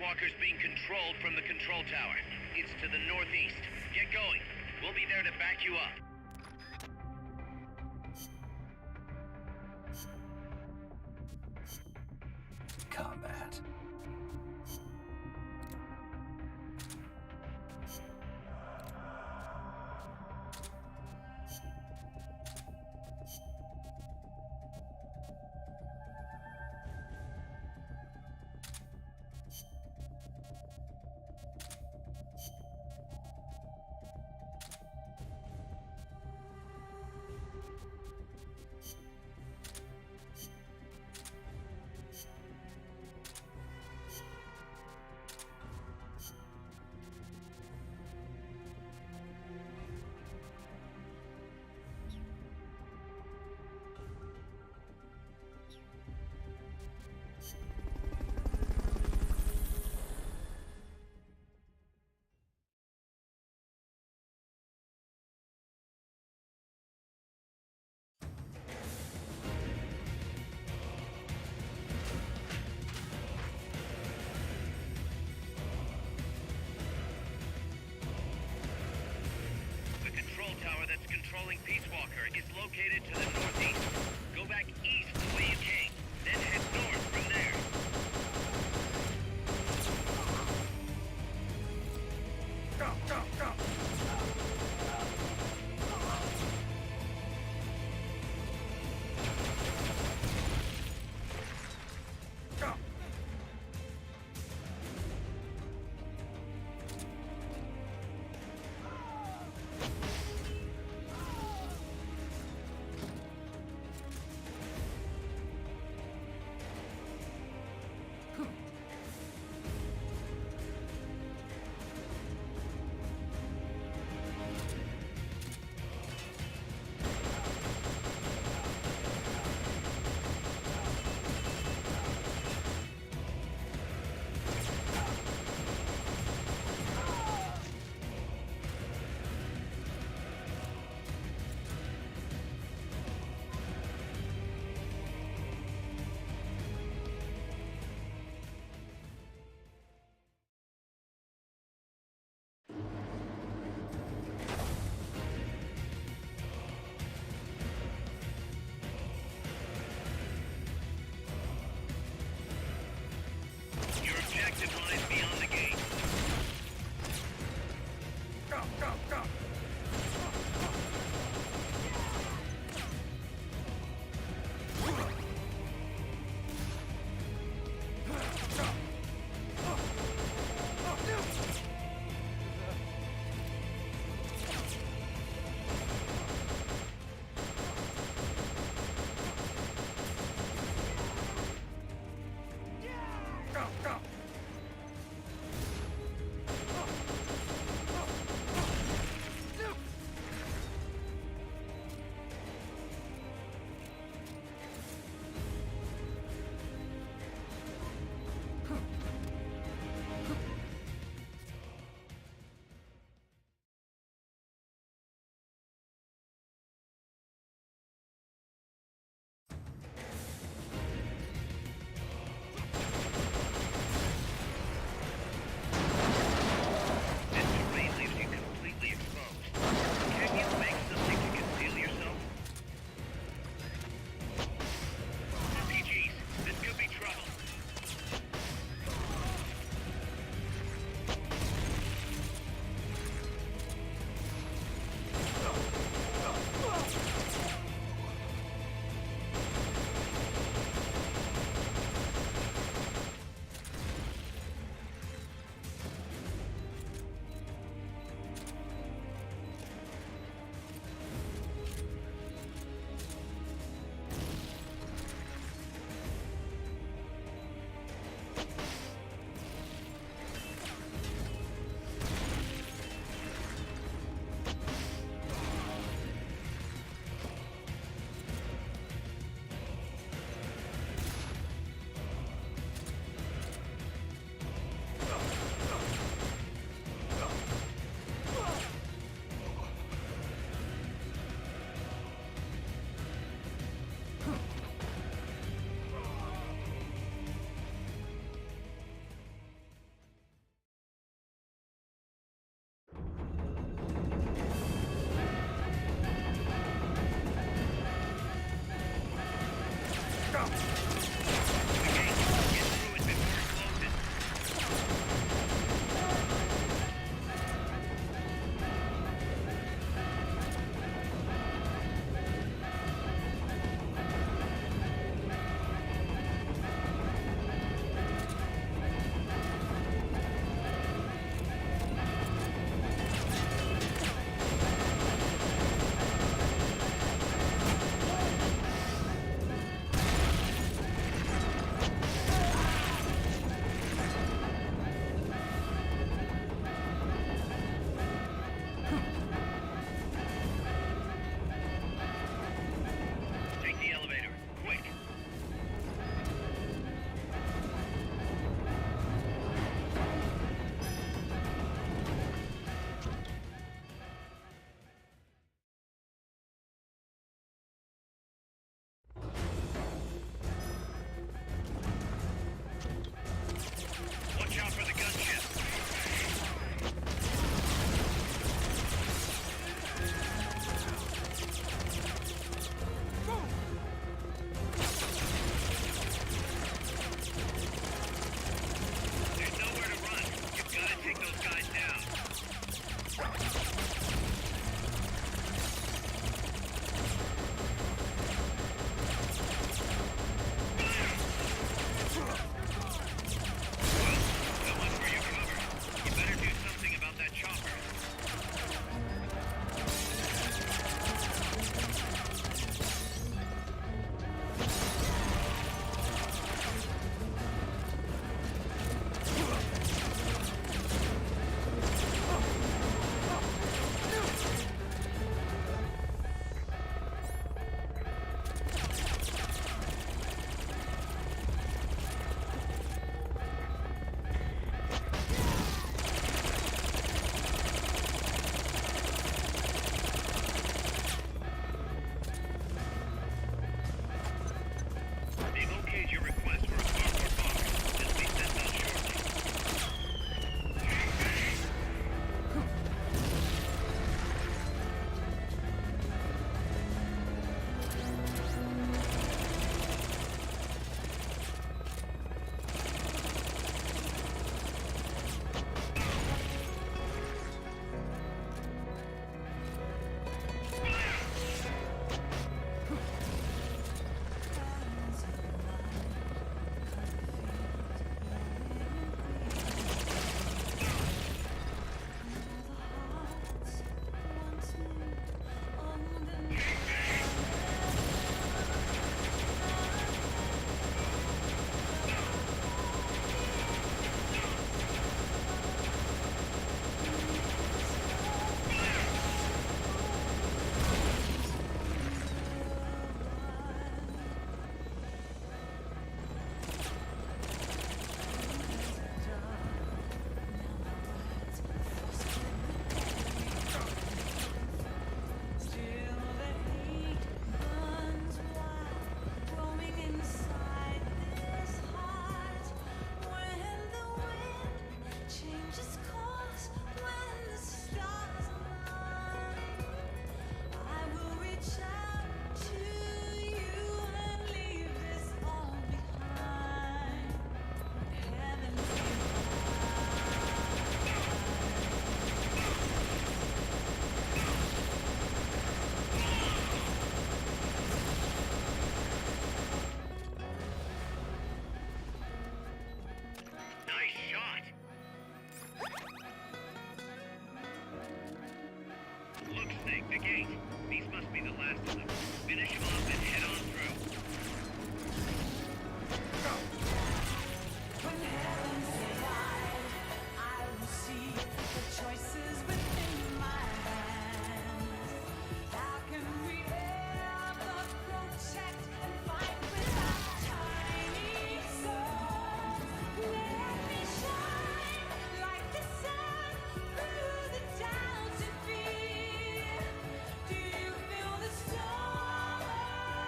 Walker's being controlled from the control tower. It's to the northeast. Get going. We'll be there to back you up. Combat. Controlling Peace Walker is located to the northeast. Go back east the way you came, then head north from there. Go, go, go! Go! gate. These must be the last of them. Finish them off and head on through. When heavens divide, I will see the choices within my hands. How can we ever protect and fight without tiny souls? Let me shine like the sun through the doubts and fear. Do you feel the storm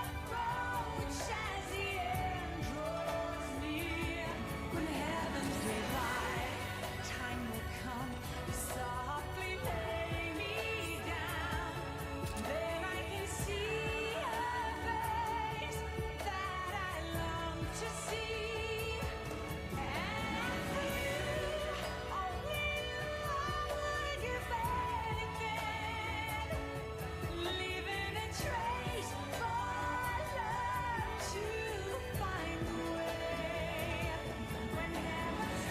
approach as the end draws near? When heavens divide, time will come to softly lay me down. Then I can see a face that I long to see. And for you, only you, I would give anything. Leaving a trace for love to find the way. When heavens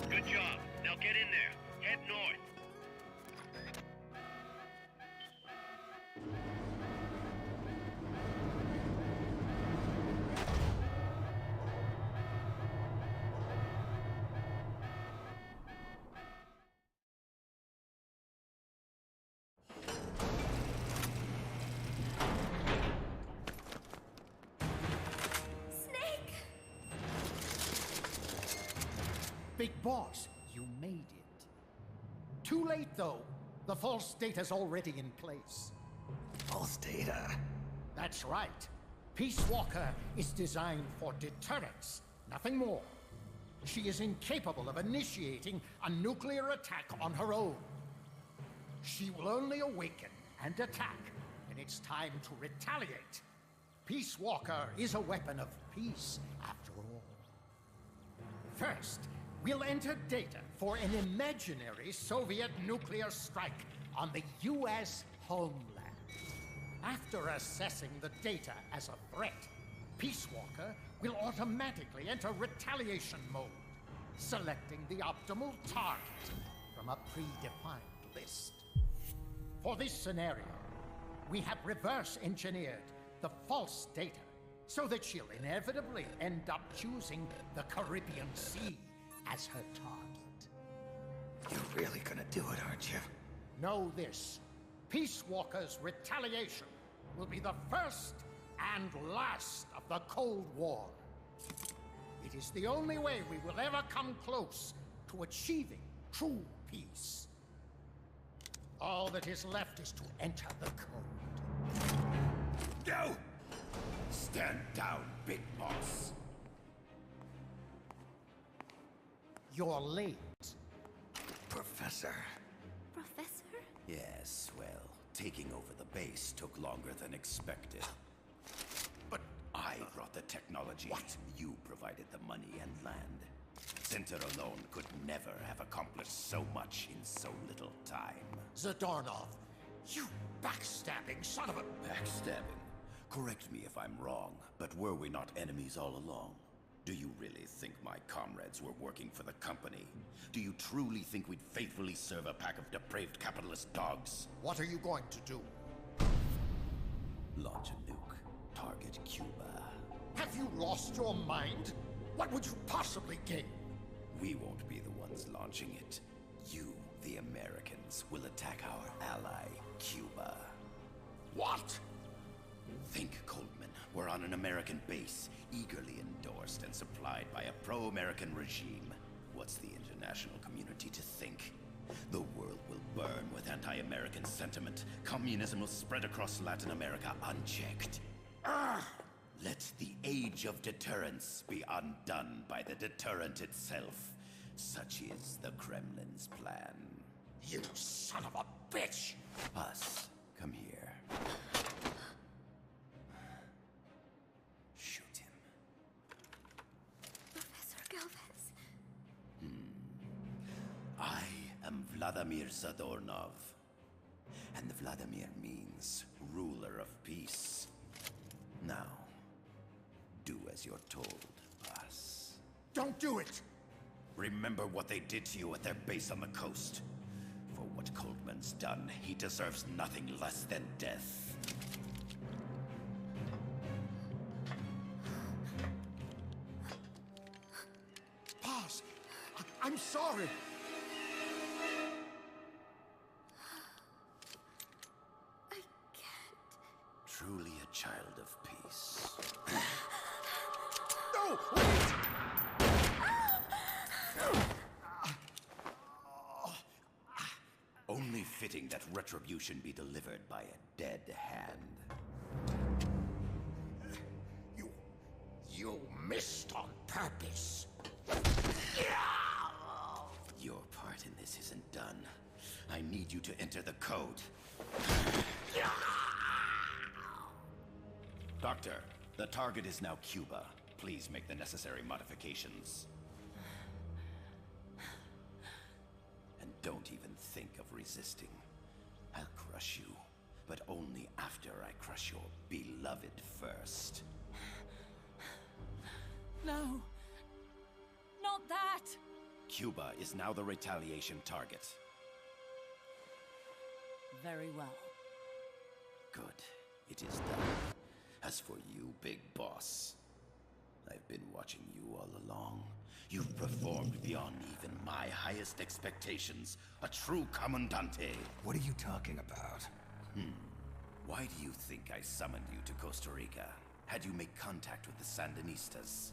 Good job. Now get in there. Head north. Snake! Big Boss, you made it. Too late, though. The false data's already in place. False data? That's right. Peace Walker is designed for deterrence, nothing more. She is incapable of initiating a nuclear attack on her own. She will only awaken and attack when it's time to retaliate. Peace Walker is a weapon of peace, after all. First, we'll enter data for an imaginary Soviet nuclear strike on the U.S. homeland. After assessing the data as a threat, Peace Walker will automatically enter retaliation mode, selecting the optimal target from a predefined list. For this scenario, we have reverse-engineered the false data so that she'll inevitably end up choosing the Caribbean Sea as her target. You're really gonna do it, aren't you? Know this. Peace Walker's retaliation will be the first and last of the Cold War. It is the only way we will ever come close to achieving true peace. All that is left is to enter the code. Go! Stand down, Big Boss. You're late. Professor. Professor? Yes, well, taking over the base took longer than expected. But I brought the technology. What? You provided the money and land. Center alone could never have accomplished so much in so little time. Zadornov, you backstabbing son of a... Backstabbing? Correct me if I'm wrong, but were we not enemies all along? Do you really think my comrades were working for the company? Do you truly think we'd faithfully serve a pack of depraved capitalist dogs? What are you going to do? Launch a nuke. Target Cuba. Have you lost your mind? What would you possibly gain? We won't be the ones launching it. You, the Americans, will attack our ally, Cuba. What? Think, Coldman. We're on an American base, eagerly endorsed and supplied by a pro-American regime. What's the international community to think? The world will burn with anti-American sentiment. Communism will spread across Latin America unchecked. Let the age of deterrence be undone by the deterrent itself. Such is the Kremlin's plan. You son of a bitch! Us, come here. Shoot him. Professor Galvez. I am Vladimir Vladimir Zadornov. And Vladimir means ruler of peace. Now, do as you're told, boss. Don't do it! Remember what they did to you at their base on the coast. For what Coldman's done, he deserves nothing less than death. Boss, I'm sorry. Truly a child of peace. No! Wait! Only fitting that retribution be delivered by a dead hand. You missed on purpose. Your part in this isn't done. I need you to enter the code. Doctor, the target is now Cuba. Please make the necessary modifications. And don't even think of resisting. I'll crush you, but only after I crush your beloved first. No. Not that! Cuba is now the retaliation target. Very well. Good. It is done. As for you, Big Boss, I've been watching you all along. You've performed beyond even my highest expectations. A true Commandante. What are you talking about? Why do you think I summoned you to Costa Rica? Had you make contact with the Sandinistas?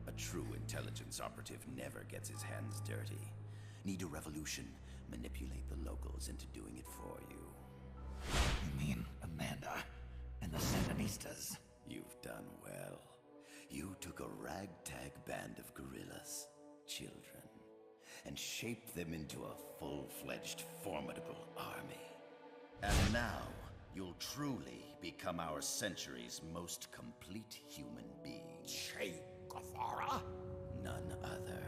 A true intelligence operative never gets his hands dirty. Need a revolution? Manipulate the locals into doing it for you. You mean Amanda and the Sandinistas? You've done well. You took a ragtag band of guerrillas, children, and shaped them into a full-fledged, formidable army. And now, you'll truly become our century's most complete human being. Che Guevara? None other.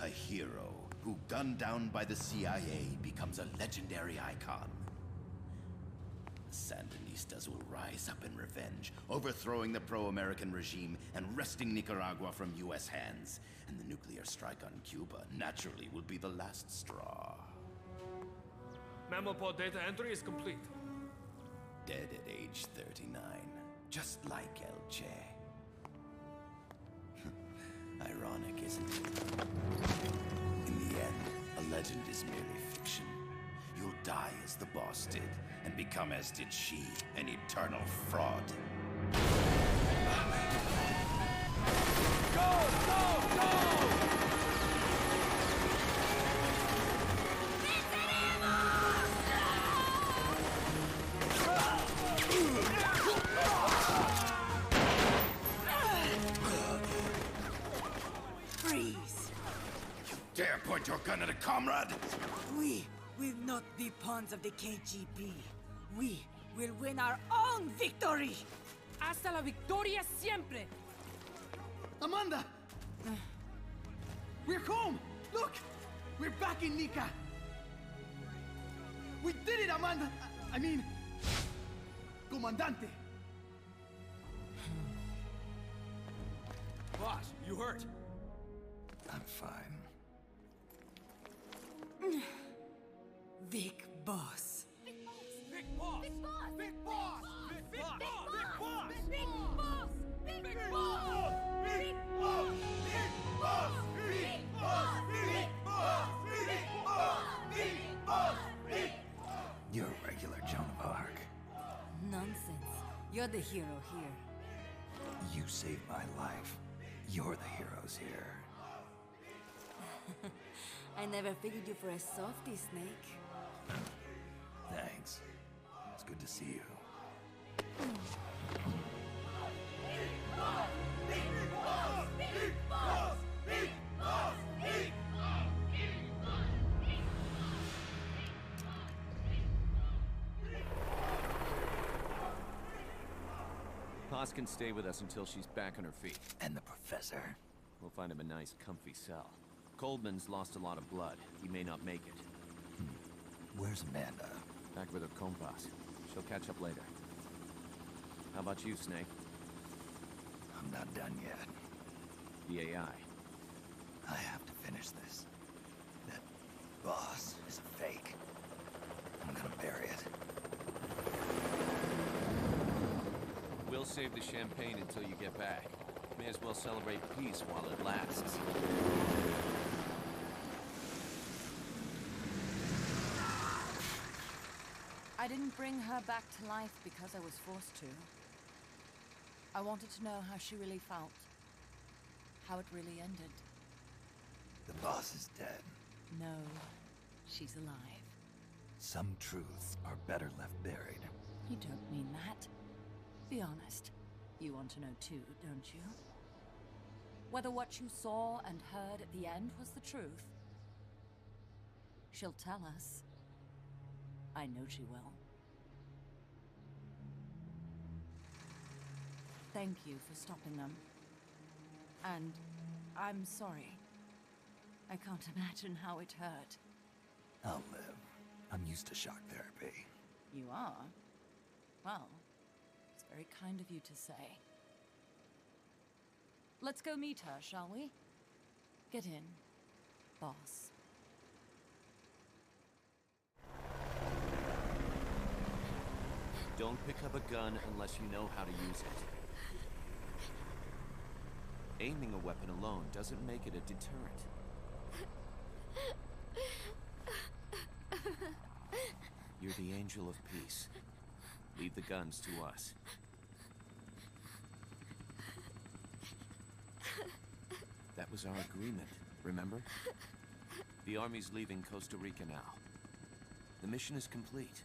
A hero who, gunned down by the CIA, becomes a legendary icon. The Sandinistas will rise up in revenge, overthrowing the pro-American regime and wresting Nicaragua from US hands. And the nuclear strike on Cuba naturally will be the last straw. Mammal data entry is complete. Dead at age 39, just like El Che. Ironic, isn't it? In the end, a legend is merely fiction. You'll die as the boss did, and become as did she, an eternal fraud. Go! Go! Go! Freeze! You dare point your gun at a comrade? We will not be pawns of the KGB. We will win our own victory! Hasta la victoria siempre! Amanda! We're home! Look! We're back in Nika! We did it, Amanda! I mean... Comandante! Boss, you hurt? I'm fine. Big Boss. Big Boss! Big Boss! Big Boss! Big Boss! Big Boss! Big Boss! Big Big Boss! Big Boss! Big Boss! Big Boss! Big Boss! Big Boss! Big Boss! Big Boss! You're a regular Joan of Arc. Nonsense. You're the hero here. You saved my life. You're the heroes here. I never figured you for a softie, Snake. Thanks. It's good to see you. Paz can stay with us until she's back on her feet. And the professor? We'll find him a nice, comfy cell. Coldman's lost a lot of blood. He may not make it. Where's Amanda? Back with her compass. She'll catch up later. How about you, Snake? I'm not done yet. The AI. I have to finish this. That boss is a fake. I'm gonna bury it. We'll save the champagne until you get back. May as well celebrate peace while it lasts. I didn't bring her back to life because I was forced to. I wanted to know how she really felt. How it really ended. The boss is dead. No, she's alive. Some truths are better left buried. You don't mean that. Be honest. You want to know too, don't you? Whether what you saw and heard at the end was the truth. She'll tell us. I know she will. Thank you for stopping them. And I'm sorry. I can't imagine how it hurt. I'll live. I'm used to shock therapy. You are? Well, it's very kind of you to say. Let's go meet her, shall we? Get in, boss. Don't pick up a gun unless you know how to use it. Aiming a weapon alone doesn't make it a deterrent. You're the angel of peace. Leave the guns to us. That was our agreement, remember? The army's leaving Costa Rica now. The mission is complete.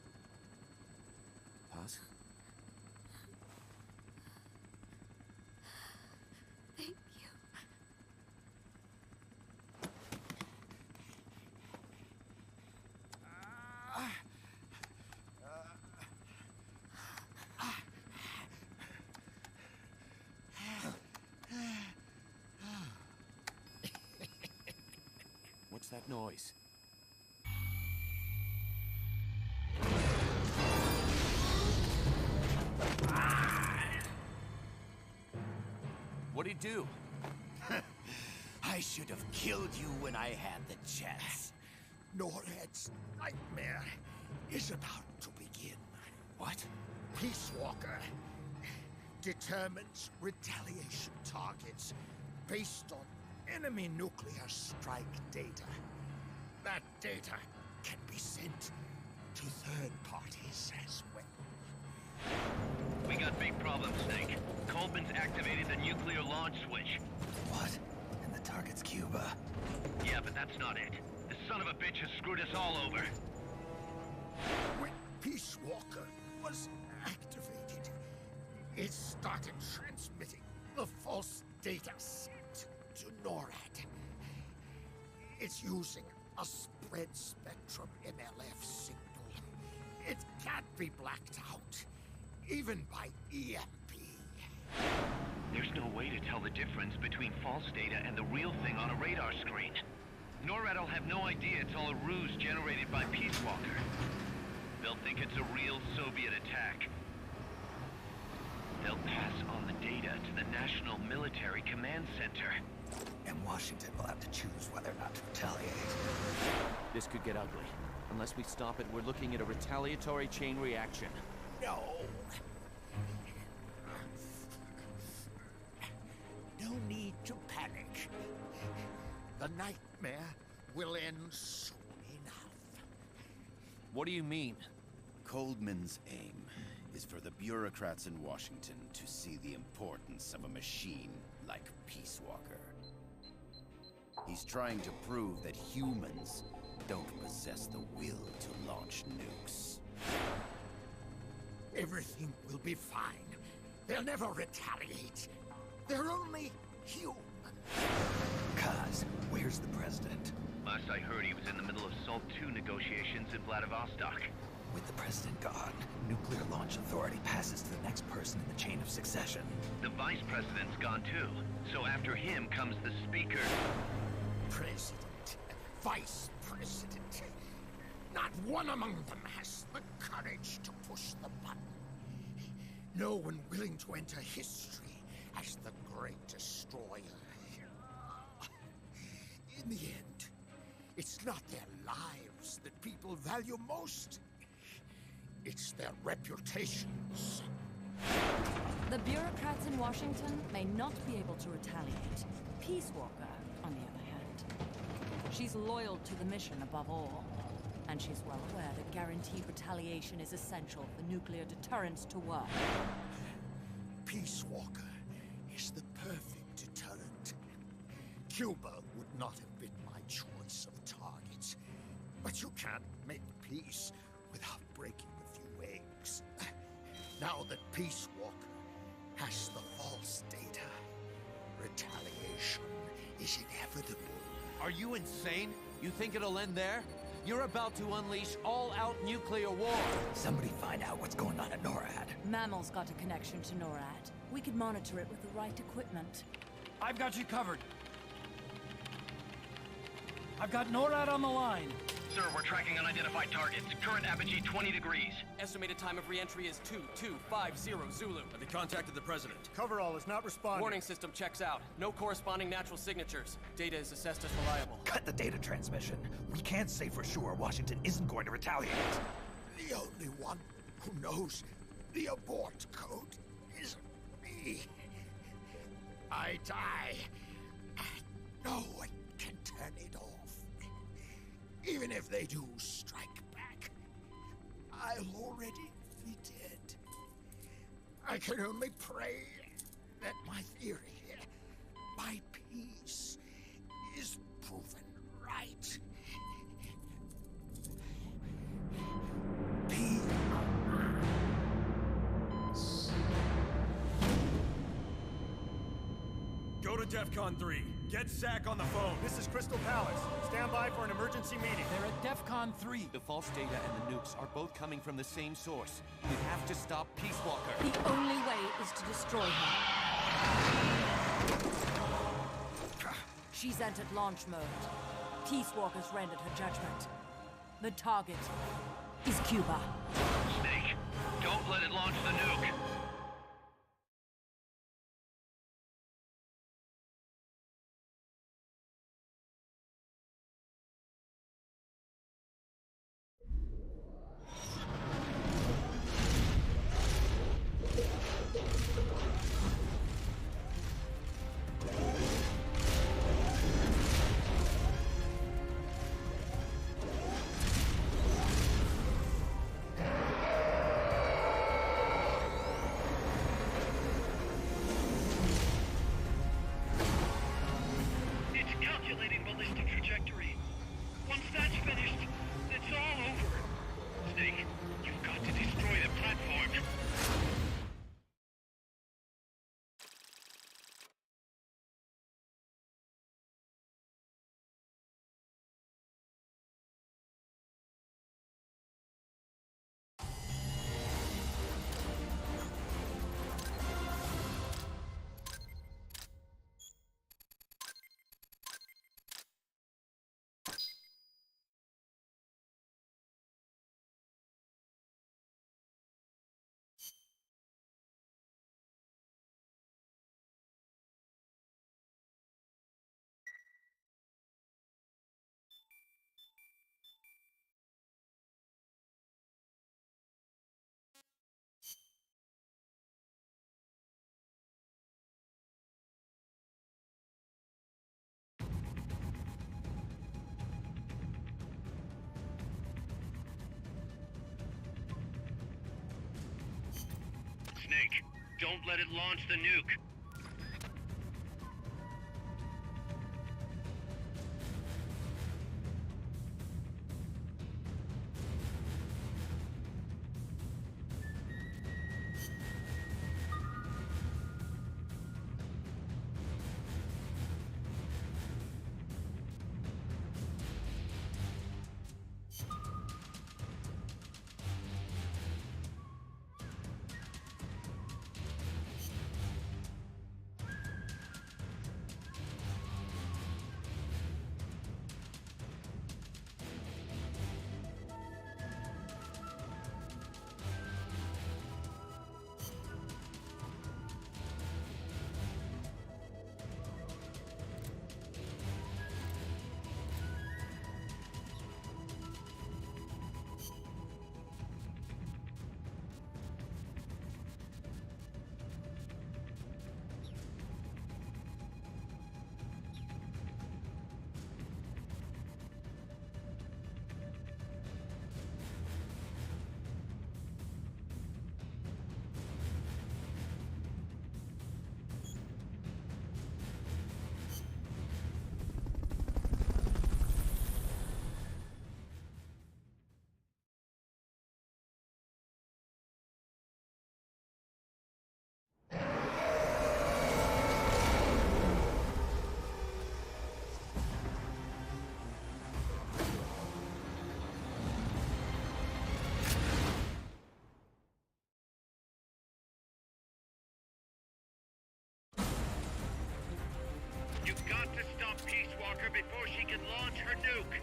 Paz? Thank you. What's that noise? What'd he do? I should have killed you when I had the chance. Norred's nightmare is about to begin. What? Peace Walker determines retaliation targets based on enemy nuclear strike data. That data can be sent to third parties as well. We got big problems, Snake. Coldman's activated the nuclear launch switch. What? And the target's Cuba. Yeah, but that's not it. The son of a bitch has screwed us all over. When Peace Walker was activated, it started transmitting the false data sent to NORAD. It's using a spread spectrum MLF signal. It can't be blacked out, even by EMP. There's no way to tell the difference between false data and the real thing on a radar screen. NORAD will have no idea it's all a ruse generated by Peace Walker. They'll think it's a real Soviet attack. They'll pass on the data to the National Military Command Center. And Washington will have to choose whether or not to retaliate. This could get ugly. Unless we stop it, we're looking at a retaliatory chain reaction. No. No need to panic. The nightmare will end soon enough. What do you mean? Coldman's aim is for the bureaucrats in Washington to see the importance of a machine like Peace Walker. He's trying to prove that humans don't possess the will to launch nukes. Everything will be fine. They'll never retaliate. They're only human. Kaz, where's the president? Last I heard, he was in the middle of SALT II negotiations in Vladivostok. With the president gone, Nuclear Launch Authority passes to the next person in the chain of succession. The vice president's gone too. So after him comes the speaker. President. Vice president. Not one among them has the courage to push the button. No one willing to enter history as the Great Destroyer. In the end, it's not their lives that people value most. It's their reputations. The bureaucrats in Washington may not be able to retaliate. Peace Walker, on the other hand, she's loyal to the mission above all. And she's well aware that guaranteed retaliation is essential for nuclear deterrence to work. Peace Walker is the perfect deterrent. Cuba would not have been my choice of targets. But you can't make peace without breaking a few eggs. Now that Peace Walker has the false data, retaliation is inevitable. Are you insane? You think it'll end there? You're about to unleash all-out nuclear war! Somebody find out what's going on at NORAD. Mammal's got a connection to NORAD. We could monitor it with the right equipment. I've got you covered. I've got NORAD on the line. Sir, we're tracking unidentified targets. Current apogee 20 degrees. Estimated time of re-entry is 2250 Zulu. Have you contacted the president? Coverall is not responding. Warning system checks out. No corresponding natural signatures. Data is assessed as reliable. Cut the data transmission. We can't say for sure Washington isn't going to retaliate. The only one who knows the abort code is me. I die, and no one can turn it off. Even if they do strike back, I'll already be dead. I can only pray that my theory, my peace, is proven right. Go to DEFCON 3. Get Zack on the phone. This is Crystal Palace. Stand by for an emergency meeting. They're at DEFCON 3. The false data and the nukes are both coming from the same source. We have to stop Peace Walker. The only way is to destroy her. She's entered launch mode. Peace Walker's rendered her judgment. The target is Cuba. Snake, don't let it launch the nuke. Snake, don't let it launch the nuke. Walker before she can launch her nuke.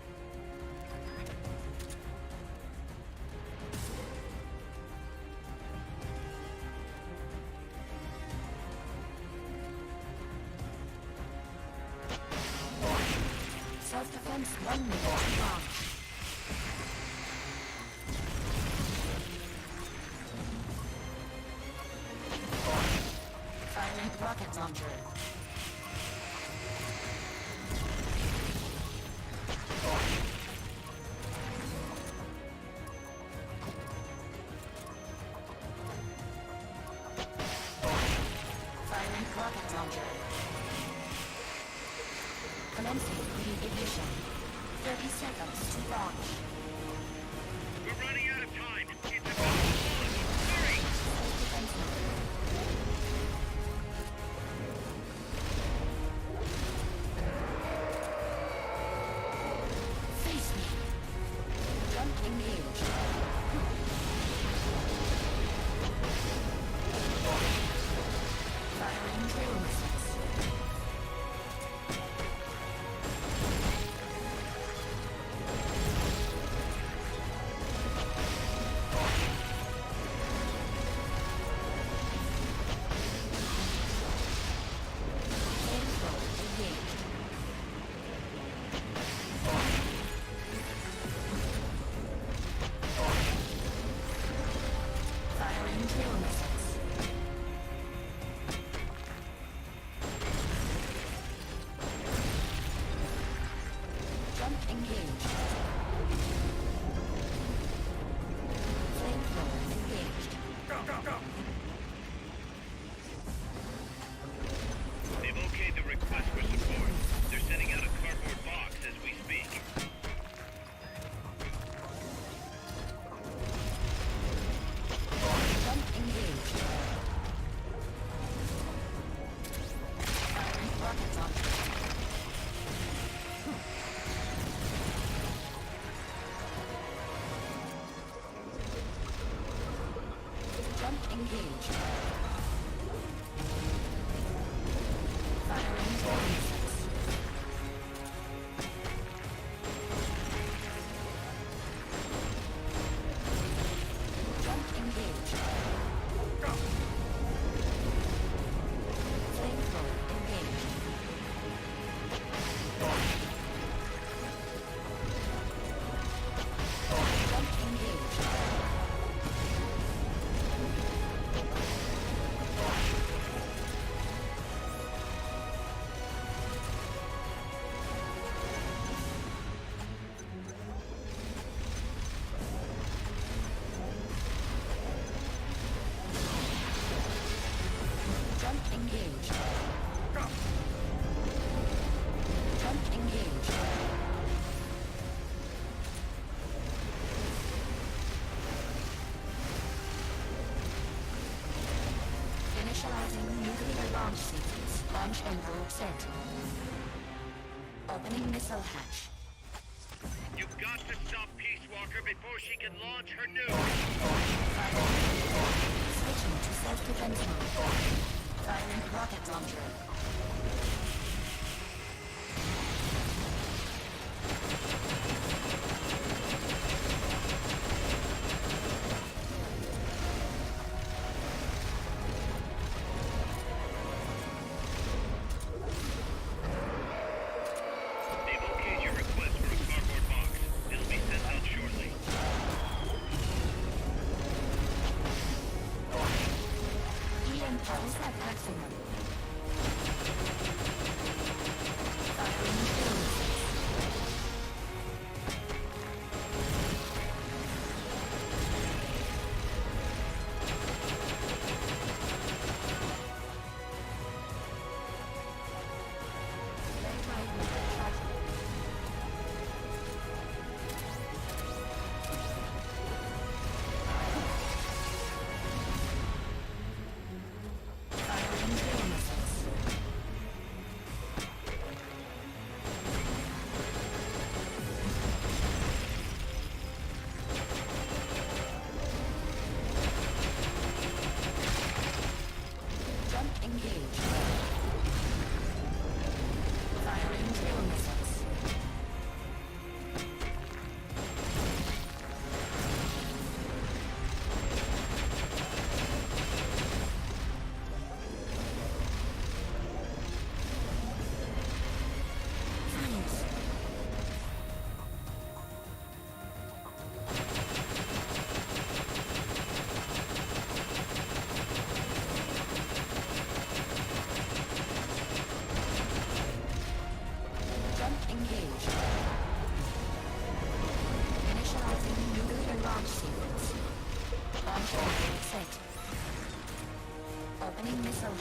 Self-defense 1 minute to launch. Firing rocket launcher. Firing rocket launcher. Commencing ignition. 30 seconds to launch. We're running out of time. It's about to launch. Hurry! Self-defense mode. Face me. Jump engaged. Firing drill missiles. Firing drill missiles. Jump engaged. Flamethrower engaged. Go, go, go! They've okayed the request for support. They're sending out a cardboard box as we speak. Jump engaged. Firing rocket launcher. Jump engaged. Firing drill missiles. Jump engaged. Go! Flamethrower engaged. Jump engaged. Jump engaged. Go! Jump engaged. Initializing nuclear launch sequence. Launch envelope set. Opening missile hatch. You've got to stop Peace Walker before she can launch her nuke. Switching to self-defense mode. Firing rocket launcher. They've okayed your request for a cardboard box. It'll be sent out shortly. EMP 7.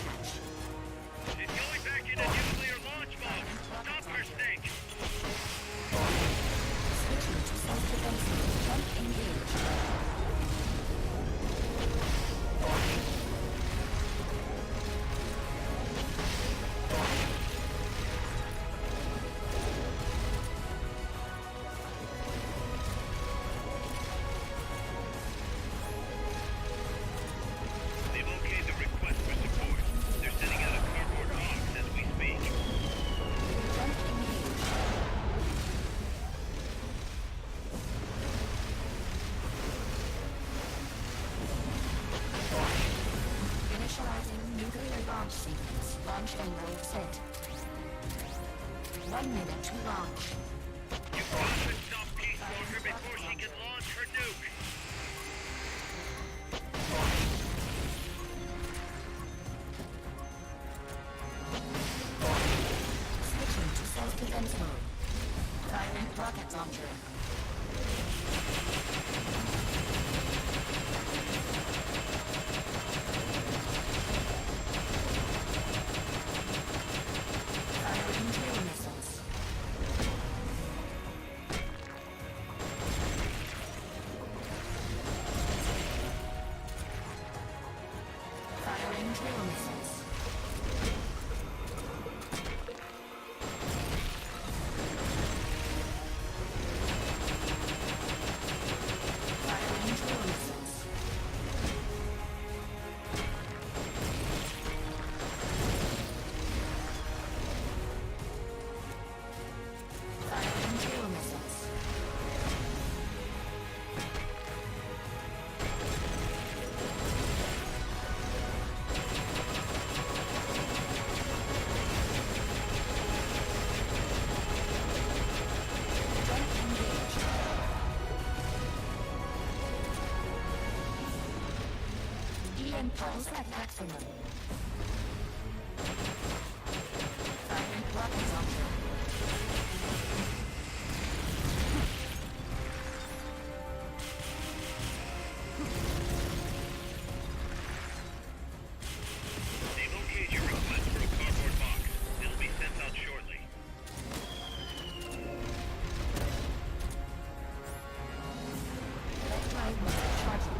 hatch. She's going back into nuclear launch mode. Stop her, Snake. Switching to self-defense mode. Jump engage. They've okayed the request for support. They're sending out a cardboard box as we speak. Jump engage. Initializing nuclear launch sequence. Launch envelope set. 1 minute to launch. You gotta stop Peace Walker before she can launch her nuke. Switching to self-defense mode. Firing rocket launcher. Firing tail missiles. Firing tail missiles. Firing tail missiles. Firing tail missiles. Jump engaged. EM pulse at maximum. Firing rocket launcher. They've okayed your request for a cardboard box. It'll be sent out shortly. Electronic mode charging.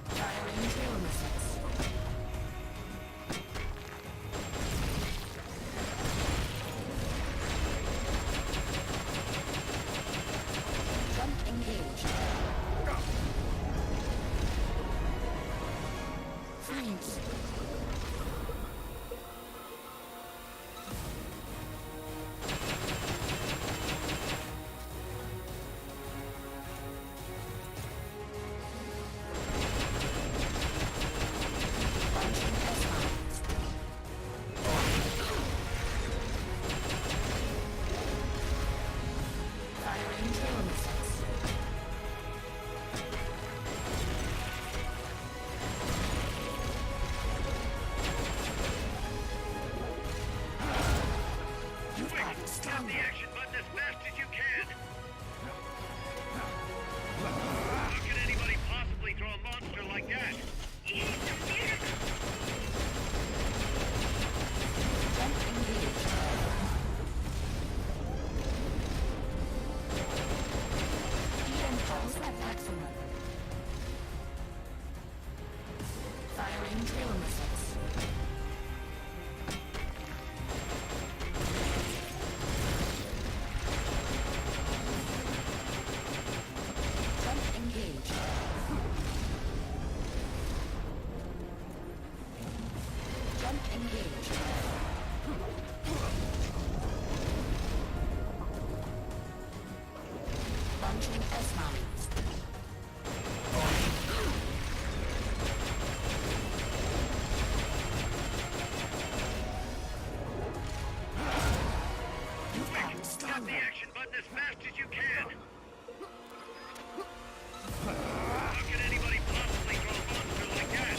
Firing tail missiles. Jump engaged. Freeze. Launching S-mines. Firing tail missiles. You've got Tap stronger. the action button as fast as you can. How can anybody possibly throw a monster like that? Jump engaged. EM pulse at maximum. Firing tail missiles. Jump engaged. Jump engaged. Launching S-mines. You've got Tap stronger. the action button as fast as you can. How can anybody possibly throw a monster like that?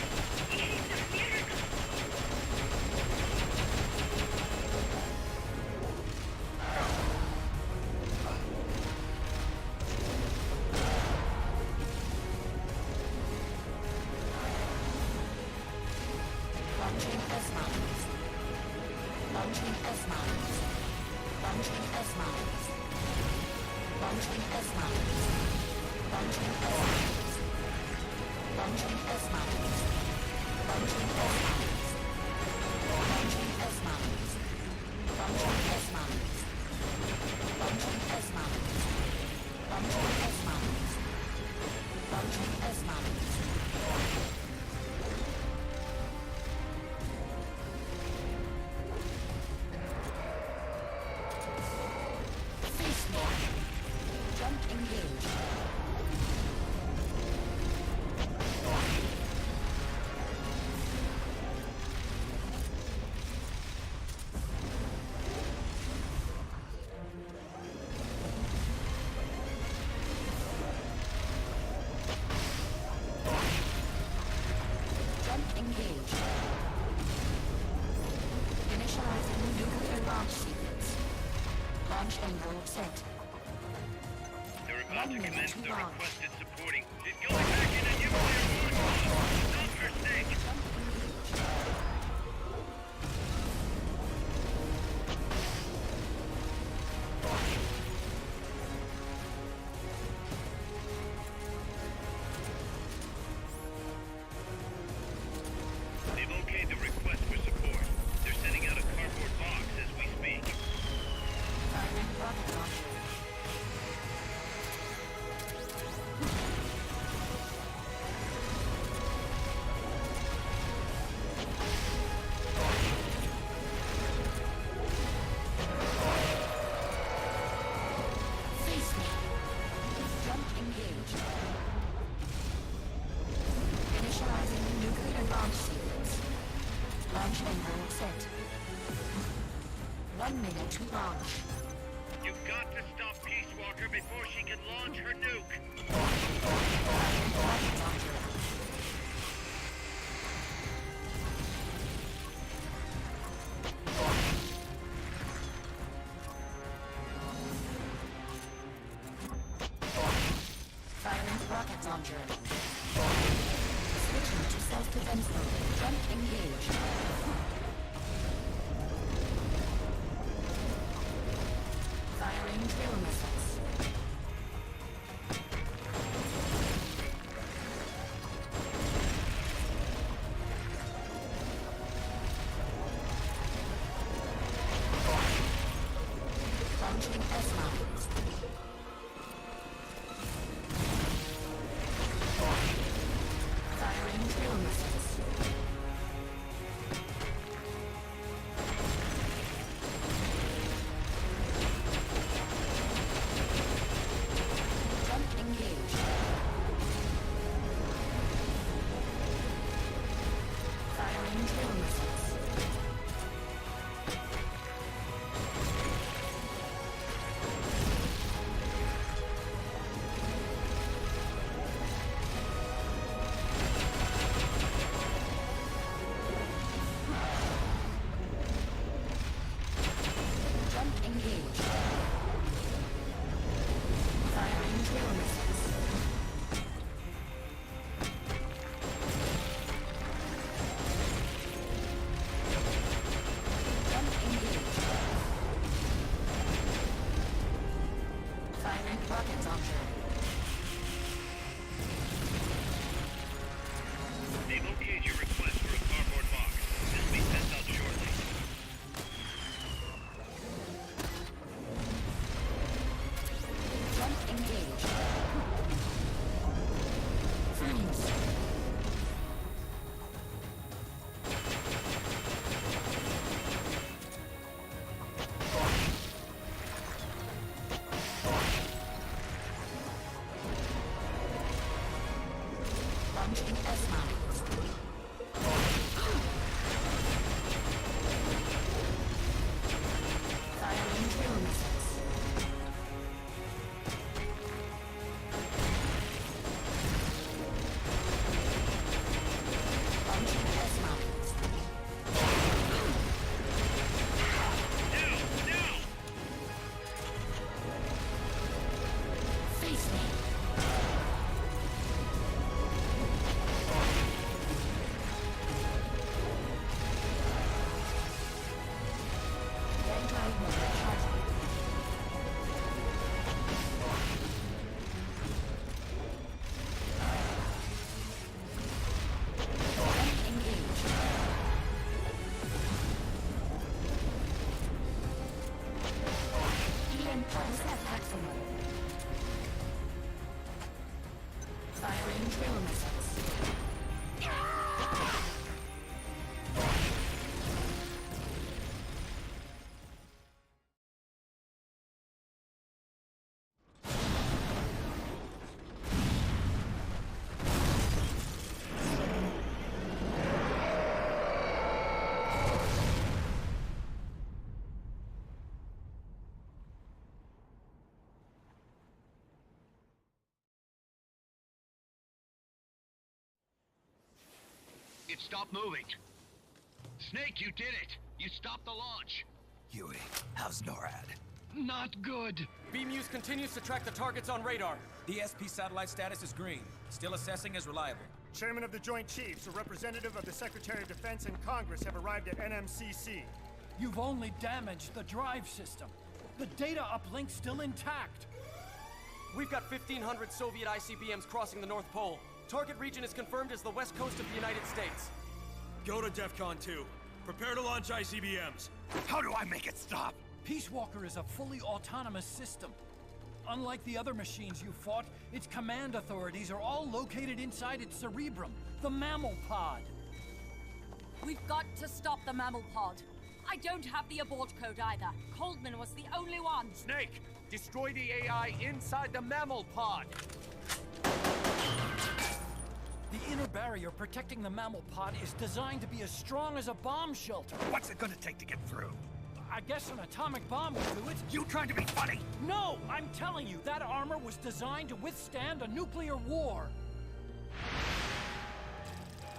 Launching S-mines. Launching S-mines. Launching S-mines. Launching S-mines. Launching S-mines. Launching S-mines. Launching S-mines. Launching S-mines. Launching S-mines. Face me. Jump engaged. Jump engaged. Initializing nuclear launch sequence. Launch angle set. They're about to commence the requested supporting. She's going back in a nuclear war. Stop her, Snake! They've okayed the request for support. They're sending out a cardboard box as we speak. Face me. Jump engaged. Initializing nuclear launch sequence. Launch angle set. 1 minute to launch. You've got to stop Peace Walker before she can launch her nuke. Firing rocket launcher. Switching to self-defense mode. Jump engaged. Firing drill missiles. Launching S-mines. Firing drill missiles. Jump engaged. Firing drill missiles. Jump engaged. Firing drill missiles. Jump engaged. Firing rocket launcher. They've okayed your request for a cardboard box. This will be sent out shortly. Jump engaged. Freeze. Launching S-mines. Firing drill missiles. Launching S-mines. Face me. it stop moving. Snake, you did it! You stopped the launch! Huey, how's NORAD? Not good. BMUS continues to track the targets on radar. The SP satellite status is green. Still assessing as reliable. Chairman of the Joint Chiefs, a representative of the Secretary of Defense and Congress have arrived at NMCC. You've only damaged the drive system. The data uplink's still intact. We've got 1,500 Soviet ICBMs crossing the North Pole. Target region is confirmed as the west coast of the United States. Go to DEFCON 2. Prepare to launch ICBMs. How do I make it stop? Peace Walker is a fully autonomous system. Unlike the other machines you fought, its command authorities are all located inside its cerebrum, the mammal pod. We've got to stop the mammal pod. I don't have the abort code either. Coldman was the only one. Snake, destroy the AI inside the mammal pod. The inner barrier protecting the mammal pod is designed to be as strong as a bomb shelter. What's it gonna take to get through? I guess an atomic bomb will do it. You trying to be funny? No, I'm telling you, that armor was designed to withstand a nuclear war.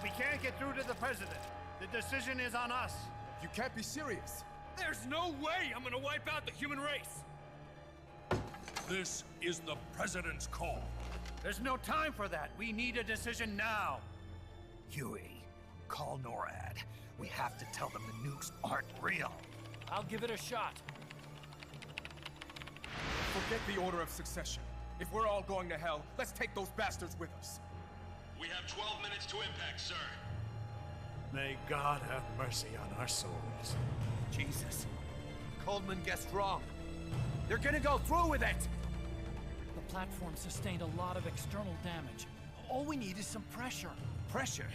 We can't get through to the President. The decision is on us. You can't be serious. There's no way I'm gonna wipe out the human race. This is the President's call. There's no time for that. We need a decision now. Huey, call NORAD. We have to tell them the nukes aren't real. I'll give it a shot. Forget the order of succession. If we're all going to hell, let's take those bastards with us. We have 12 minutes to impact, sir. May God have mercy on our souls. Jesus. Coldman guessed wrong. They're gonna go through with it! The platform sustained a lot of external damage. All we need is some pressure. Pressure?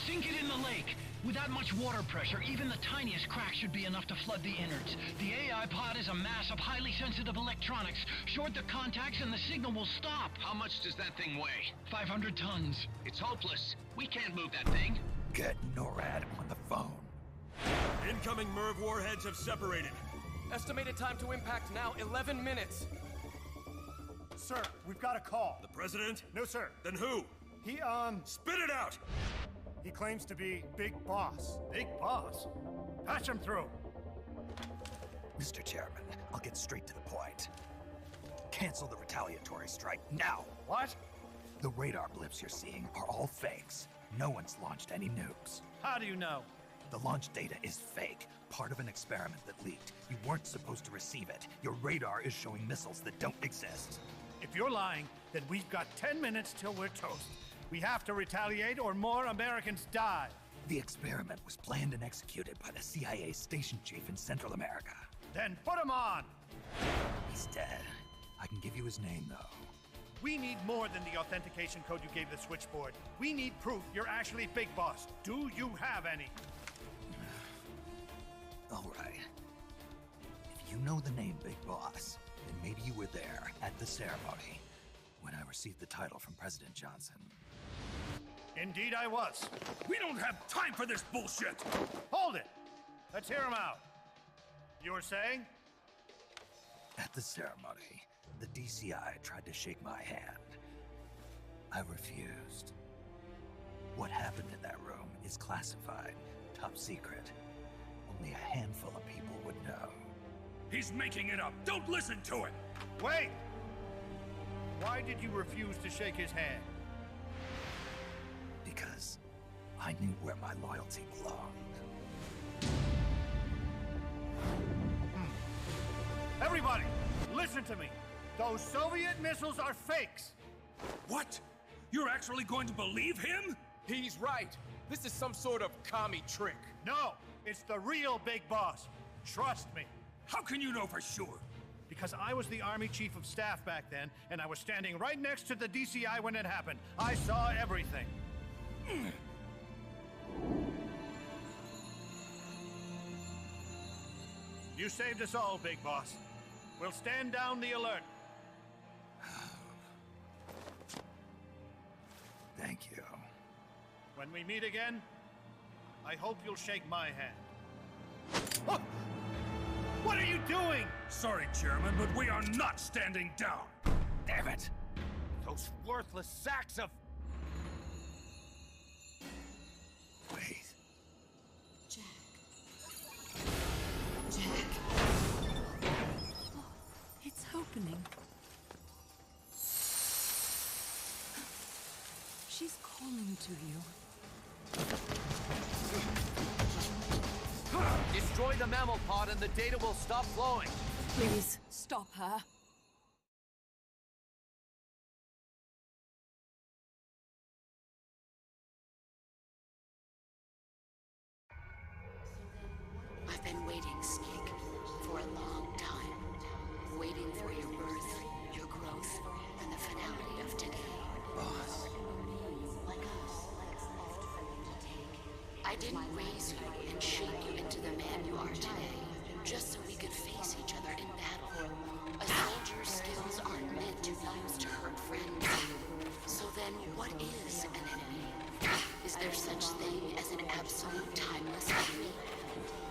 Sink it in the lake. With that much water pressure, even the tiniest crack should be enough to flood the innards. The AI pod is a mass of highly sensitive electronics. Short the contacts and the signal will stop. How much does that thing weigh? 500 tons. It's hopeless. We can't move that thing. Get NORAD on the phone. Incoming MIRV warheads have separated. Estimated time to impact now, 11 minutes. Sir, we've got a call. The President? No, sir. Then who? He, Spit it out! He claims to be Big Boss. Big Boss? Patch him through. Mr. Chairman, I'll get straight to the point. Cancel the retaliatory strike now. What? The radar blips you're seeing are all fakes. No one's launched any nukes. How do you know? The launch data is fake, part of an experiment that leaked. You weren't supposed to receive it. Your radar is showing missiles that don't exist. If you're lying, then we've got 10 minutes till we're toast. We have to retaliate or more Americans die. The experiment was planned and executed by the CIA station chief in Central America. Then put him on! He's dead. I can give you his name, though. We need more than the authentication code you gave the switchboard. We need proof you're actually Big Boss. Do you have any? All right. If you know the name Big Boss, then maybe you were there at the ceremony when I received the title from President Johnson. Indeed I was. We don't have time for this bullshit! Hold it! Let's hear him out. You were saying? At the ceremony, the DCI tried to shake my hand. I refused. What happened in that room is classified, top secret. Only a handful of people would know. He's making it up! Don't listen to him! Wait! Why did you refuse to shake his hand? Because I knew where my loyalty belonged. Everybody, listen to me. Those Soviet missiles are fakes. What? You're actually going to believe him? He's right. This is some sort of commie trick. No, it's the real Big Boss. Trust me. How can you know for sure? Because I was the Army Chief of Staff back then, and I was standing right next to the DCI when it happened. I saw everything. You saved us all, Big Boss. We'll stand down the alert. Thank you. When we meet again, I hope you'll shake my hand. Oh! What are you doing? Sorry, Chairman, but we are not standing down. Damn it! Those worthless sacks of... Wait. She's calling to you. Destroy the mammal pod and the data will stop flowing. Please, stop her. I've been waiting, Snake, for a long time. Waiting for your birth, your growth, and the finality of today. Boss. I didn't raise you and shape you into the man you are today, just so we could face each other in battle. A soldier's skills aren't meant to be used to hurt friends. So then, what is an enemy? Is there such thing as an absolute timeless enemy?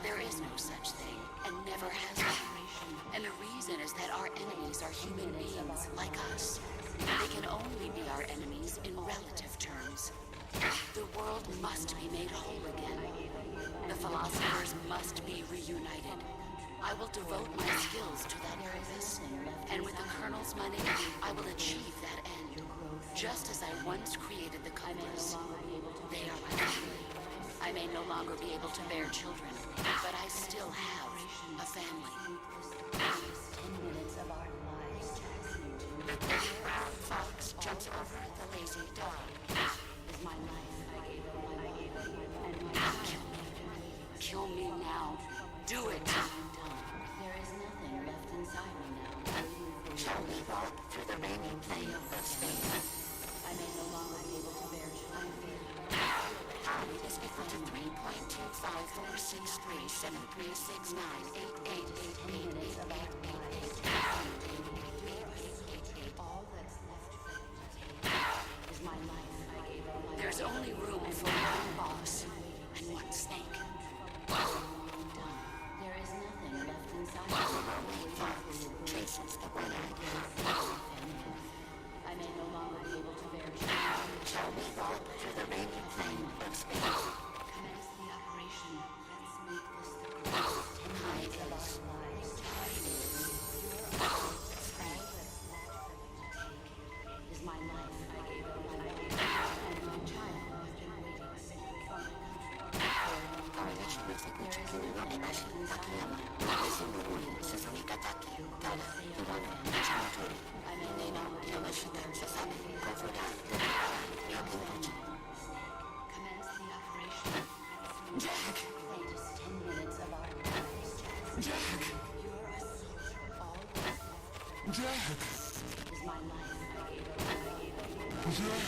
There is no such thing, and never has been. And the reason is that our enemies are human beings like us. They can only be our enemies in relative terms. The world must be made whole again. The philosophers must be reunited. I will devote my skills to that purpose. And with the Colonel's money, I will achieve that end. Just as I once created the Cobras. They are my family. I may no longer be able to bear children, but I still have a family. 10 minutes of our lives. Fox jumps over the lazy dog. Is my life. I gave it my life. Kill me now. Do it. There is nothing left inside me now. Shall we walk through the rainy plain of space? I may no longer be able to bear children. It is equal to 3.25463736988888888888. All that's left for me to take is my life. I gave it my life. There's only room for one boss and one snake. There is nothing left inside me. Traces the one I gave. I may no longer be able to bear children. Shall we walk through the rainy plain of space? Commence the operation. Let's make this the greatest 10 minutes of our lives. All that's left for me to take is my life. I gave it my life. And my child has been waiting for my country. Our mission is to continue on in Takayama. Listen to me, Suzuki-Kataki. Tala, Hirana, Chamatori. I may not be able to dance as I go for that. Commence the operation. Jack! Latest 10 minutes of our lives. Jack! You're a soldier. All that's left. Jack! Is my life. I gave it. Jack!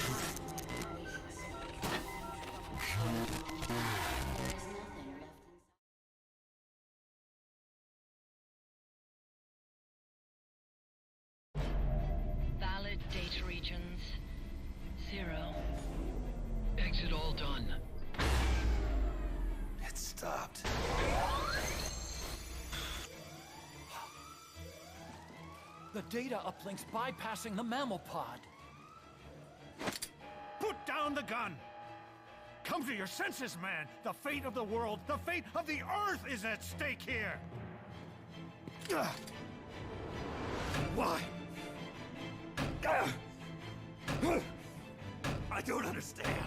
Valid data regions. 0. Exit all done. It stopped. The data uplink's bypassing the mammal pod. Put down the gun! Come to your senses, man! The fate of the world, the fate of the Earth is at stake here! Why? I don't understand.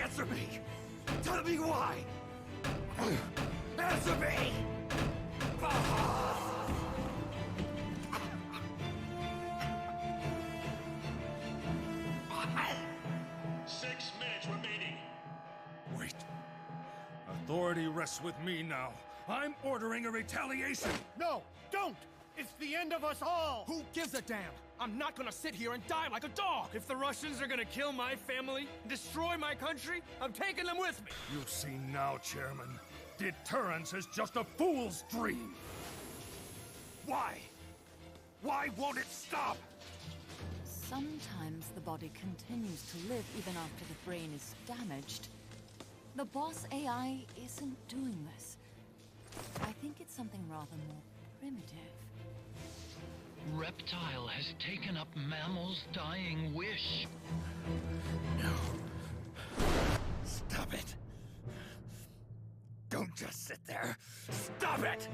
Answer me! Tell me why! Answer me! 6 minutes remaining. Wait. Authority rests with me now. I'm ordering a retaliation. No, don't! It's the end of us all! Who gives a damn? I'm not gonna sit here and die like a dog! If the Russians are gonna kill my family, destroy my country, I'm taking them with me! You see now, Chairman. Deterrence is just a fool's dream. Why? Why won't it stop? Sometimes the body continues to live even after the brain is damaged. The boss AI isn't doing this. I think it's something rather more primitive. Reptile has taken up Mammal's dying wish. No. Stop it. Don't just sit there. Stop it!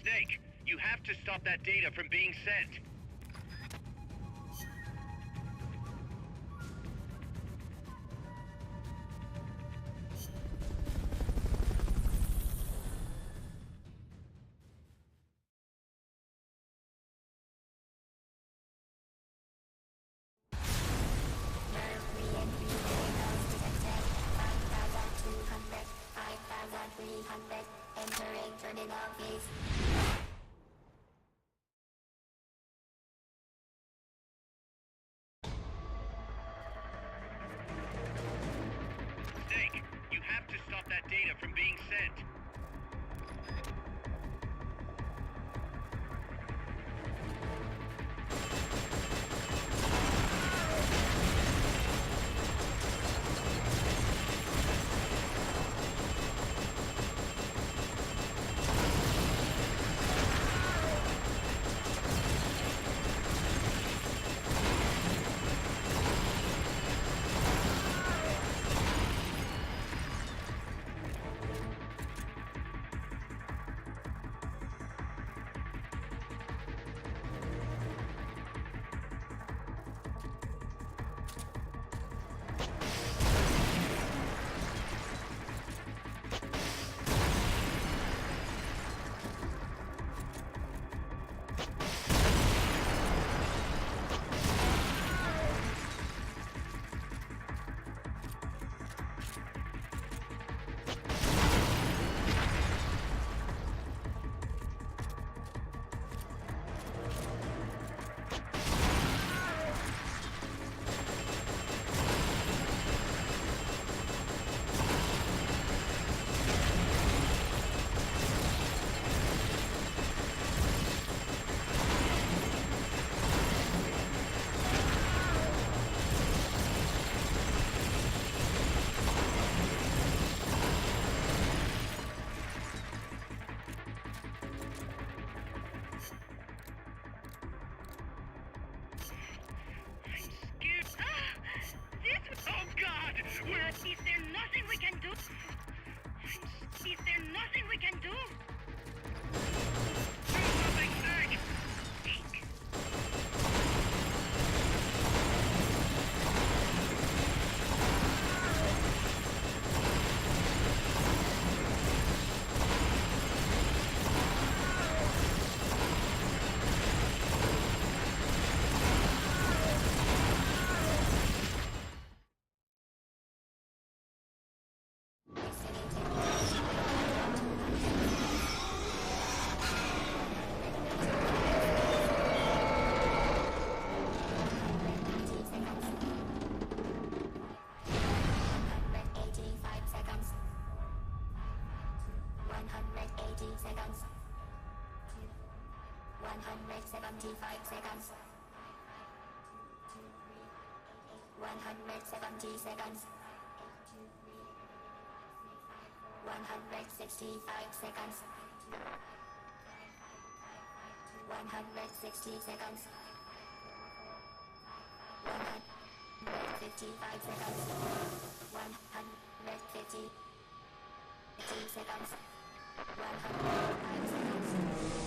Snake, you have to stop that data from being sent. Snake, you have to stop that data from being sent. Is there nothing we can do? Is there nothing we can do? Do something, Snake! Seconds. 165 seconds. 160 seconds. 155 seconds. 150 seconds. 105 seconds.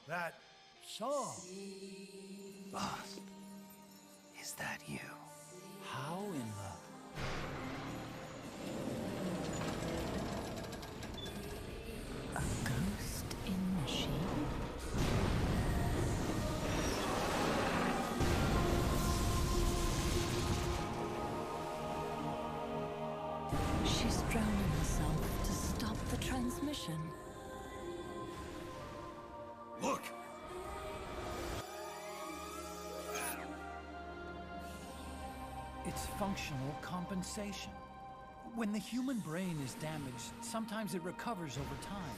That song. Boss, is that you? How in the... A ghost in machine? She's drowning herself to stop the transmission. Look! It's functional compensation. When the human brain is damaged, sometimes it recovers over time.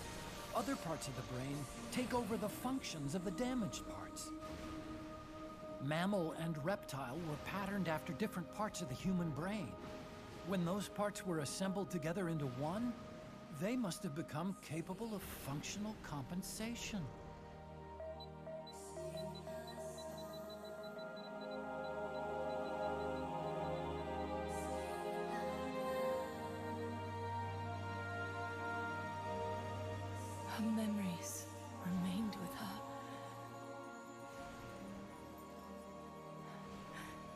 Other parts of the brain take over the functions of the damaged parts. Mammal and reptile were patterned after different parts of the human brain. When those parts were assembled together into one, they must have become capable of functional compensation. Her memories remained with her.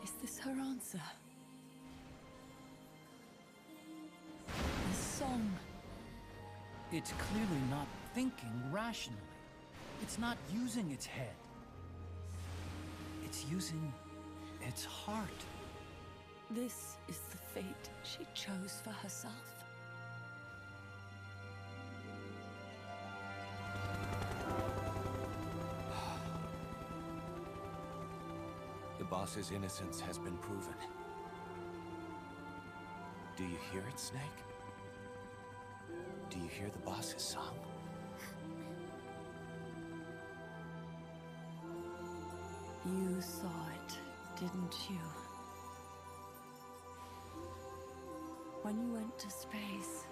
Is this her answer? The song. It's clearly not thinking rationally. It's not using its head. It's using its heart. This is the fate she chose for herself. The boss's innocence has been proven. Do you hear it, Snake? Do you hear the boss's song? You saw it, didn't you? When you went to space,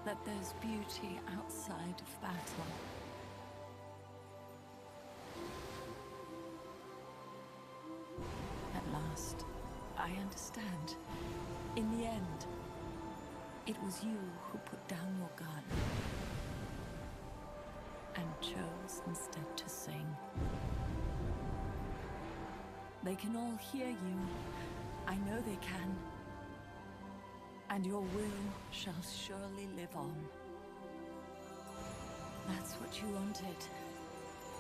that there's beauty outside of battle. At last, I understand. In the end, it was you who put down your gun and chose instead to sing. They can all hear you. I know they can. And your will shall surely live on. That's what you wanted.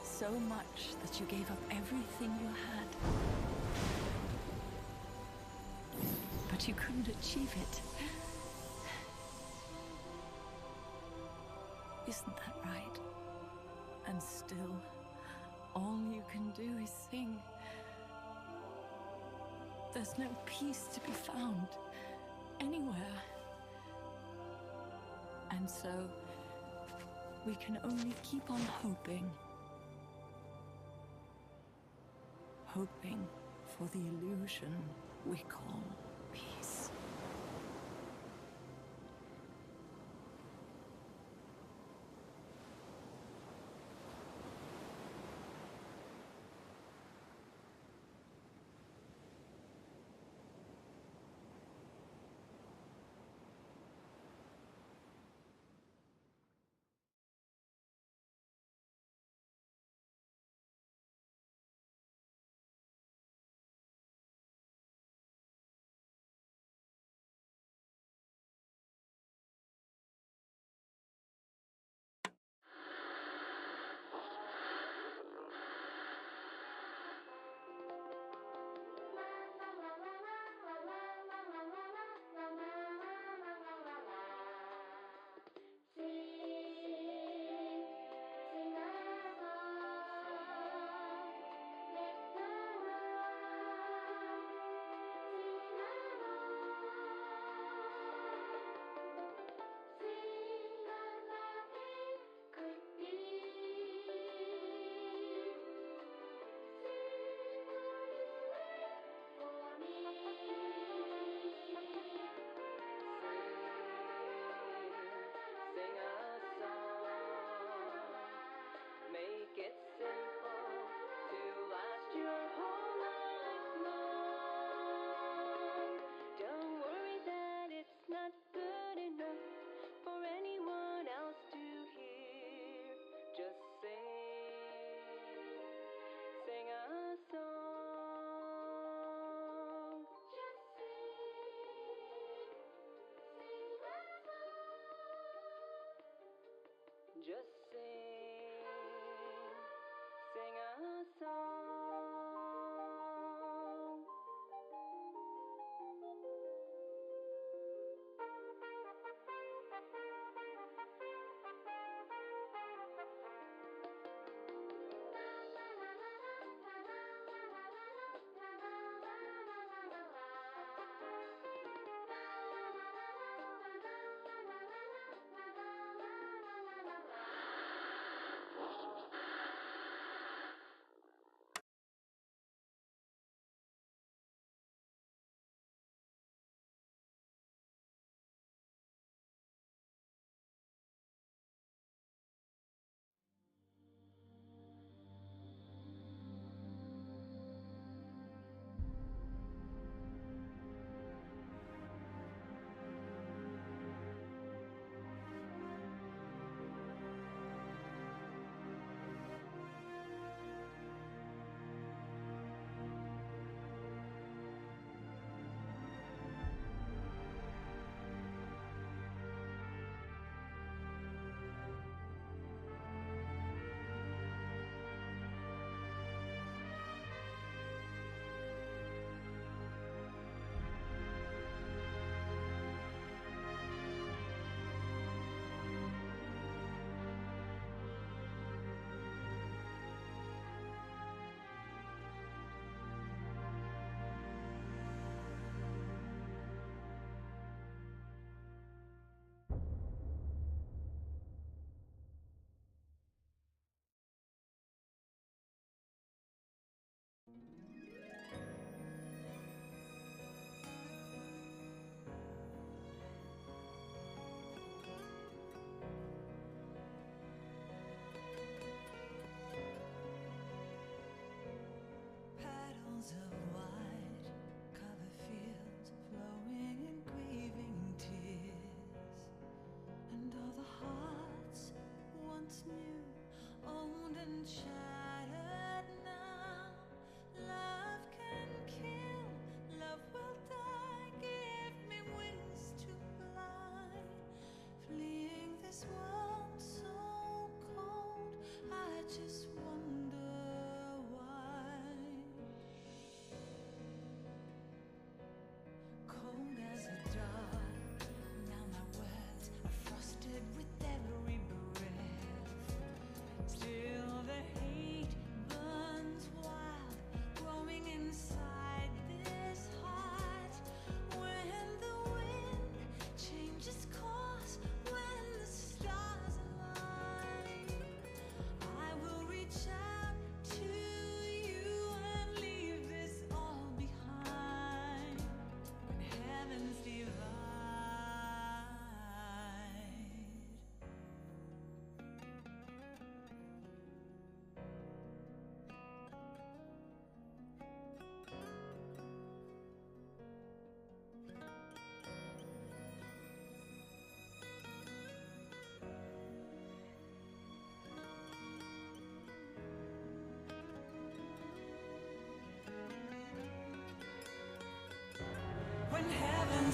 So much that you gave up everything you had. But you couldn't achieve it. Isn't that right? And still, all you can do is sing. There's no peace to be found anywhere. And so, we can only keep on hoping. Hoping for the illusion we call peace.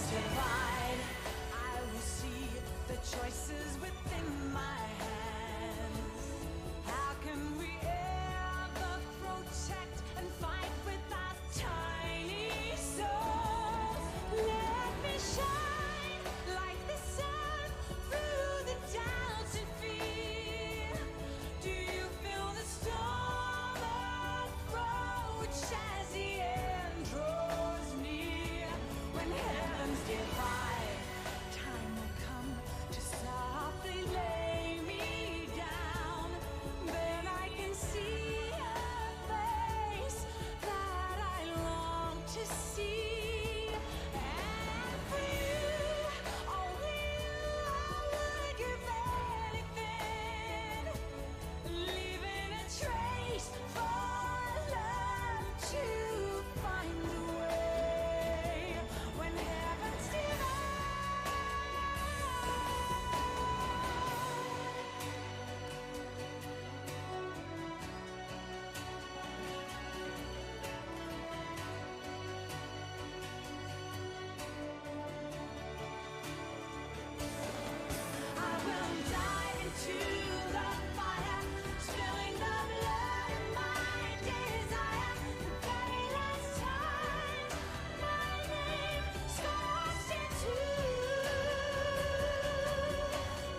heavens divide, I will see the choices within my hands. How can we ever protect and fight with our tiny souls? Let me shine like the sun through the doubts and fear. Do you feel the storm approach as the end draws near? When heavens divide, time will come to softly lay me down. Then I can see a face that I long to see. And for you, only you, I would give anything, leaving a trace for love to find the way. When heavens divide. I will dive into the fire, spilling the blood of my desire. The very last time my name scorched into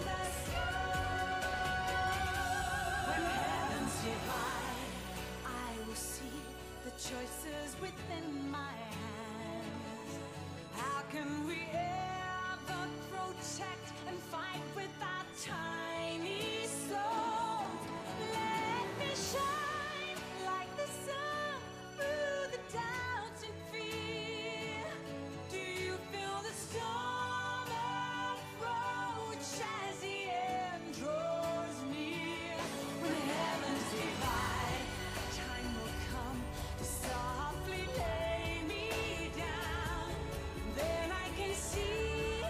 the sky. When heavens divide, I will see the choices within my hands. How can we ever protect and fight with our tiny souls? Let me shine like the sun through the doubts and fear. Do you feel the storm approach as the end draws near? When heavens divide, time will come to softly lay me down. Then I can see a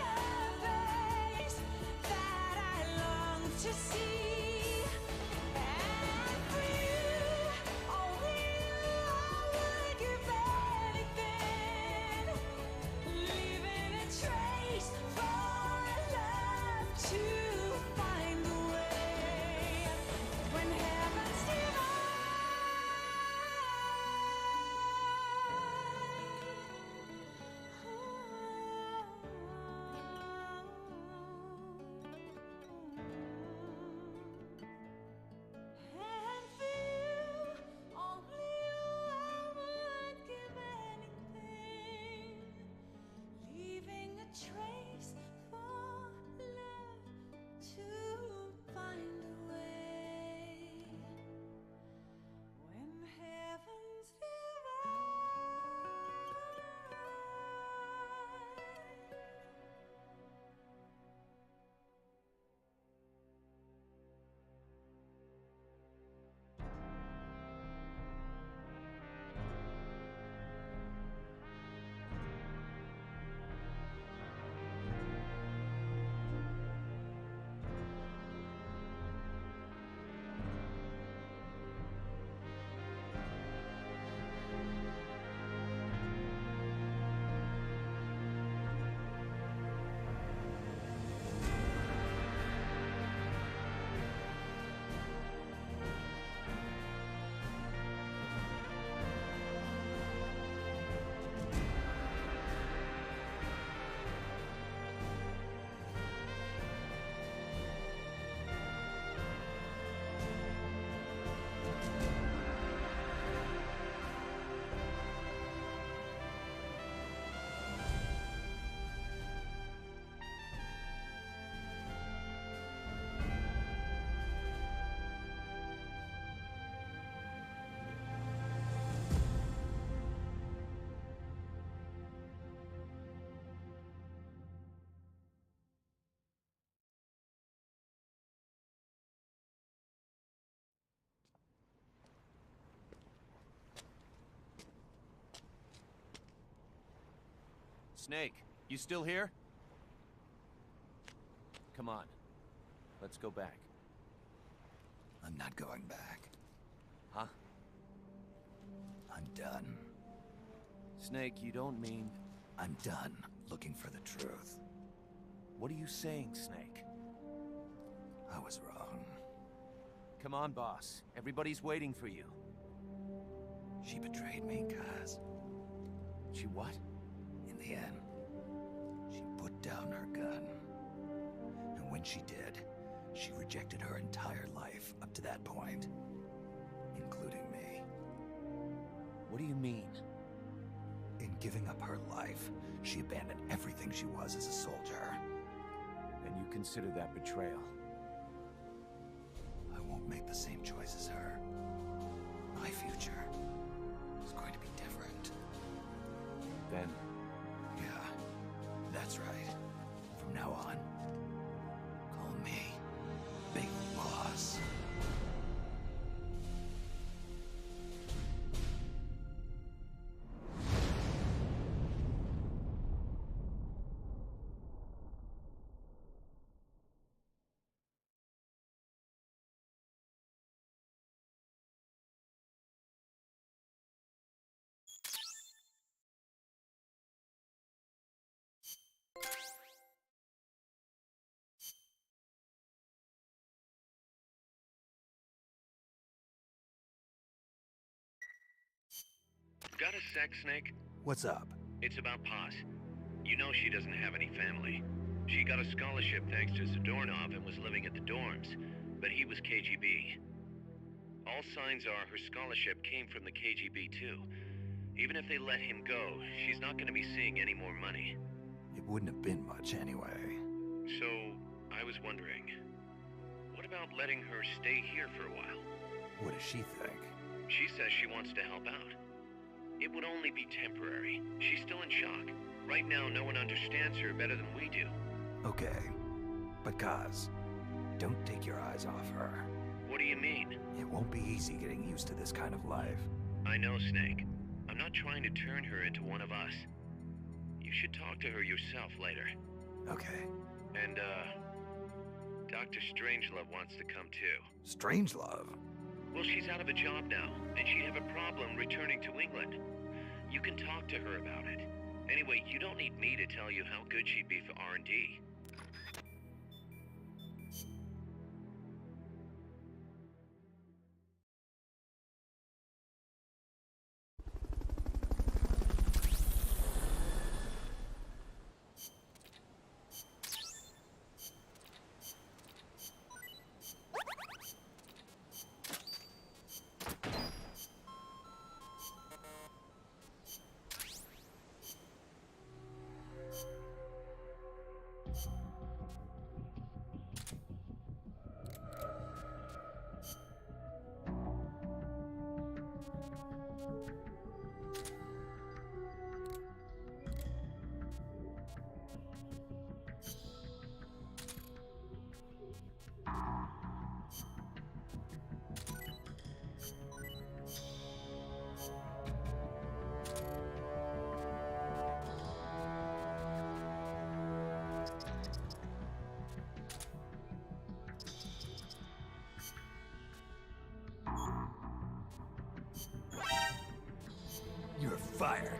face that I long to see. And for you, only you, I would give anything, leaving a trace for love to find the way. When heavens divide. And for you, only you, I would give anything, leaving a trace for love to find a way. When heavens divide. Snake, you still here? Come on. Let's go back. I'm not going back. Huh? I'm done. Snake, you don't mean... I'm done. looking for the truth. What are you saying, Snake? I was wrong. Come on, boss. Everybody's waiting for you. She betrayed me, Kaz. She what? In the end, she put down her gun. And when she did, she rejected her entire life up to that point, including me. What do you mean? In giving up her life, she abandoned everything she was as a soldier. And you consider that betrayal? I won't make the same choice as her. My future is going to be different. Then? Yeah, that's right. From now on, call me Big Boss. Got a sec, Snake? What's up? It's about Paz. You know she doesn't have any family. She got a scholarship thanks to Zadornov and was living at the dorms, but he was KGB. All signs are her scholarship came from the KGB too. Even if they let him go, she's not going to be seeing any more money. It wouldn't have been much anyway. So, I was wondering, what about letting her stay here for a while? What does she think? She says she wants to help out. It would only be temporary. She's still in shock. Right now, no one understands her better than we do. Okay, but Kaz, don't take your eyes off her. What do you mean? It won't be easy getting used to this kind of life. I know, Snake. I'm not trying to turn her into one of us. You should talk to her yourself later. Okay. And, Dr. Strangelove wants to come too. Strangelove? Well, she's out of a job now, and she'd have a problem returning to England. You can talk to her about it. Anyway, you don't need me to tell you how good she'd be for R&D. You're fired.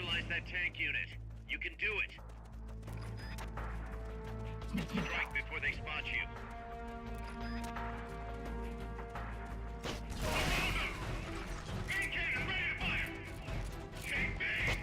neutralize that tank unit. You can do it. Strike before they spot you. Main cannon ready to fire! Take bang!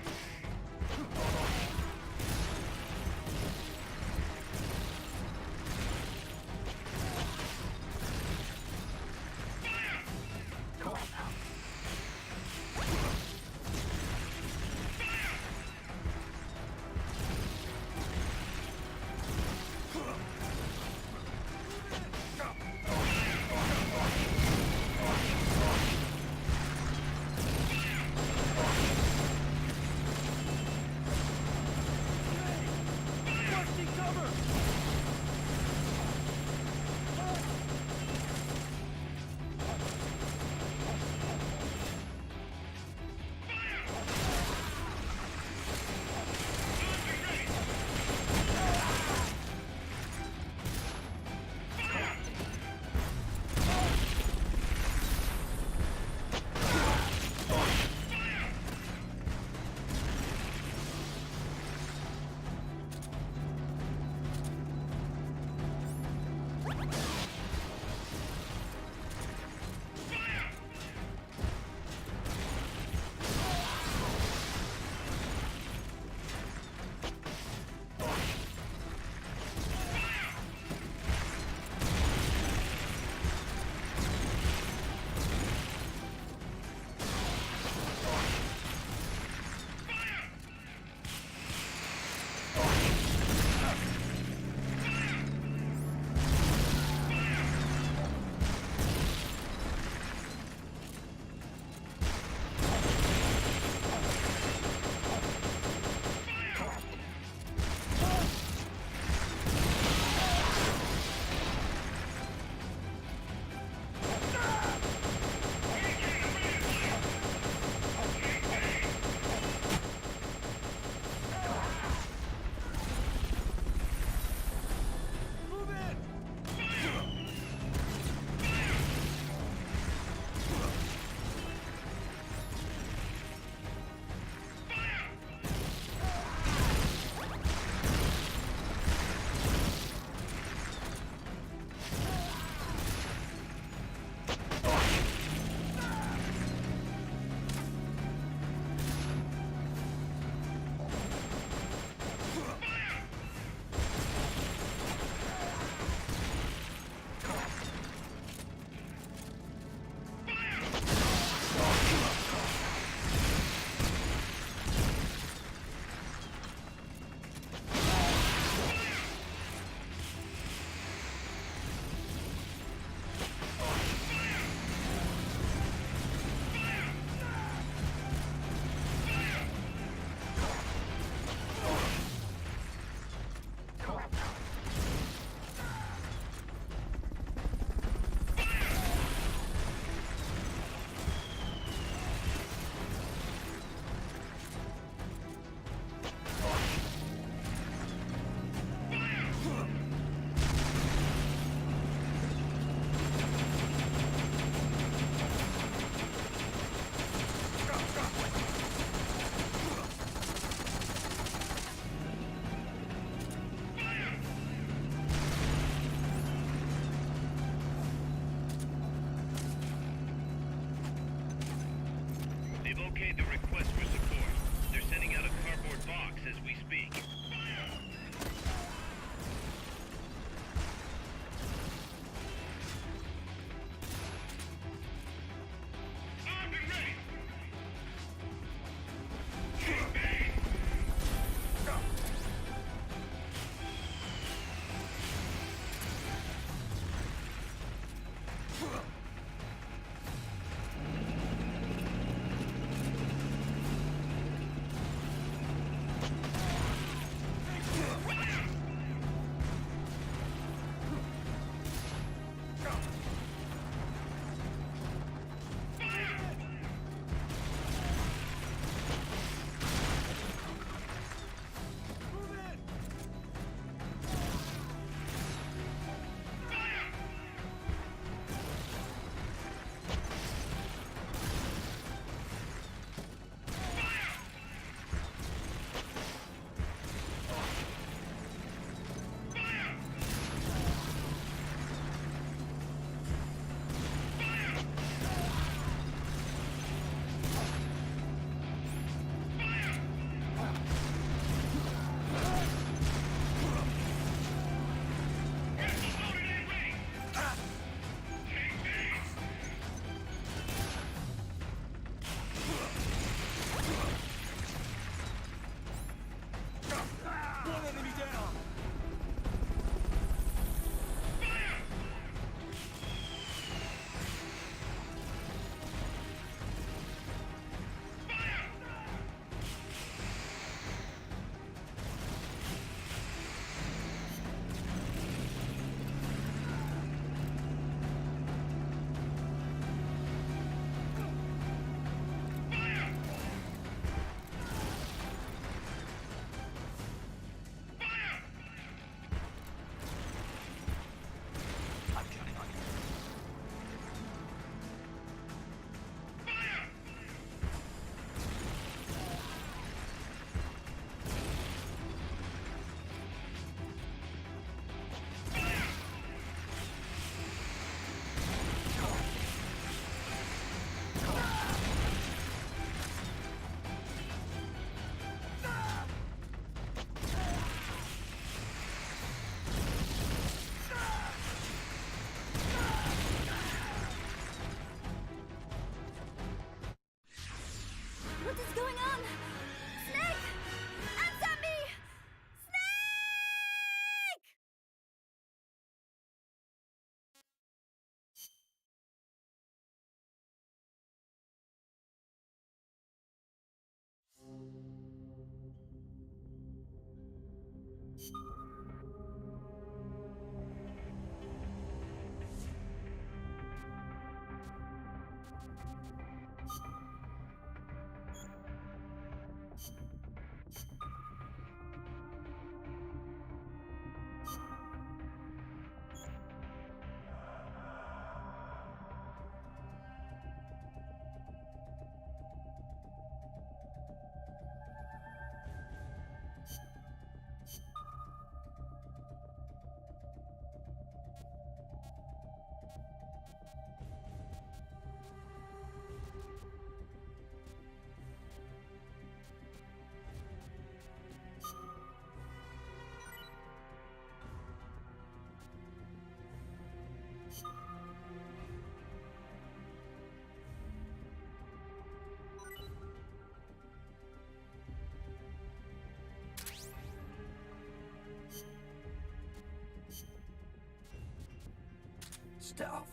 stealth.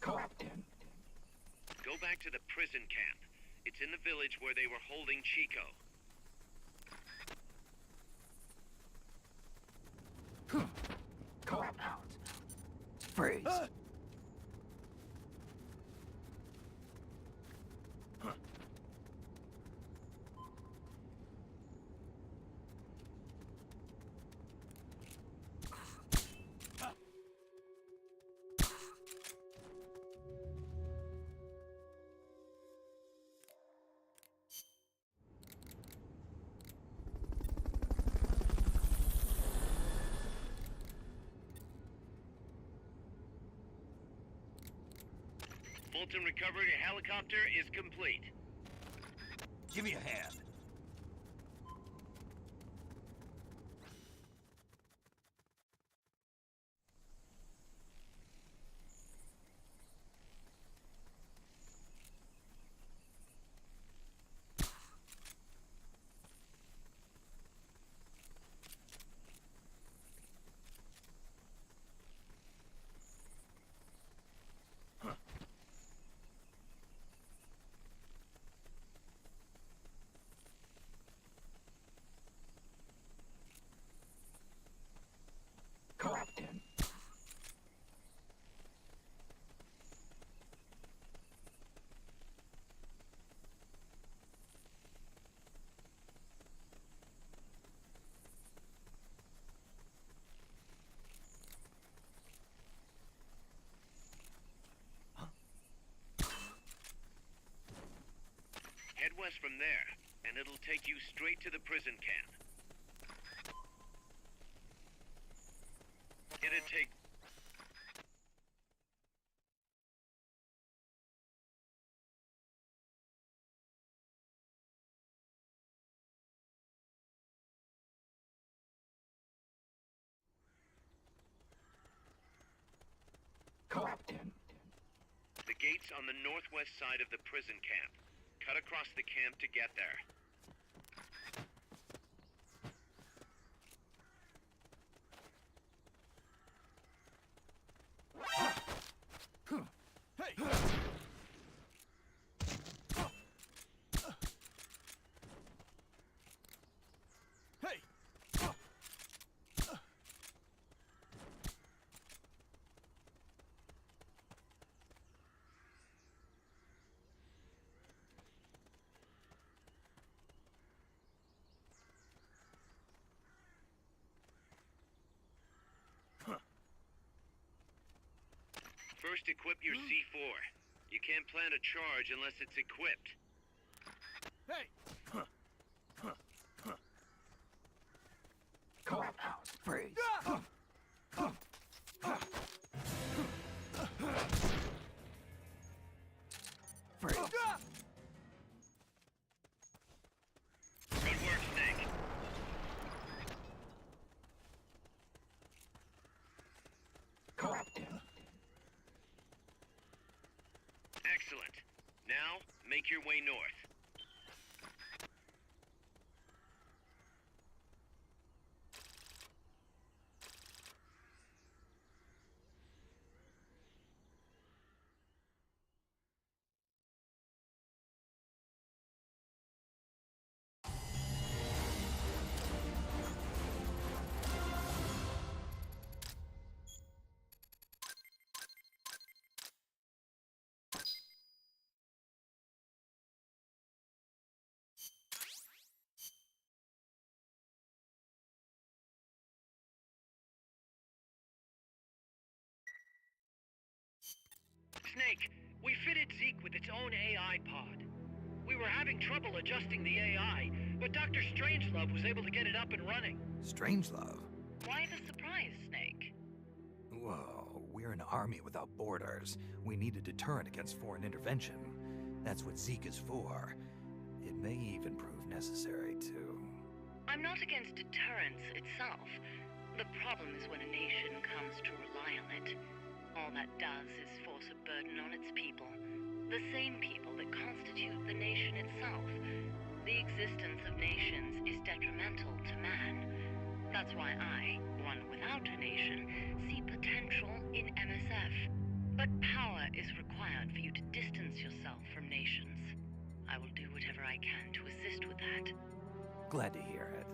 Captain. Go back to the prison camp. It's in the village where they were holding Chico. Call out. Freeze. Fulton recovery helicopter is complete. Give me a hand. Captain. Head west from there, and it'll take you straight to the prison camp. It'd take... Captain. The gate's on the northwest side of the prison camp. Cut across the camp to get there. First, equip your C4. You can't plant a charge unless it's equipped. Hey! Call out. Freeze. Freeze. Good work, Snake. Captain. Excellent. Now, make your way north. Snake, we fitted Zeke with its own AI pod. We were having trouble adjusting the AI, but Dr. Strangelove was able to get it up and running. Strangelove? Why the surprise, Snake? Whoa, we're an army without borders. We need a deterrent against foreign intervention. That's what Zeke is for. It may even prove necessary to... I'm not against deterrence itself. The problem is when a nation comes to rely on it. All that does is force a burden on its people. The same people that constitute the nation itself. The existence of nations is detrimental to man. That's why I, one without a nation, see potential in MSF. But power is required for you to distance yourself from nations. I will do whatever I can to assist with that. Glad to hear it.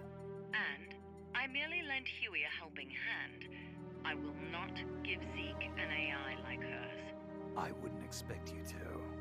And I merely lent Huey a helping hand. I will not give Zeke an AI like hers. I wouldn't expect you to.